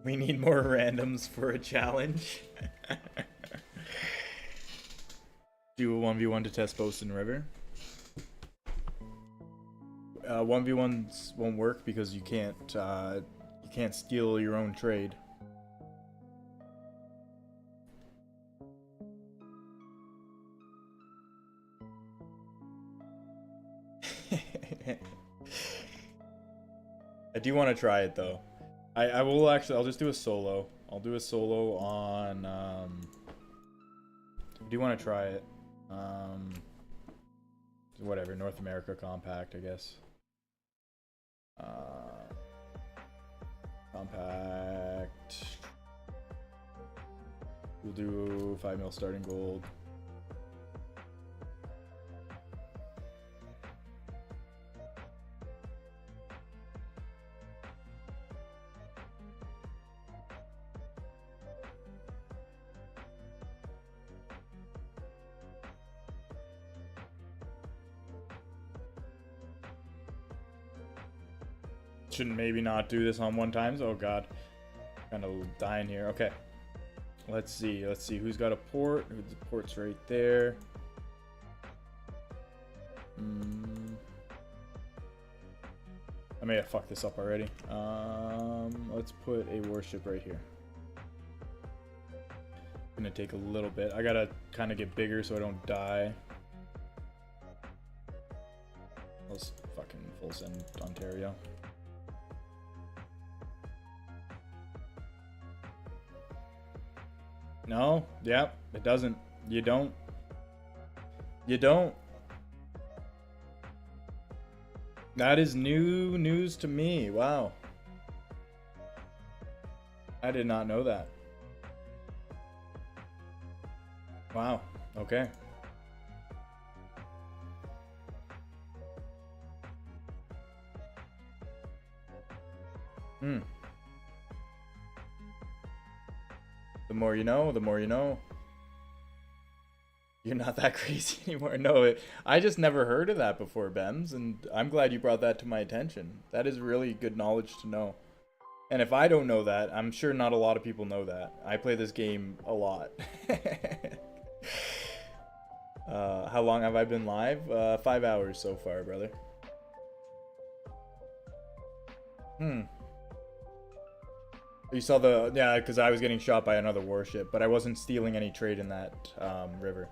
We need more randoms for a challenge. Do a 1v1 to test Post and River. 1v1s won't work because you can't steal your own trade. I do want to try it though. I will actually. I'll just do a solo. I'll do a solo on. I do want to try it. Whatever, North America Compact, I guess. Compact. We'll do 5 mil starting gold. Shouldn't maybe not do this on one times. Oh god, kind of dying here. Okay, let's see who's got a port. The port's right there. I may have fucked this up already. Let's put a warship right here. Gonna take a little bit. I gotta kind of get bigger so I don't die. Let's fucking full send Ontario. No, yep, it doesn't. You don't. That is new news to me. Wow. I did not know that. Wow, okay. The more you know, the more you know. You're not that crazy anymore. No, I just never heard of that before, Bems, and I'm glad you brought that to my attention. That is really good knowledge to know. And if I don't know that, I'm sure not a lot of people know that. I play this game a lot. How long have I been live? 5 hours so far, brother. You saw the... Yeah, because I was getting shot by another warship, but I wasn't stealing any trade in that river.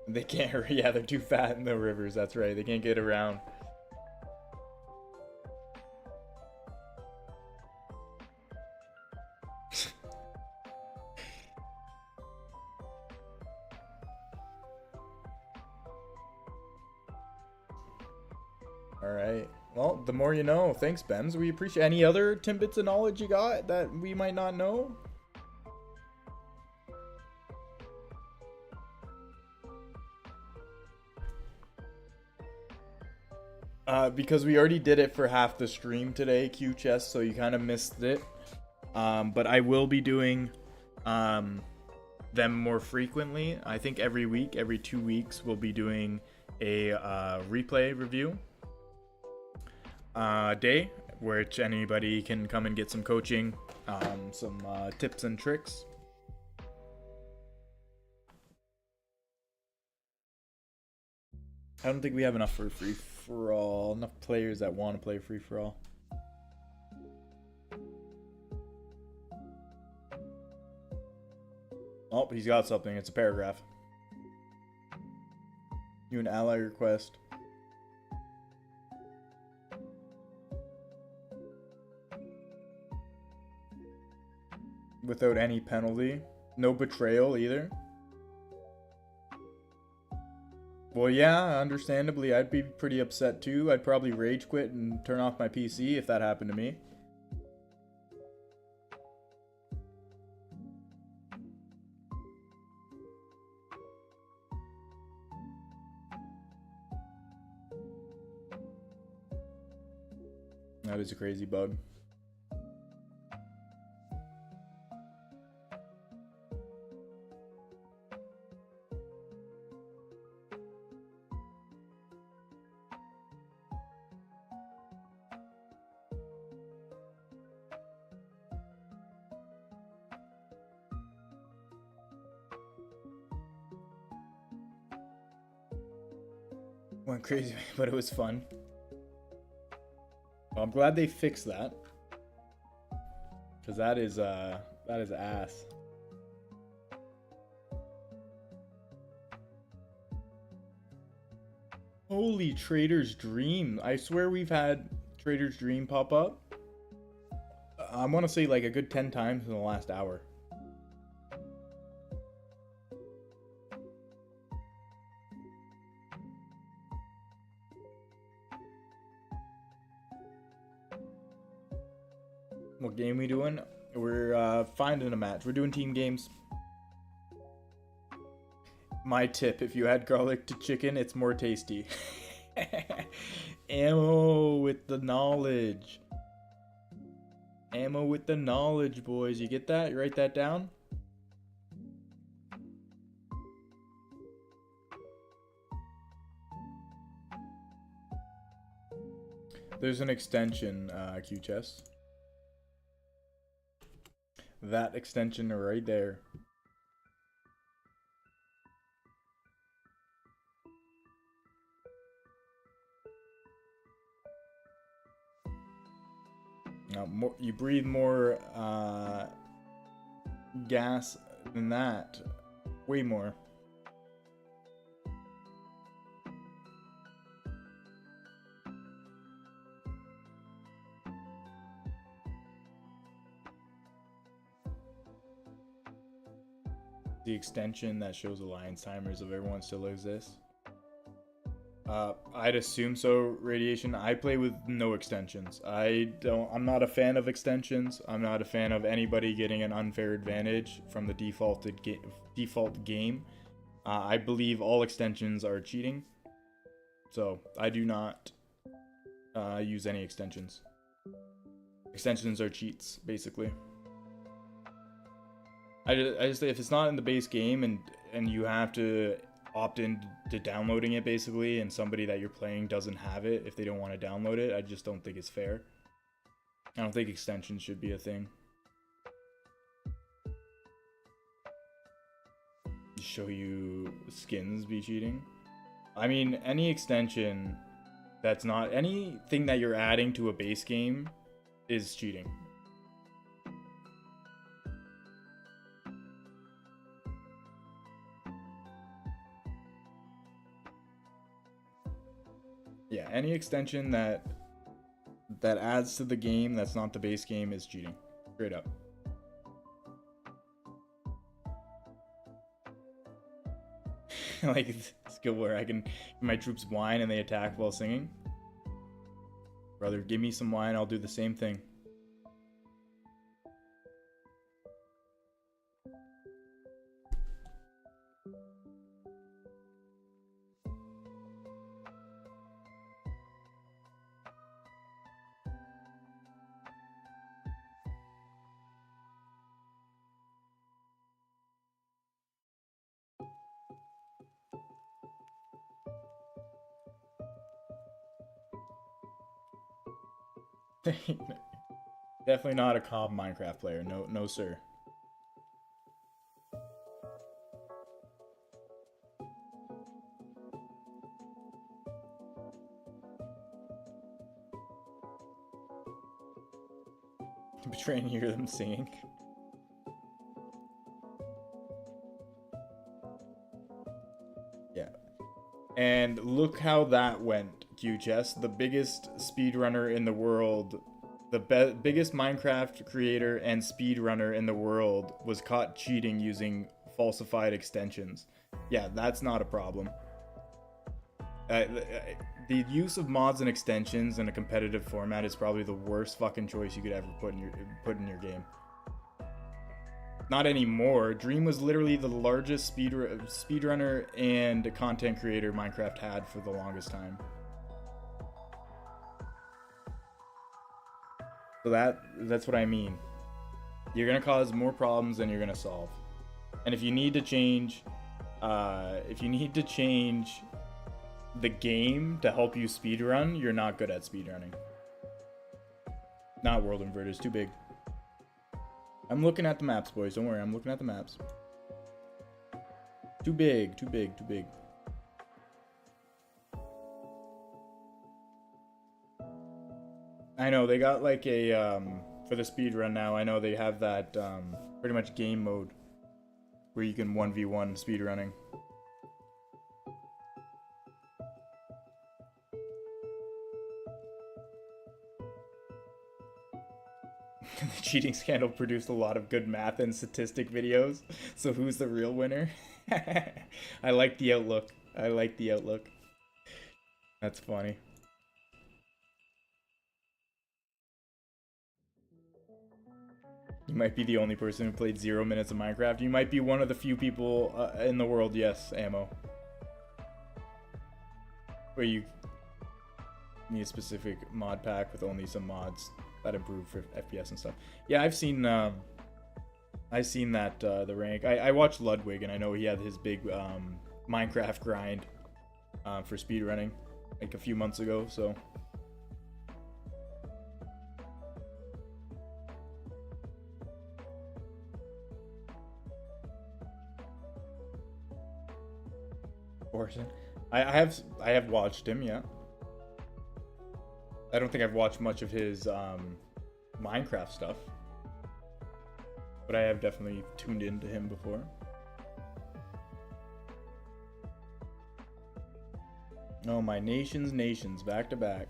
They can't... Yeah, they're too fat in the rivers, that's right. They can't get around. Alright. Well, the more you know. Thanks, Bems. We appreciate... Any other tidbits of knowledge you got that we might not know? Because we already did it for half the stream today, Q-Chess, so you kind of missed it. But I will be doing them more frequently. I think every week, every 2 weeks, we'll be doing a replay review day, which anybody can come and get some coaching, some tips and tricks. I don't think we have enough for free-for-all, enough players that want to play free-for-all. Oh, he's got something. It's a paragraph. You an ally request. without any penalty. No betrayal either. Well, yeah, understandably, I'd be pretty upset too. I'd probably rage quit and turn off my PC if that happened to me. That is a crazy bug. Went crazy, but it was fun. Well, I'm glad they fixed that, because that is ass. Holy Trader's Dream! I swear we've had Trader's Dream pop up. I want to say like a good 10 times in the last hour. What game we doing? We're finding a match. We're doing team games. My tip, if you add garlic to chicken, it's more tasty. Ammo with the knowledge. Ammo with the knowledge, boys. You get that? You write that down? There's an extension, QChess. That extension right there. Now, you breathe more gas than that. Way more. The extension that shows alliance timers of everyone still exists. I'd assume so, Radiation. I play with no extensions. I'm not a fan of extensions. I'm not a fan of anybody getting an unfair advantage from the default game. I believe all extensions are cheating. So I do not use any extensions. Extensions are cheats, basically. I just if it's not in the base game and you have to opt in to downloading it basically, and somebody that you're playing doesn't have it if they don't want to download it, I just don't think it's fair. I don't think extensions should be a thing. Show you skins be cheating. I mean, any extension that's not anything that you're adding to a base game is cheating. Yeah, any extension that adds to the game that's not the base game is cheating. Straight up. Like skill where I can give my troops wine and they attack while singing. Brother, give me some wine, I'll do the same thing. Definitely not a COD Minecraft player. No, sir. Betraying, hear them singing. Yeah. And look how that went, QChess. The biggest speedrunner in the world The biggest Minecraft creator and speedrunner in the world was caught cheating using falsified extensions. Yeah, that's not a problem. The use of mods and extensions in a competitive format is probably the worst fucking choice you could ever put in your game. Not anymore. Dream was literally the largest speedrunner and content creator Minecraft had for the longest time. So that's what I mean. You're gonna cause more problems than you're gonna solve. And if you need to change, the game to help you speedrun, you're not good at speedrunning. Not World Inverters, too big. I'm looking at the maps, boys. Don't worry, I'm looking at the maps. Too big, too big, too big. I know, they got like a, for the speedrun now, I know they have that, pretty much game mode where you can 1v1 speedrunning. The cheating scandal produced a lot of good math and statistic videos. So who's the real winner? I like the outlook. I like the outlook. That's funny. You might be the only person who played 0 minutes of Minecraft. You might be one of the few people in the world, yes, Ammo. Where you need a specific mod pack with only some mods that improve for FPS and stuff. Yeah, I've seen that the rank. I watched Ludwig and I know he had his big Minecraft grind for speedrunning like a few months ago, so Orson. I have watched him, yeah. I don't think I've watched much of his Minecraft stuff, but I have definitely tuned into him before. Oh, my nations, back to back.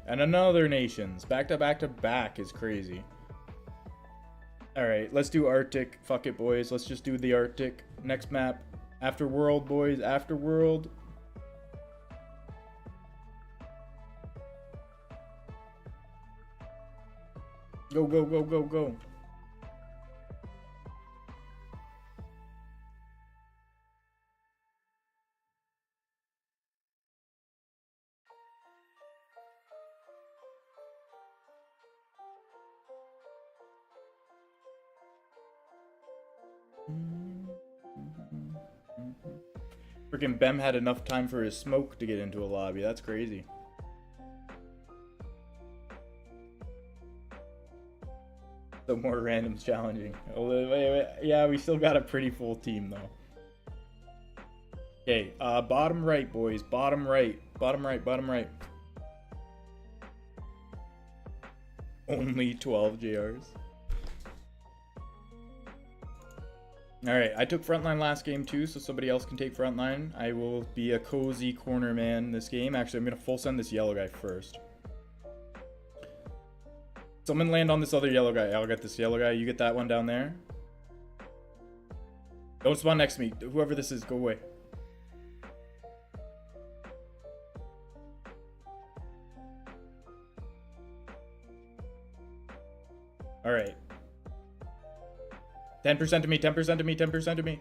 And another nations. Back to back to back is crazy. Alright, let's do Arctic. Fuck it, boys. Let's just do the Arctic. Next map. Afterworld, boys. Afterworld. Go, go, go, go, go. Freaking Bem had enough time for his smoke to get into a lobby. That's crazy. So more randoms challenging. Oh, wait. Yeah, we still got a pretty full team though. Okay, bottom right, boys. Bottom right. Bottom right, bottom right. Only 12 JRs. Alright, I took frontline last game too, so somebody else can take frontline. I will be a cozy corner man this game. Actually, I'm going to full send this yellow guy first. Someone land on this other yellow guy. I'll get this yellow guy. You get that one down there. Don't spawn next to me. Whoever this is, go away. Alright. 10% to me, 10% to me, 10% to me.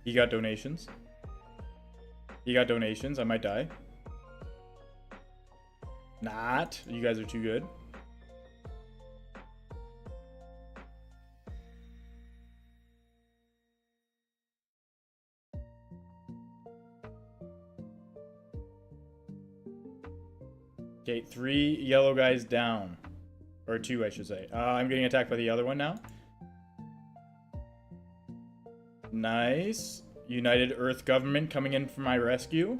He got donations. He got donations. I might die. Not. You guys are too good. Okay, 3 yellow guys down. Or 2, I should say. I'm getting attacked by the other one now. Nice. United Earth government coming in for my rescue.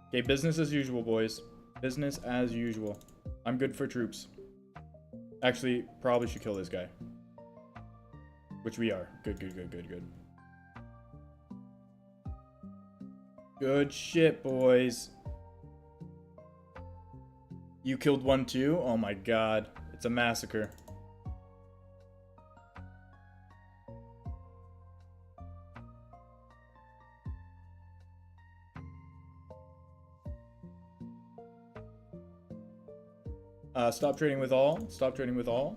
Okay, business as usual, boys. Business as usual. I'm good for troops. Actually, probably should kill this guy. Which we are. Good, good, good, good, good. Good shit, boys. You killed one too? Oh my god. It's a massacre. Stop trading with all. Stop trading with all.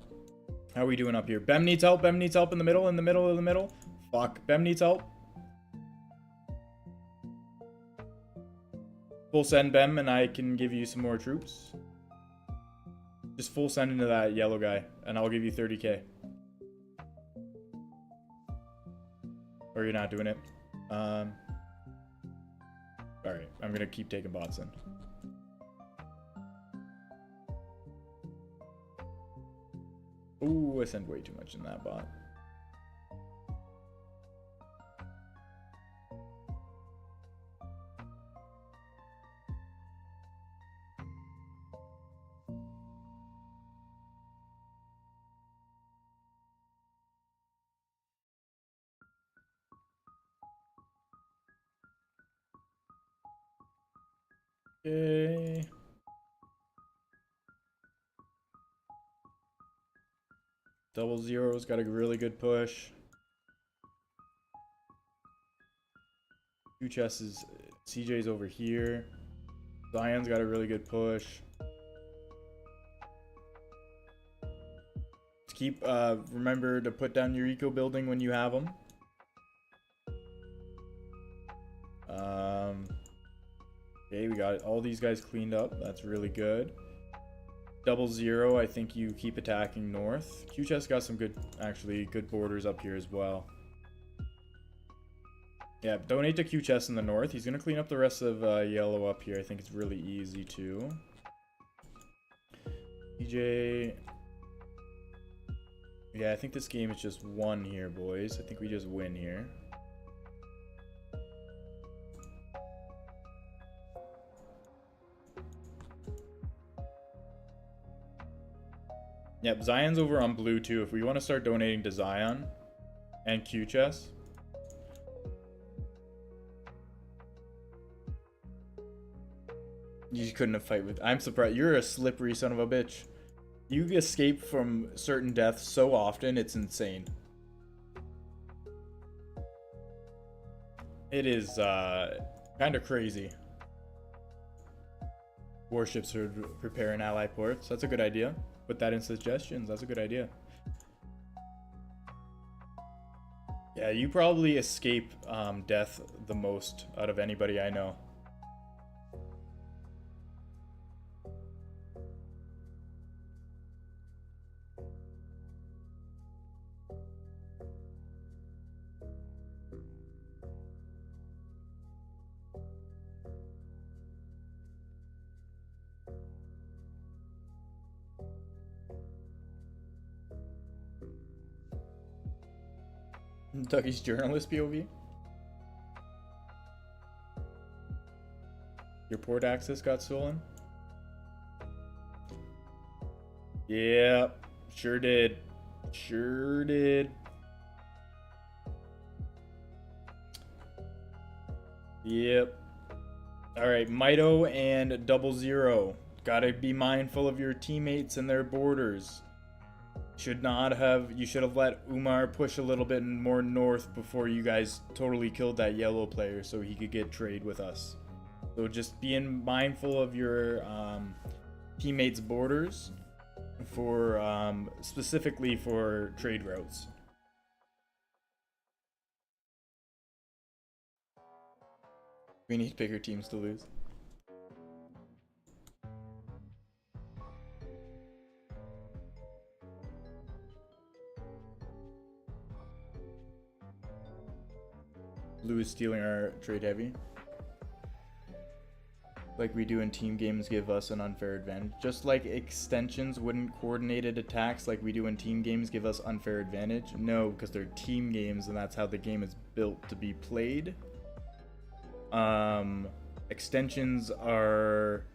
How are we doing up here? Bem needs help. Bem needs help in the middle. In the middle. In the middle. Fuck. Bem needs help. Full send Bem and I can give you some more troops. Just full send into that yellow guy and I'll give you 30k. Or you're not doing it. Alright, I'm gonna keep taking bots in. Ooh, I sent way too much in that bot. Okay. Double zero's got a really good push. Two chests is CJ's over here. Zion's got a really good push. Keep remember to put down your eco building when you have them. Okay, we got all these guys cleaned up. That's really good. Double zero, I think you keep attacking north. QChess got some good, actually, good borders up here as well. Yeah, donate to QChess in the north. He's going to clean up the rest of yellow up here. I think it's really easy too. DJ. Yeah, I think this game is just won here, boys. I think we just win here. Yep, Zion's over on blue too. If we want to start donating to Zion and QChess. You couldn't have fight with. I'm surprised. You're a slippery son of a bitch. You escape from certain deaths so often, it's insane. It is kind of crazy. Warships would prepare in ally ports. That's a good idea. Put that in suggestions. That's a good idea. Yeah, you probably escape death the most out of anybody I know. Kentucky's journalist POV. Your port access got stolen? Yeah, sure did. Sure did. Yep. Alright, Mito and Double Zero. Gotta be mindful of your teammates and their borders. You should have let Umar push a little bit more north before you guys totally killed that yellow player so he could get trade with us. So just being mindful of your teammates' borders for specifically for trade routes. We need bigger teams to lose. Blue is stealing our trade heavy. Like we do in team games give us an unfair advantage. Just like extensions wouldn't coordinated attacks like we do in team games give us unfair advantage. No, because they're team games and that's how the game is built to be played. Extensions are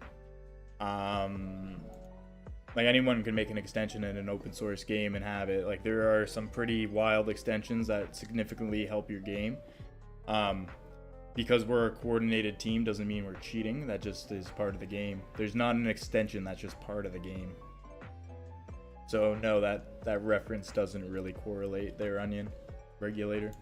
like anyone can make an extension in an open source game and have it. Like there are some pretty wild extensions that significantly help your game. Because we're a coordinated team doesn't mean we're cheating. That just is part of the game. There's not an extension, that's just part of the game. So no, that reference doesn't really correlate there, Onion Regulator.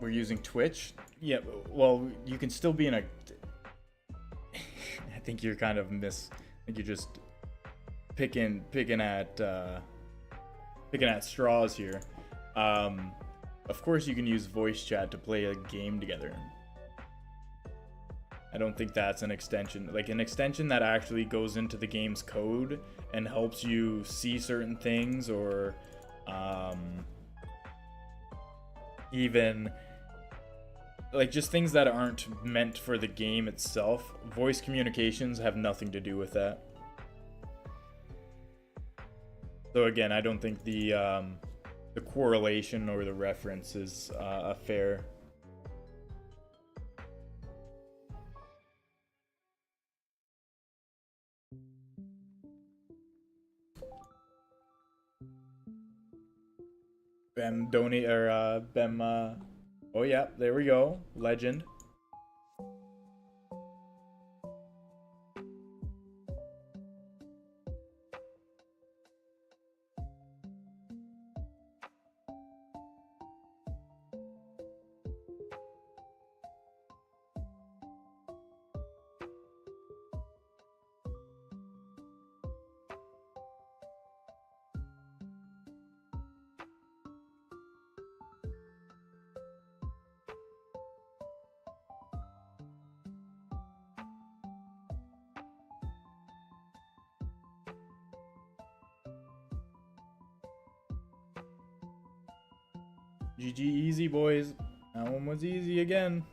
We're using Twitch? Yeah, well, you can still be in a... I think you're kind of I think you're just picking at straws here. Of course you can use voice chat to play a game together. I don't think that's an extension. Like an extension that actually goes into the game's code and helps you see certain things, or even like just things that aren't meant for the game itself. Voice communications have nothing to do with that. So again, I don't think the correlation or the reference is a fair. Bem donate or Bem. Oh yeah, there we go. Legend. GG easy, boys. That one was easy again.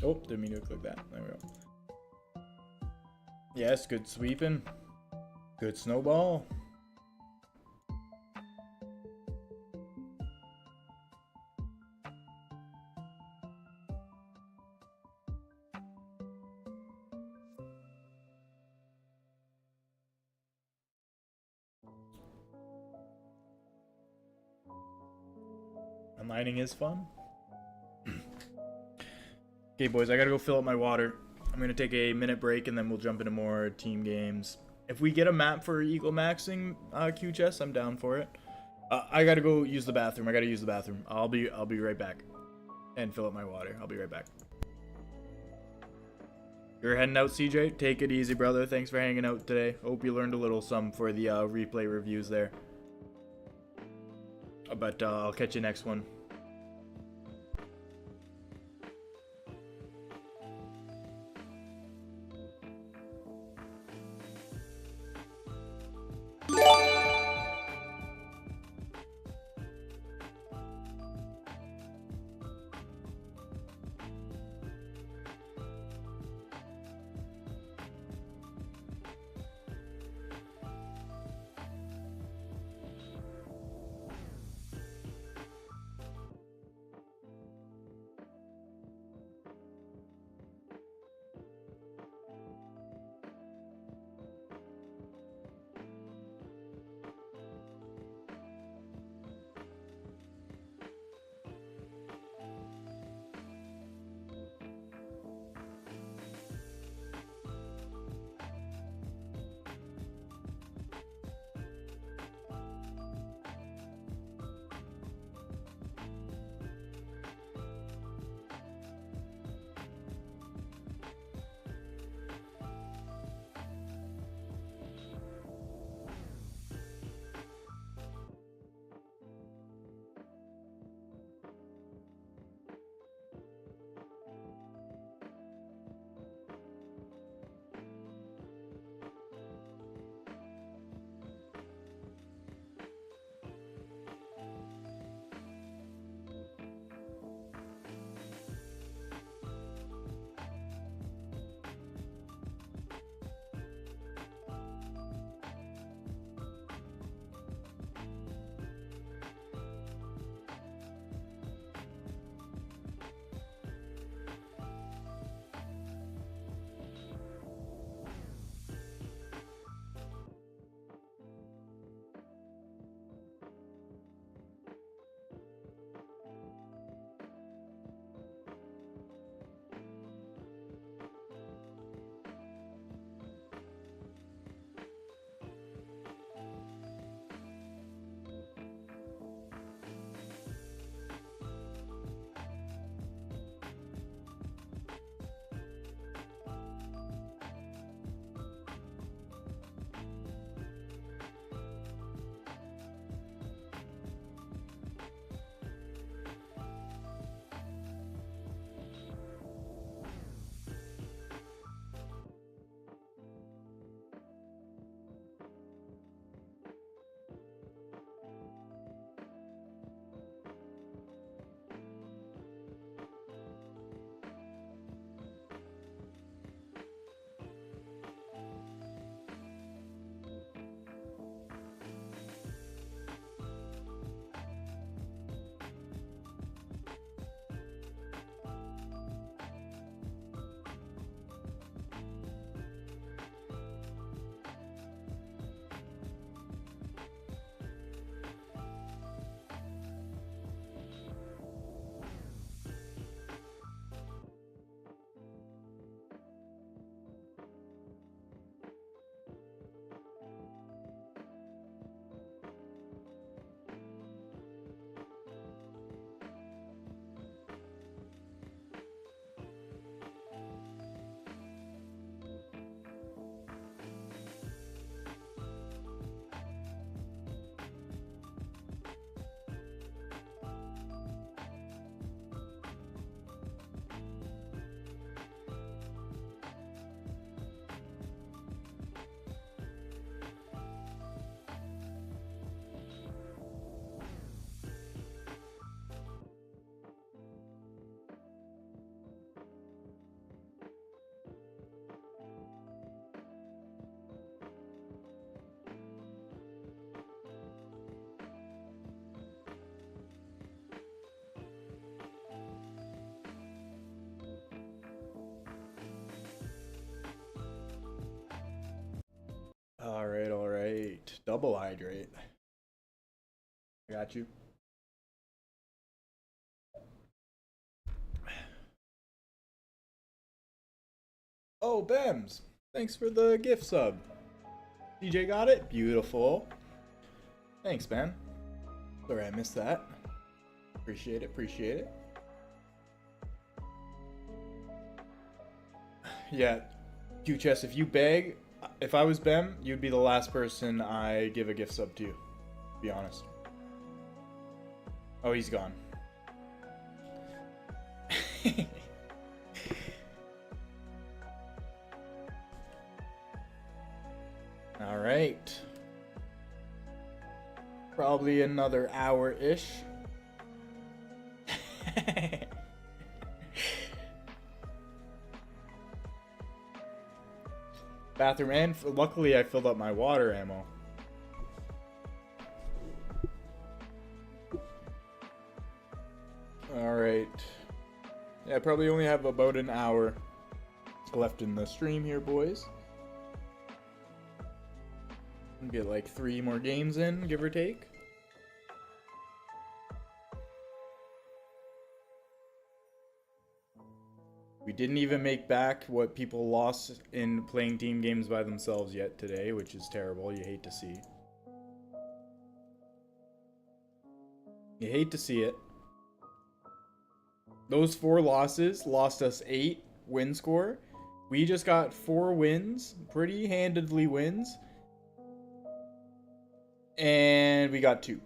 Oh, didn't mean to click that. There we go. Yes, good sweeping. Good snowball. Mining is fun. Okay, boys, I gotta go fill up my water. I'm gonna take a minute break and then we'll jump into more team games. If we get a map for eagle maxing QChess, I'm down for it. I gotta go use the bathroom. I'll be right back and fill up my water. I'll be right back. You're heading out, CJ? Take it easy, brother. Thanks for hanging out today. Hope you learned a little some for the replay reviews there. But I'll catch you next one. hydrate. Double hydrate. I got you. Oh, Bems. Thanks for the gift sub. DJ got it? Beautiful. Thanks, man. Sorry I missed that. Appreciate it, appreciate it. Yeah, Q-Chess, if you beg, if I was Bem, you'd be the last person I give a gift sub to be honest. Oh, he's gone. All right. Probably another hour-ish. Bathroom, and luckily I filled up my water ammo. Alright. Yeah, I probably only have about an hour left in the stream here, boys. Get like 3 more games in, give or take. We didn't even make back what people lost in playing team games by themselves yet today, which is terrible. You hate to see. You hate to see it. Those 4 losses lost us 8 win score. We just got 4 wins, pretty handedly wins. And we got 2.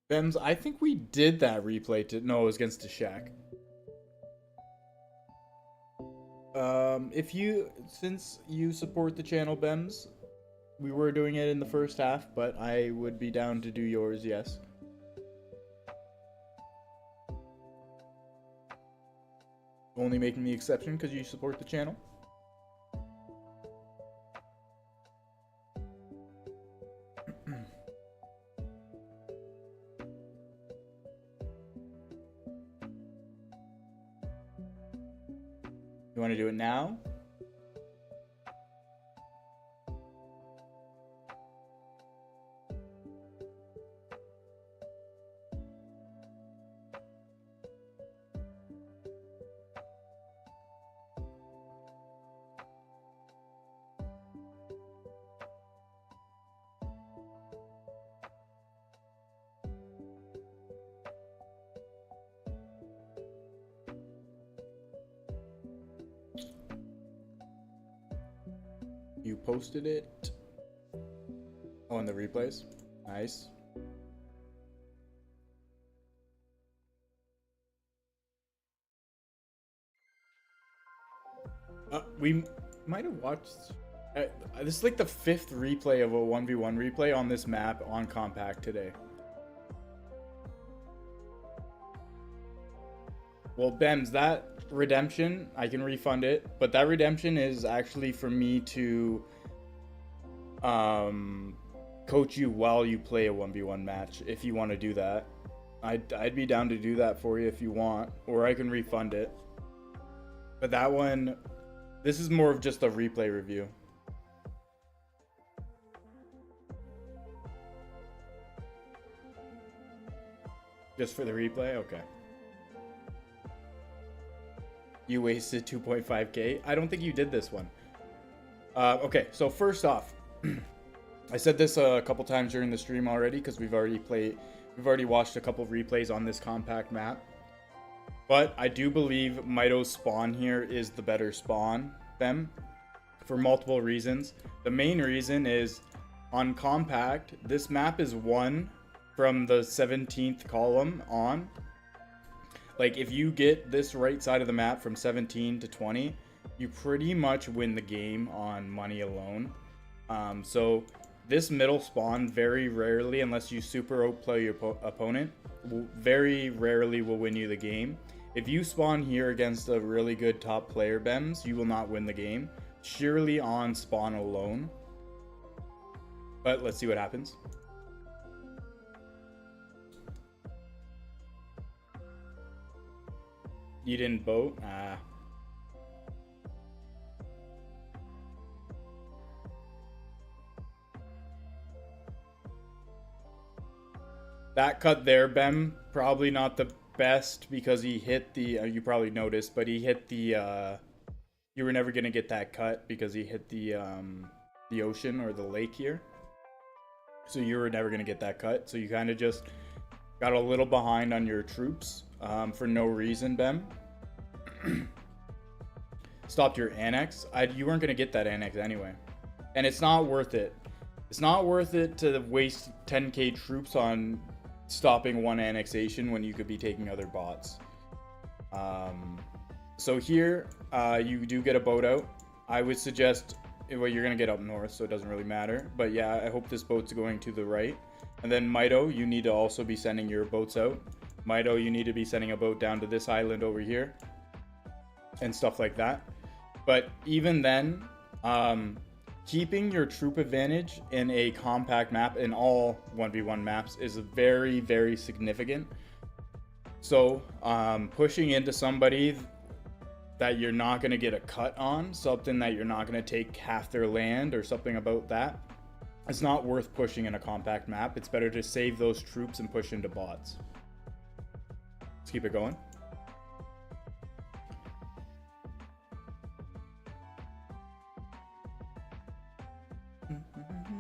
Bems, I think we did that replay to... No, it was against the Shack. If you... Since you support the channel, Bems, we were doing it in the first half, but I would be down to do yours, yes. Only making the exception because you support the channel. You want to do it now? You posted it. Oh, in the replays. Nice. We might have watched... this is like the 5th replay of a 1v1 replay on this map on Compact today. Well, Bems, that redemption, I can refund it, but that redemption is actually for me to coach you while you play a 1v1 match, if you want to do that. I'd be down to do that for you if you want, or I can refund it. But that one, this is more of just a replay review. Just for the replay? Okay. You wasted 2.5k. I don't think you did this one. Okay, so first off, I said this a couple times during the stream already because we've already watched a couple of replays on this compact map. But I do believe Mito's spawn here is the better spawn, Bem, for multiple reasons. The main reason is on compact, this map is won from the 17th column on. Like, if you get this right side of the map from 17 to 20, you pretty much win the game on money alone. So this middle spawn very rarely, unless you super outplay your opponent, very rarely will win you the game. If you spawn here against a really good top player, Bems, you will not win the game, surely on spawn alone. But let's see what happens. You didn't boat? Ah. That cut there, Bem, probably not the best because he hit the, you probably noticed, but he hit the, you were never going to get that cut because he hit the ocean or the lake here. So you were never going to get that cut. So you kind of just got a little behind on your troops for no reason, Bem. Stopped your annex. You weren't going to get that annex anyway. And it's not worth it. It's not worth it to waste 10k troops on stopping one annexation when you could be taking other bots. So here, you do get a boat out. I would suggest, well, you're going to get up north, so it doesn't really matter. But yeah, I hope this boat's going to the right. And then Mito, you need to also be sending your boats out. Mito, you need to be sending a boat down to this island over here. And stuff like that. But even then, keeping your troop advantage in a compact map in all 1v1 maps is very, very significant. So pushing into somebody that you're not going to get a cut on, something that you're not going to take half their land or something about that, it's not worth pushing in a compact map. It's better to save those troops and push into bots. Let's keep it going.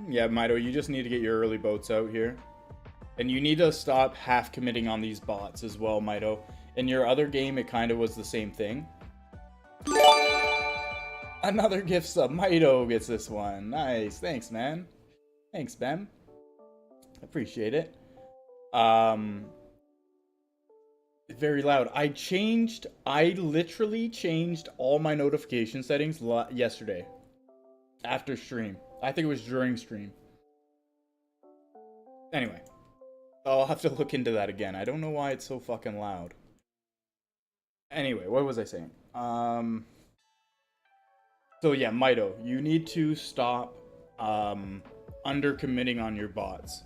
Yeah, Mito, you just need to get your early boats out here. And you need to stop half committing on these bots as well, Mito. In your other game, it kind of was the same thing. Another gift sub. Mito gets this one. Nice. Thanks, man. Thanks, Bem. Appreciate it. Very loud. I literally changed all my notification settings yesterday. After stream. I think it was during stream. Anyway. I'll have to look into that again. I don't know why it's so fucking loud. Anyway, what was I saying? So yeah, Mito, you need to stop under committing on your bots.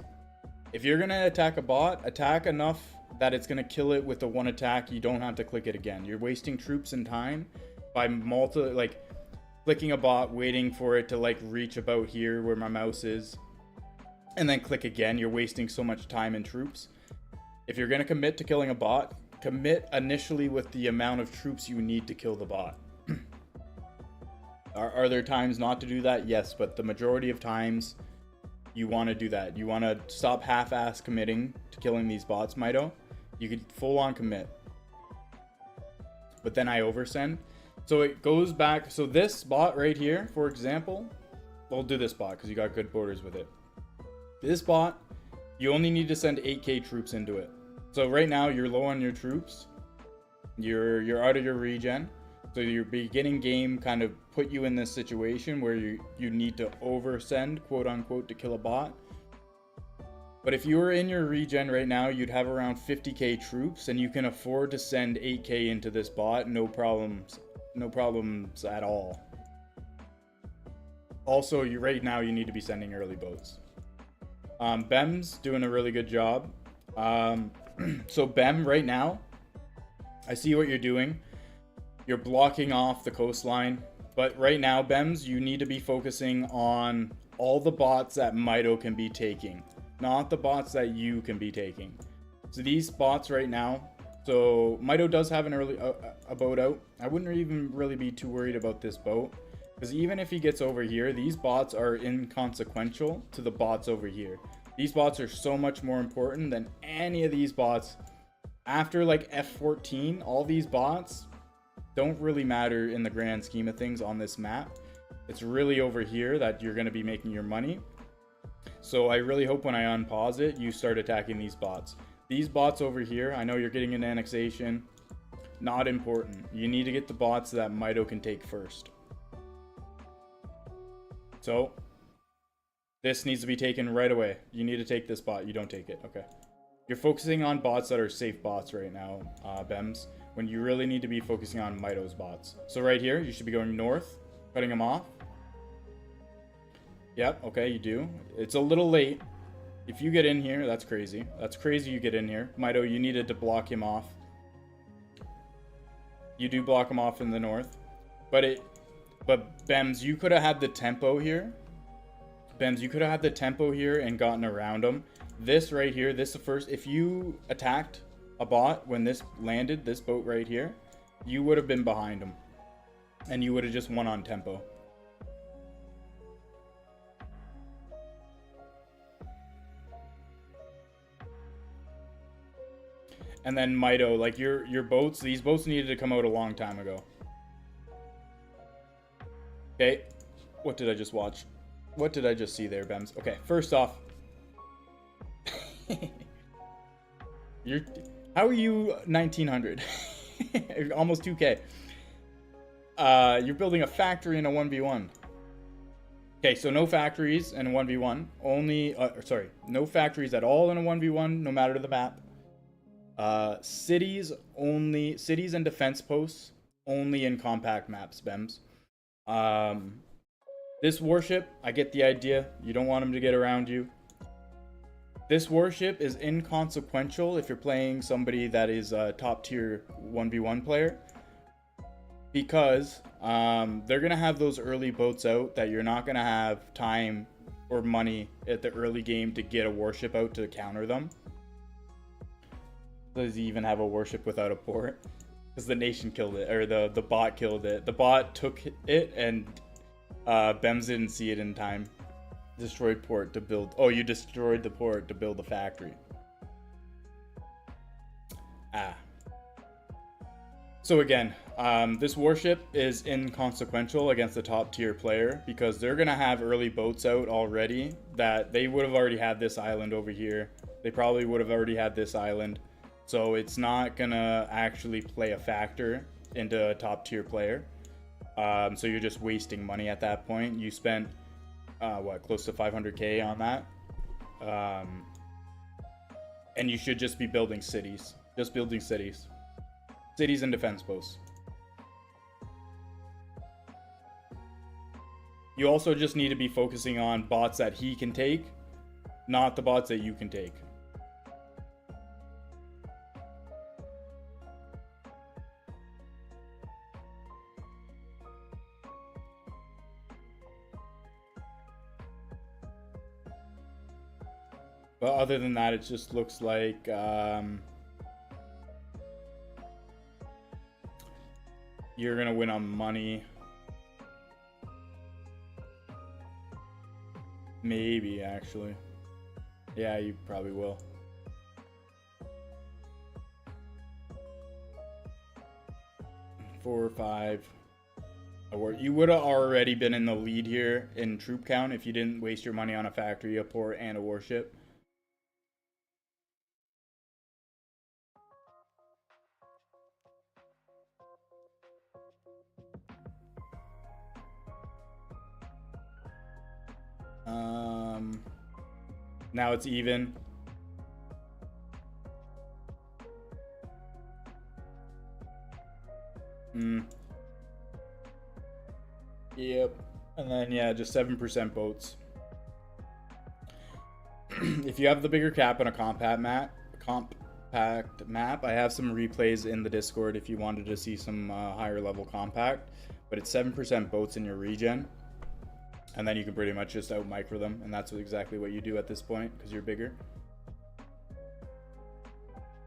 If you're gonna attack a bot, attack enough that it's gonna kill it with the one attack. You don't have to click it again. You're wasting troops and time by clicking a bot, waiting for it to reach about here where my mouse is, and then click again. You're wasting so much time and troops. If you're gonna commit to killing a bot, commit initially with the amount of troops you need to kill the bot. Are there times not to do that? Yes, but the majority of times you want to do that. You want to stop half-ass committing to killing these bots, Mito. You could full-on commit. But then I oversend. So it goes back. So this bot right here, for example, we'll do this bot because you got good borders with it. This bot, you only need to send 8k troops into it. So right now you're low on your troops. You're out of your regen. So your beginning game kind of put you in this situation where you need to oversend, quote unquote, to kill a bot. But if you were in your regen right now, you'd have around 50k troops, and you can afford to send 8k into this bot, no problems at all. Also, right now you need to be sending early boats. Bem's doing a really good job. So Bem, right now, I see what you're doing. You're blocking off the coastline. But right now, Bems, you need to be focusing on all the bots that Mito can be taking, not the bots that you can be taking. So these bots right now, so Mito does have an early a boat out. I wouldn't even really be too worried about this boat, because even if he gets over here, these bots are inconsequential to the bots over here. These bots are so much more important than any of these bots. After F14, all these bots don't really matter in the grand scheme of things on this map. It's really over here that you're going to be making your money. So I really hope when I unpause it, you start attacking these bots. These bots over here, I know you're getting an annexation. Not important. You need to get the bots that Mito can take first. So this needs to be taken right away. You need to take this bot. You don't take it. Okay. You're focusing on bots that are safe bots right now, Bems, when you really need to be focusing on Mito's bots. So right here, you should be going north, cutting them off. Yep, okay, you do. It's a little late. If you get in here, that's crazy. That's crazy you get in here. Mito, you needed to block him off. You do block them off in the north. But Bems, you could have had the tempo here. Bems, you could have had the tempo here and gotten around them. This right here, this the first. If you attacked a bot when this landed, this boat right here, you would have been behind him. And you would have just won on tempo. And then Mito, like your boats, these boats needed to come out a long time ago. Okay, what did I just watch? What did I just see there, Bems? Okay, first off, how are you 1900? Almost 2K. You're building a factory in a 1v1. Okay, so no factories in a 1v1. Only, no factories at all in a 1v1, no matter the map. Cities and defense posts only in compact maps, Bems. This warship, I get the idea. You don't want him to get around you. This warship is inconsequential if you're playing somebody that is a top tier 1v1 player, because they're gonna have those early boats out that you're not gonna have time or money at the early game to get a warship out to counter them. Does he even have a warship without a port? Because the nation killed it, or the bot killed it. The bot took it, and Bems didn't see it in time. Destroyed port to build. Oh, you destroyed the port to build the factory. So again, this warship is inconsequential against the top tier player because they're gonna have early boats out already that they would have already had this island over here. They probably would have already had this island. So it's not gonna actually play a factor into a top tier player. So you're just wasting money at that point. You spent close to 500k on that, and you should just be building cities. Just building cities and defense posts. You also just need to be focusing on bots that he can take, not the bots that you can take. But other than that, it just looks like you're gonna win on money. Maybe, actually. Yeah, you probably will. Four or five. You would have already been in the lead here in troop count if you didn't waste your money on a factory, a port, and a warship. Now it's even. Yep. And then, yeah, just 7% boats. If you have the bigger cap on a compact map, I have some replays in the Discord if you wanted to see some higher level compact. But it's 7% boats in your regen. And then you can pretty much just out micro them, and that's exactly what you do at this point because you're bigger.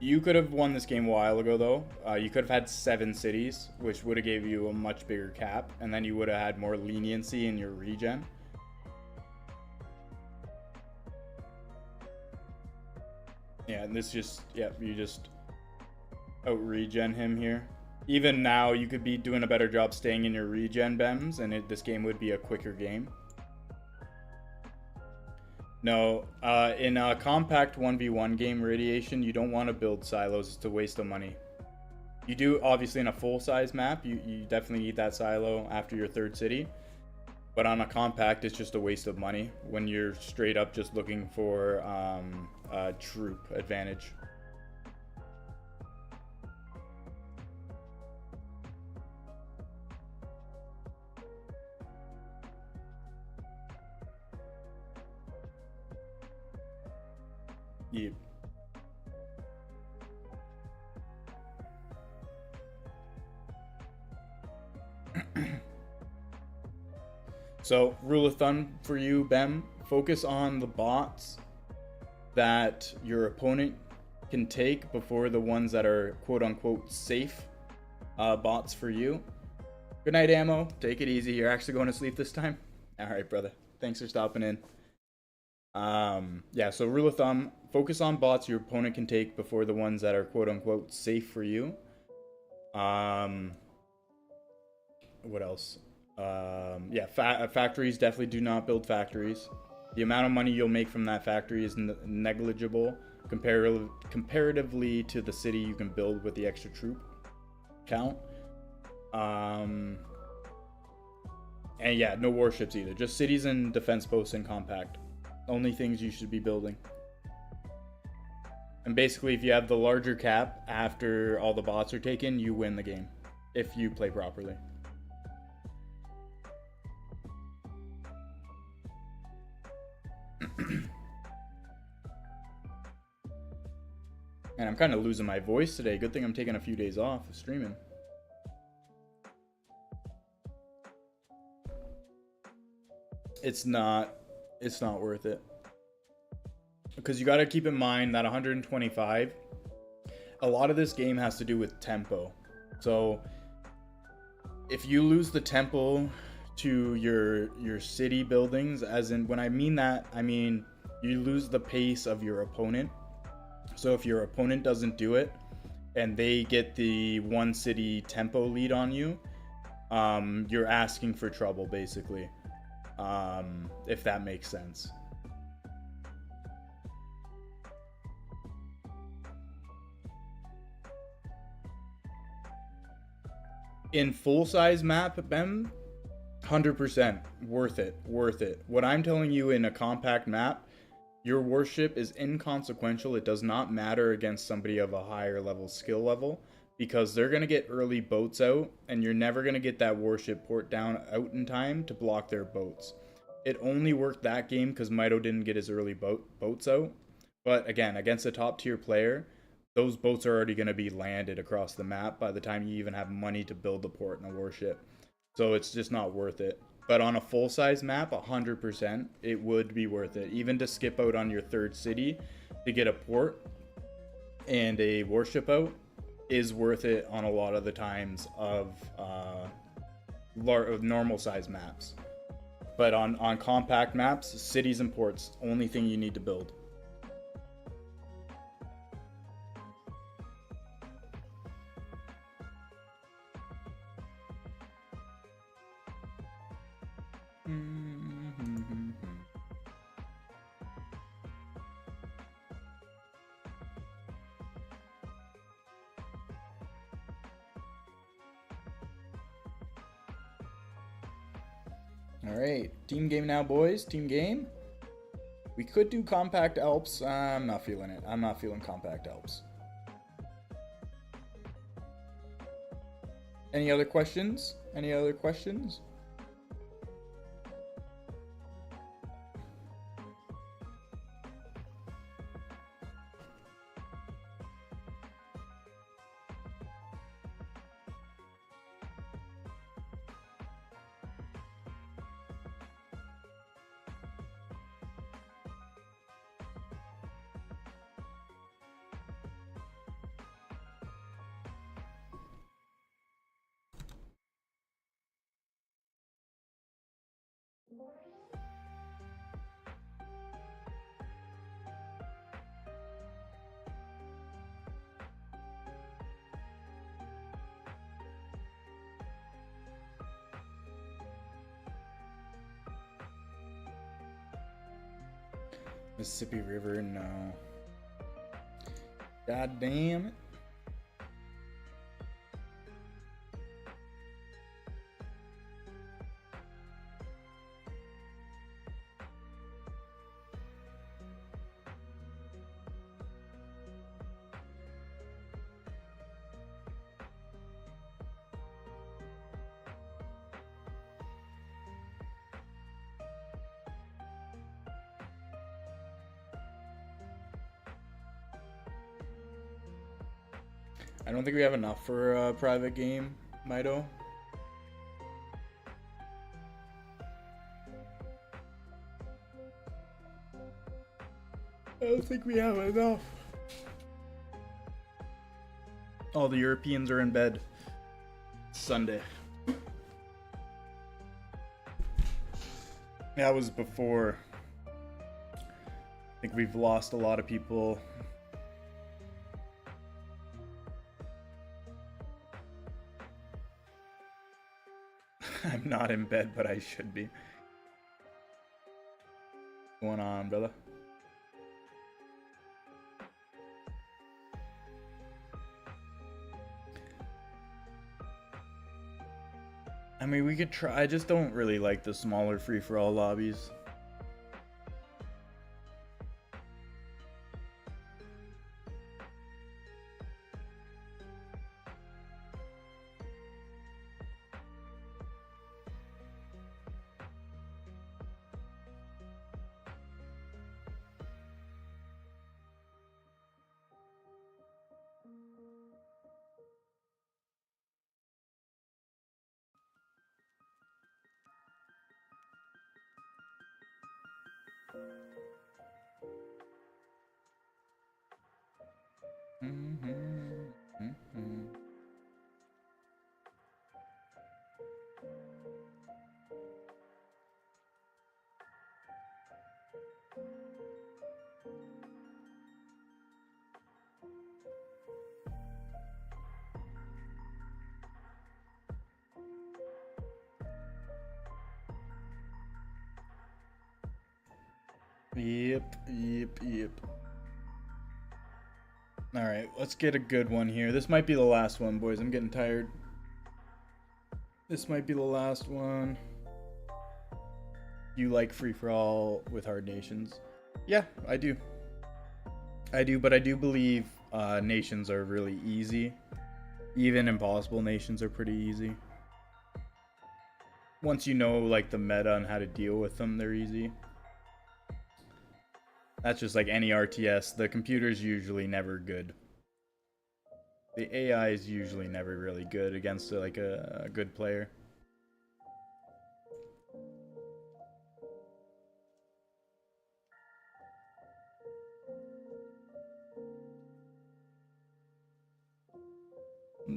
You could have won this game a while ago, though. You could have had 7 cities, which would have gave you a much bigger cap, and then you would have had more leniency in your regen. Yeah, and this just, you just out regen him here. Even now, you could be doing a better job staying in your regen, Bems, and this game would be a quicker game. No, in a compact 1v1 game, Radiation, you don't want to build silos. It's a waste of money. You do, obviously, in a full-size map, you definitely need that silo after your 3rd city. But on a compact, it's just a waste of money when you're straight up just looking for a troop advantage. Yep. So, rule of thumb for you, Bem, focus on the bots that your opponent can take before the ones that are quote unquote safe bots for you. Good night, Ammo. Take it easy. You're actually going to sleep this time? All right, brother. Thanks for stopping in. Yeah, so rule of thumb, focus on bots your opponent can take before the ones that are quote unquote safe for you. What else? Yeah, factories, definitely do not build factories. The amount of money you'll make from that factory is negligible comparatively to the city you can build with the extra troop count. And yeah, no warships either. Just cities and defense posts and compact. Only things you should be building. And basically, if you have the larger cap after all the bots are taken, you win the game. If you play properly. And I'm kind of losing my voice today. Good thing I'm taking a few days off of streaming. It's not worth it. Because you got to keep in mind that 125, a lot of this game has to do with tempo. So if you lose the tempo to your city buildings, as in, when I mean that, I mean you lose the pace of your opponent. So if your opponent doesn't do it and they get the one city tempo lead on you, you're asking for trouble, basically. If that makes sense. In full size map, Bem, 100% worth it. What I'm telling you, in a compact map, your warship is inconsequential. It does not matter against somebody of a higher level skill level, because they're going to get early boats out, and you're never going to get that warship port down out in time to block their boats. It only worked that game because Mito didn't get his early boats out. But again, against a top tier player, those boats are already going to be landed across the map by the time you even have money to build the port in a warship. So it's just not worth it. But on a full size map, 100%, it would be worth it. Even to skip out on your third city to get a port and a warship out is worth it on a lot of the times of normal size maps. But on compact maps, cities and ports, only thing you need to build. All right, team game now, boys. Team game. We could do compact Alps. I'm not feeling it. I'm not feeling compact Alps. Any other questions? Any other questions? Mississippi River, no. God damn it. I don't think we have enough for a private game, Mito. I don't think we have enough. All the Europeans are in bed. Sunday. That was before. I think we've lost a lot of people. I'm not in bed, but I should be. What's going on, brother? I mean, we could try. I just don't really like the smaller free-for-all lobbies. Yep. Alright, let's get a good one here. This might be the last one, boys. I'm getting tired. This might be the last one. You like free-for-all with hard nations? Yeah, I do. But I do believe nations are really easy. Even impossible nations are pretty easy. Once you know like the meta and how to deal with them, they're easy. That's just like any RTS. The computer's usually never good. The AI is usually never really good against like a good player.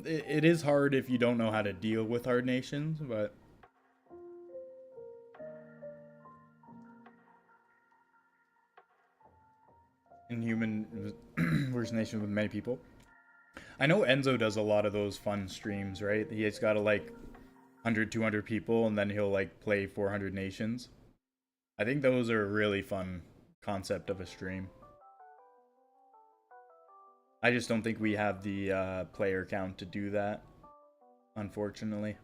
It is hard if you don't know how to deal with hard nations, but in human versus nation with many people. I know Enzo does a lot of those fun streams, right? He's got like 100, 200 people, and then he'll like play 400 nations. I think those are a really fun concept of a stream. I just don't think we have the player count to do that, unfortunately.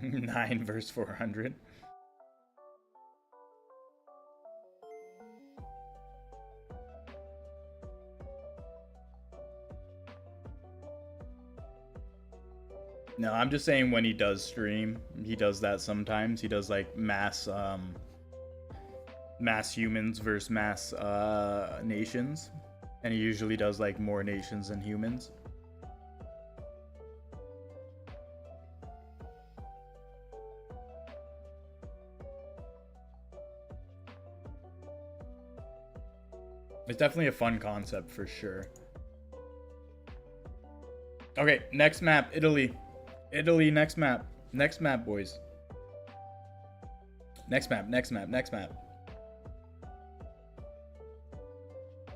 Nine versus 400. No, I'm just saying when he does stream, he does that sometimes. He does like mass humans versus mass nations, and he usually does like more nations than humans. It's definitely a fun concept for sure. Okay, next map, Italy. Italy, next map. Next map, boys. Next map.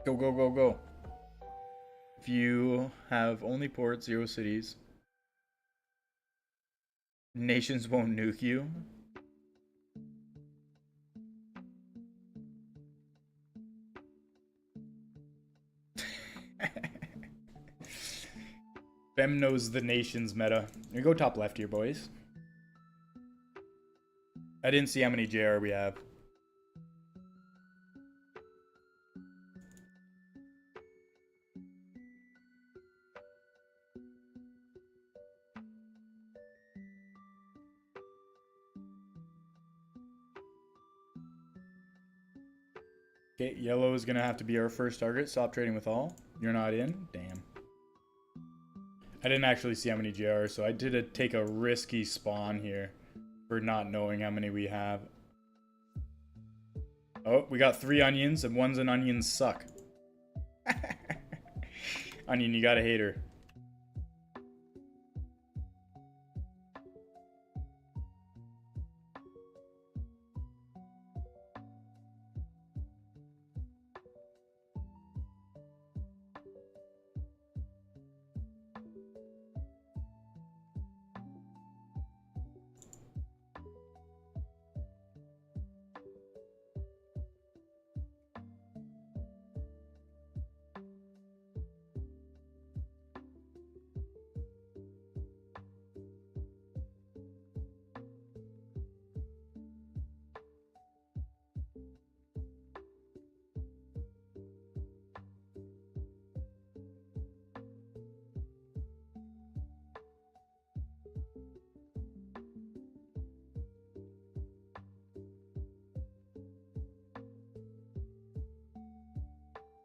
Go. If you have only ports, 0 cities, nations won't nuke you. Bem knows the nation's meta. We go top left here, boys. I didn't see how many JR we have. Okay, yellow is gonna have to be our first target. Stop trading with all. You're not in? Damn. I didn't actually see how many GRs, so I did take a risky spawn here for not knowing how many we have. Oh, we got 3 onions, and one's an onion suck. Onion, you gotta hate her.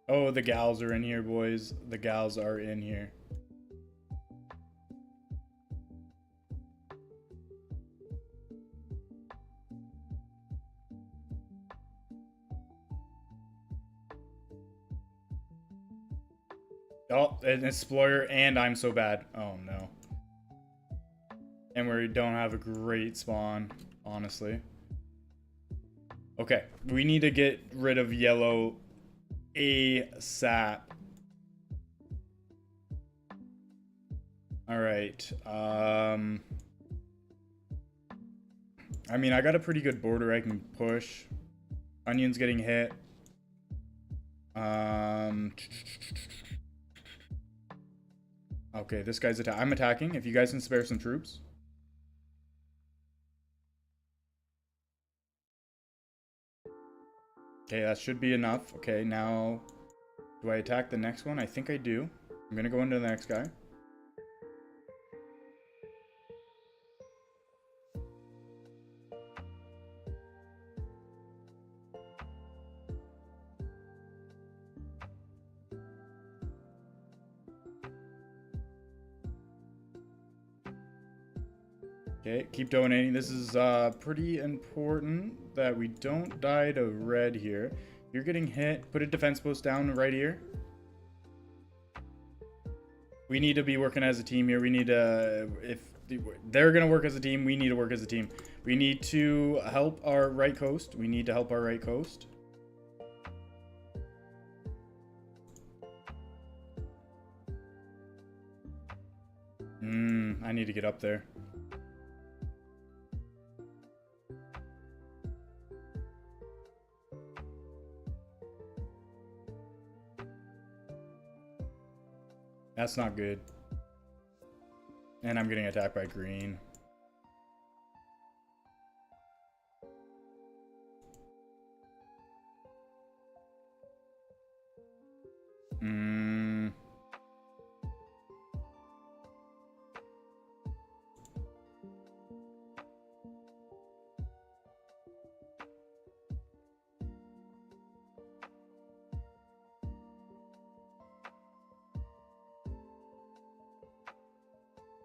Oh, the gals are in here, boys. The gals are in here. Oh, an explorer, and I'm so bad. Oh, no. And we don't have a great spawn, honestly. Okay, we need to get rid of yellow ASAP. Alright, I mean, I got a pretty good border I can push. Onion's getting hit. Okay, this guy's I'm attacking. If you guys can spare some troops. Okay, that should be enough. Okay, now do I attack the next one? I think I do. I'm gonna go into the next guy. Okay, keep donating. This is pretty important that we don't die to red here. You're getting hit. Put a defense post down right here. We need to be working as a team here. We need to, if they're going to work as a team, we need to work as a team. We need to help our right coast. We need to help our right coast. I need to get up there. That's not good. And I'm getting attacked by green.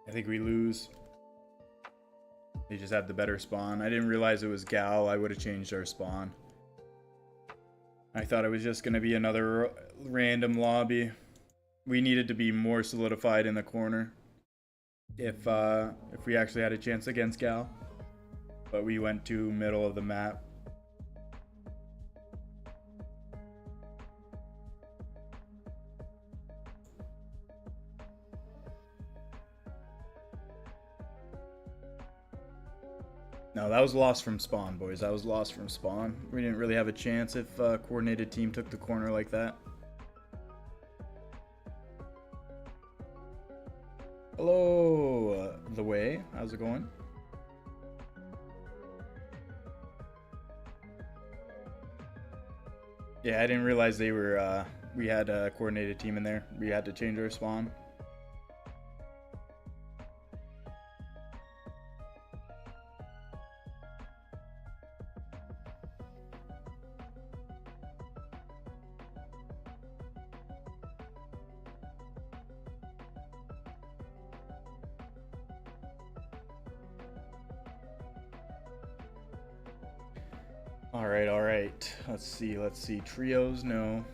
I think we lose. They just had the better spawn. I didn't realize it was Gal. I would have changed our spawn. I thought it was just going to be another random lobby. We needed to be more solidified in the corner if we actually had a chance against Gal. But we went to middle of the map. No, that was lost from spawn, boys. That was lost from spawn. We didn't really have a chance if a coordinated team took the corner like that. Hello, The Way. How's it going? Yeah, I didn't realize they were, we had a coordinated team in there. We had to change our spawn. All right. Let's see. Trios, no.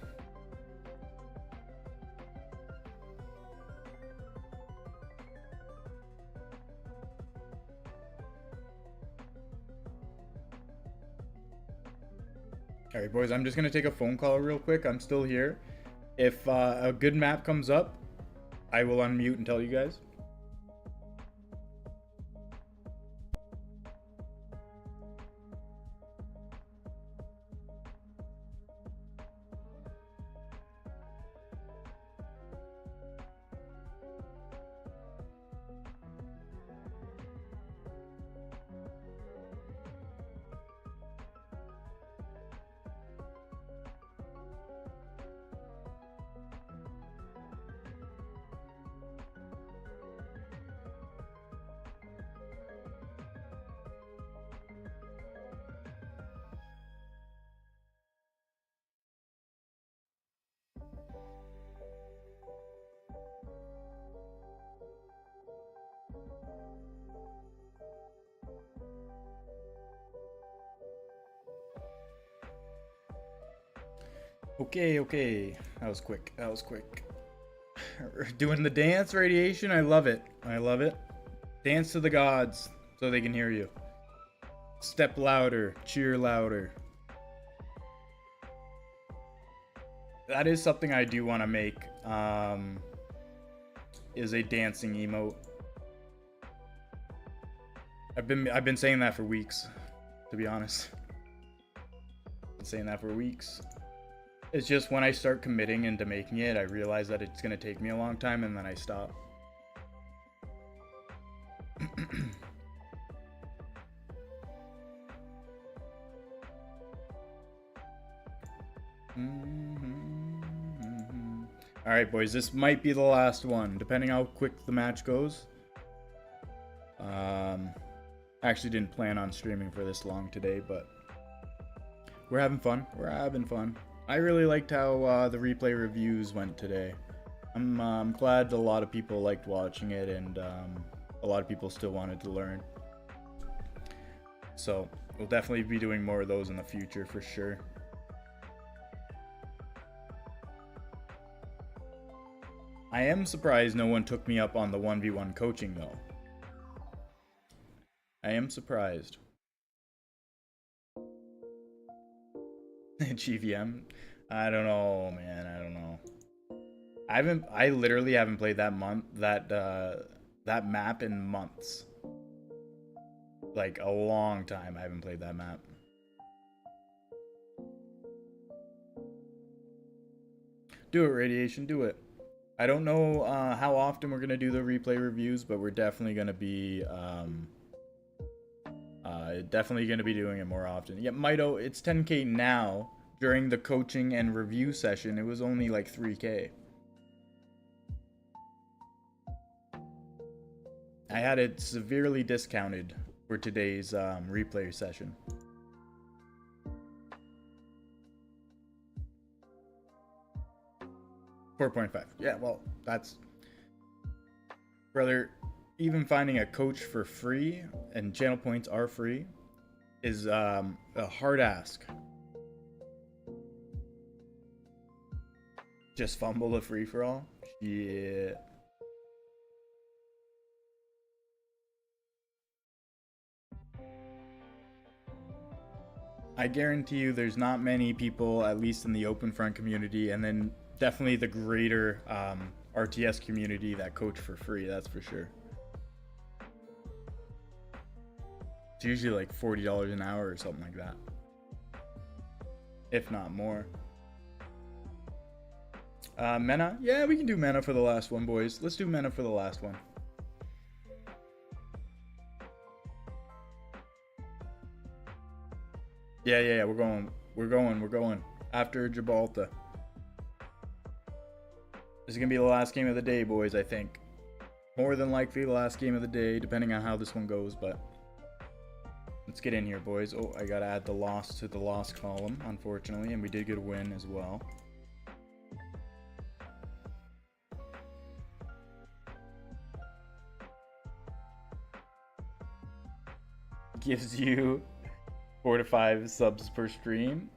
All right, boys, I'm just going to take a phone call real quick. I'm still here. If a good map comes up, I will unmute and tell you guys. Okay. That was quick. Doing the dance radiation. I love it. Dance to the gods so they can hear you. Step louder. Cheer louder. That is something I do want to make. Is a dancing emote. I've been saying that for weeks, to be honest. It's just when I start committing into making it, I realize that it's gonna take me a long time, and then I stop. All right, boys, this might be the last one, depending how quick the match goes. I actually didn't plan on streaming for this long today, but we're having fun. I really liked how the replay reviews went today. I'm glad a lot of people liked watching it, and a lot of people still wanted to learn. So we'll definitely be doing more of those in the future for sure. I am surprised no one took me up on the 1v1 coaching though. I am surprised. GVM? I don't know, man. I don't know. I literally haven't played that map in months. Like a long time I haven't played that map. Do it, Radiation, do it. I don't know how often we're gonna do the replay reviews, but we're definitely gonna be doing it more often. Yeah, Mito, it's 10K now. During the coaching and review session, it was only like 3K. I had it severely discounted for today's replay session. $4.5. Yeah, well, that's... Brother, even finding a coach for free, and channel points are free, is a hard ask. Just fumble a free-for-all? Yeah. I guarantee you there's not many people, at least in the open front community, and then definitely the greater RTS community that coach for free, that's for sure. It's usually like $40 an hour or something like that. If not more. Mena? Yeah, we can do Mena for the last one, boys. Let's do Mena for the last one. Yeah, we're going. After Gibraltar. This is gonna be the last game of the day, boys, I think. More than likely the last game of the day, depending on how this one goes, but let's get in here, boys. Oh, I gotta add the loss to the loss column, unfortunately, and we did get a win as well. Gives you 4 to 5 subs per stream.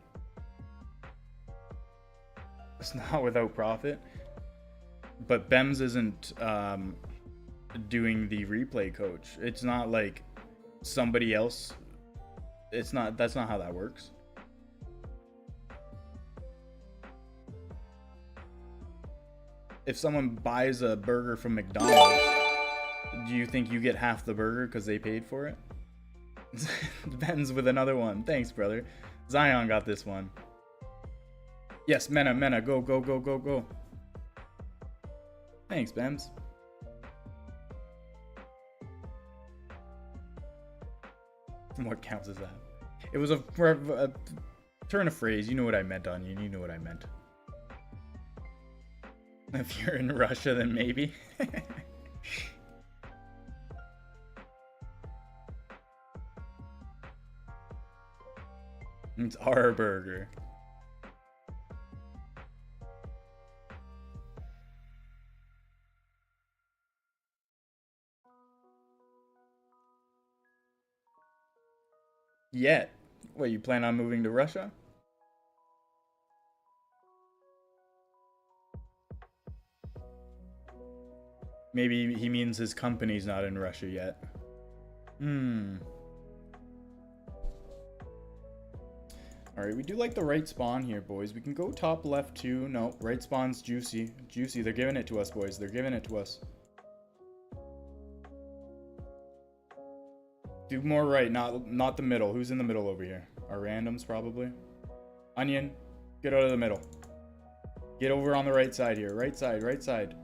It's not without profit. But Bems isn't doing the replay coach. It's not like somebody else. It's not. That's not how that works. If someone buys a burger from McDonald's, do you think you get half the burger because they paid for it? Ben's with another one. Thanks, brother. Zion got this one. Yes, Mena, go, go, go, go, go. Thanks, Bems. What counts as that? It was a turn of phrase. You know what I meant, Onion. You know what I meant. If you're in Russia, then maybe. It's our burger. Yet. What, you plan on moving to Russia? Maybe he means his company's not in Russia yet. Alright, we do like the right spawn here, boys. We can go top left too. No, right spawn's juicy. Juicy. They're giving it to us, boys. They're giving it to us. Do more right, not the middle. Who's in the middle over here? Our randoms, probably. Onion, get out of the middle. Get over on the right side here. Right side, right side.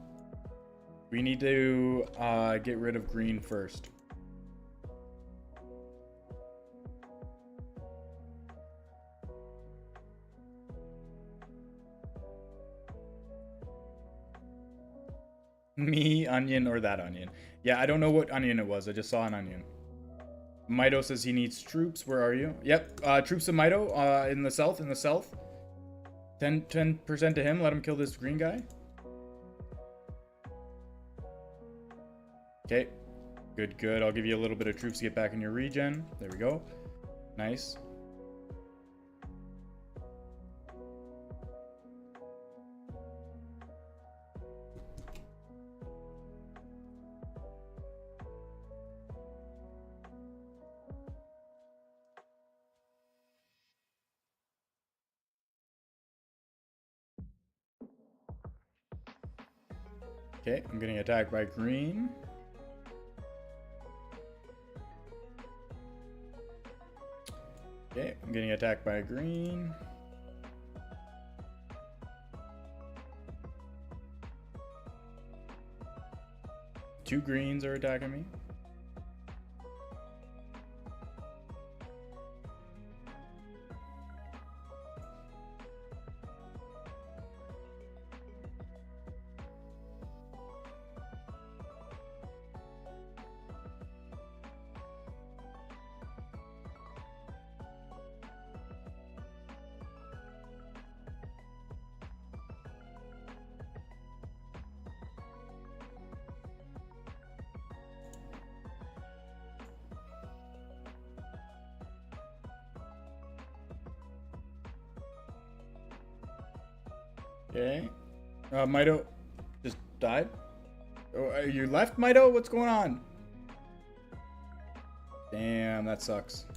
We need to get rid of green first. Me, onion, or that onion. Yeah, I don't know what onion it was. I just saw an onion. Mito says he needs troops. Where are you? Yep, troops of Mito in the south, 10% to him. Let him kill this green guy. Okay, good. I'll give you a little bit of troops to get back in your regen. There we go. Nice. Okay, I'm getting attacked by green. Okay, I'm getting attacked by green. Two greens are attacking me. Okay. Mito just died. Oh, are you left, Mito? What's going on? Damn, that sucks.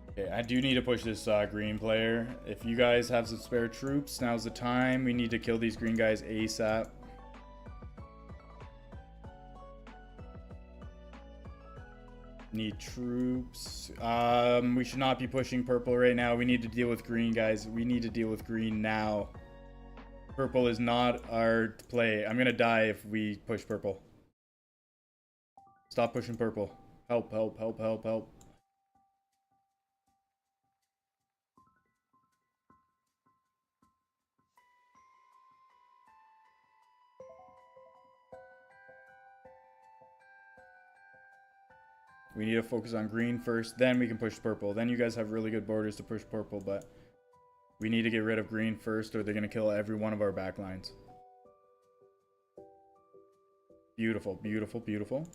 Okay, I do need to push this green player. If you guys have some spare troops, now's the time. We need to kill these green guys ASAP. Need troops. We should not be pushing purple right now. We need to deal with green, guys. We need to deal with green now. Purple is not our play. I'm gonna die if we push purple. Stop pushing purple. Help, help, help, help, help. We need to focus on green first, then we can push purple. Then you guys have really good borders to push purple, but we need to get rid of green first or they're going to kill every one of our backlines. Beautiful, beautiful, beautiful.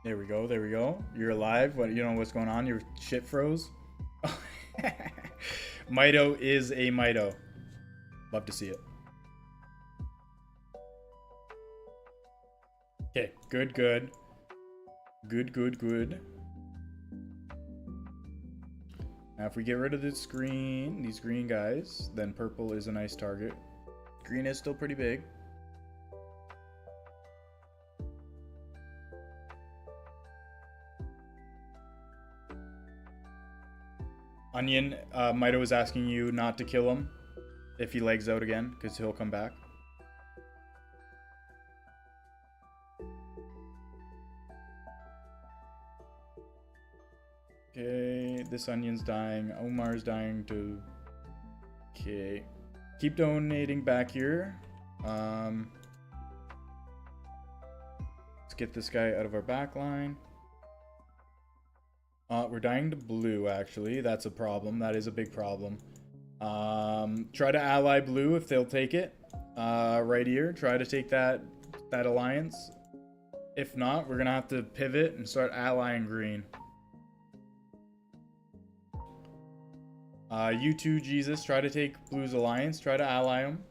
There we go. There we go. You're alive. What, you know what's going on? Your shit froze. Mito is a Mito. Love to see it. Okay, good, good. Good, good, good. Now if we get rid of this green, these green guys, then purple is a nice target. Green is still pretty big. Onion, Mito is asking you not to kill him if he legs out again, because he'll come back. Okay, this onion's dying. Omar's dying too. Okay. Keep donating back here. Let's get this guy out of our back line. We're dying to blue, actually. That's a problem. That is a big problem. Try to ally blue if they'll take it. Right here. Try to take that alliance. If not, we're gonna have to pivot and start allying green. You too, Jesus. Try to take blue's alliance. Try to ally him.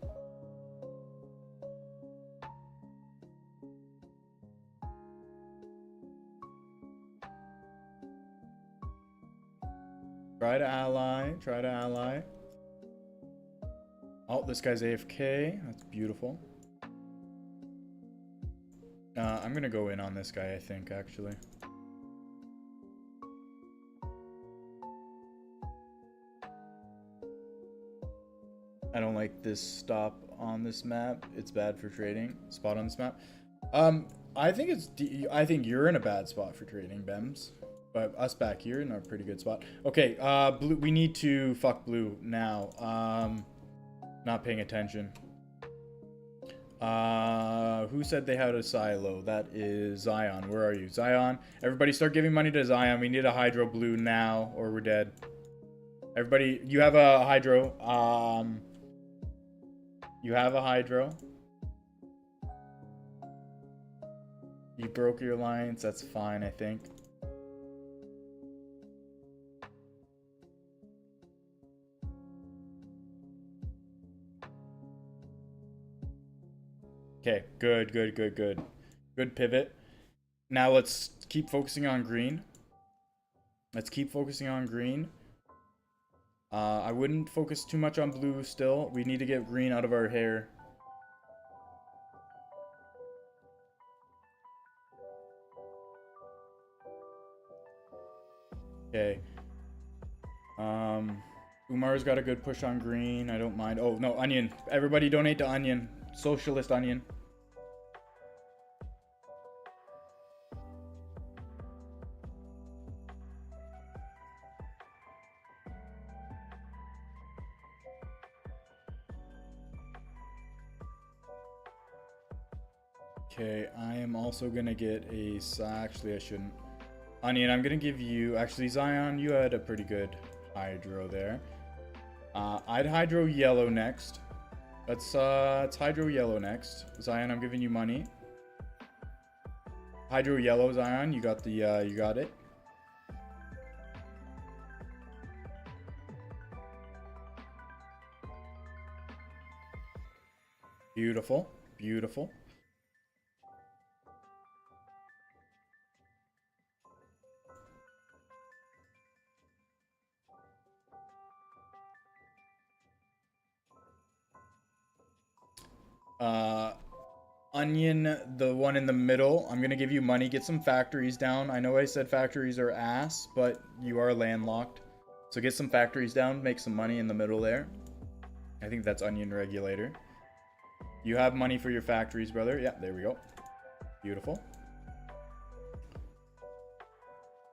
Try to ally. Try to ally. Oh, this guy's AFK. That's beautiful. I'm gonna go in on this guy, I think, actually. I don't like this stop on this map. It's bad for trading. Spot on this map. I think you're in a bad spot for trading, Bems. But us back here in a pretty good spot. Okay, blue. We need to fuck blue now. Not paying attention. Who said they had a silo? That is Zion. Where are you? Zion. Everybody start giving money to Zion. We need a hydro blue now or we're dead. Everybody, you have a hydro. You have a hydro. You broke your alliance. That's fine, I think. Okay, good, good, good, good. Good pivot. Now let's keep focusing on green. Let's keep focusing on green. I wouldn't focus too much on blue still. We need to get green out of our hair. Okay. Umar's got a good push on green. I don't mind. Oh, no, onion. Everybody donate to onion. Socialist onion. Okay, I am also gonna get a... Actually, I shouldn't. Onion, I'm gonna give you... Actually, Zion, you had a pretty good hydro there. I'd hydro yellow next. Let's hydro yellow next. Zion, I'm giving you money. Hydro yellow, Zion, you got the... you got it. Beautiful, beautiful. Onion, the one in the middle, I'm gonna give you money. Get some factories down. I know I said factories are ass, but you are landlocked. So get some factories down, make some money in the middle there. I think that's Onion Regulator. You have money for your factories, brother. Yeah, there we go. Beautiful.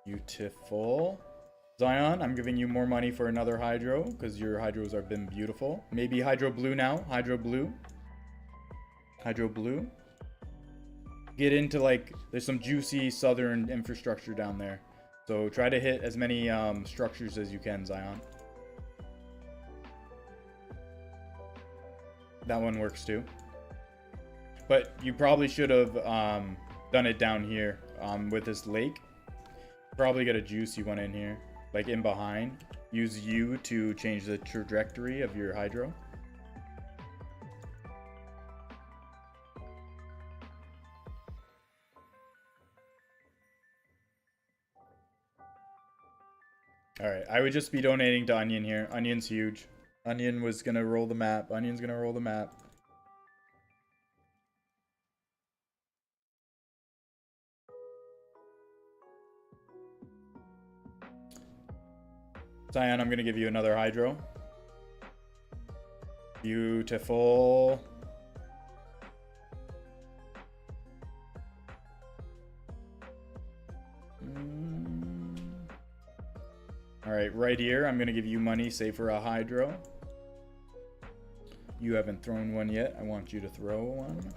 Beautiful. Zion, I'm giving you more money for another hydro, because your hydros have been beautiful. Maybe hydro blue now. Hydro blue. Hydro blue. Get into, like, there's some juicy southern infrastructure down there. So try to hit as many structures as you can, Zion. That one works too. But you probably should have done it down here. with this lake. Probably get a juicy one in here, like in behind. Use U to change the trajectory of your hydro. Alright, I would just be donating to Onion here. Onion's huge. Onion was gonna roll the map. Onion's gonna roll the map. Cyan, I'm gonna give you another hydro. Beautiful. Alright, right here, I'm gonna give you money, save for a hydro. You haven't thrown one yet. I want you to throw one.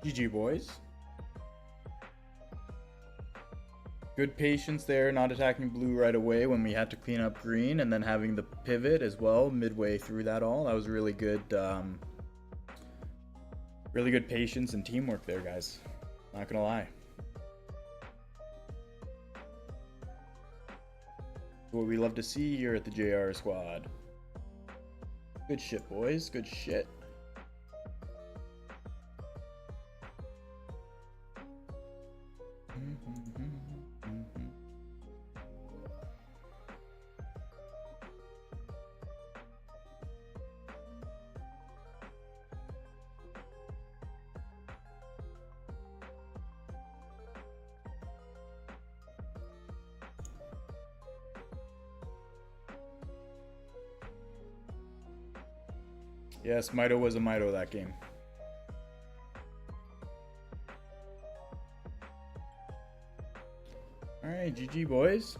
GG, boys. Good patience there, not attacking blue right away when we had to clean up green, and then having the pivot as well midway through that all. That was really good patience and teamwork there, guys. Not gonna lie. What we love to see here at the JR squad. Good shit, boys. Good shit. Yes, Mito was a Mito that game. Alright, GG, boys.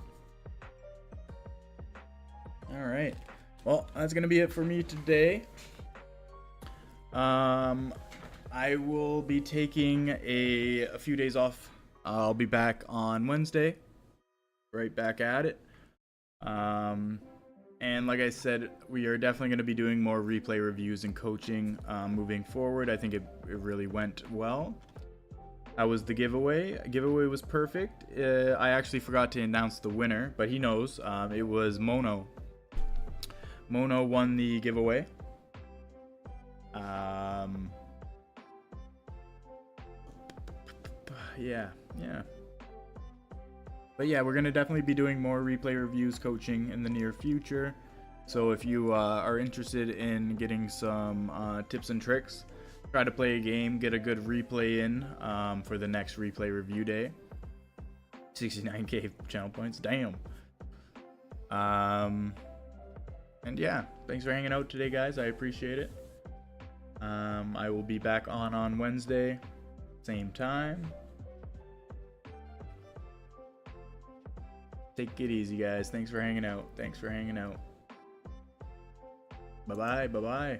Alright. Well, that's going to be it for me today. I will be taking a few days off. I'll be back on Wednesday. Right back at it. And like I said, we are definitely going to be doing more replay reviews and coaching moving forward. I think it really went well. That was the giveaway. Giveaway was perfect. I actually forgot to announce the winner, but he knows. It was Mono. Mono won the giveaway. Yeah. But yeah, we're going to definitely be doing more replay reviews, coaching in the near future. So if you are interested in getting some tips and tricks, try to play a game, get a good replay in for the next replay review day. 69k channel points, damn. And yeah, thanks for hanging out today, guys. I appreciate it. I will be back on Wednesday, same time. Take it easy, guys. Thanks for hanging out. Bye-bye.